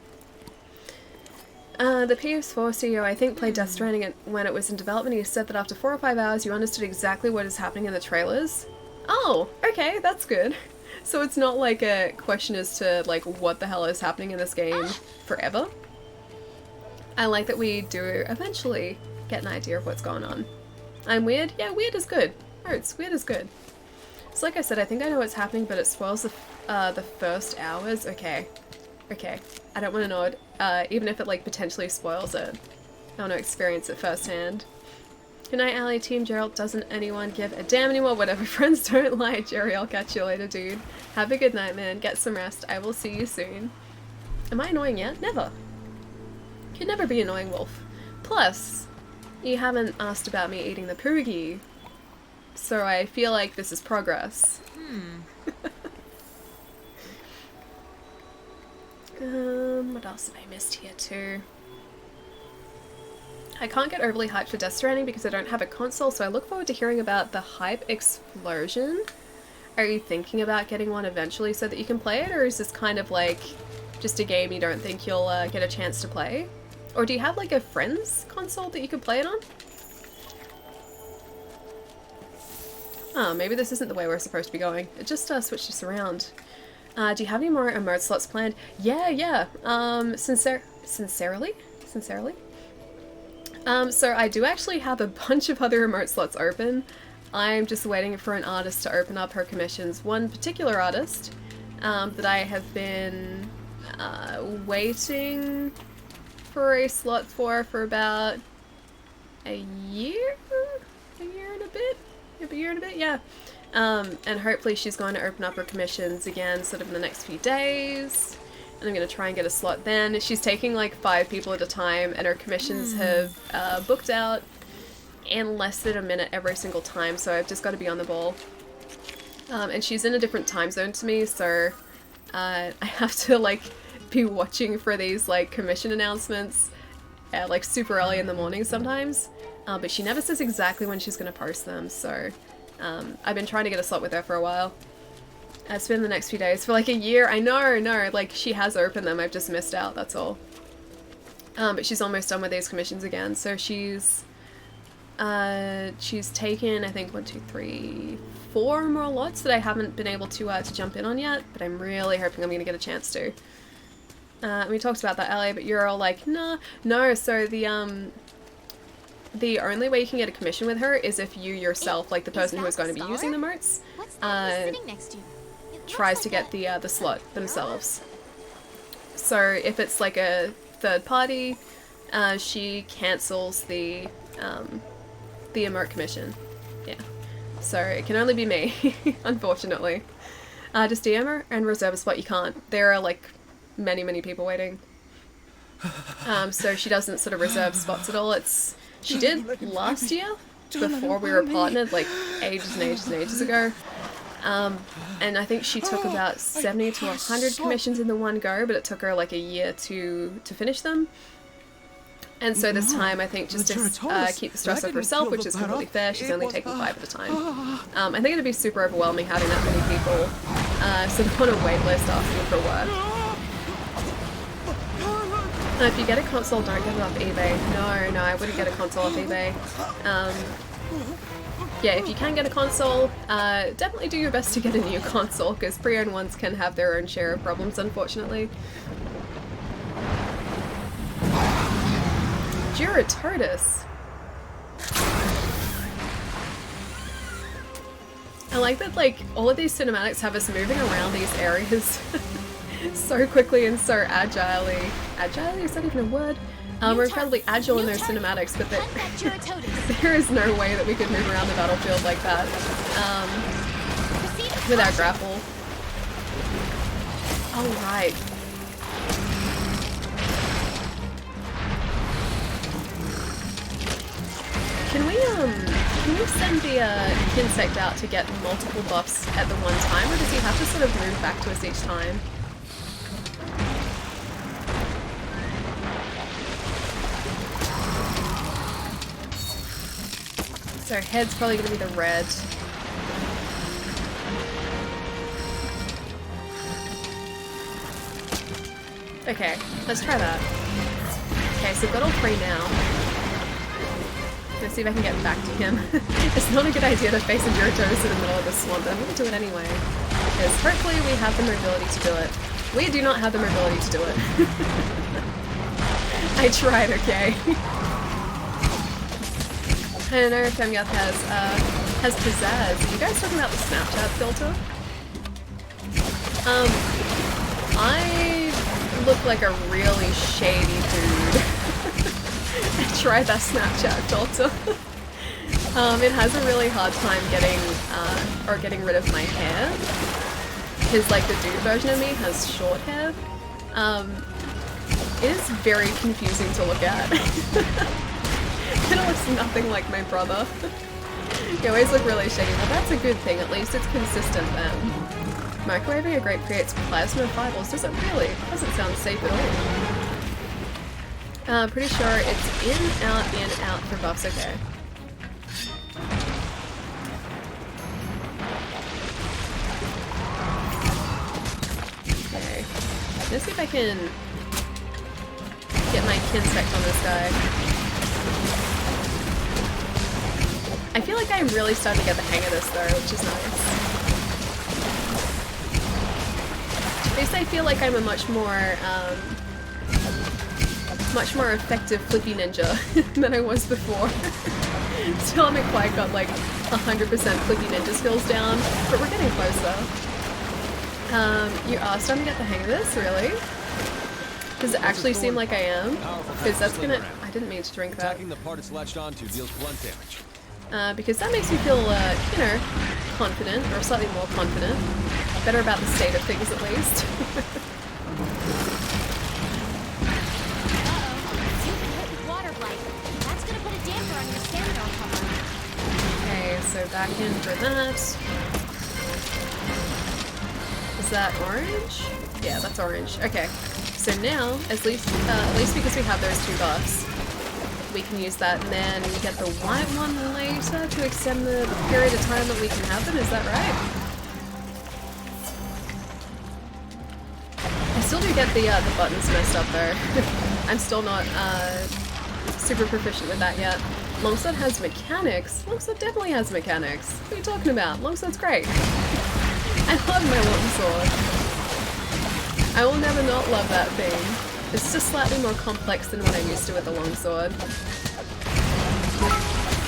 The PS4 CEO, I think, played Death Stranding when it was in development. He said that after 4 or 5 hours, you understood exactly what is happening in the trailers. Oh, okay, that's good. So it's not like a question as to, like, what the hell is happening in this game forever. I like that we do eventually get an idea of what's going on. I'm weird? Yeah, weird is good. Hurts, weird is good. So like I said, I think I know what's happening, but it spoils the first hours. Okay. Okay. I don't want to know it, even if it, like, potentially spoils it. I want to experience it firsthand. Good night, Allie. Team Gerald. Doesn't anyone give a damn anymore? Whatever. Friends don't lie. Jerry, I'll catch you later, dude. Have a good night, man. Get some rest. I will see you soon. Am I annoying yet? Never. Could never be annoying, Wolf. Plus, you haven't asked about me eating the poogie. So I feel like this is progress. What else have I missed here too? I can't get overly hyped for Death Stranding because I don't have a console, so I look forward to hearing about the hype explosion. Are you thinking about getting one eventually so that you can play it, or is this kind of like just a game you don't think you'll get a chance to play? Or do you have like a friend's console that you could play it on? Oh, maybe this isn't the way we're supposed to be going. It just switched us around. Do you have any more emote slots planned? Yeah. Sincerely? So I do actually have a bunch of other emote slots open. I'm just waiting for an artist to open up her commissions. One particular artist that I have been waiting for a slot for about a year and a bit? A year and a bit, yeah. And hopefully she's going to open up her commissions again sort of in the next few days. And I'm going to try and get a slot then. She's taking like 5 people at a time, and her commissions have booked out in less than a minute every single time, so I've just got to be on the ball. And she's in a different time zone to me, so I have to like be watching for these like commission announcements like super early in the morning sometimes. But she never says exactly when she's going to post them, so I've been trying to get a slot with her for a while. It's been the next few days, for like a year. I know, like she has opened them, I've just missed out, that's all. But she's almost done with these commissions again, so she's taken, I think, 1, 2, 3, 4 more lots that I haven't been able to jump in on yet, but I'm really hoping I'm going to get a chance to. We talked about that earlier, but you're all like, no, so the only way you can get a commission with her is if you yourself, like the person who is going to be using the emotes, tries to get the slot themselves. So if it's like a third party, she cancels the emote commission. Yeah. So it can only be me, unfortunately. Just DM her and reserve a spot. You can't. There are like many people waiting. So she doesn't sort of reserve spots at all. She did last year, before we were partnered, like ages and ages ago. And I think she took about 70 to 100 commissions in the one go, but it took her like a year to finish them. And so this time, I think, just to keep the stress off herself, which is completely fair, she's only taking 5 at a time. I think it'd be super overwhelming having that many people sort of on a wait list asking for work. If you get a console, don't get it off eBay. No, I wouldn't get a console off eBay. Yeah, if you can get a console, definitely do your best to get a new console, because pre-owned ones can have their own share of problems, unfortunately. Giratodus. I like that, like, all of these cinematics have us moving around these areas so quickly and so agilely. Agilely? Is that even a word? We're incredibly agile in those cinematics, but there is no way that we could move around the battlefield like that without grapple. Oh, right. Can we send the insect out to get multiple buffs at the one time, or does he have to sort of move back to us each time? So head's probably going to be the red. Okay, let's try that. Okay, so we've got all 3 now. Let's see if I can get back to him. It's not a good idea to face a Giratodus in the middle of the swamp, but I'm going to do it anyway. Because hopefully we have the mobility to do it. We do not have the mobility to do it. I tried, okay? I don't know if Femgath has pizzazz. Are you guys talking about the Snapchat filter? I look like a really shady dude. I tried that Snapchat filter. It has a really hard time getting rid of my hair. Because like the dude version of me has short hair. It is very confusing to look at. It looks nothing like my brother. You always look really shady. Well, that's a good thing. At least it's consistent then. Microwaving a grape creates plasma fireballs. Does it really? Doesn't sound safe at all. Pretty sure it's in, out for buffs. Okay. Okay. Let's see if I can get my kinsect on this guy. I feel like I'm really starting to get the hang of this though, which is nice. At least I feel like I'm a much more effective flippy ninja than I was before. Still haven't quite got like 100% flippy ninja skills down, but we're getting closer. You are starting to get the hang of this, really? Does it actually seem like I am? Because that's gonna... I didn't mean to drink that. Attacking the part it's latched onto deals blunt damage. Because that makes me feel, you know, confident, or slightly more confident. Better about the state of things, at least. Okay, so back in for that. Is that orange? Yeah, that's orange. Okay, so now, at least because we have those two buffs, we can use that and then get the white one later to extend the period of time that we can have them. Is that right? I still do get the buttons messed up though. I'm still not super proficient with that yet. Longsword has mechanics? Longsword definitely has mechanics. What are you talking about? Longsword's great. I love my longsword. I will never not love that thing. It's just slightly more complex than what I'm used to with the longsword.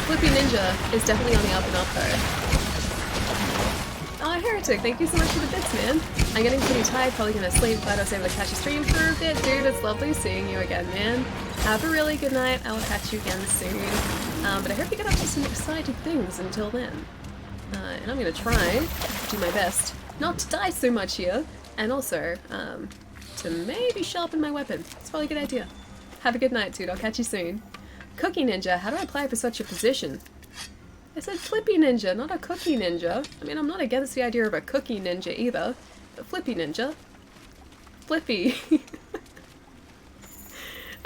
Flippy Ninja is definitely on the up and up though. Oh, Heretic, thank you so much for the bits, man. I'm getting pretty tired, probably gonna sleep, glad I was able to catch a stream for a bit. Dude, it's lovely seeing you again, man. Have a really good night, I will catch you again soon. But I hope you get up to some exciting things until then. And I'm gonna try to do my best not to die so much here, and also, to maybe sharpen my weapon. It's probably a good idea. Have a good night, dude. I'll catch you soon. Cookie Ninja, how do I apply for such a position? I said Flippy Ninja, not a Cookie Ninja. I mean, I'm not against the idea of a Cookie Ninja either, but Flippy Ninja. Flippy.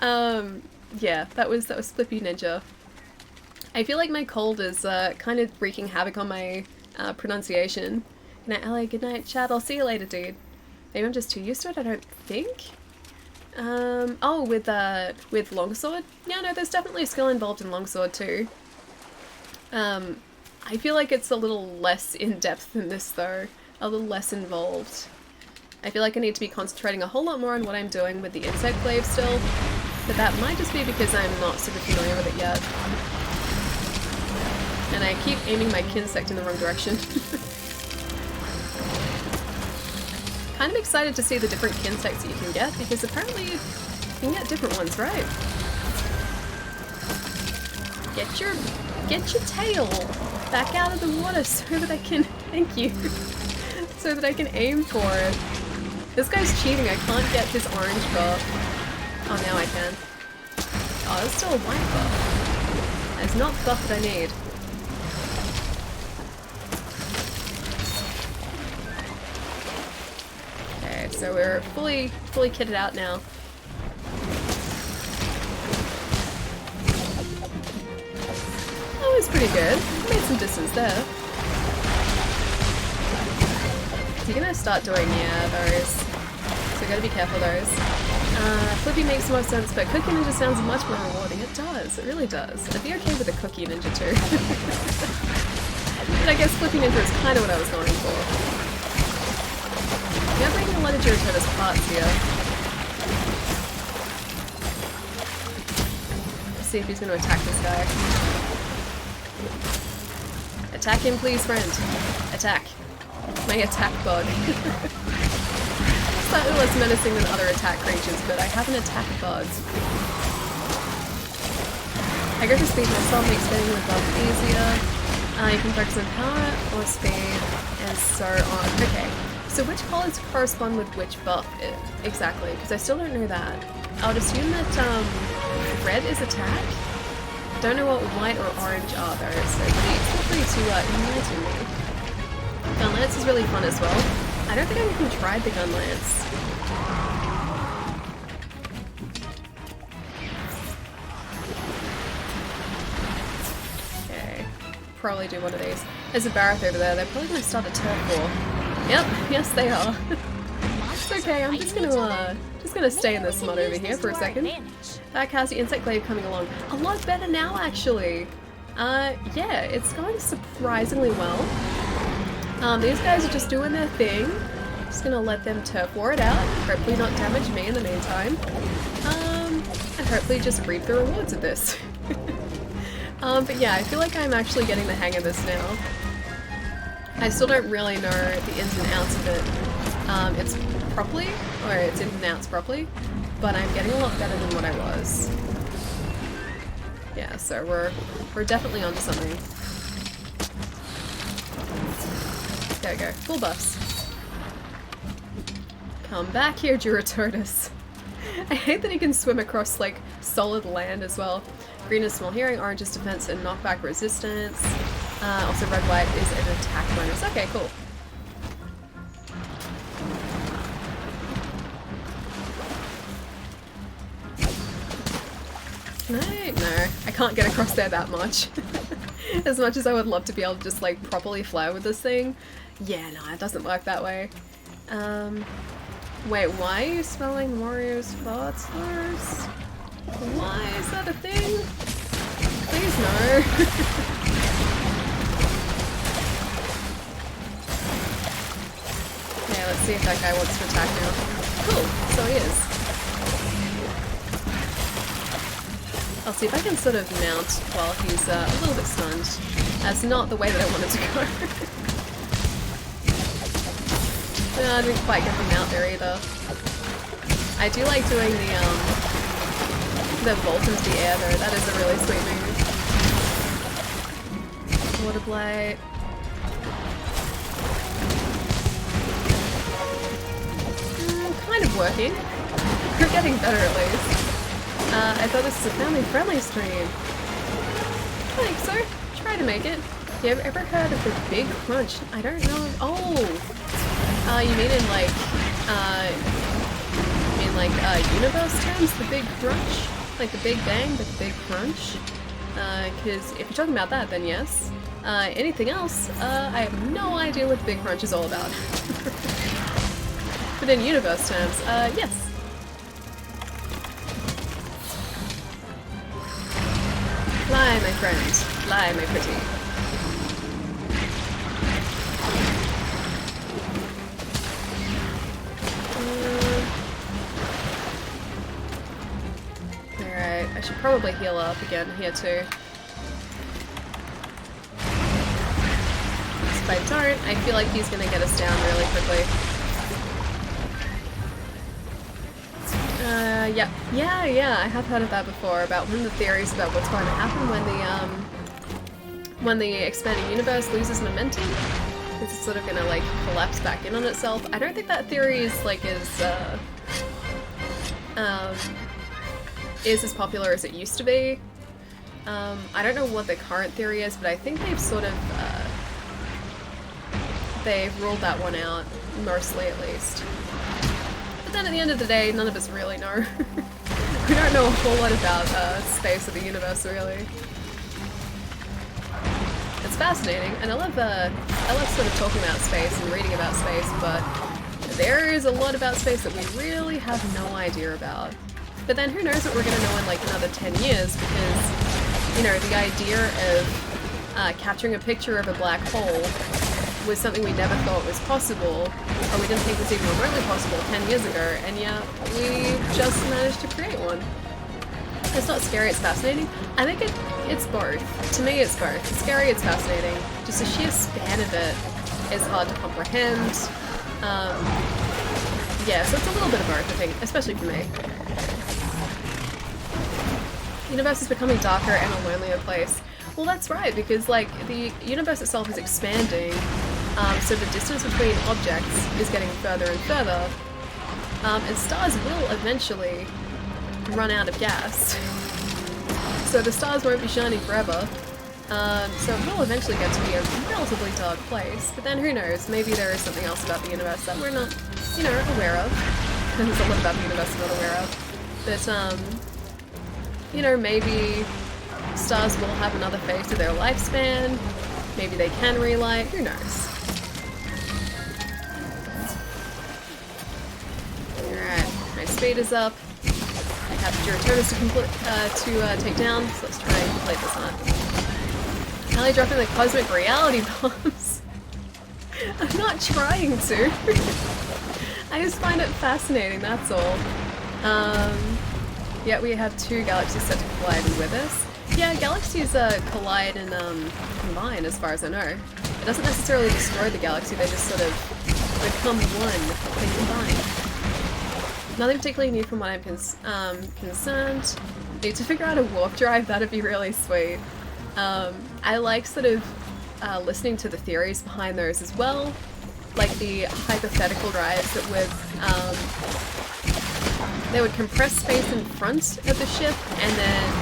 Yeah, that was Flippy Ninja. I feel like my cold is kind of wreaking havoc on my pronunciation. Good night, LA. Good night, chat. I'll see you later, dude. Maybe I'm just too used to it, I don't think. Oh, with longsword? Yeah, no, there's definitely skill involved in longsword too. I feel like it's a little less in-depth than this though. A little less involved. I feel like I need to be concentrating a whole lot more on what I'm doing with the insect glaive still. But that might just be because I'm not super familiar with it yet. And I keep aiming my kinsect in the wrong direction. Kind of excited to see the different kinsects that you can get, because apparently you can get different ones, right? Get your tail back out of the water so that I can, thank you, so that I can aim for it. This guy's cheating, I can't get his orange buff. Oh, now I can. Oh, there's still a white buff. That's not the buff that I need. Okay, so we're fully kitted out now. That was pretty good. Made some distance there. Is he gonna start doing, yeah, those? So gotta be careful those. Flippy makes more sense, but Cookie Ninja sounds much more rewarding. It does, it really does. I'd be okay with a Cookie Ninja too. But I guess Flippy Ninja is kind of what I was going for. You're bringing a lot of Jiritota's parts here. Let's see if he's going to attack this guy. Attack him please, friend. Attack. My attack bug. Slightly less menacing than other attack creatures, but I have an attack bug. I go for speed myself, makes getting the buff easier. You can focus on power or speed, and so on. Okay, so which colors correspond with which buff exactly? Because I still don't know that. I would assume that red is attack. Don't know what white or orange are though, so feel free to enlighten me. Lance is really fun as well. I don't think I even tried the gun lance. Okay, probably do one of these. There's a Barrett over there. They're probably gonna start a turf war. Yep, yes they are. It's okay. I'm just gonna stay in this mod over here for a second. How's the insect glaive coming along? A lot better now, actually. Yeah, it's going surprisingly well. These guys are just doing their thing. Just gonna let them turf war it out. Hopefully not damage me in the meantime. And hopefully just reap the rewards of this. But yeah, I feel like I'm actually getting the hang of this now. I still don't really know the ins and outs of it. It's in and outs properly, but I'm getting a lot better than what I was. Yeah, so we're definitely onto something. There we go, full buffs. Come back here, Duratotus. I hate that he can swim across like solid land as well. Green is small hearing, orange is defense and knockback resistance. Also red white is an attack bonus. Okay, cool. No, I can't get across there that much. As much as I would love to be able to just like properly fly with this thing. Yeah, no, it doesn't work that way. Wait, why are you smelling Mario's farts first? Why is that a thing? Please no. Okay, let's see if that guy wants to attack now. Cool, so he is. I'll see if I can sort of mount while he's a little bit stunned. That's not the way that I wanted to go. I didn't quite get him out there either. I do like doing the vault into the air though, that is a really sweet move. Water blight. Kind of working. We're getting better at least. I thought this was a family-friendly stream. I think so. Try to make it. You ever heard of the Big Crunch? I don't know. Oh! You mean in like, universe terms? The Big Crunch? Like the Big Bang, but the Big Crunch? Because if you're talking about that, then yes. Anything else, I have no idea what the Big Crunch is all about. But in universe terms, yes. Fly, my friend. Fly, my pretty. Alright, I should probably heal up again here too. If I don't, I feel like he's gonna get us down really quickly. Yeah, I have heard of that before, about one of the theories about what's going to happen when the expanding universe loses momentum. It's sort of gonna like collapse back in on itself. I don't think that theory is like as popular as it used to be. I don't know what the current theory is, but I think they've sort of they've ruled that one out, mostly at least. But then at the end of the day, none of us really know. We don't know a whole lot about space or the universe, really. It's fascinating, and I love sort of talking about space and reading about space, but there is a lot about space that we really have no idea about. But then who knows what we're going to know in like another 10 years, because, you know, the idea of capturing a picture of a black hole was something we never thought was possible, or we didn't think was even remotely possible 10 years ago, and yeah, we just managed to create one. It's not scary, it's fascinating. I think it's both. To me, it's both. It's scary, it's fascinating. Just the sheer span of it is hard to comprehend. Yeah, so it's a little bit of both, I think, especially for me. The universe is becoming darker and a lonelier place. Well, that's right, because like the universe itself is expanding, so the distance between objects is getting further and further, and stars will eventually run out of gas. So the stars won't be shining forever. So it will eventually get to be a relatively dark place, but then who knows, maybe there is something else about the universe that we're not, you know, aware of. There's a lot about the universe we're not aware of. But, you know, maybe stars will have another phase to their lifespan, maybe they can relight, who knows. Alright, my speed is up. I have Duraturnus to take down, so let's try and complete this hunt. Ellie dropping the cosmic reality bombs. I'm not trying to. I just find it fascinating, that's all. Yeah, we have 2 galaxies set to collide with us. Yeah, galaxies collide and combine as far as I know. It doesn't necessarily destroy the galaxy, they just sort of become one, they combine. Nothing particularly new from what I'm concerned. Need to figure out a warp drive, that'd be really sweet. I like sort of listening to the theories behind those as well. Like the hypothetical drives that would, they would compress space in front of the ship and then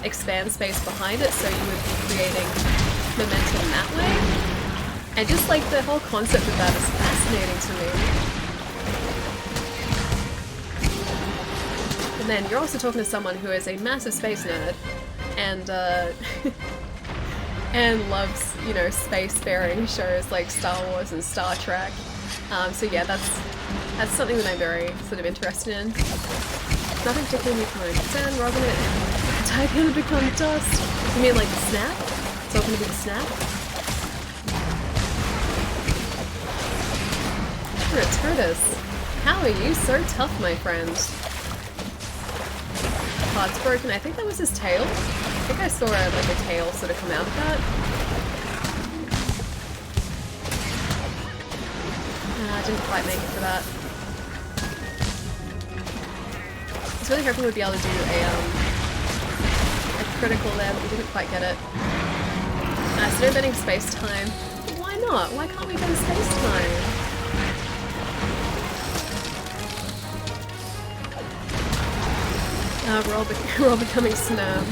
expand space behind it, so you would be creating momentum that way. And just like the whole concept of that is fascinating to me. And then you're also talking to someone who is a massive space nerd and and loves, you know, spacefaring shows like Star Wars and Star Trek. So yeah, that's something that I'm very sort of interested in. Nothing particularly new from what I'm concerned. We're all gonna become dust. You mean like the snap? It's all gonna be the snap? Duraturnus, how are you so tough, my friend? Parts broken. I think that was his tail. I think I saw like a tail sort of come out of that. I didn't quite make it for that. I was really hoping we'd be able to do a critical there, but we didn't quite get it. So no bending space-time. Why not? Why can't we bend space-time? We're all becoming snow.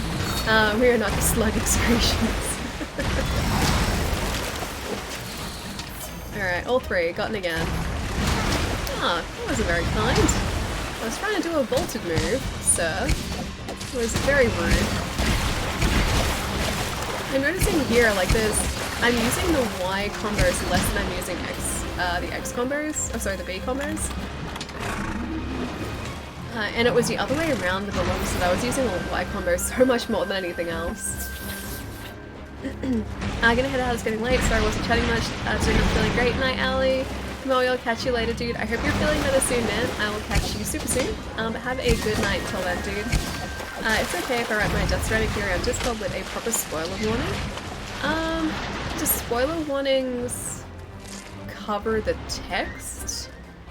We are not the slug excretions. Alright, all 3, gotten again. Ah, that wasn't very kind. I was trying to do a vaulted move, sir. It was very rude. I'm noticing here, like I'm using the Y combos less than I'm using the X combos. Oh, sorry, the B combos. And it was the other way around with the longsword. I was using the Y combo so much more than anything else. I'm gonna head out, it's getting late, so I wasn't chatting much. So I'm feeling great. Night, Allie. Mo, I'll catch you later, dude. I hope you're feeling better soon, man. I will catch you super soon. But have a good night till then, dude. It's okay if I write my Death Stranding theory on Discord with a proper spoiler warning. Do spoiler warnings cover the text?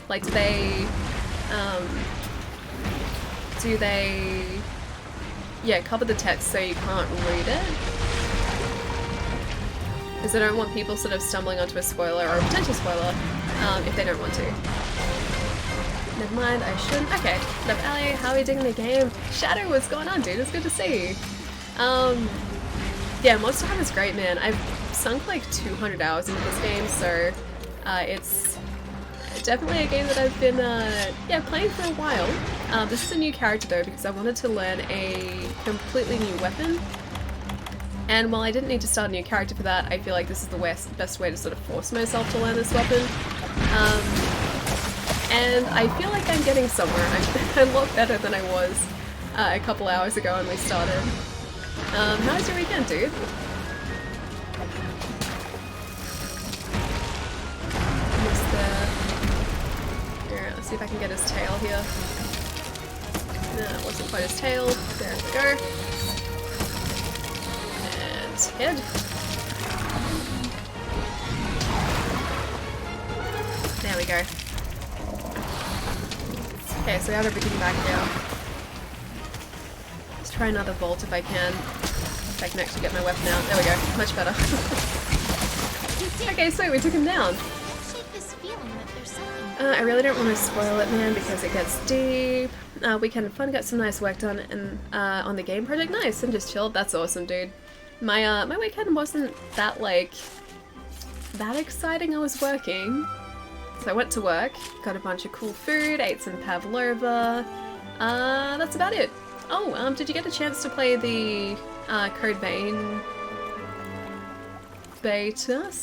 Like, do they, yeah, cover the text so you can't read it? Because I don't want people sort of stumbling onto a spoiler or a potential spoiler if they don't want to. Never mind, I shouldn't. Okay, what up, Allie? How are you digging the game? Shadow, what's going on, dude? It's good to see you. Yeah, Monster Hunter is great, man. I've sunk like 200 hours into this game, so it's definitely a game that I've been yeah, playing for a while. This is a new character though, because I wanted to learn a completely new weapon. And while I didn't need to start a new character for that, I feel like this is the best way to sort of force myself to learn this weapon. And I feel like I'm getting somewhere. I'm a lot better than I was a couple hours ago when we started. How's your weekend, dude? Almost there. Alright, let's see if I can get his tail here. No, it wasn't quite his tail. There we go. And head. There we go. Okay, so we have everything back now. Let's try another vault if I can. If I can actually get my weapon out. There we go. Much better. Okay, sweet, we took him down. Shake this feeling that there's something I really don't want to spoil it, man, because it gets deep. Weekend of fun, got some nice work done and on the game project. Nice, and just chilled. That's awesome, dude. My my weekend wasn't that that exciting. I was working, so I went to work, got a bunch of cool food, ate some pavlova. That's about it. Oh, did you get a chance to play the Code Vein beta /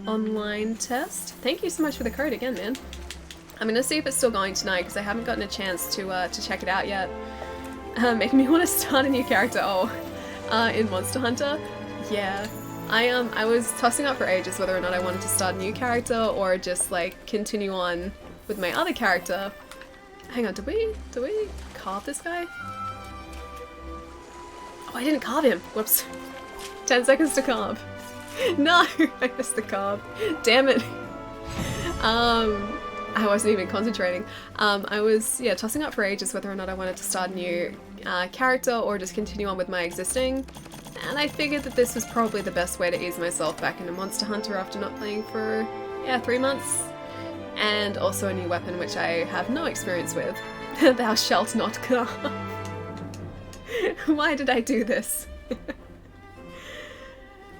online test? Thank you so much for the code again, man. I'm gonna see if it's still going tonight because I haven't gotten a chance to check it out yet. Making me want to start a new character. Oh, in Monster Hunter. Yeah, I was tossing up for ages whether or not I wanted to start a new character or just like continue on with my other character. Hang on, do we carve this guy? Oh, I didn't carve him. Whoops. 10 seconds to carve. No, I missed the carve. Damn it. I wasn't even concentrating. I was, yeah, tossing up for ages whether or not I wanted to start a new character or just continue on with my existing. And I figured that this was probably the best way to ease myself back into Monster Hunter after not playing for, yeah, 3 months. And also a new weapon which I have no experience with. Thou shalt not carve. Why did I do this?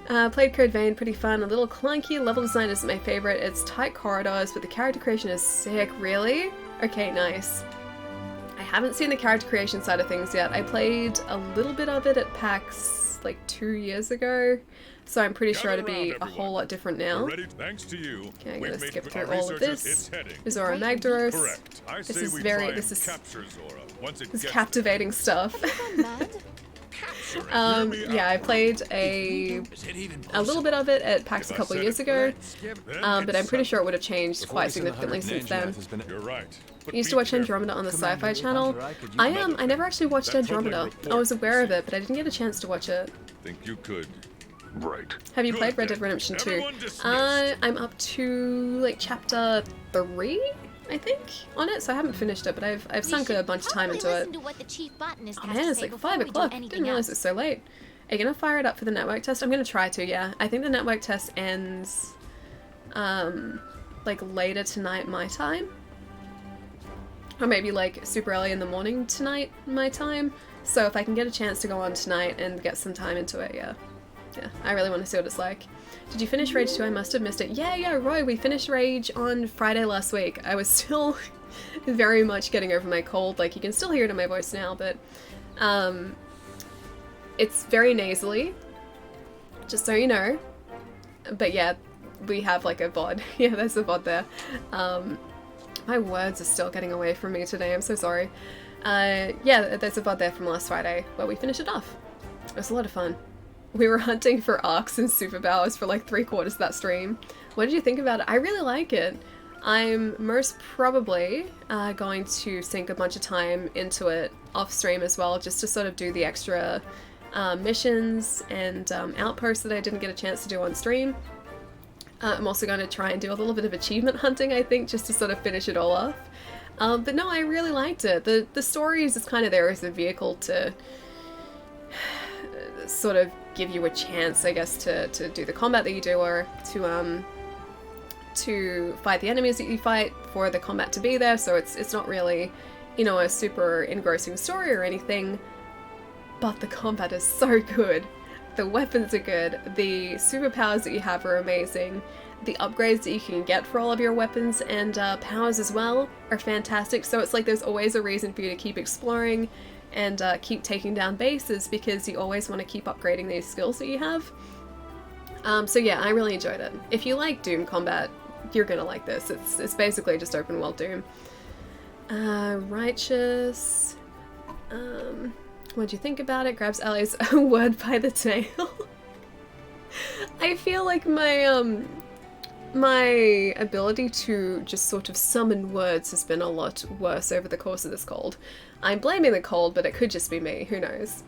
Played Code Vein, pretty fun, a little clunky, level design isn't my favorite, it's tight corridors, but the character creation is sick, really? Okay, nice. I haven't seen the character creation side of things yet. I played a little bit of it at PAX like 2 years ago, so I'm pretty sure it'd be a whole lot different now. Thanks to you, okay, I'm gonna skip through all of this. Zora Magdaros. This is captivating stuff. Yeah, I played a little bit of it at PAX a couple of years ago, but I'm pretty sure it would have changed quite significantly since then. I used to watch Andromeda on the Sci-Fi Channel. I never actually watched Andromeda. I was aware of it, but I didn't get a chance to watch it. Think you could. Right. Have you played Red Dead Redemption 2? I'm up to like chapter 3? I think, on it, so I haven't finished it, but I've sunk a bunch of time into it. Oh man, it's like 5 o'clock. Didn't realize it's so late. Are you gonna fire it up for the network test? I'm gonna try to, yeah. I think the network test ends, like later tonight my time. Or maybe like super early in the morning tonight my time. So if I can get a chance to go on tonight and get some time into it, yeah. Yeah, I really want to see what it's like. Did you finish Rage 2? I must have missed it. Yeah, Roy, we finished Rage on Friday last week. I was still very much getting over my cold. Like, you can still hear it in my voice now, but it's very nasally, just so you know. But yeah, we have like a VOD. Yeah, there's a VOD there. My words are still getting away from me today. I'm so sorry. Yeah, there's a VOD there from last Friday where we finished it off. It was a lot of fun. We were hunting for arcs and superpowers for like 3/4 of that stream. What did you think about it? I really like it. I'm most probably going to sink a bunch of time into it off stream as well, just to sort of do the extra missions and outposts that I didn't get a chance to do on stream. I'm also going to try and do a little bit of achievement hunting, I think, just to sort of finish it all off. But no, I really liked it. The story is just kind of there as a vehicle to sort of give you a chance, I guess, to do the combat that you do, or to fight the enemies that you fight for the combat to be there. So it's not really, you know, a super engrossing story or anything, but the combat is so good. The weapons are good, the superpowers that you have are amazing, the upgrades that you can get for all of your weapons and powers as well are fantastic. So it's like there's always a reason for you to keep exploring and keep taking down bases, because you always want to keep upgrading these skills that you have. So yeah, I really enjoyed it. If you like Doom combat, you're gonna like this. It's basically just open world Doom. Righteous. What'd you think about it? Grabs Ellie's word by the tail. I feel like my ability to just sort of summon words has been a lot worse over the course of this cold. I'm blaming the cold, but it could just be me, who knows.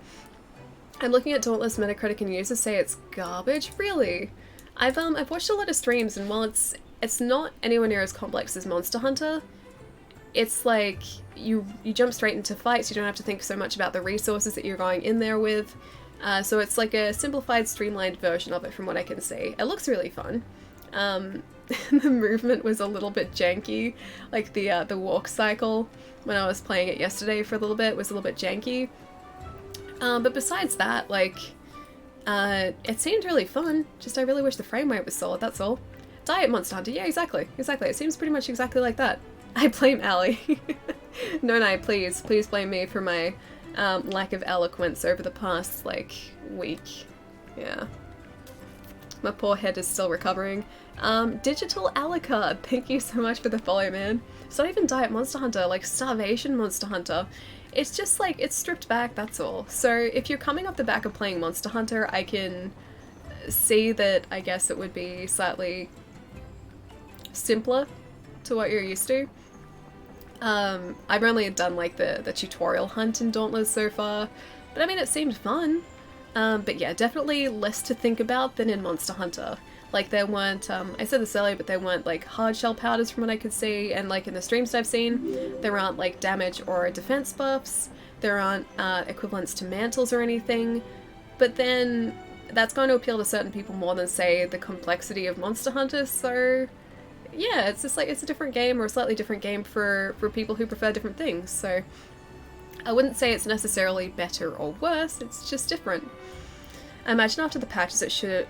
I'm looking at Dauntless Metacritic and users say it's garbage. Really? I've watched a lot of streams, and while it's not anywhere near as complex as Monster Hunter, it's like you jump straight into fights, you don't have to think so much about the resources that you're going in there with. So it's like a simplified, streamlined version of it from what I can see. It looks really fun. the movement was a little bit janky. Like the walk cycle when I was playing it yesterday for a little bit was a little bit janky. But besides that, like, it seemed really fun. Just I really wish the frame rate was solid, that's all. Diet Monster Hunter, yeah, exactly. It seems pretty much exactly like that. I blame Allie. No, please blame me for my lack of eloquence over the past, like, week. Yeah. My poor head is still recovering. Digital Alucard, thank you so much for the follow, man. It's not even Diet Monster Hunter, like Starvation Monster Hunter. It's just like, it's stripped back, that's all. So if you're coming off the back of playing Monster Hunter, I can see that I guess it would be slightly simpler to what you're used to. I've only done like the tutorial hunt in Dauntless so far, but I mean it seemed fun. But yeah, definitely less to think about than in Monster Hunter. Like there weren't, I said this earlier, but there weren't like hard shell powders from what I could see, and like in the streams I've seen, there aren't like damage or defense buffs, there aren't equivalents to mantles or anything, but then that's going to appeal to certain people more than say the complexity of Monster Hunter, so yeah, it's just like, it's a different game or a slightly different game for people who prefer different things, so I wouldn't say it's necessarily better or worse, it's just different. I imagine after the patches it should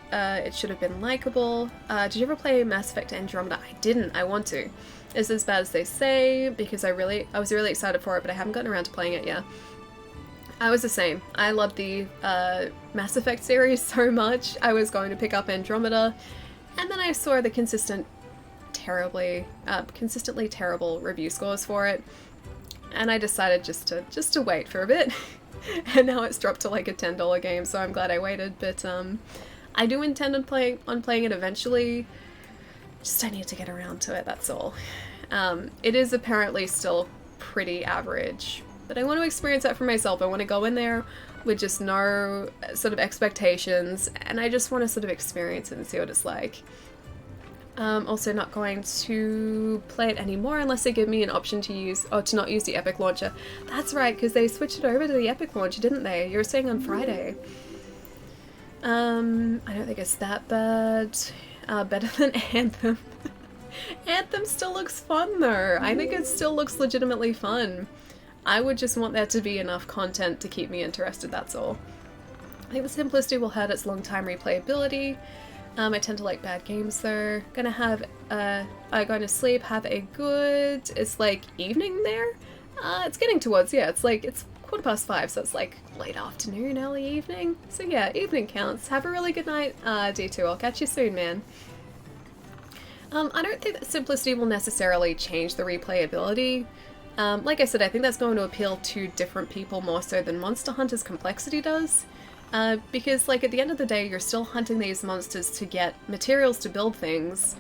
have been likable. Did you ever play Mass Effect Andromeda? I didn't, I want to. Is it as bad as they say? Because I was really excited for it, but I haven't gotten around to playing it yet. I was the same. I loved the Mass Effect series so much, I was going to pick up Andromeda, and then I saw the consistently terrible review scores for it, and I decided just to wait for a bit. And now it's dropped to like a $10 game, so I'm glad I waited, but I do intend on playing it eventually, just I need to get around to it, that's all. It is apparently still pretty average, but I want to experience that for myself. I want to go in there with just no sort of expectations, and I just want to sort of experience it and see what it's like. Also not going to play it anymore unless they give me an option to use, or to not use the Epic Launcher. That's right, because they switched it over to the Epic Launcher, didn't they? You were saying on Friday. I don't think it's that bad. Better than Anthem. Anthem still looks fun though. I think it still looks legitimately fun. I would just want there to be enough content to keep me interested, that's all. I think the simplicity will hurt its long-time replayability. I tend to like bad games though. Going to sleep, have a good, it's like evening there? It's getting towards, yeah, it's 5:15, so it's like late afternoon, early evening. So yeah, evening counts. Have a really good night, D2. I'll catch you soon, man. I don't think that simplicity will necessarily change the replayability. Like I said, I think that's going to appeal to different people more so than Monster Hunter's complexity does. Because, like, at the end of the day, you're still hunting these monsters to get materials to build things,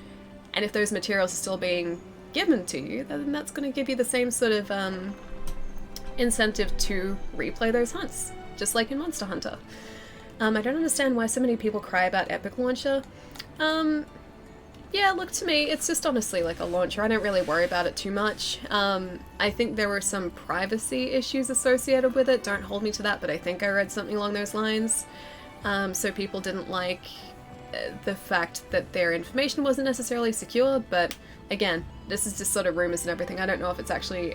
and if those materials are still being given to you, then that's going to give you the same sort of incentive to replay those hunts, just like in Monster Hunter. I don't understand why so many people cry about Epic Launcher. Yeah, look, to me, it's just honestly like a launcher. I don't really worry about it too much. I think there were some privacy issues associated with it. Don't hold me to that, but I think I read something along those lines. So people didn't like the fact that their information wasn't necessarily secure, but again, this is just sort of rumors and everything. I don't know if it's actually,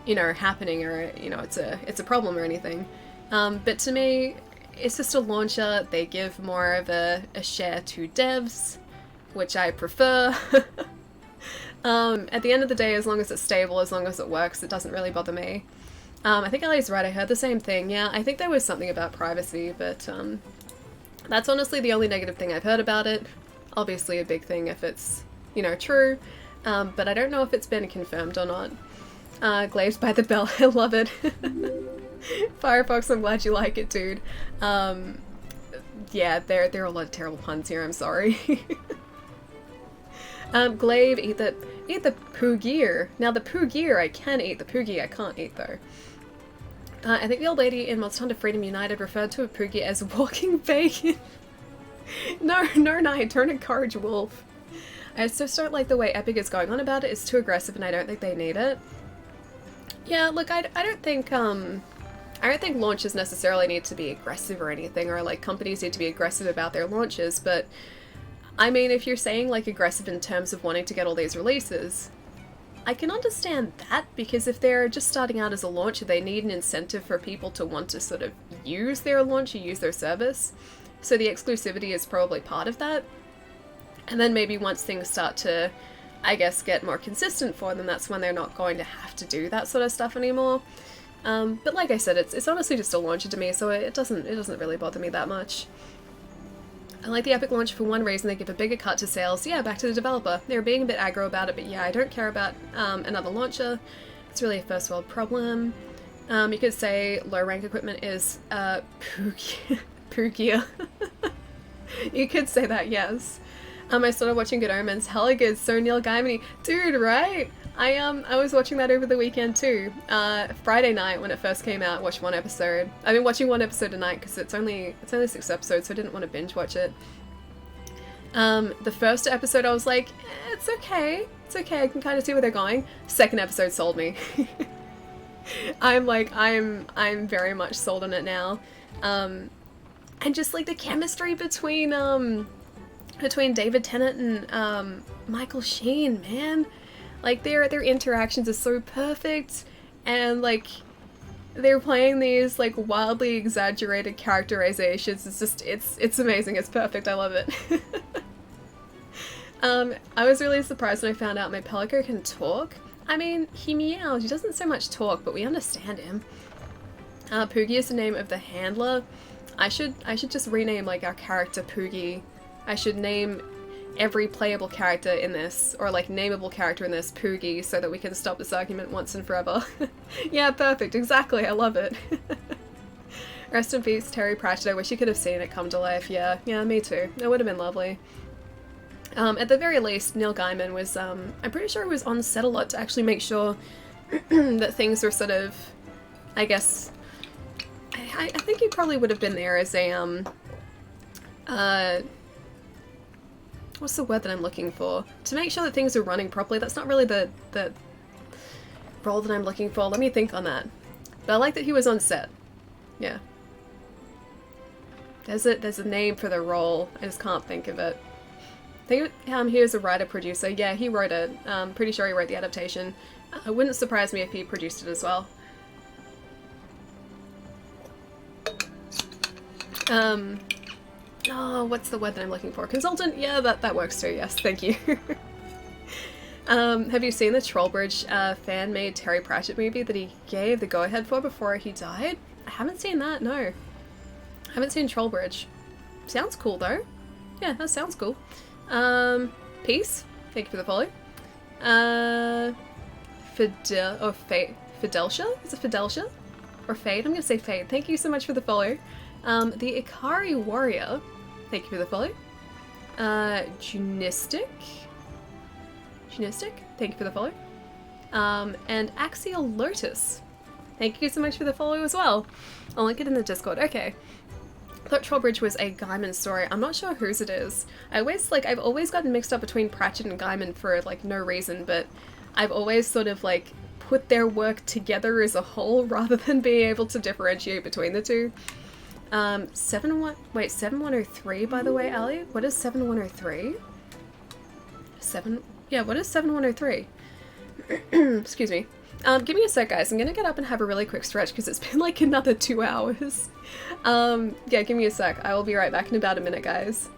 you know, happening, or, you know, it's a problem or anything. But to me, it's just a launcher. They give more of a share to devs, which I prefer. At the end of the day, as long as it's stable, as long as it works, it doesn't really bother me. I think Ellie's right, I heard the same thing. Yeah, I think there was something about privacy, but that's honestly the only negative thing I've heard about it. Obviously a big thing if it's, you know, true, but I don't know if it's been confirmed or not. Glaives by the Bell, I love it. Firefox, I'm glad you like it, dude. Yeah, there are a lot of terrible puns here, I'm sorry. Glaive, eat the poo gear. Now the poo gear, I can eat. The poo gear I can't eat though. I think the old lady in Monster Hunter Freedom United referred to a poo gear as walking bacon. No, don't encourage wolf. I just don't like the way Epic is going on about it. It's too aggressive and I don't think they need it. Yeah, look, I don't think launches necessarily need to be aggressive or anything, or like companies need to be aggressive about their launches, but I mean, if you're saying like aggressive in terms of wanting to get all these releases, I can understand that, because if they're just starting out as a launcher, they need an incentive for people to want to sort of use their launcher, use their service. So the exclusivity is probably part of that. And then maybe once things start to, I guess, get more consistent for them, that's when they're not going to have to do that sort of stuff anymore. But like I said, it's honestly just a launcher to me, so it doesn't really bother me that much. I like the Epic launcher for one reason: they give a bigger cut to sales. Yeah, back to the developer. They were being a bit aggro about it, but yeah, I don't care about another launcher. It's really a first world problem. You could say low rank equipment is pookier. You could say that, yes. I started watching Good Omens. Hella good. So Neil Gaiman, dude, right? I was watching that over the weekend too. Friday night when it first came out, watched one episode. I've been watching one episode a night because it's only 6 episodes, so I didn't want to binge watch it. The first episode I was like, it's okay, I can kind of see where they're going. Second episode sold me. I'm very much sold on it now. And just like the chemistry between David Tennant and Michael Sheen, man. Like their interactions are so perfect, and like they're playing these like wildly exaggerated characterizations. It's just it's amazing. It's perfect. I love it. I was really surprised when I found out my Pelico can talk. I mean, he meows. He doesn't so much talk, but we understand him. Poogie is the name of the handler. I should just rename like our character Poogie. I should name every playable character in this, or like nameable character in this, Poogie, so that we can stop this argument once and forever. Yeah, perfect, exactly, I love it. Rest in peace, Terry Pratchett. I wish you could have seen it come to life. Yeah, me too. It would have been lovely. At the very least, Neil Gaiman was, I'm pretty sure he was on set a lot to actually make sure that things were sort of, I guess, I think he probably would have been there as a, what's the word that I'm looking for? To make sure that things are running properly. That's not really the role that I'm looking for. Let me think on that. But I like that he was on set. Yeah. There's a name for the role. I just can't think of it. I think he was a writer-producer. Yeah, he wrote it. Pretty sure he wrote the adaptation. It wouldn't surprise me if he produced it as well. Oh, what's the word that I'm looking for? Consultant? Yeah, that works too, yes, thank you. Have you seen the Trollbridge fan-made Terry Pratchett movie that he gave the go-ahead for before he died? I haven't seen that, no. I haven't seen Trollbridge. Sounds cool though. Yeah, that sounds cool. Peace. Thank you for the follow. Fidelcia? Is it Fidelcia? Or Fade? I'm gonna say Fade. Thank you so much for the follow. The Ikari Warrior, thank you for the follow. Junistic, thank you for the follow. And Axial Lotus, thank you so much for the follow as well. I'll link it in the Discord. Okay. I thought Trollbridge was a Gaiman story. I'm not sure whose it is. I've always gotten mixed up between Pratchett and Gaiman for like no reason, but I've always sort of like put their work together as a whole rather than being able to differentiate between the two. 7103, by the way, Ali? What is 7103? What is 7103? Excuse me. Give me a sec, guys. I'm gonna get up and have a really quick stretch because it's been like another 2 hours. Yeah, give me a sec. I will be right back in about a minute, guys.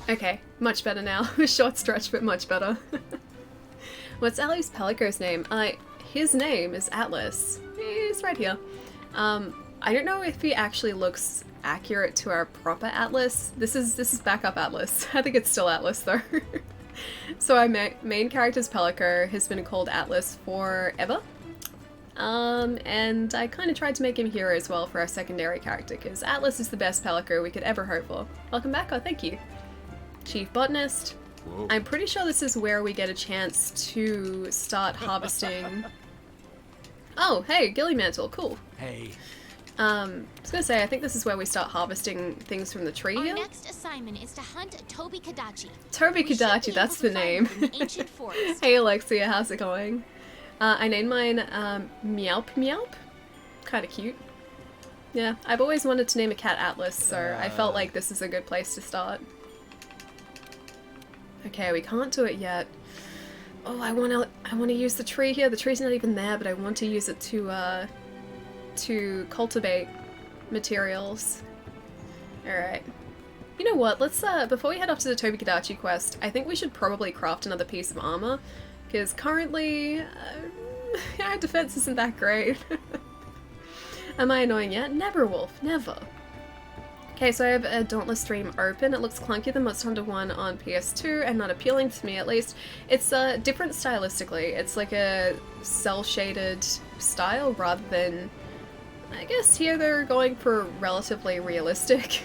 Okay, much better now. A short stretch, but much better. What's Ali's Pelico's name? His name is Atlas. He's right here. I don't know if he actually looks accurate to our proper Atlas. This is backup Atlas. I think it's still Atlas though. So our main character's Pelico has been called Atlas forever. And I kind of tried to make him hero as well for our secondary character, because Atlas is the best Pelico we could ever hope for. Welcome back, oh thank you. Chief Botanist. Whoa. I'm pretty sure this is where we get a chance to start harvesting... Oh, hey, Gilly Mantle, cool. Hey. I was gonna say, I think this is where we start harvesting things from the tree here. Our next assignment is to hunt Toby Kadachi. Toby Kadachi, that's the name. Hey Alexia, how's it going? I named mine Meowp Meowp. Kinda cute. Yeah, I've always wanted to name a cat Atlas, so I felt like this is a good place to start. Okay, we can't do it yet. Oh, I wanna use the tree here. The tree's not even there, but I want to use it to cultivate materials. Alright. You know what, let's, before we head off to the Toby Kadachi quest, I think we should probably craft another piece of armor, because currently, our defense isn't that great. Am I annoying yet? Never, Wolf, never. Okay, so I have a Dauntless Stream open. It looks clunkier than Monster Hunter 1 on PS2, and not appealing to me at least. It's different stylistically. It's like a cel-shaded style rather than... I guess here they're going for relatively realistic.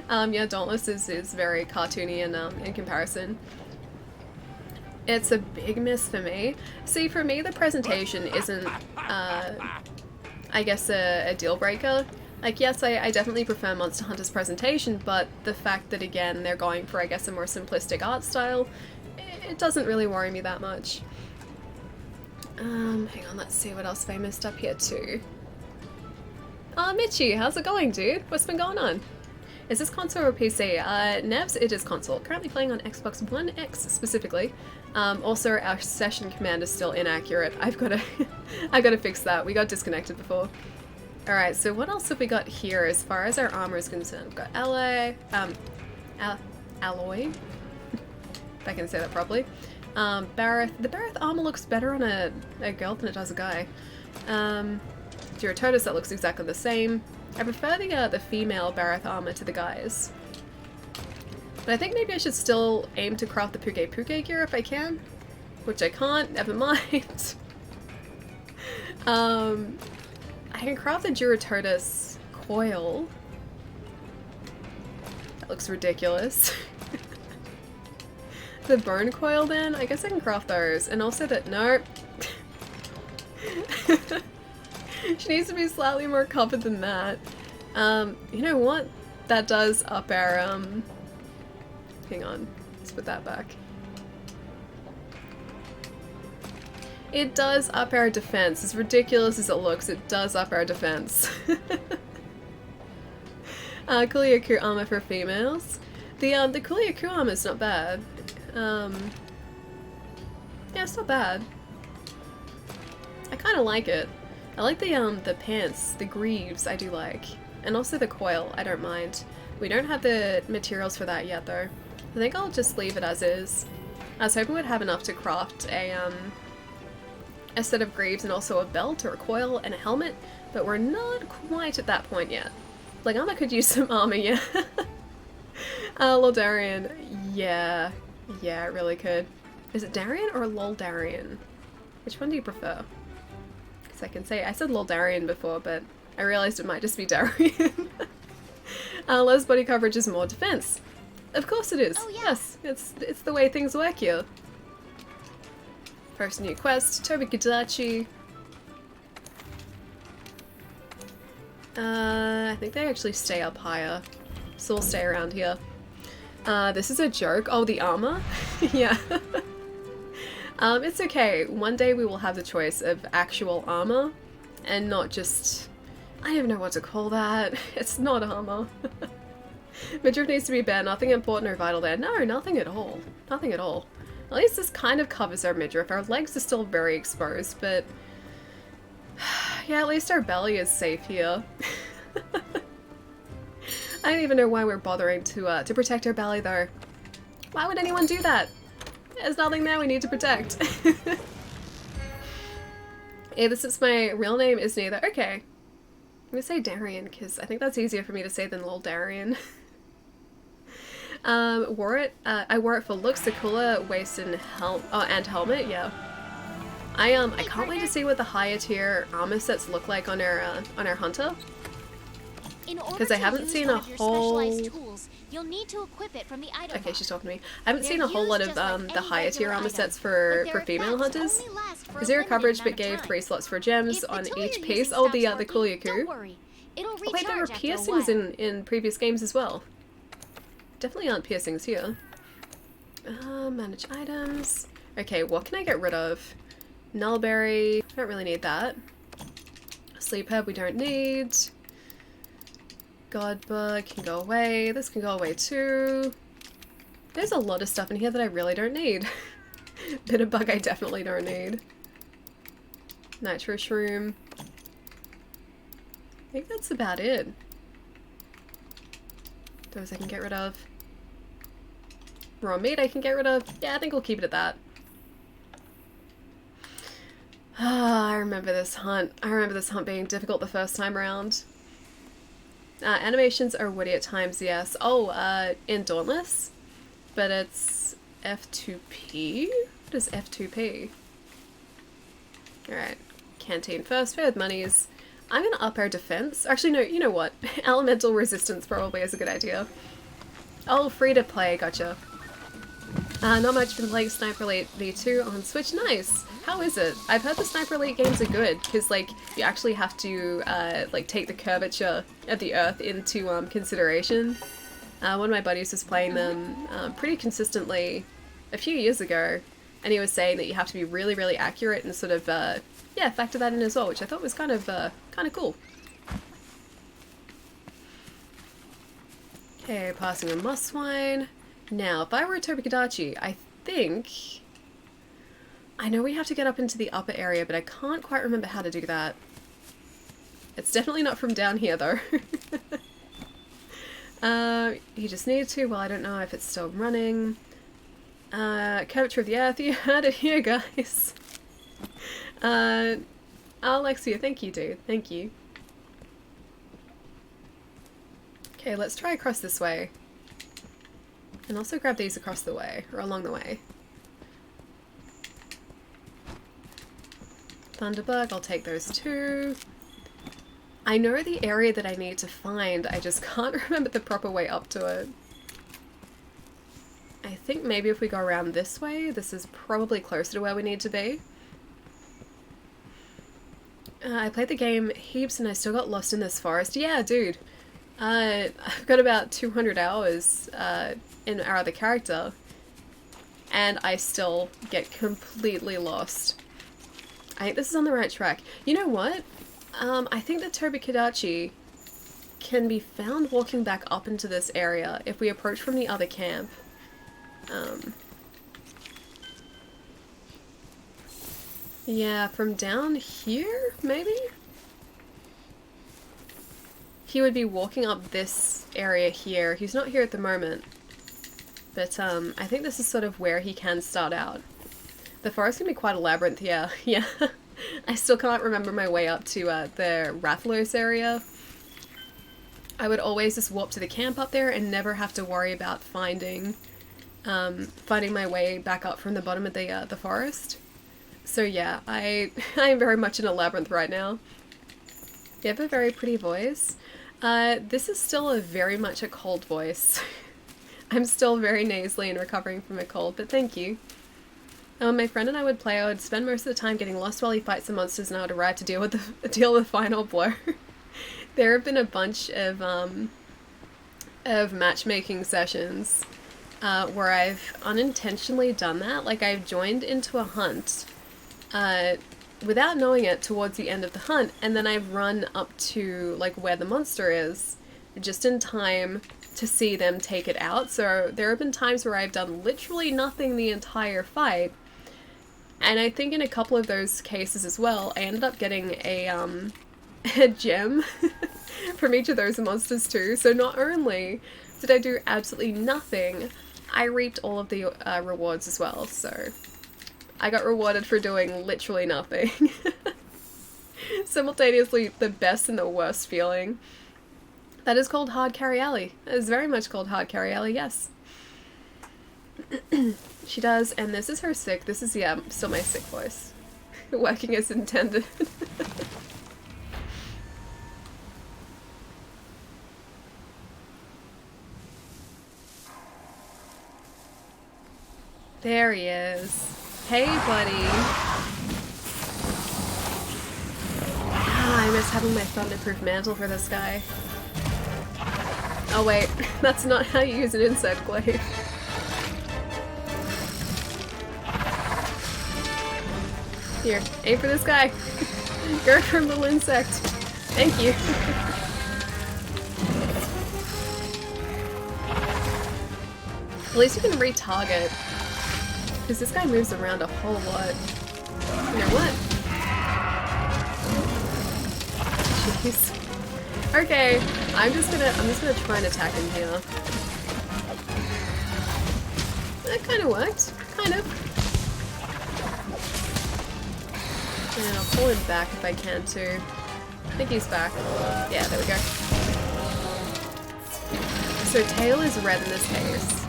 Yeah, Dauntless is very cartoony in comparison. It's a big miss for me. See, for me the presentation isn't, I guess, a deal breaker. Like, yes, I definitely prefer Monster Hunter's presentation, but the fact that, again, they're going for, I guess, a more simplistic art style, it doesn't really worry me that much. Hang on, let's see what else have I missed up here too. Oh, Mitchie, how's it going, dude? What's been going on? Is this console or PC? Nevs, it is console. Currently playing on Xbox One X specifically. Also, our session command is still inaccurate. I've got to fix that. We got disconnected before. Alright, so what else have we got here as far as our armor is concerned? We've got alloy, if I can say that properly. Barrett. The Barrett armor looks better on a girl than it does a guy. Durototus, that looks exactly the same. I prefer the female Barrett armor to the guys. But I think maybe I should still aim to craft the Puke gear if I can. Which I can't, never mind. I can craft the Durototus coil. That looks ridiculous. The bone coil then? I guess I can craft those. And also that, nope. She needs to be slightly more covered than that. You know what? That does up our, hang on. Let's put that back. It does up our defense. As ridiculous as it looks, it does up our defense. Kuliaku armor for females. The Kuliaku armor is not bad. Yeah, it's not bad. I kind of like it. I like the pants, the greaves, I do like. And also the coil, I don't mind. We don't have the materials for that yet though. I think I'll just leave it as is. I was hoping we'd have enough to craft a set of greaves and also a belt or a coil and a helmet, but we're not quite at that point yet. Like, Armor could use some armor, yeah. Loldarian, yeah, it really could. Is it Darian or Loldarian? Which one do you prefer? Because I can say, I said Loldarian before, but I realized it might just be Darian. Less body coverage is more defense. Of course it is. Oh, yeah. Yes, it's the way things work here. First new quest, Toby Kadachi. I think they actually stay up higher, so we'll stay around here. This is a joke. Oh, the armor? Yeah. It's okay. One day we will have the choice of actual armor, and not just... I don't even know what to call that. It's not armor. Midriff needs to be bare. Nothing important or vital there. No, nothing at all. Nothing at all. At least this kind of covers our midriff. Our legs are still very exposed, but... yeah, at least our belly is safe here. I don't even know why we're bothering to protect our belly though. Why would anyone do that? There's nothing there we need to protect. Yeah, this is my real name is neither. Okay. I'm gonna say Darian because I think that's easier for me to say than Lil Darian. I wore it for looks, the cooler waist and helmet, yeah. I can't wait to see what the higher tier armor sets look like on our hunter. Because I haven't seen a whole... Tools, you'll need to equip it from the item okay, she's talking to me. I haven't seen a whole lot of the higher tier armor sets for female hunters. 0 coverage but gave 3 slots for gems on each piece. Oh, the Kuliaku. Oh wait, there were piercings in previous games as well. Definitely aren't piercings here. Manage items. Okay, what can I get rid of? Nullberry. Don't really need that. Sleep herb we don't need. Godbug can go away. This can go away too. There's a lot of stuff in here that I really don't need. Bitterbug I definitely don't need. Nitro shroom. I think that's about it. Those I can get rid of. Raw meat I can get rid of. Yeah, I think we'll keep it at that. Ah, I remember this hunt. I remember this hunt being difficult the first time around. Animations are woody at times, yes. Oh, in Dauntless? But it's F2P? What is F2P? Alright. Canteen first, pay with monies. I'm gonna up our defense. Actually, no, you know what? Elemental resistance probably is a good idea. Oh, free to play, gotcha. Not much, been playing Sniper Elite V2 on Switch. Nice! How is it? I've heard the Sniper Elite games are good, because, like, you actually have to, like, take the curvature of the Earth into, consideration. One of my buddies was playing them, pretty consistently a few years ago, and he was saying that you have to be really, really accurate and sort of, yeah, factor that in as well, which I thought was kind of cool. Okay, passing a Muswine. Now, if I were a Tobikadachi, I think... I know we have to get up into the upper area, but I can't quite remember how to do that. It's definitely not from down here, though. You just need to, well, I don't know if it's still running. Curvature of the Earth, you heard it here, guys. Alexia, thank you, dude. Thank you. Okay, let's try across this way. And also grab these across the way, or along the way. Thunderbug, I'll take those too. I know the area that I need to find, I just can't remember the proper way up to it. I think maybe if we go around this way, this is probably closer to where we need to be. I played the game heaps and I still got lost in this forest. Yeah, dude. I've got about 200 hours in our other character, and I still get completely lost. I think this is on the right track. You know what? I think that Tobikadachi can be found walking back up into this area if we approach from the other camp. Yeah, from down here, maybe? He would be walking up this area here. He's not here at the moment. But, I think this is sort of where he can start out. The forest can be quite a labyrinth, yeah. Yeah. I still can't remember my way up to, the Rathalos area. I would always just walk to the camp up there and never have to worry about finding my way back up from the bottom of the forest. So yeah, I am very much in a labyrinth right now. You have a very pretty voice. This is still very much a cold voice. I'm still very nasally and recovering from a cold, but thank you. My friend and I would play. I would spend most of the time getting lost while he fights the monsters, and I would arrive to deal with the final blow. There have been a bunch of matchmaking sessions where I've unintentionally done that. Like, I've joined into a hunt without knowing it towards the end of the hunt, and then I've run up to, like, where the monster is just in time to see them take it out. So there have been times where I've done literally nothing the entire fight, and I think in a couple of those cases as well, I ended up getting a a gem from each of those monsters too. So not only did I do absolutely nothing, I reaped all of the rewards as well. So I got rewarded for doing literally nothing. Simultaneously the best and the worst feeling. That is called Hard Carry Alley. That is very much called Hard Carry Alley, yes. She does, and this is her sick. This is, yeah, still my sick voice. Working as intended. There he is. Hey, buddy. Ah, I miss having my thunderproof mantle for this guy. Oh wait, that's not how you use an insect glaive. Here, aim for this guy. Go for a little insect. Thank you. At least you can retarget. Because this guy moves around a whole lot. You know what? Jeez. Okay, I'm just gonna try and attack him here. That kind of worked. Kind of. And I'll pull him back if I can too. I think he's back. Yeah, there we go. So tail is red in this case.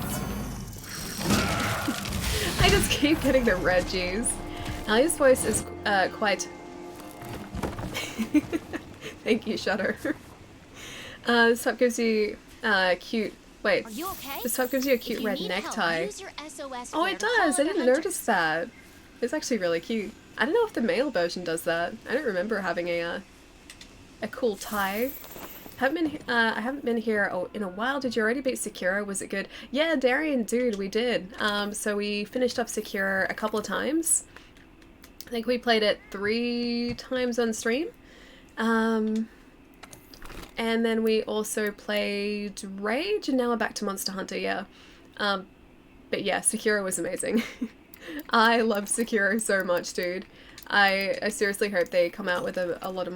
I just keep getting the red G's. Alia's voice is quite... Thank you, Shutter. This top gives you cute... Wait. Are you okay? This top gives you a cute red necktie. Oh, it does! I didn't notice that. It's actually really cute. I don't know if the male version does that. I don't remember having a cool tie. I haven't been here in a while. Did you already beat Sekiro? Was it good? Yeah, Darian, dude, we did. So we finished up Sekiro a couple of times. I think we played it 3 times on stream. And then we also played Rage, and now we're back to Monster Hunter, yeah. But yeah, Sekiro was amazing. I love Sekiro so much, dude. I seriously hope they come out with a lot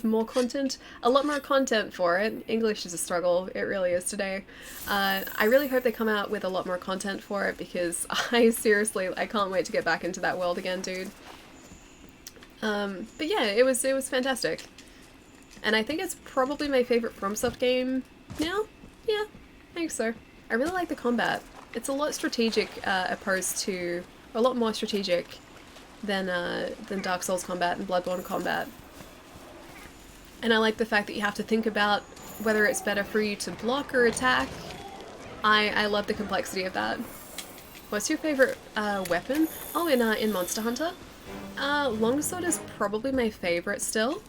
more content for it. English is a struggle, it really is today. I really hope they come out with a lot more content for it, because I can't wait to get back into that world again, dude. But yeah, it was fantastic. And I think it's probably my favorite FromSoft game now? Yeah, I think so. I really like the combat. It's a lot strategic, opposed to... a lot more strategic than Dark Souls combat and Bloodborne combat. And I like the fact that you have to think about whether it's better for you to block or attack. I love the complexity of that. What's your favorite weapon? Oh, in Monster Hunter? Longsword is probably my favorite still.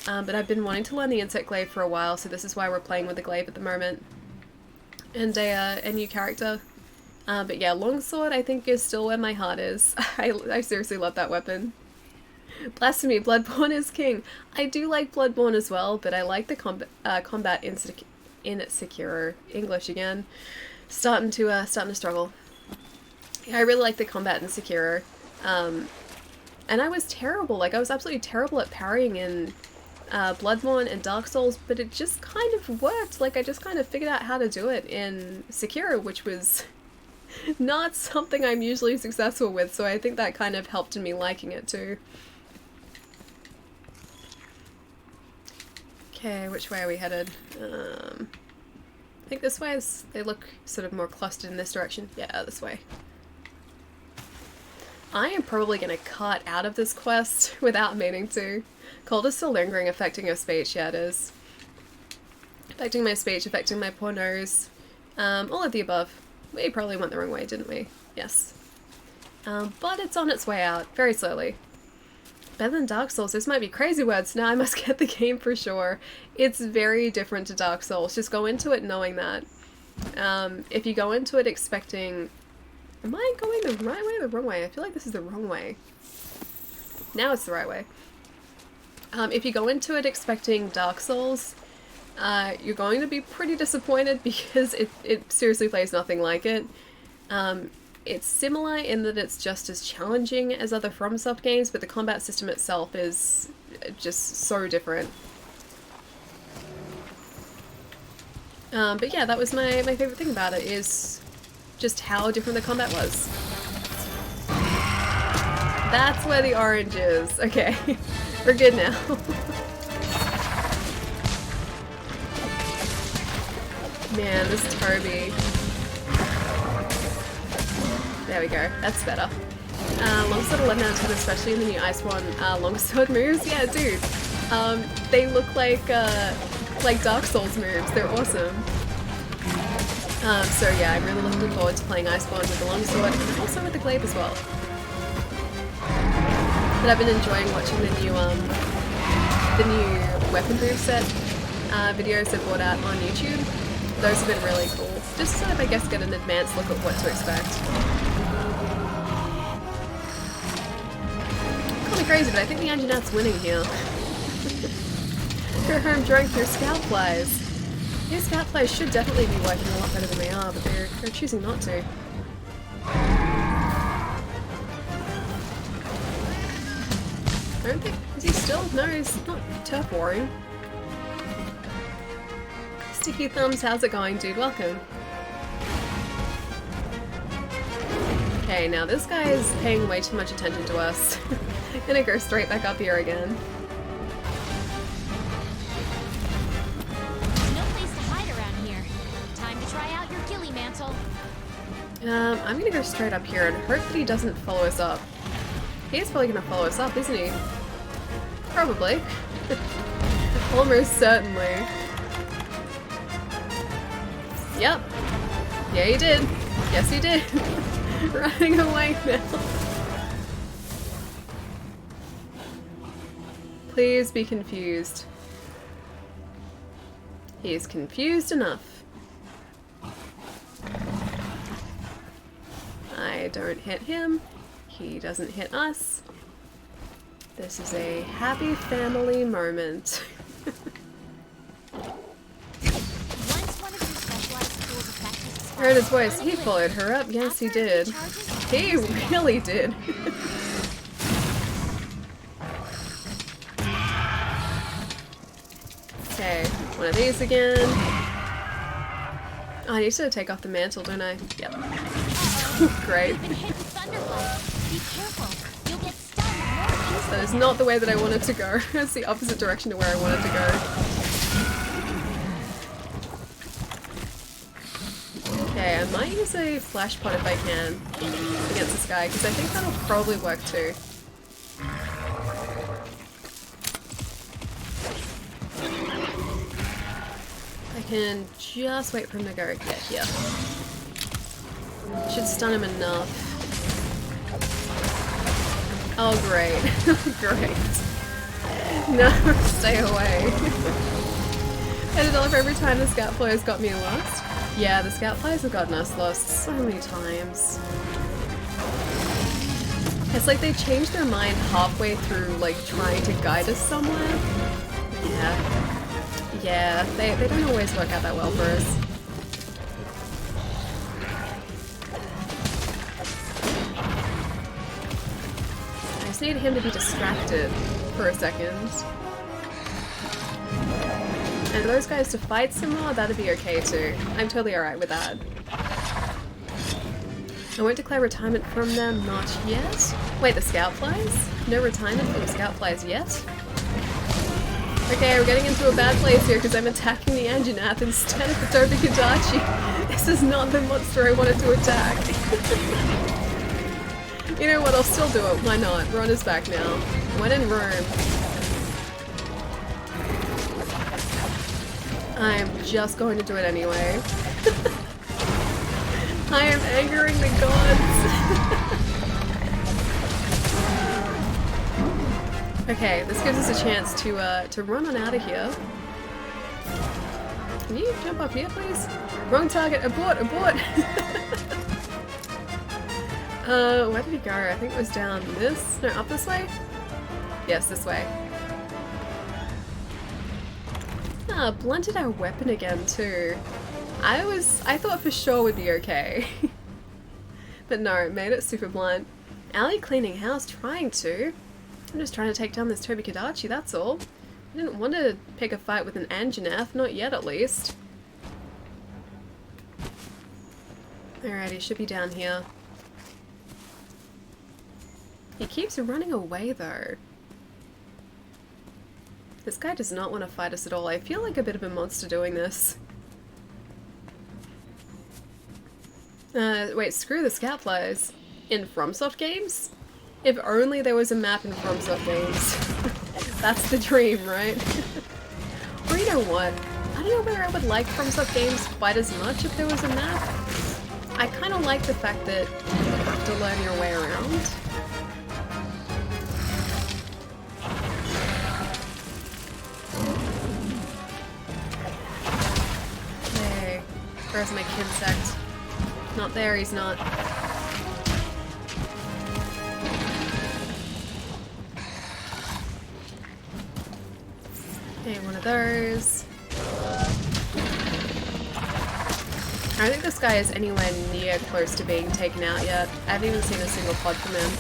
But I've been wanting to learn the insect glaive for a while, so this is why we're playing with the glaive at the moment. And a new character. But yeah, longsword I think is still where my heart is. I seriously love that weapon. Blasphemy, Bloodborne is king. I do like Bloodborne as well, but I like the combat in Sekiro. English again. Starting to struggle. Yeah, I really like the combat in Sekiro. And I was terrible. Like, I was absolutely terrible at parrying in Bloodborne and Dark Souls, but it just kind of worked. Like, I just kind of figured out how to do it in Sekiro, which was not something I'm usually successful with, so I think that kind of helped in me liking it too. Okay, which way are we headed? I think this way is... they look sort of more clustered in this direction. Yeah, this way. I am probably going to cut out of this quest without meaning to. Cold is still lingering, affecting your speech. Yeah, it is. Affecting my speech, affecting my poor nose. All of the above. We probably went the wrong way, didn't we? Yes. But it's on its way out, very slowly. Better than Dark Souls. This might be crazy words. Now I must get the game for sure. It's very different to Dark Souls. Just go into it knowing that. If you go into it expecting... Am I going the right way or the wrong way? I feel like this is the wrong way. Now it's the right way. If you go into it expecting Dark Souls, you're going to be pretty disappointed because it seriously plays nothing like it. it's similar in that it's just as challenging as other FromSoft games, but the combat system itself is just so different. But yeah, that was my favorite thing about it, is just how different the combat was. That's where the orange is. Okay, we're good now. Man, this Toby. There we go, that's better. Longsword 11 out of 10, especially in the new Iceborne longsword moves. Yeah, dude. They look like Dark Souls moves. They're awesome. So yeah, I'm really looking forward to playing Iceborne with the longsword, and also with the glaive as well. But I've been enjoying watching the new weapon moveset videos they brought out on YouTube. Those have been really cool. Just sort of, I guess, get an advanced look at what to expect. Call me crazy, but I think the Anjanath's winning here. Go home drunk through scout flies. These scout flies should definitely be working a lot better than they are, but they're choosing not to. I don't think... Is he still? No, he's not turf warring. Sticky Thumbs, how's it going, dude? Welcome. Okay, now this guy is paying way too much attention to us. Gonna go straight back up here again. No place to hide around here. Time to try out your ghillie mantle. I'm gonna go straight up here and hope that he doesn't follow us up. He is probably gonna follow us up, isn't he? Probably. Almost certainly. Yep. Yeah, he did. Yes, he did. Running away now. Please be confused. He is confused enough. I don't hit him. He doesn't hit us. This is a happy family moment. I heard his voice. He followed her up. Yes, he did. He really did. Okay, one of these again. Oh, I need to take off the mantle, don't I? Yep. Great. That is not the way that I wanted to go. That's the opposite direction to where I wanted to go. Okay, I might use a flash pot if I can against this guy, because I think that'll probably work too. I can just wait for him to go get here. Should stun him enough. Oh great. Great. No, stay away. $1 for every time the scout flyers got me lost. Yeah, the scout flies have gotten us lost so many times. It's like they changed their mind halfway through, like, trying to guide us somewhere. Yeah. Yeah, they don't always work out that well for us. I just need him to be distracted for a second. And those guys to fight some more, that'd be okay too. I'm totally alright with that. I won't declare retirement from them, not yet. Wait, the scout flies? No retirement for the scout flies yet? Okay, we're getting into a bad place here because I'm attacking the Anjanath instead of the Toby Kadachi. This is not the monster I wanted to attack. You know what, I'll still do it. Why not? We're on his back now. When in Rome. I'm just going to do it anyway. I am angering the gods. Okay, this gives us a chance to run on out of here. Can you jump up here, please? Wrong target. Abort! Abort! Where did he go? I think it was down this. No, up this way? Yes, this way. Ah, blunted our weapon again too. I thought for sure we'd be okay. But no, it made it super blunt. Allie cleaning house, trying to. I'm just trying to take down this Toby Kadachi, that's all. I didn't want to pick a fight with an Anjanath, not yet at least. Alrighty, should be down here. He keeps running away though. This guy does not want to fight us at all. I feel like a bit of a monster doing this. Wait, screw the scout flies. In FromSoft games? If only there was a map in FromSoft games. That's the dream, right? Or you know what? I don't know whether I would like FromSoft games quite as much if there was a map. I kind of like the fact that you have to learn your way around. Hey, where's my Kinsect? Not there, he's not. Okay, one of those. I don't think this guy is anywhere near close to being taken out yet. I haven't even seen a single pod from him.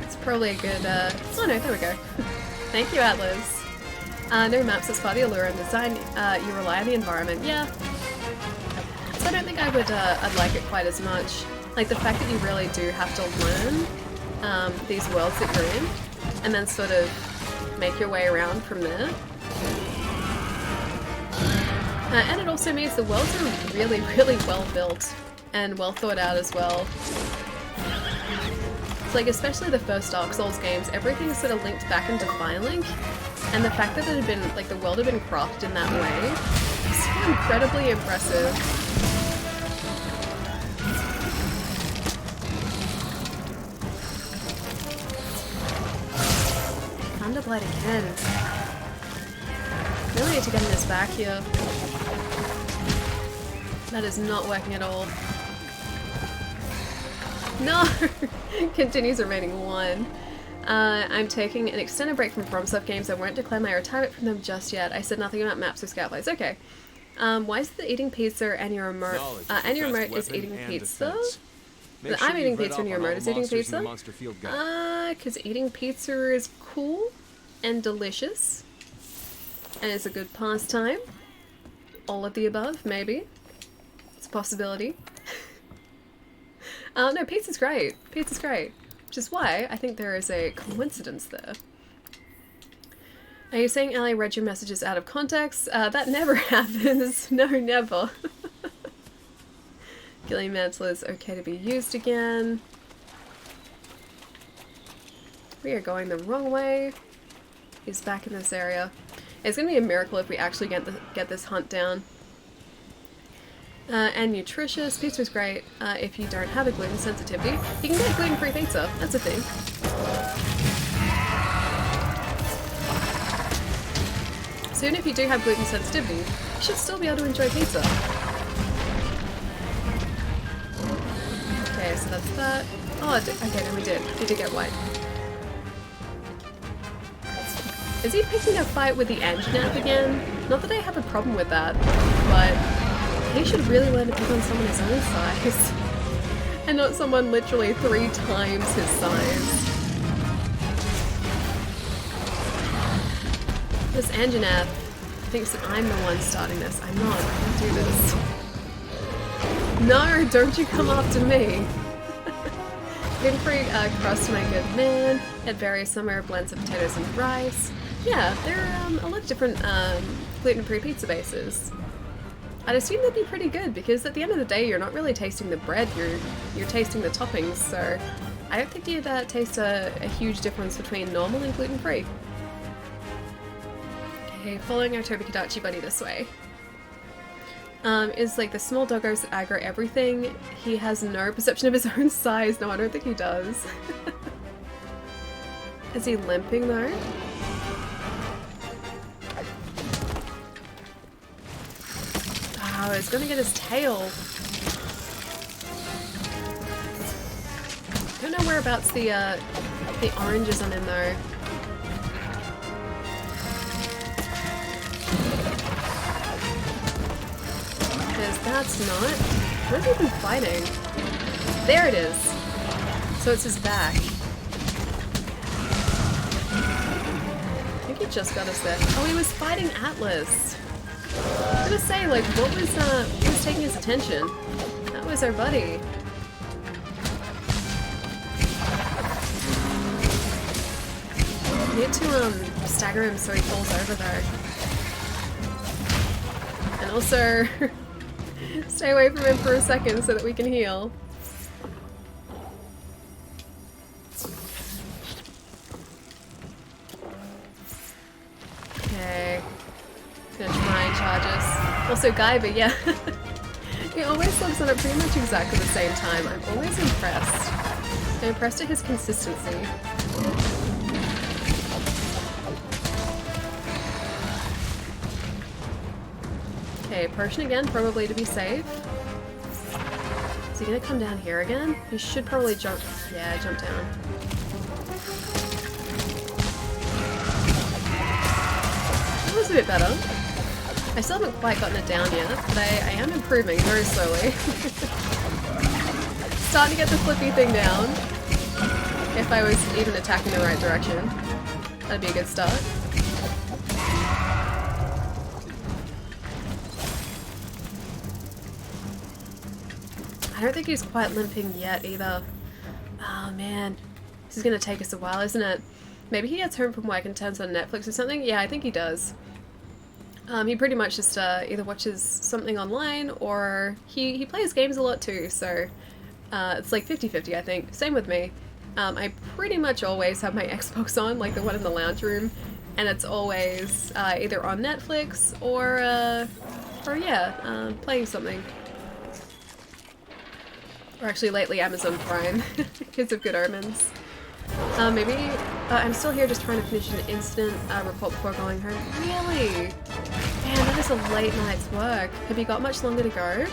It's probably a good, oh no, there we go. Thank you, Atlas. No maps as part of the allure and design, you rely on the environment. Yeah. So I don't think I would, I'd like it quite as much. Like, the fact that you really do have to learn, these worlds that you're in, and then sort of make your way around from there. And it also means the worlds are really, really well built and well thought out as well. So, like, especially the first Dark Souls games, everything's sort of linked back into Firelink, and the fact that it had been, like, the world had been crafted in that way is so incredibly impressive. Thunderblight again. Really need to get in this back here. That is not working at all. No! Continues remaining 1. I'm taking an extended break from FromSoft games. I won't declare my retirement from them just yet. I said nothing about maps or scout flies. Okay. Why is the eating pizza and your remote? And your remote is eating pizza? I'm eating pizza and your remote is eating pizza? Because eating pizza is cool and delicious. And it's a good pastime. All of the above, maybe. It's a possibility. No, pizza's great. Pizza's great. Which is why I think there is a coincidence there. Are you saying Ali read your messages out of context? That never happens. No, never. Gillian Mantle is okay to be used again. We are going the wrong way. He's back in this area. It's gonna be a miracle if we actually get this hunt down. And nutritious. Pizza's great if you don't have a gluten sensitivity. You can get gluten-free pizza. That's a thing. So even if you do have gluten sensitivity, you should still be able to enjoy pizza. Okay, so that's that. Oh, okay, no, we did. We did get white. Is he picking a fight with the Anjanath again? Not that I have a problem with that, but he should really learn to pick on someone his own size. And not someone literally 3 times his size. This Anjanath thinks that I'm the one starting this. I'm not. I can't do this. No, don't you come after me. Gluten-free crust, my good man. At various summer blends of potatoes and rice. Yeah, there are a lot of different gluten-free pizza bases. I'd assume they'd be pretty good because at the end of the day, you're not really tasting the bread. You're tasting the toppings. So I don't think you'd taste a huge difference between normal and gluten-free. Okay, following our Toby Kadachi buddy this way. Is like the small doggos that aggro everything. He has no perception of his own size. No, I don't think he does. Is he limping though? Oh, he's gonna get his tail. I don't know whereabouts the oranges on him though. Because that's not Where's he been fighting? There it is. So it's his back. I think he just got us there. Oh, he was fighting Atlas. I was gonna say, like, what was taking his attention? That was our buddy. Need to stagger him so he falls over though. And also stay away from him for a second so that we can heal. Okay. Gonna try and charge us. Also Gaiva, yeah. He always logs on at pretty much exactly the same time. I'm always impressed. I'm impressed at his consistency. Okay, potion again, probably to be safe. Is he gonna come down here again? He should probably jump. Yeah, jump down. That was a bit better. I still haven't quite gotten it down yet, but I am improving very slowly. Starting to get the flippy thing down. If I was even attacking the right direction, that'd be a good start. I don't think he's quite limping yet either. Oh man, this is gonna take us a while, isn't it? Maybe he gets home from work and turns on Netflix or something? Yeah, I think he does. He pretty much just either watches something online or he plays games a lot too, so it's like 50-50 I think. Same with me. I pretty much always have my Xbox on, like the one in the lounge room, and it's always either on Netflix or yeah, playing something. Or actually lately Amazon Prime, Kids of Good Omens. Maybe I'm still here just trying to finish an instant report before going home. Really? Man, that is a late night's work. Have you got much longer to go?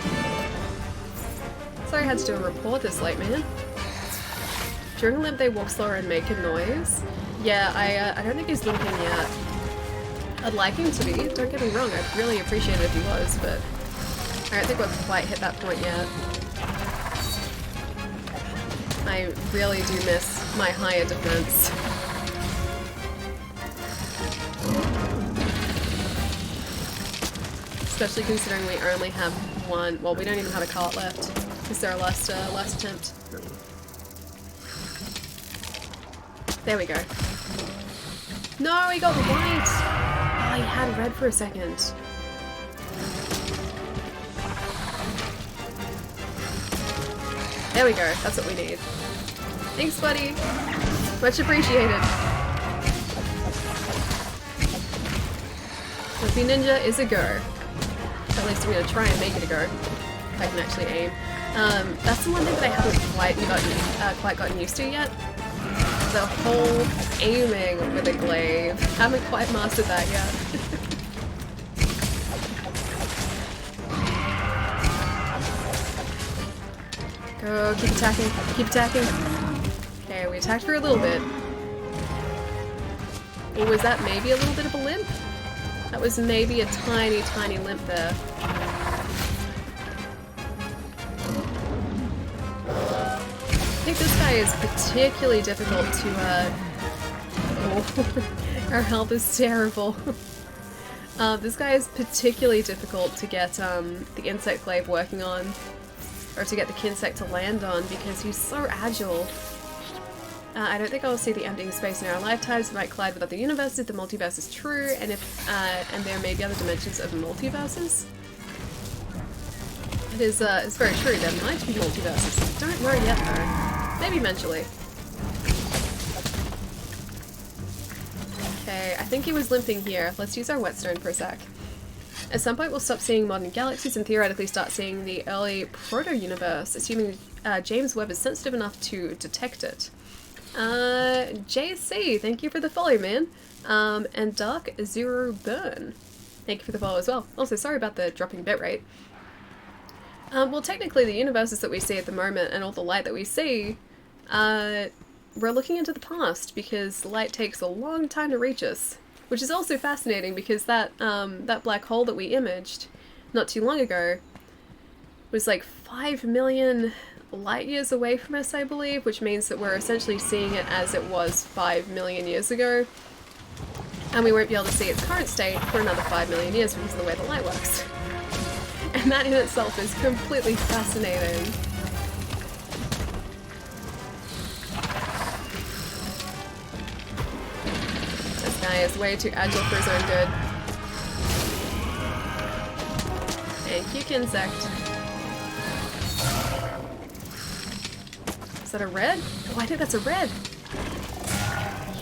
Sorry I had to do a report this late, man. During a limp they walk slower and make a noise. Yeah, I don't think he's limping yet. I'd like him to be, don't get me wrong, I'd really appreciate it if he was, but I don't think we've quite hit that point yet. I really do miss my higher defense. Especially considering we only have one. Well, we don't even have a cart left. This is our last attempt. There we go. No, he got white! Oh, he had red for a second. There we go, that's what we need. Thanks, buddy! Much appreciated. Flippy Ninja is a go. At least I'm gonna try and make it a go. If I can actually aim. That's the one thing that I haven't quite gotten used to yet. The whole aiming with a glaive. Haven't quite mastered that yet. Go, keep attacking, keep attacking. Okay, we attacked for a little bit. Or was that maybe a little bit of a limp? That was maybe a tiny, tiny limp there. I think this guy is particularly difficult to, oh, our health is terrible. This guy is particularly difficult to get the insect glaive working on, or to get the kinsect to land on, because he's so agile. I don't think I'll see the emptying space in our lifetimes. We might collide with other universes if the multiverse is true, and if and there may be other dimensions of multiverses. It is it's very true, there might be multiverses. Don't know yet though. Maybe eventually. Okay, I think he was limping here. Let's use our whetstone for a sec. At some point we'll stop seeing modern galaxies and theoretically start seeing the early proto-universe, assuming James Webb is sensitive enough to detect it. JC, thank you for the follow, man. And Dark Zero Burn, thank you for the follow as well. Also, sorry about the dropping bitrate. Well, technically the universes that we see at the moment and all the light that we see, we're looking into the past because light takes a long time to reach us. Which is also fascinating because that black hole that we imaged not too long ago, was like 5 million light years away from us, I believe, which means that we're essentially seeing it as it was 5 million years ago. And we won't be able to see its current state for another 5 million years because of the way the light works. And that in itself is completely fascinating. This guy is way too agile for his own good. Thank you, insect. Is that a red? Oh, I think that's a red.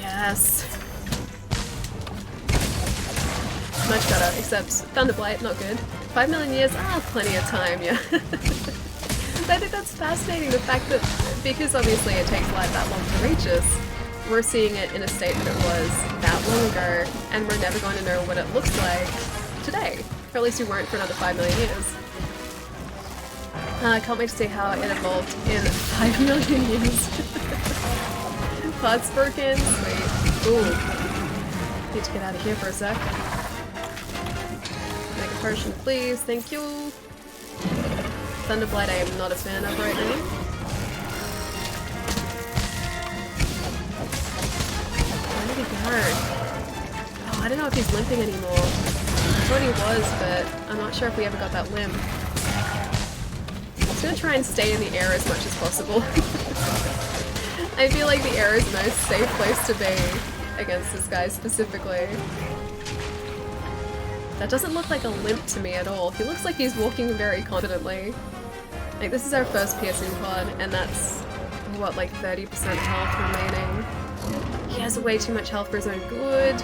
Yes. Much better, except Thunderblight, not good. 5 million years, plenty of time, yeah. But I think that's fascinating, the fact that, because obviously it takes light that long to reach us, we're seeing it in a state that it was that long ago, and we're never going to know what it looks like today. Or at least we won't for another 5 million years. I can't wait to see how it evolved in 5 million years. Parts broken, sweet. Ooh. Need to get out of here for a sec. Make a potion, please, thank you. Thunderblight I am not a fan of right now. Where did he go? Oh, I don't know if he's limping anymore. I thought he was, but I'm not sure if we ever got that limp. I'm just gonna try and stay in the air as much as possible. I feel like the air is the most safe place to be against this guy specifically. That doesn't look like a limp to me at all. He looks like he's walking very confidently. Like, this is our first piercing pod, and that's, what, like 30% health remaining. He has way too much health for his own good.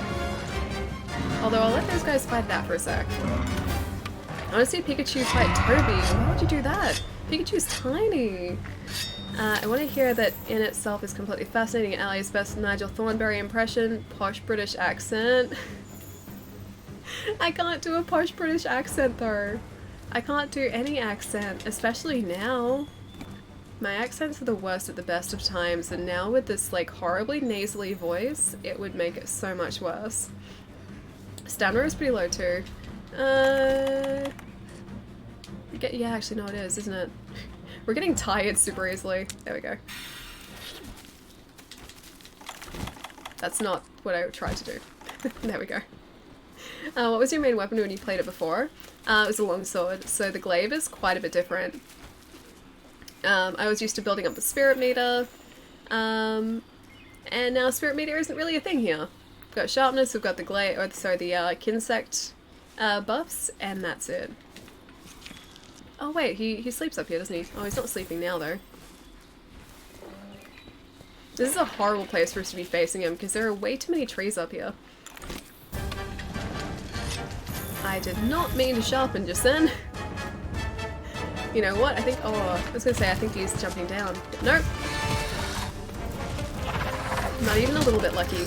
Although I'll let those guys fight that for a sec. I want to see Pikachu fight Toby. Why would you do that? Pikachu's tiny. I want to hear that in itself is completely fascinating. Ali's best Nigel Thornberry impression. Posh British accent. I can't do a posh British accent though. I can't do any accent, especially now. My accents are the worst at the best of times, and now with this like horribly nasally voice, it would make it so much worse. Stamina is pretty low too. Yeah, actually no it is, isn't it? We're getting tired super easily. There we go. That's not what I tried to do. There we go. What was your main weapon when you played it before? It was a longsword, so the glaive is quite a bit different. I was used to building up the spirit meter, and now spirit meter isn't really a thing here. We've got sharpness, we've got the glaive, or sorry, the insect buffs, and that's it. Oh wait, he sleeps up here, doesn't he? Oh, he's not sleeping now though. This is a horrible place for us to be facing him, because there are way too many trees up here. I did not mean to sharpen just then. You know what? I think, oh, I was gonna say I think he's jumping down. Nope. Not even a little bit lucky.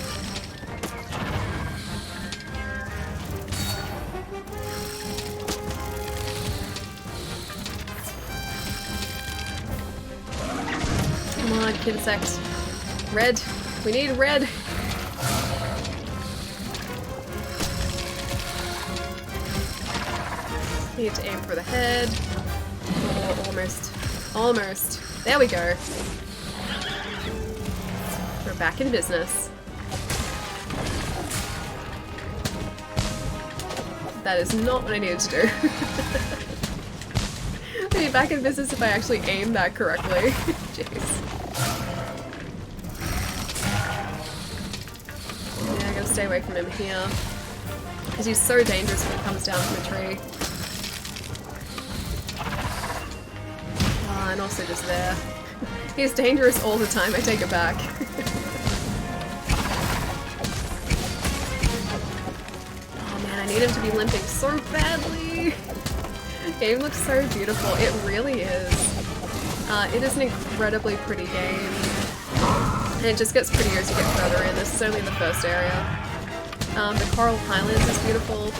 Come on, insect. Red. We need red. Need to aim for the head. Oh, almost. Almost. There we go. We're back in business. That is not what I needed to do. I'll be back in business if I actually aim that correctly. Jeez. Yeah, I gotta stay away from him here. Because he's so dangerous when he comes down from the tree. And also just there. He's dangerous all the time, I take it back. Oh man, I need him to be limping so badly! Game looks so beautiful, it really is. It is an incredibly pretty game. And it just gets prettier as you get further in. This is only the first area. The Coral Highlands is beautiful.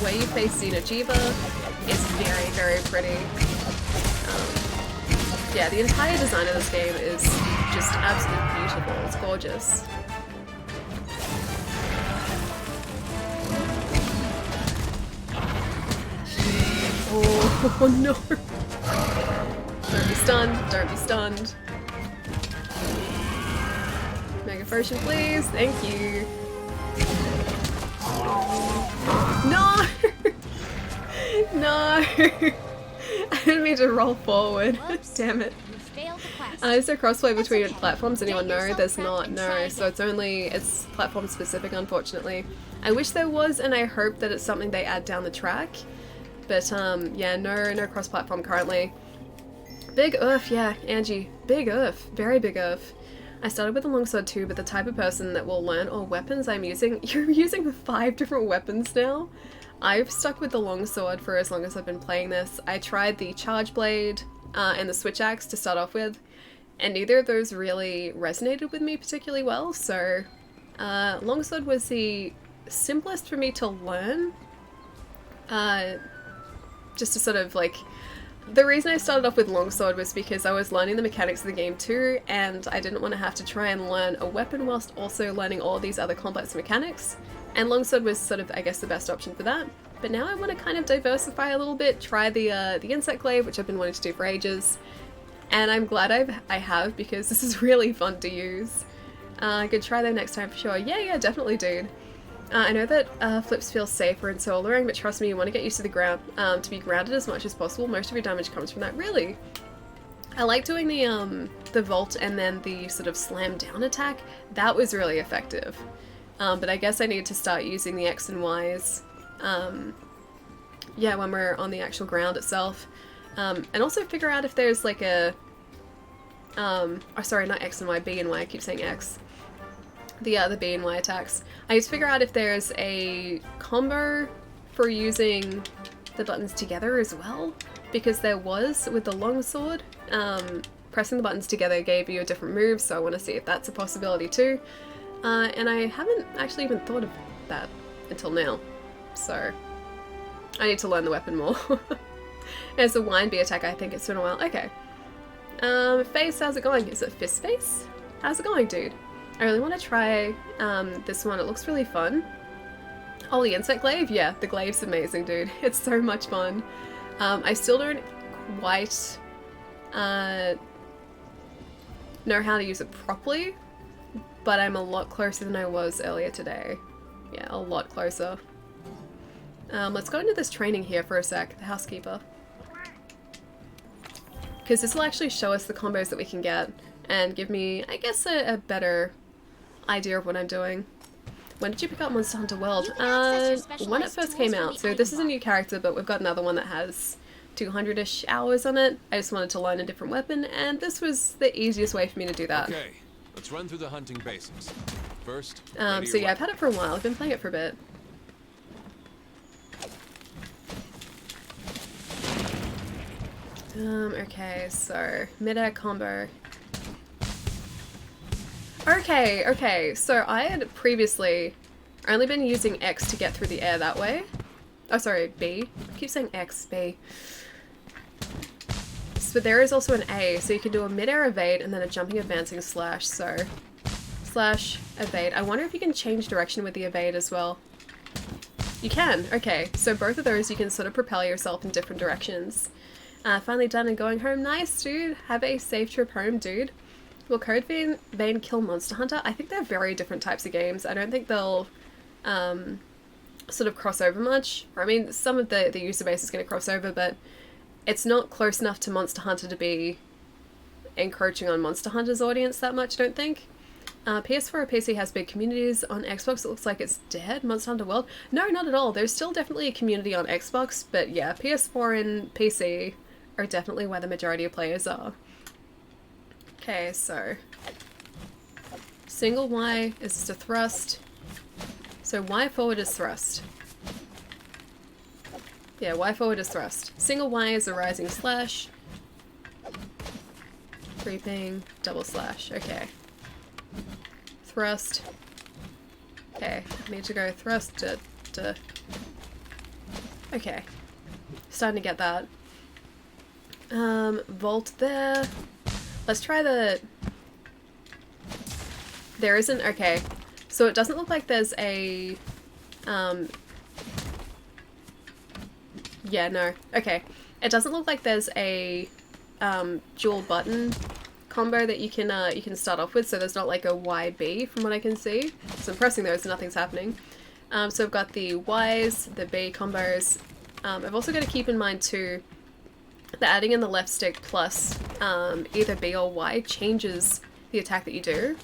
Where you face Xeno'jiiva is very, very pretty. Yeah, the entire design of this game is just absolutely beautiful. It's gorgeous. Oh no! stunned. Don't be stunned. Mega potion, please. Thank you. No! No! I didn't mean to roll forward. Damn it. Is there crossplay between platforms? Anyone know? There's not, no. So it's platform specific, unfortunately. I wish there was, and I hope that it's something they add down the track. But yeah, no cross-platform currently. Big oof, yeah, Angie. Big oof. Very big oof. I started with a longsword too, but the type of person that will learn all weapons I'm using... You're using 5 different weapons now? I've stuck with the longsword for as long as I've been playing this. I tried the charge blade and the switch axe to start off with, and neither of those really resonated with me particularly well, so longsword was the simplest for me to learn. Just to sort of like... The reason I started off with longsword was because I was learning the mechanics of the game too, and I didn't want to have to try and learn a weapon whilst also learning all these other complex mechanics. And longsword was sort of, I guess, the best option for that. But now I want to kind of diversify a little bit, try the insect glaive, which I've been wanting to do for ages. And I'm glad I have, because this is really fun to use. I could try that next time for sure. Yeah, definitely, dude. I know that flips feel safer in soloing, but trust me, you want to get used to the ground, to be grounded as much as possible. Most of your damage comes from that. Really? I like doing the vault and then the sort of slam down attack. That was really effective. But I guess I need to start using the X and Ys, yeah, when we're on the actual ground itself. And also figure out if there's like a, oh sorry, not X and Y, B and Y, I keep saying X. The B and Y attacks. I need to figure out if there's a combo for using the buttons together as well, because there was with the longsword. Pressing the buttons together gave you a different move, so I want to see if that's a possibility too. And I haven't actually even thought of that until now, so I need to learn the weapon more. As a Y and B attack, I think it's been a while. Okay. Face, how's it going? Is it fist face? How's it going, dude? I really want to try this one. It looks really fun. Oh, the insect glaive? Yeah, the glaive's amazing, dude. It's so much fun. I still don't quite know how to use it properly, but I'm a lot closer than I was earlier today. Yeah, a lot closer. Let's go into this training here for a sec, the housekeeper. Because this will actually show us the combos that we can get and give me, I guess, a better idea of what I'm doing. When did you pick up Monster Hunter World? When it first came out. So this is a new character, but we've got another one that has 200-ish hours on it. I just wanted to learn a different weapon, and this was the easiest way for me to do that. Okay, let's run through the hunting basics. First, so yeah, I've had it for a while. I've been playing it for a bit. Okay, so mid-air combo. Okay, so I had previously only been using X to get through the air that way. Oh, sorry, B. I keep saying X, B. But there is also an A, so you can do a mid-air evade and then a jumping advancing slash, so slash evade. I wonder if you can change direction with the evade as well. You can, okay. So both of those you can sort of propel yourself in different directions. Finally done and going home. Nice, dude. Have a safe trip home, dude. Will Code Vein kill Monster Hunter? I think they're very different types of games. I don't think they'll sort of cross over much. I mean, some of the user base is going to cross over, but it's not close enough to Monster Hunter to be encroaching on Monster Hunter's audience that much, I don't think. PS4 or PC has big communities. On Xbox it looks like it's dead. Monster Hunter World? No, not at all. There's still definitely a community on Xbox, but yeah, PS4 and PC are definitely where the majority of players are. Okay, so single Y is just a thrust. So Y forward is thrust. Yeah, Y forward is thrust. Single Y is a rising slash. Creeping, double slash. Okay. Thrust. Okay, I need to go thrust to... Okay. Starting to get that. Vault there. Let's try the... There isn't... Okay. So it doesn't look like there's a... Yeah, no. Okay. It doesn't look like there's a dual button combo that you can start off with, so there's not like a YB from what I can see. So I'm pressing those and nothing's happening. So I've got the Ys, the B combos. I've also got to keep in mind too that adding in the left stick plus either B or Y changes the attack that you do.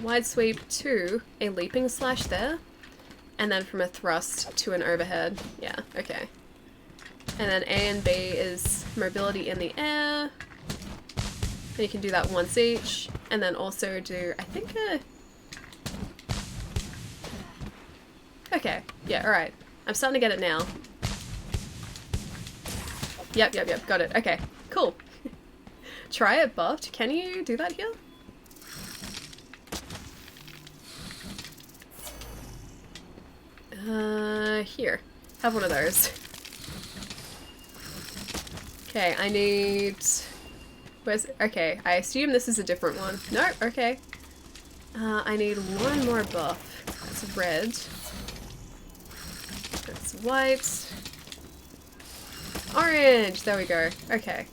Wide sweep to a leaping slash there, and then from a thrust to an overhead. Yeah, okay. And then A and B is mobility in the air. And you can do that once each, and then also do, I think, okay, yeah, alright. I'm starting to get it now. Yep, got it. Okay, cool. Try it buffed. Can you do that here? Here. Have one of those. Okay, I need... Where's... Okay, I assume this is a different one. No, okay. I need one more buff. That's red. That's white. Orange! There we go. Okay.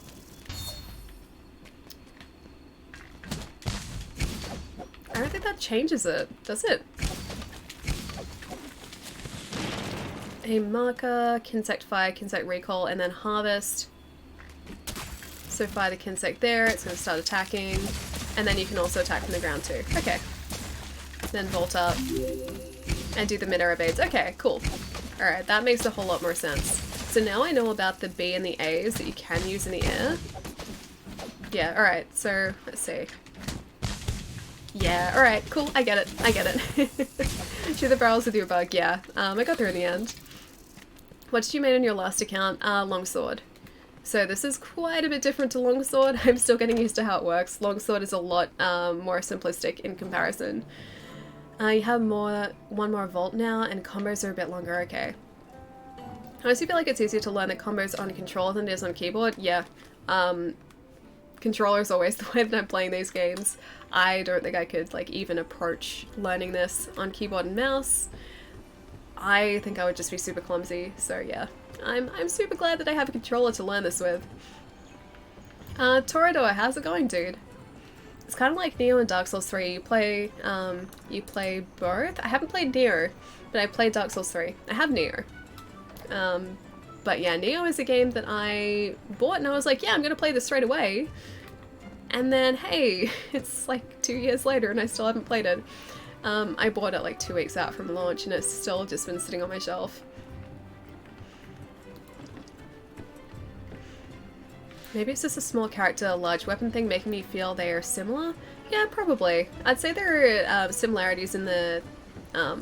I don't think that changes it, does it? A marker, Kinsect Fire, Kinsect Recall, and then Harvest. So fire the Kinsect there, it's going to start attacking. And then you can also attack from the ground too. Okay. Then Volt up. And do the mid-air evades. Okay, cool. Alright, that makes a whole lot more sense. So now I know about the B and the A's that you can use in the air. Yeah, alright, so let's see. Yeah, alright, cool, I get it, I get it. Shoot the barrels with your bug, yeah. I got through in the end. What did you make on your last account? Longsword. So this is quite a bit different to Longsword. I'm still getting used to how it works. Longsword is a lot more simplistic in comparison. You have one more Volt now, and combos are a bit longer, okay. I honestly feel like it's easier to learn the combos on controller than it is on keyboard. Yeah, controller is always the way that I'm playing these games. I don't think I could like even approach learning this on keyboard and mouse. I think I would just be super clumsy, so yeah. I'm super glad that I have a controller to learn this with. Torador, how's it going, dude? It's kind of like Neo and Dark Souls 3. You play both? I haven't played Neo, but I played Dark Souls 3. I have Neo. But yeah, Neo is a game that I bought and I was like, yeah, I'm gonna play this straight away. And then, hey, it's like 2 years later and I still haven't played it. I bought it like 2 weeks out from launch and it's still just been sitting on my shelf. Maybe it's just a small character, large weapon thing making me feel they are similar? Yeah, probably. I'd say there are similarities in the... Well,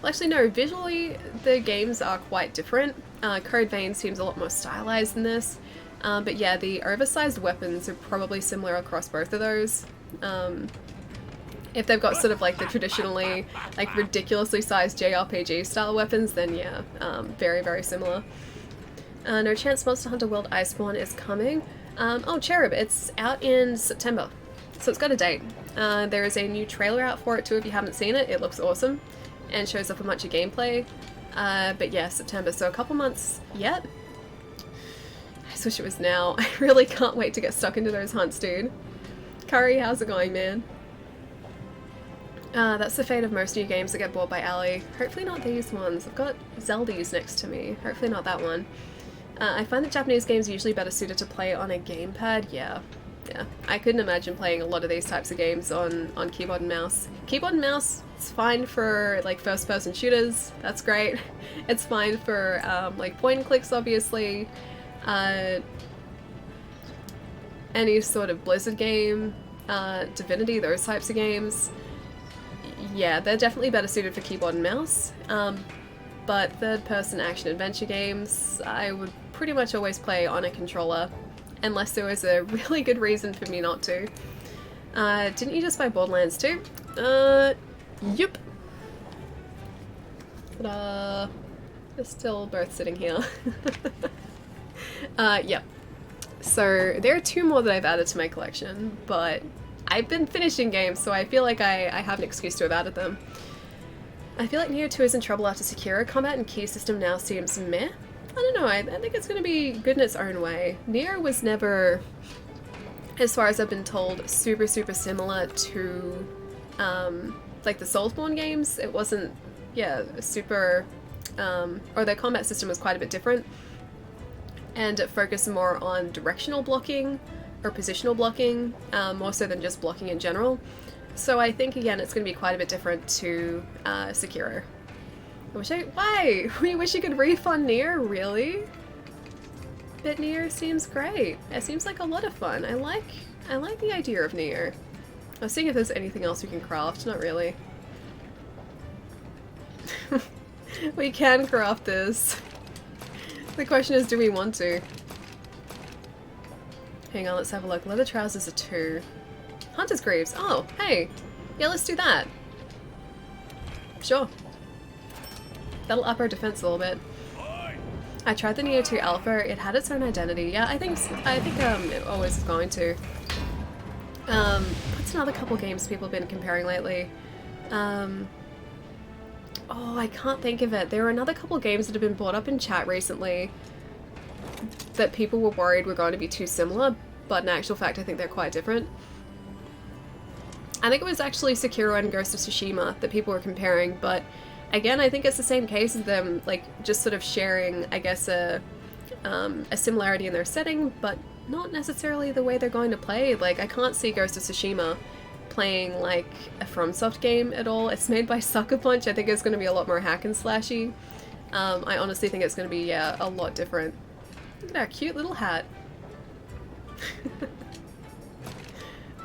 actually no, visually the games are quite different. Code Vein seems a lot more stylized than this. But yeah, the oversized weapons are probably similar across both of those. If they've got sort of like the traditionally, like ridiculously sized JRPG style weapons, then yeah, very, very similar. No chance Monster Hunter World Iceborne is coming. Oh, Cherub, it's out in September. So it's got a date. There is a new trailer out for it too if you haven't seen it. It looks awesome and shows off a bunch of gameplay. But yeah, September, so a couple months yet. I just wish it was now. I really can't wait to get stuck into those hunts, dude. Curry, how's it going, man? That's the fate of most new games that get bought by Ali. Hopefully not these ones. I've got Zeldies next to me. Hopefully not that one. I find that Japanese games are usually better suited to play on a gamepad. Yeah. I couldn't imagine playing a lot of these types of games on keyboard and mouse. Keyboard and mouse, it's fine for like first-person shooters. That's great. It's fine for like point and clicks, obviously. Any sort of Blizzard game, Divinity, those types of games. Yeah, they're definitely better suited for keyboard and mouse. But third-person action-adventure games, I would pretty much always play on a controller, unless there was a really good reason for me not to. Didn't you just buy Borderlands 2? Yup. Ta-da! They're still both sitting here. Yep. So there are 2 more that I've added to my collection, but I've been finishing games, so I feel like I have an excuse to have added them. I feel like Neo 2 is in trouble after Sekiro. Combat and key system now seems meh. I don't know, I think it's going to be good in its own way. Nier was never, as far as I've been told, super similar to like the Soulsborne games. It wasn't, yeah, super, or their combat system was quite a bit different, and it focused more on directional blocking or positional blocking, more so than just blocking in general. So I think, again, it's going to be quite a bit different to Sekiro. Why? We wish you could refund Nier, really? But Nier seems great. It seems like a lot of fun. I like the idea of Nier. I was seeing if there's anything else we can craft. Not really. We can craft this. The question is, do we want to? Hang on, let's have a look. Leather trousers are 2. Hunter's Greaves. Oh, hey. Yeah, let's do that. Sure. That'll up our defense a little bit. I tried the Neo 2 Alpha. It had its own identity. Yeah, I think it always is going to. What's another couple games people have been comparing lately? Oh, I can't think of it. There are another couple games that have been brought up in chat recently that people were worried were going to be too similar, but in actual fact I think they're quite different. I think it was actually Sekiro and Ghost of Tsushima that people were comparing, but again, I think it's the same case as them, like, just sort of sharing, I guess, a similarity in their setting, but not necessarily the way they're going to play. Like, I can't see Ghost of Tsushima playing, like, a FromSoft game at all. It's made by Sucker Punch. I think it's going to be a lot more hack and slashy. I honestly think it's going to be, yeah, a lot different. Look at our cute little hat.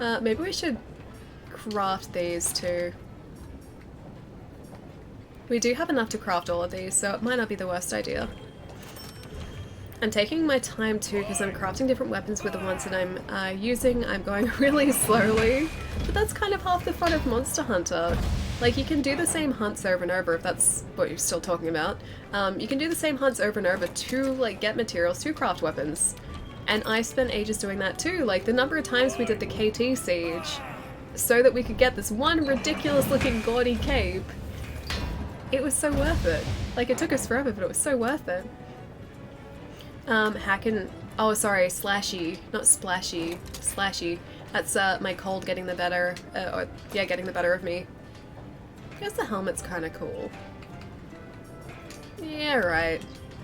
Maybe we should craft these too. We do have enough to craft all of these, so it might not be the worst idea. I'm taking my time too because I'm crafting different weapons with the ones that I'm using. I'm going really slowly, but that's kind of half the fun of Monster Hunter. Like, you can do the same hunts over and over if that's what you're still talking about. You can do the same hunts over and over to, like, get materials to craft weapons. And I spent ages doing that too. Like, the number of times we did the KT siege so that we could get this one ridiculous looking gaudy cape. It was so worth it. Like, it took us forever, but it was so worth it. Hackin', oh sorry, slashy, not splashy, slashy. That's my cold getting the better, getting the better of me. I guess the helmet's kinda cool. Yeah, right.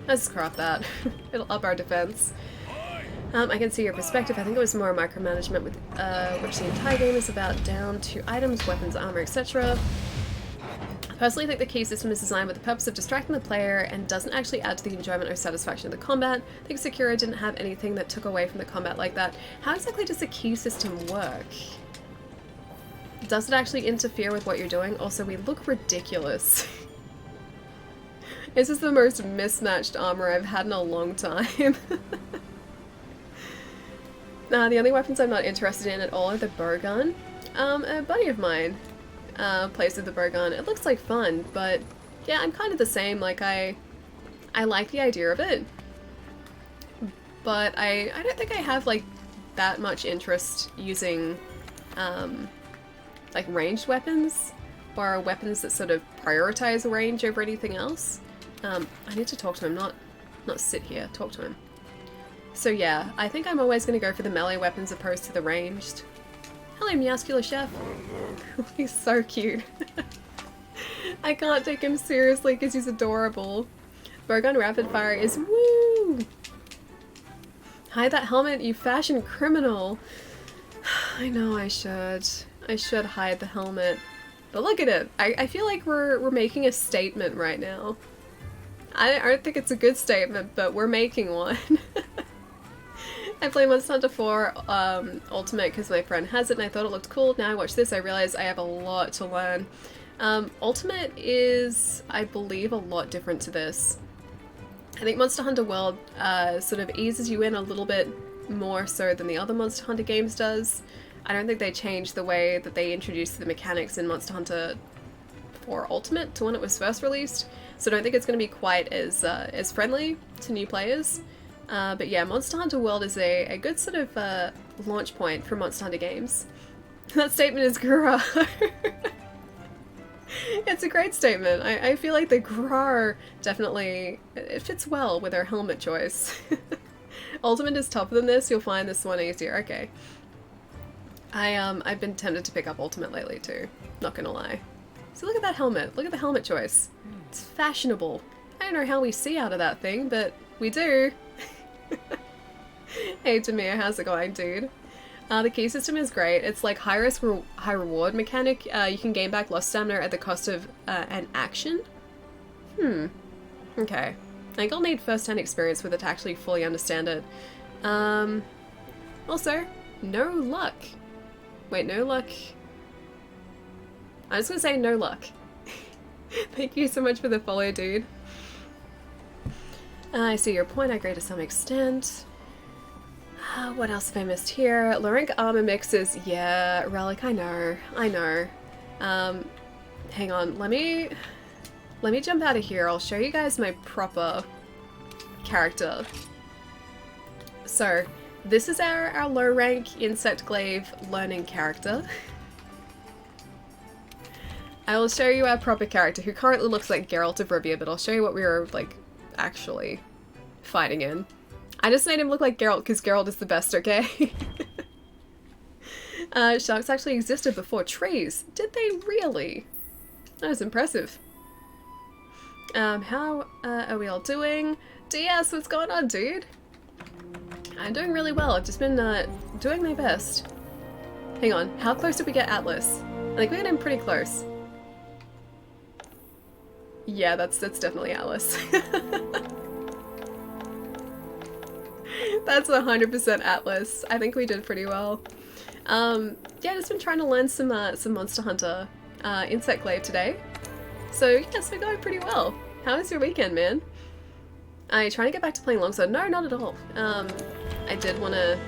Let's craft that. It'll up our defense. I can see your perspective. I think it was more micromanagement with which the entire game is about, down to items, weapons, armor, etc. I personally think the key system is designed with the purpose of distracting the player and doesn't actually add to the enjoyment or satisfaction of the combat. I think Sekiro didn't have anything that took away from the combat like that. How exactly does the key system work? Does it actually interfere with what you're doing? Also, we look ridiculous. This is the most mismatched armor I've had in a long time. The only weapons I'm not interested in at all are the bowgun. A buddy of mine plays with the bowgun. It looks like fun, but yeah, I'm kind of the same. Like, I like the idea of it, but I don't think I have, like, that much interest using like ranged weapons or weapons that sort of prioritize range over anything else. I need to talk to him, not sit here, talk to him. So yeah, I think I'm always going to go for the melee weapons opposed to the ranged. Hello, Meowscular Chef. He's so cute. I can't take him seriously because he's adorable. Bowgun Rapid Fire is woo! Hide that helmet, you fashion criminal. I know I should. I should hide the helmet. But look at it. I feel like we're making a statement right now. I don't think it's a good statement, but we're making one. I played Monster Hunter 4 Ultimate because my friend has it and I thought it looked cool. Now I watch this, I realize I have a lot to learn. Ultimate is, I believe, a lot different to this. I think Monster Hunter World sort of eases you in a little bit more so than the other Monster Hunter games does. I don't think they changed the way that they introduced the mechanics in Monster Hunter 4 Ultimate to when it was first released, so I don't think it's going to be quite as friendly to new players. But yeah, Monster Hunter World is a good sort of launch point for Monster Hunter games. That statement is gross. It's a great statement. I feel like the Grar definitely, it fits well with our helmet choice. Ultimate is tougher than this, you'll find this one easier. Okay. I've been tempted to pick up Ultimate lately too, not gonna lie. So look at that helmet, look at the helmet choice. It's fashionable. I don't know how we see out of that thing, but we do. Hey Demir, how's it going, dude? The key system is great. It's like high risk, high reward mechanic. You can gain back lost stamina at the cost of an action. Okay. I think I'll need first-hand experience with it to actually fully understand it. Also, no luck. Wait, no luck. I was gonna say no luck. Thank you so much for the follow, dude. I see your point, I agree to some extent. What else have I missed here? Lorenk armor mixes. Yeah, Relic, I know. Hang on, let me jump out of here. I'll show you guys my proper character. So, this is our low rank insect glaive learning character. I will show you our proper character, who currently looks like Geralt of Rivia, but I'll show you what we were, like, actually fighting in. I just made him look like Geralt because Geralt is the best, okay? Sharks actually existed before trees. Did they really? That was impressive. How are we all doing? DS, what's going on, dude? I'm doing really well. I've just been doing my best. Hang on, how close did we get Atlas? I think we got him pretty close. Yeah, that's definitely Atlas. That's 100% Atlas. I think we did pretty well. Yeah, just been trying to learn some Monster Hunter insect glaive today. So yeah, it's been going pretty well. How was your weekend, man? Are you trying to get back to playing longsword? No, not at all. I did want to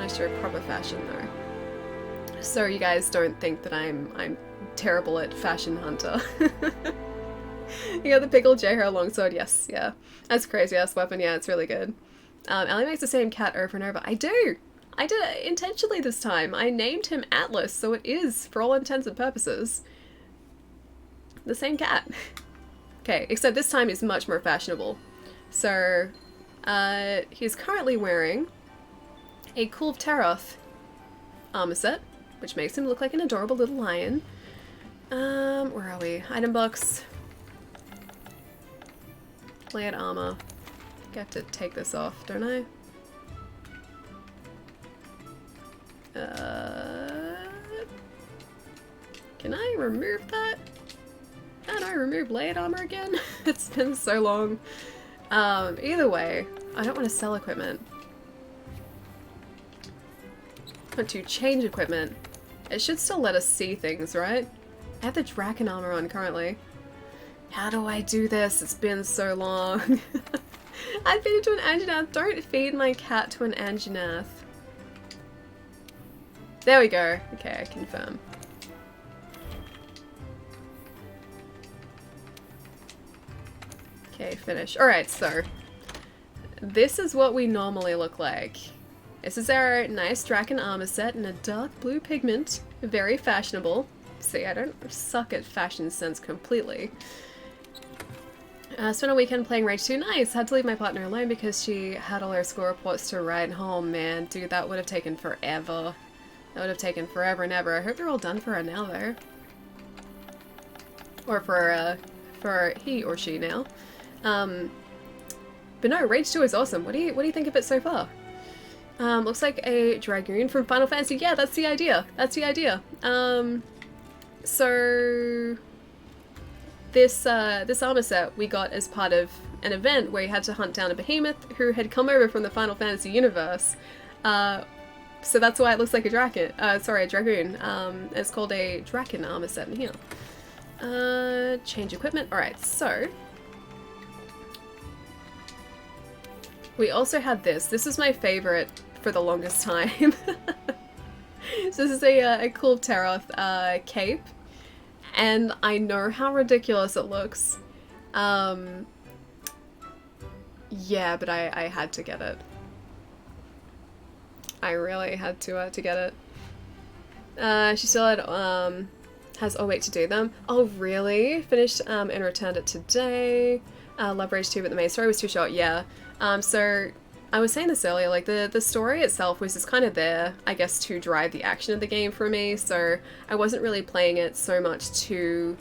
show proper fashion though, so you guys don't think that I'm terrible at fashion hunter. You got the pickled J-hair longsword. Yes, yeah, that's crazy ass weapon. Yeah, it's really good. Ellie makes the same cat over and over. I did it intentionally this time. I named him Atlas, so it is, for all intents and purposes, the same cat. Okay, except this time he's much more fashionable. So, he's currently wearing a Kulv Taroth armor set, which makes him look like an adorable little lion. Where are we? Item box. Layered armor. I have to take this off, don't I? Can I remove that? Can I remove layered armor again? It's been so long. Either way, I don't want to sell equipment. I want to change equipment. It should still let us see things, right? I have the Draken armor on currently. How do I do this? It's been so long. I feed it to an Anjanath. Don't feed my cat to an Anjanath. There we go. Okay, I confirm. Okay, finish. Alright, so this is what we normally look like. This is our nice Draken armor set in a dark blue pigment. Very fashionable. See, I don't suck at fashion sense completely. Spent a weekend playing Rage 2. Nice! Had to leave my partner alone because she had all her school reports to write. Oh man, dude, that would have taken forever. That would have taken forever and ever. I hope they're all done for her now, though. Or for he or she now. But no, Rage 2 is awesome. What do you think of it so far? Looks like a Dragoon from Final Fantasy. Yeah, that's the idea. That's the idea. So this armor set we got as part of an event where you had to hunt down a behemoth who had come over from the Final Fantasy universe. So that's why it looks like a Draken. Sorry, a Dragoon. It's called a Draken armor set in here. Change equipment. Alright, so we also had this. This is my favorite for the longest time. So this is a Kulv Taroth cape. And I know how ridiculous it looks. Yeah, but I had to get it. I really had to get it. She still had has all week to do them. Oh, really? Finished and returned it today. Love Rage 2, but the main story was too short. Yeah. So I was saying this earlier, like the story itself was just kind of there, I guess, to drive the action of the game for me. So I wasn't really playing it so much to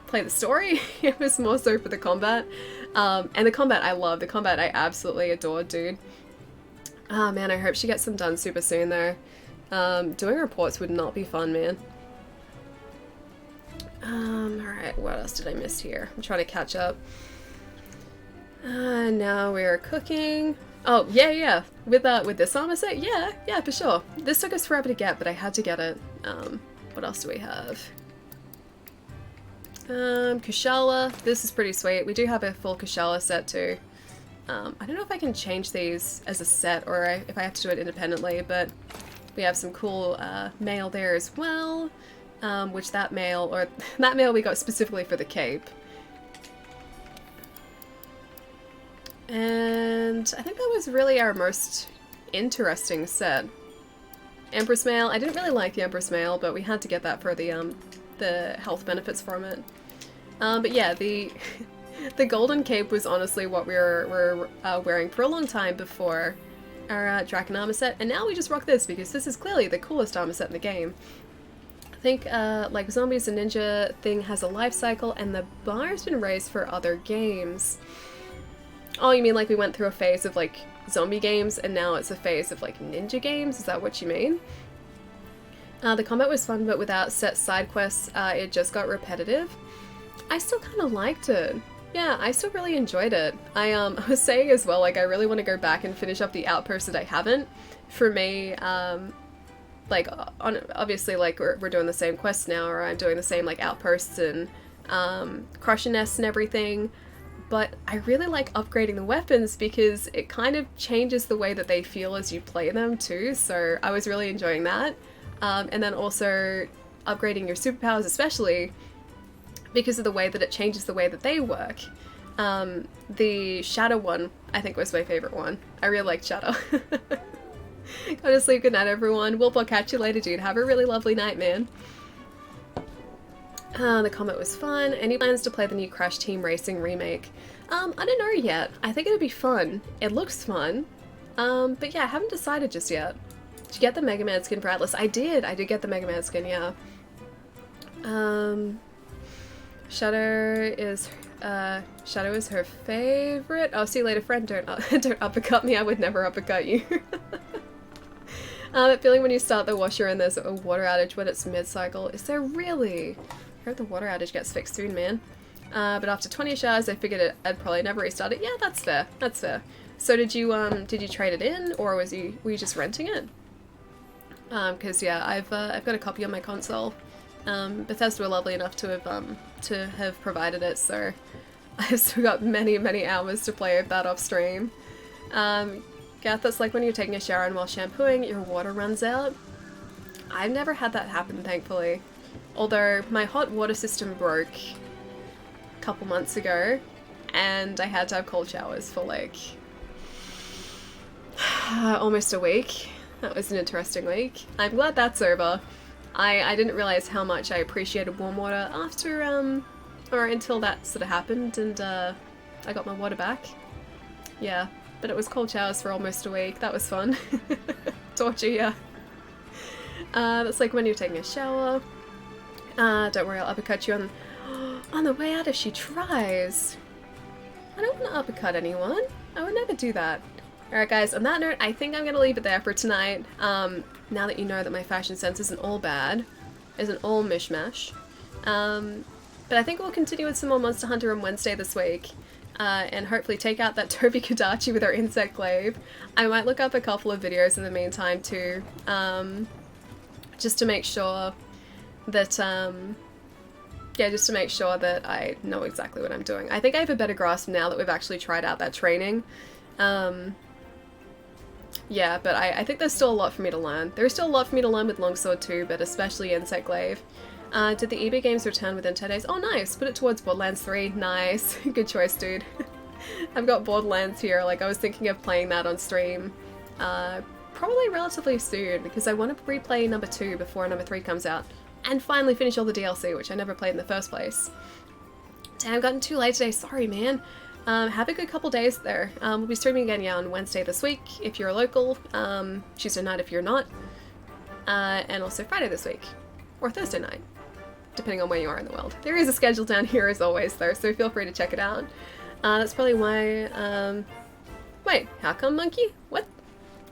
play the story. It was more so for the combat. And the combat I love. The combat I absolutely adore, dude. Oh man, I hope she gets them done super soon though. Doing reports would not be fun, man. Alright, what else did I miss here? I'm trying to catch up. Now we're cooking. Oh, yeah. With this armor set? Yeah, for sure. This took us forever to get, but I had to get it. What else do we have? Kushala. This is pretty sweet. We do have a full Kushala set too. I don't know if I can change these as a set or if I have to do it independently, but we have some cool mail there as well. Which that mail we got specifically for the cape. And I think that was really our most interesting set. Empress mail. I didn't really like the Empress mail, but we had to get that for the health benefits from it. But yeah, the golden cape was honestly what we were wearing for a long time before our Draken armor set, and now we just rock this because this is clearly the coolest armor set in the game. I think like Zombies and Ninja thing has a life cycle, and the bar has been raised for other games. Oh, you mean like we went through a phase of like zombie games and now it's a phase of like ninja games? Is that what you mean? The combat was fun, but without set side quests, it just got repetitive. I still kind of liked it. Yeah, I still really enjoyed it. I was saying as well, like I really want to go back and finish up the outpost that I haven't. For me, like obviously like we're doing the same quests now, or I'm doing the same like outposts and crusher nests and everything. But I really like upgrading the weapons because it kind of changes the way that they feel as you play them too, so I was really enjoying that. And then also upgrading your superpowers especially because of the way that it changes the way that they work. The Shadow one I think was my favorite one. I really liked Shadow. Go to sleep, good night everyone. Wolf, I'll catch you later dude. Have a really lovely night, man. The comment was fun. Any plans to play the new Crash Team Racing remake? I don't know yet. I think it'd be fun. It looks fun. But yeah, I haven't decided just yet. Did you get the Mega Man skin for Atlas? I did get the Mega Man skin, yeah. Shadow is her favorite. Oh, see you later, friend. Don't uppercut me. I would never uppercut you. That feeling when you start the washer and there's a water outage when it's mid-cycle. Is there really? I hope the water outage gets fixed soon, man. But after 20 hours, I figured I'd probably never restart it. Yeah, that's fair. That's fair. So did you trade it in, or were you just renting it? Because yeah, I've got a copy on my console. Bethesda were lovely enough to have provided it, so I've still got many hours to play with that off stream. Gath, that's like when you're taking a shower and while shampooing, your water runs out. I've never had that happen, thankfully. Although my hot water system broke a couple months ago, and I had to have cold showers for like almost a week. That was an interesting week. I'm glad that's over. I didn't realize how much I appreciated warm water after, or until that sort of happened, and I got my water back. Yeah, but it was cold showers for almost a week. That was fun. Torture, yeah. That's like when you're taking a shower. Don't worry, I'll uppercut you on the way out if she tries. I don't want to uppercut anyone. I would never do that. Alright guys, on that note, I think I'm going to leave it there for tonight. Now that you know that my fashion sense isn't all bad, isn't all mishmash. But I think we'll continue with some more Monster Hunter on Wednesday this week. And hopefully take out that Toby Kadachi with our insect glaive. I might look up a couple of videos in the meantime too. Just to make sure that, yeah, just to make sure that I know exactly what I'm doing. I think I have a better grasp now that we've actually tried out that training. Yeah, but I think there's still a lot for me to learn. There's still a lot for me to learn with Longsword too, but especially Insect Glaive. Did the eBay games return within 10 days? Oh nice! Put it towards Borderlands 3. Nice. Good choice, dude. I've got Borderlands here. Like, I was thinking of playing that on stream. Probably relatively soon, because I want to replay number 2 before number 3 comes out. and finally finish all the DLC, which I never played in the first place. Damn, I've gotten too late today, sorry man. Have a good couple days there. We'll be streaming again, yeah, on Wednesday this week, if you're local, Tuesday night if you're not, and also Friday this week, or Thursday night, depending on where you are in the world. There is a schedule down here as always though, so feel free to check it out. That's probably why, wait, how come, monkey? What?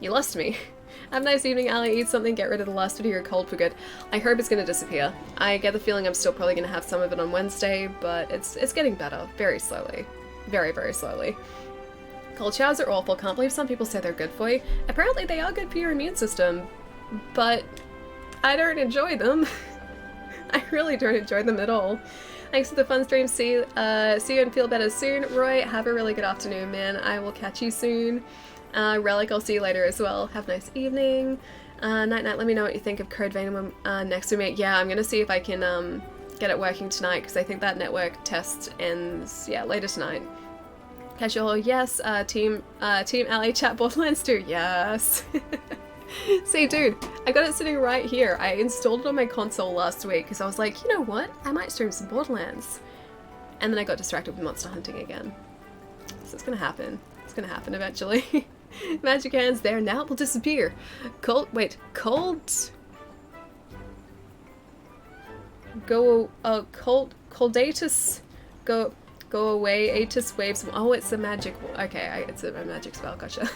You lost me. Have a nice evening, Ali. Eat something, get rid of the last bit of your cold for good. I hope it's going to disappear. I get the feeling I'm still probably going to have some of it on Wednesday, but it's getting better, very slowly. Very, very slowly. Cold showers are awful. Can't believe some people say they're good for you. Apparently they are good for your immune system, but I don't enjoy them. I really don't enjoy them at all. Thanks for the fun stream. See you and feel better soon. Roy, have a really good afternoon, man. I will catch you soon. Relic, I'll see you later as well. Have a nice evening. Night night, let me know what you think of Code Vein next to me. Yeah, I'm gonna see if I can get it working tonight, because I think that network test ends, yeah, later tonight. Catch you all, yes. Team LA chat Borderlands 2, yes. See, dude, I got it sitting right here. I installed it on my console last week because I was like, you know what? I might stream some Borderlands. And then I got distracted with monster hunting again. So it's gonna happen. It's gonna happen eventually. Magic hands there, now it will disappear. Cold. Coldatus. Go away. Atus waves. Oh, it's a magic. Okay, it's a magic spell. Gotcha.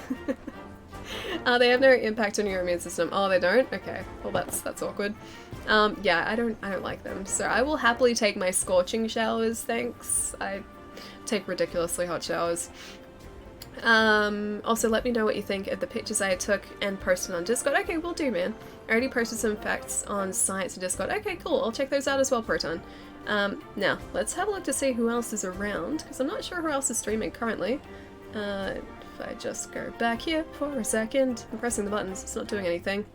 They have no impact on your immune system. Oh, they don't? Okay. Well, that's awkward. Yeah, I don't like them. So I will happily take my scorching showers, thanks. I take ridiculously hot showers. Also let me know what you think of the pictures I took and posted on Discord. Okay, will do, man. I already posted some facts on science and Discord. Okay, cool. I'll check those out as well, Proton. Now, let's have a look to see who else is around, because I'm not sure who else is streaming currently. If I just go back here for a second. I'm pressing the buttons. It's not doing anything.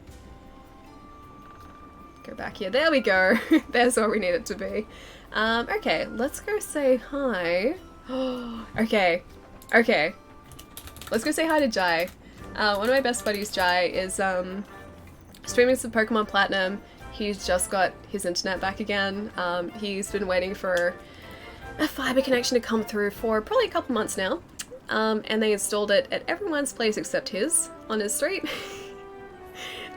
Go back here. There we go. There's where we need it to be. Okay, let's go say hi. Okay. Let's go say hi to Jai. One of my best buddies, Jai, is streaming some Pokemon Platinum. He's just got his internet back again. He's been waiting for a fiber connection to come through for probably a couple months now. And they installed it at everyone's place except his, on his street.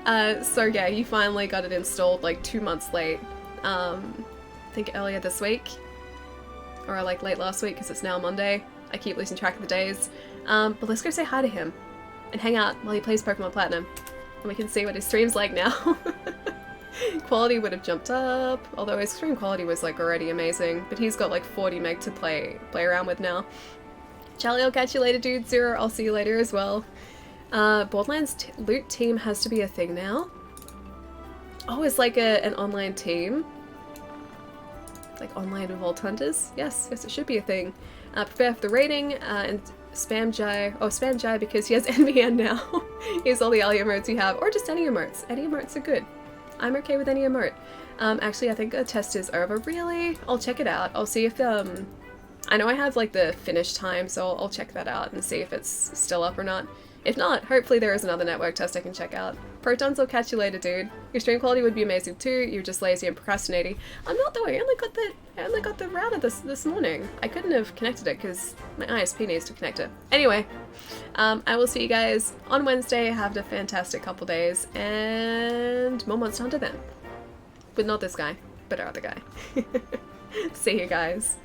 So yeah, he finally got it installed like 2 months late. I think earlier this week. Or like late last week, because it's now Monday. I keep losing track of the days. But let's go say hi to him and hang out while he plays Pokemon Platinum. And we can see what his stream's like now. Quality would have jumped up, although his stream quality was like already amazing. But he's got like 40 meg to play around with now. Charlie, I'll catch you later, dude. Zero, I'll see you later as well. Borderlands loot team has to be a thing now. Oh, it's like an online team. Like online Vault Hunters? Yes, it should be a thing. Prepare for the raiding, and spam Jai because he has NVN now. Here's all the Ali emotes you have, or just any emotes. Any emotes are good. I'm okay with any emote. Actually, I think the test is over. Really? I'll check it out. I'll see if, I know I have like the finish time, so I'll check that out and see if it's still up or not. If not, hopefully there is another network test I can check out. Protons, I'll catch you later, dude. Your stream quality would be amazing too. You're just lazy and procrastinating. I'm not though. I only got the router this morning. I couldn't have connected it because my ISP needs to connect it. Anyway, I will see you guys on Wednesday. Have a fantastic couple days and more Monster Hunter then. But not this guy, but our other guy. See you guys.